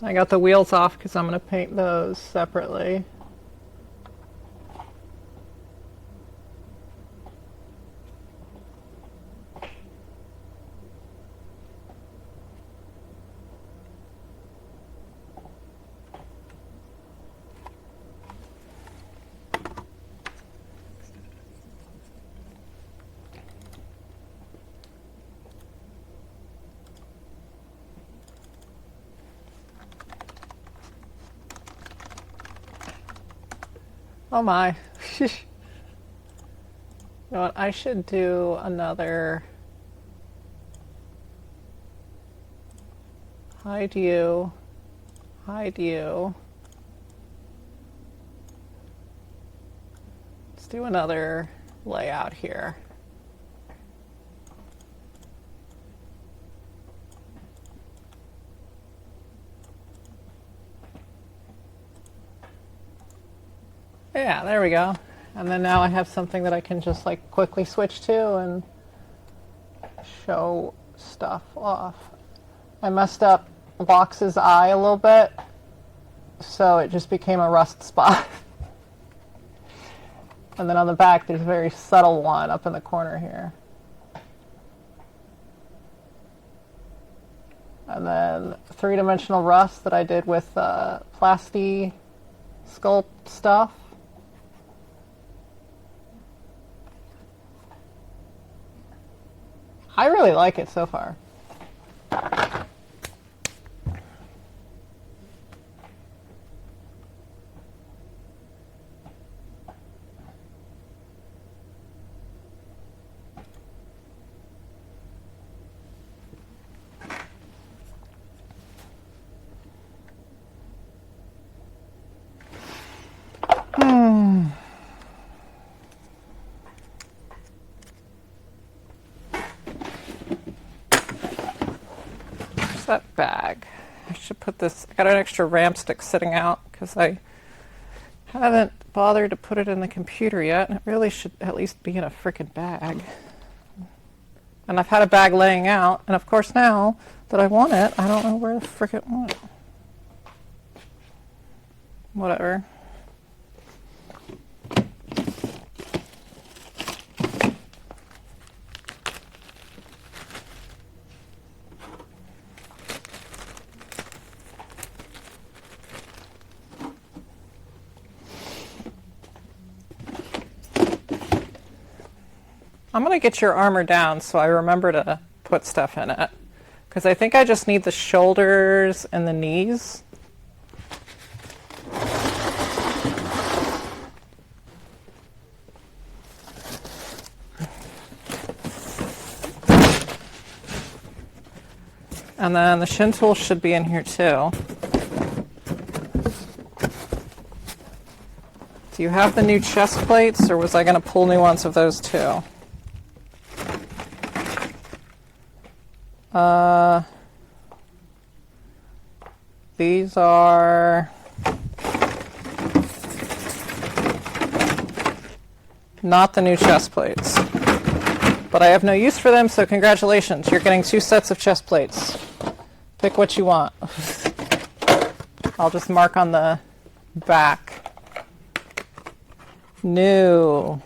I got the wheels off because I'm going to paint those separately. Oh my. You know what? I should do another hide you. Let's do another layout here. Yeah, there we go. And then now I have something that I can just like quickly switch to and show stuff off. I messed up Box's eye a little bit, so it just became a rust spot. And then on the back there's a very subtle one up in the corner here. And then three-dimensional rust that I did with Plasti Sculpt stuff. I really like it so far. That bag. I should put this. I got an extra ramp stick sitting out because I haven't bothered to put it in the computer yet. And it really should at least be in a frickin' bag. And I've had a bag laying out, and of course now that I want it, I don't know where the frick it went. Whatever. I'm going to get your armor down so I remember to put stuff in it. Because I think I just need the shoulders and the knees. And then the shin tool should be in here too. Do you have the new chest plates, or was I going to pull new ones of those too? These are not the new chest plates, but I have no use for them, so congratulations. You're getting 2 sets of chest plates. Pick what you want. I'll just mark on the back. New.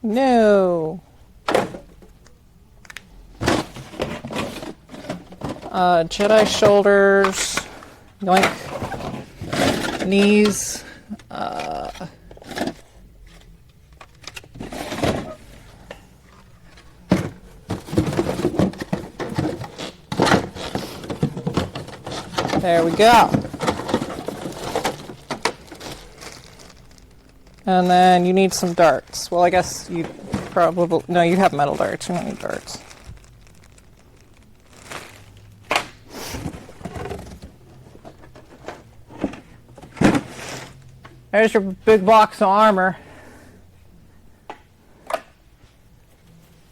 No. Jedi shoulders. Yoink. Knees. There we go. And then you need some darts. Well, I guess you probably... No, you have metal darts. You don't need darts. There's your big box of armor.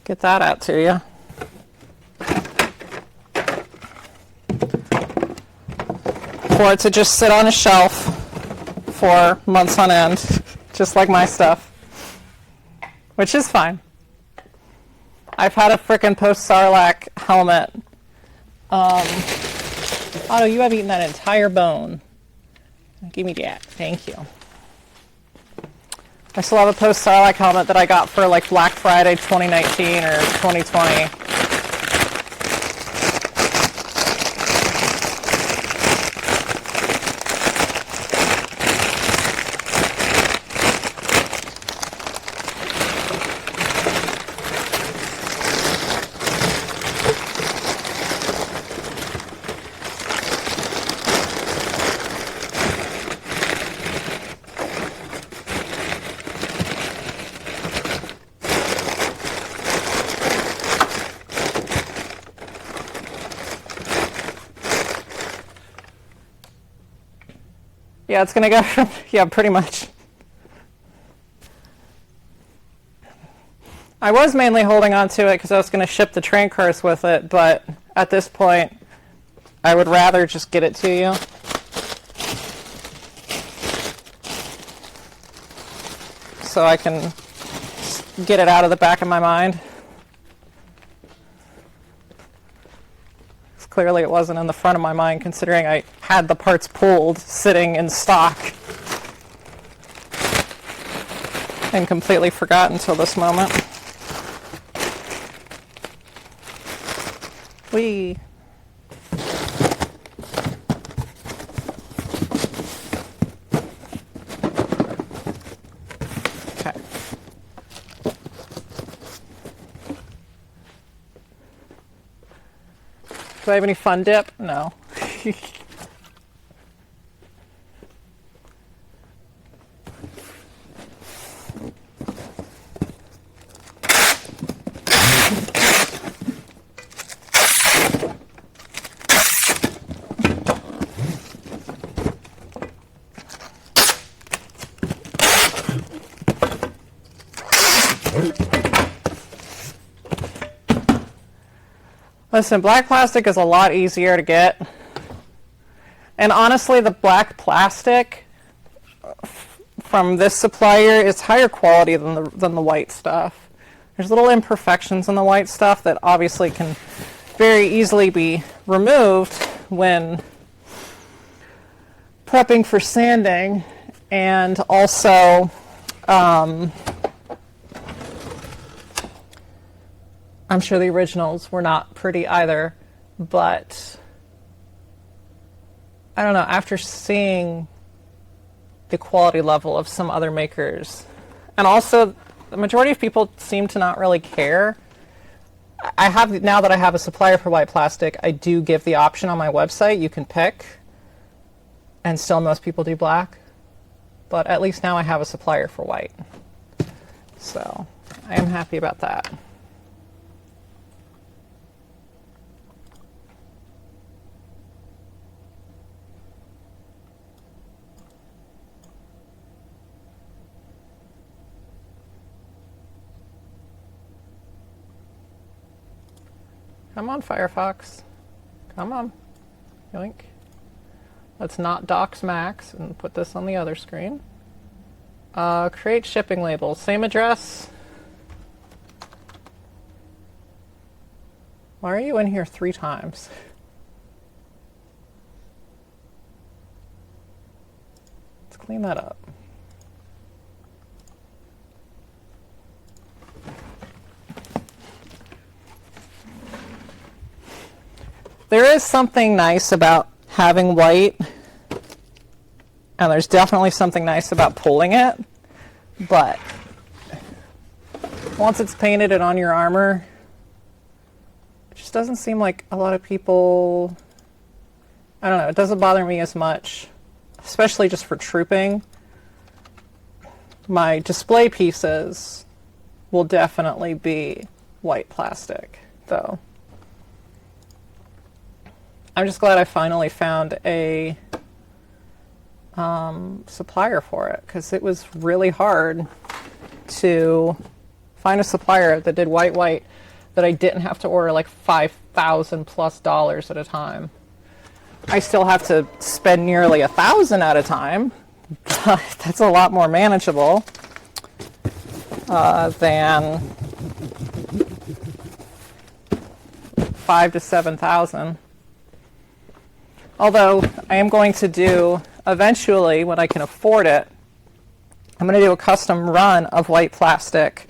Get that out to you. For it to just sit on a shelf for months on end, just like my stuff, which is fine. I've had a frickin' post-Sarlacc helmet. Otto, you have eaten that entire bone. Give me that. Thank you. I still have a post-Sarlacc helmet that I got for like Black Friday 2019 or 2020. Yeah, it's gonna go from, yeah, pretty much. I was mainly holding on to it because I was gonna ship the train cars with it, but at this point, I would rather just get it to you. So I can get it out of the back of my mind. Clearly it wasn't in the front of my mind, considering I had the parts pulled, sitting in stock, and completely forgot until this moment. Whee! Okay. Do I have any fun dip? No. Listen, black plastic is a lot easier to get. And honestly, the black plastic from this supplier is higher quality than the white stuff. There's little imperfections in the white stuff that obviously can very easily be removed when prepping for sanding, and also I'm sure the originals were not pretty either, but I don't know, after seeing the quality level of some other makers, and also the majority of people seem to not really care. Now that I have a supplier for white plastic, I do give the option on my website, you can pick, and still most people do black, but at least now I have a supplier for white. So I am happy about that. Come on, Firefox. Come on. Yoink. Let's not dox Max and put this on the other screen. Create shipping label. Same address. Why are you in here 3 times? Let's clean that up. There is something nice about having white, and there's definitely something nice about pulling it, but once it's painted and on your armor, it just doesn't seem like a lot of people, I don't know, it doesn't bother me as much, especially just for trooping. My display pieces will definitely be white plastic, though. I'm just glad I finally found a supplier for it, because it was really hard to find a supplier that did white that I didn't have to order like $5,000+ at a time. I still have to spend nearly $1,000 at a time, but that's a lot more manageable than $5,000 to $7,000. Although I am going to do, eventually, when I can afford it, I'm going to do a custom run of white plastic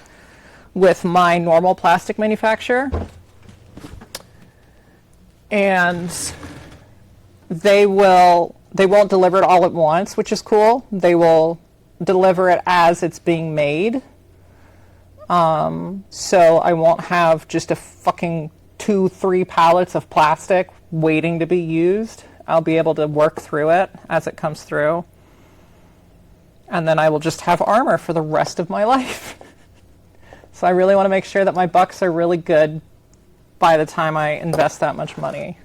with my normal plastic manufacturer. And they won't deliver it all at once, which is cool. They will deliver it as it's being made. So I won't have just a fucking 2-3 pallets of plastic waiting to be used. I'll be able to work through it as it comes through. And then I will just have armor for the rest of my life. So I really want to make sure that my bucks are really good by the time I invest that much money.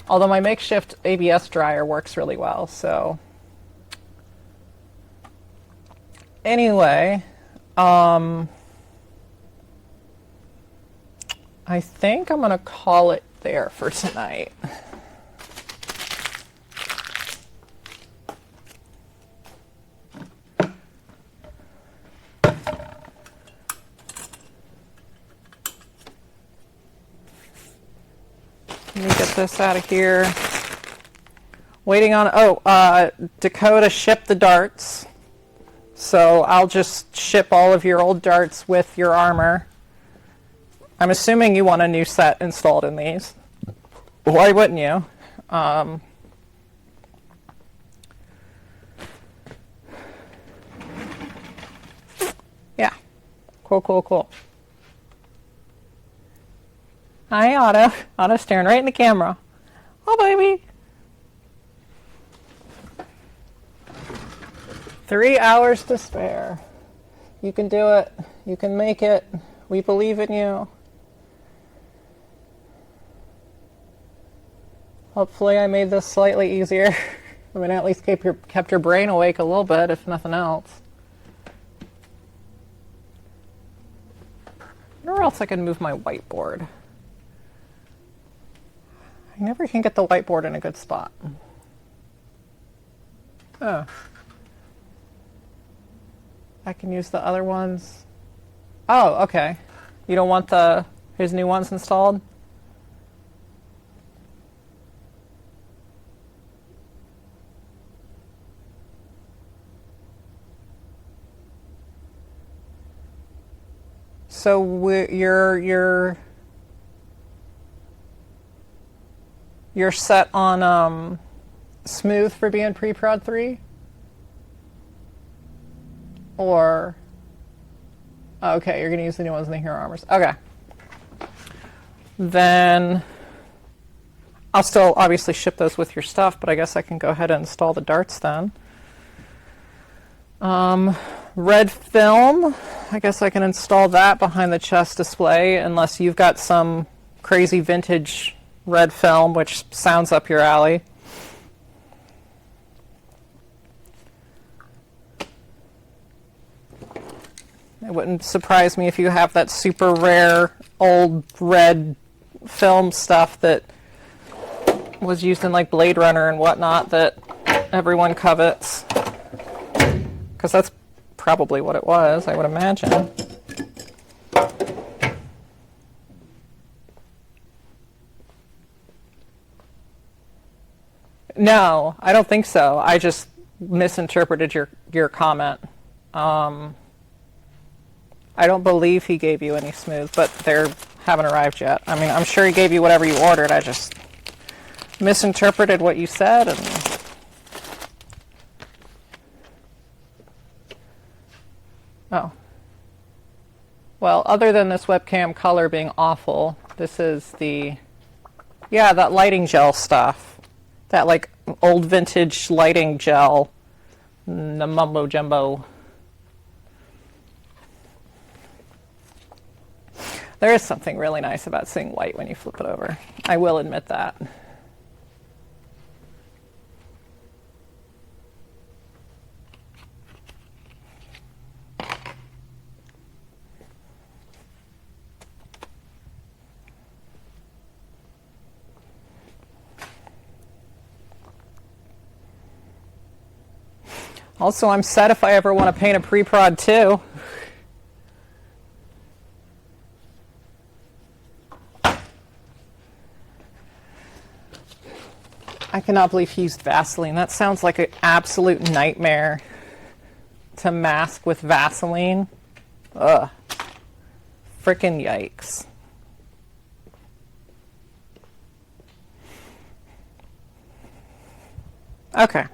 Although my makeshift ABS dryer works really well, so. Anyway, I think I'm going to call it there for tonight. Let me get this out of here. Waiting on, Dakota shipped the darts. So I'll just ship all of your old darts with your armor. I'm assuming you want a new set installed in these. Why wouldn't you? Yeah. Cool. Hi, Otto. Otto's staring right in the camera. Oh, baby. 3 hours to spare. You can do it. You can make it. We believe in you. Hopefully I made this slightly easier. I mean, at least kept your brain awake a little bit, if nothing else. Where else I can move my whiteboard? I never can get the whiteboard in a good spot. Oh. I can use the other ones. Oh, okay. You don't want his new ones installed? So you're set on smooth for being pre-prod 3? Or okay, you're gonna use the new ones in the hero armors. Okay. Then I'll still obviously ship those with your stuff, but I guess I can go ahead and install the darts then. Red film, I guess I can install that behind the chest display, unless you've got some crazy vintage red film, which sounds up your alley. It wouldn't surprise me if you have that super rare old red film stuff that was used in like Blade Runner and whatnot that everyone covets. Because that's probably what it was, I would imagine. No, I don't think so. I just misinterpreted your comment. I don't believe he gave you any smooth, but they haven't arrived yet. I mean, I'm sure he gave you whatever you ordered. I just misinterpreted what you said and oh. Well, other than this webcam color being awful, this is the, yeah, that lighting gel stuff. That like old vintage lighting gel. The mumbo jumbo. There is something really nice about seeing white when you flip it over. I will admit that. Also, I'm set if I ever want to paint a pre-prod too. I cannot believe he used Vaseline. That sounds like an absolute nightmare to mask with Vaseline. Ugh. Frickin' yikes. Okay.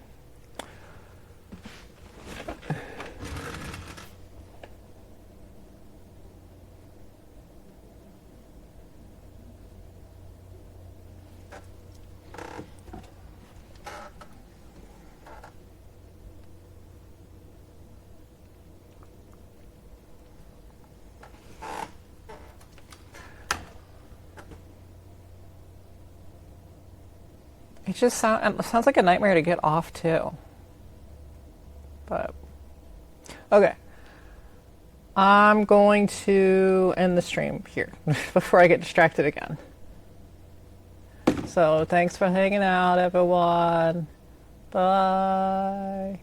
It just sounds like a nightmare to get off too. But okay, I'm going to end the stream here before I get distracted again. So thanks for hanging out, everyone. Bye.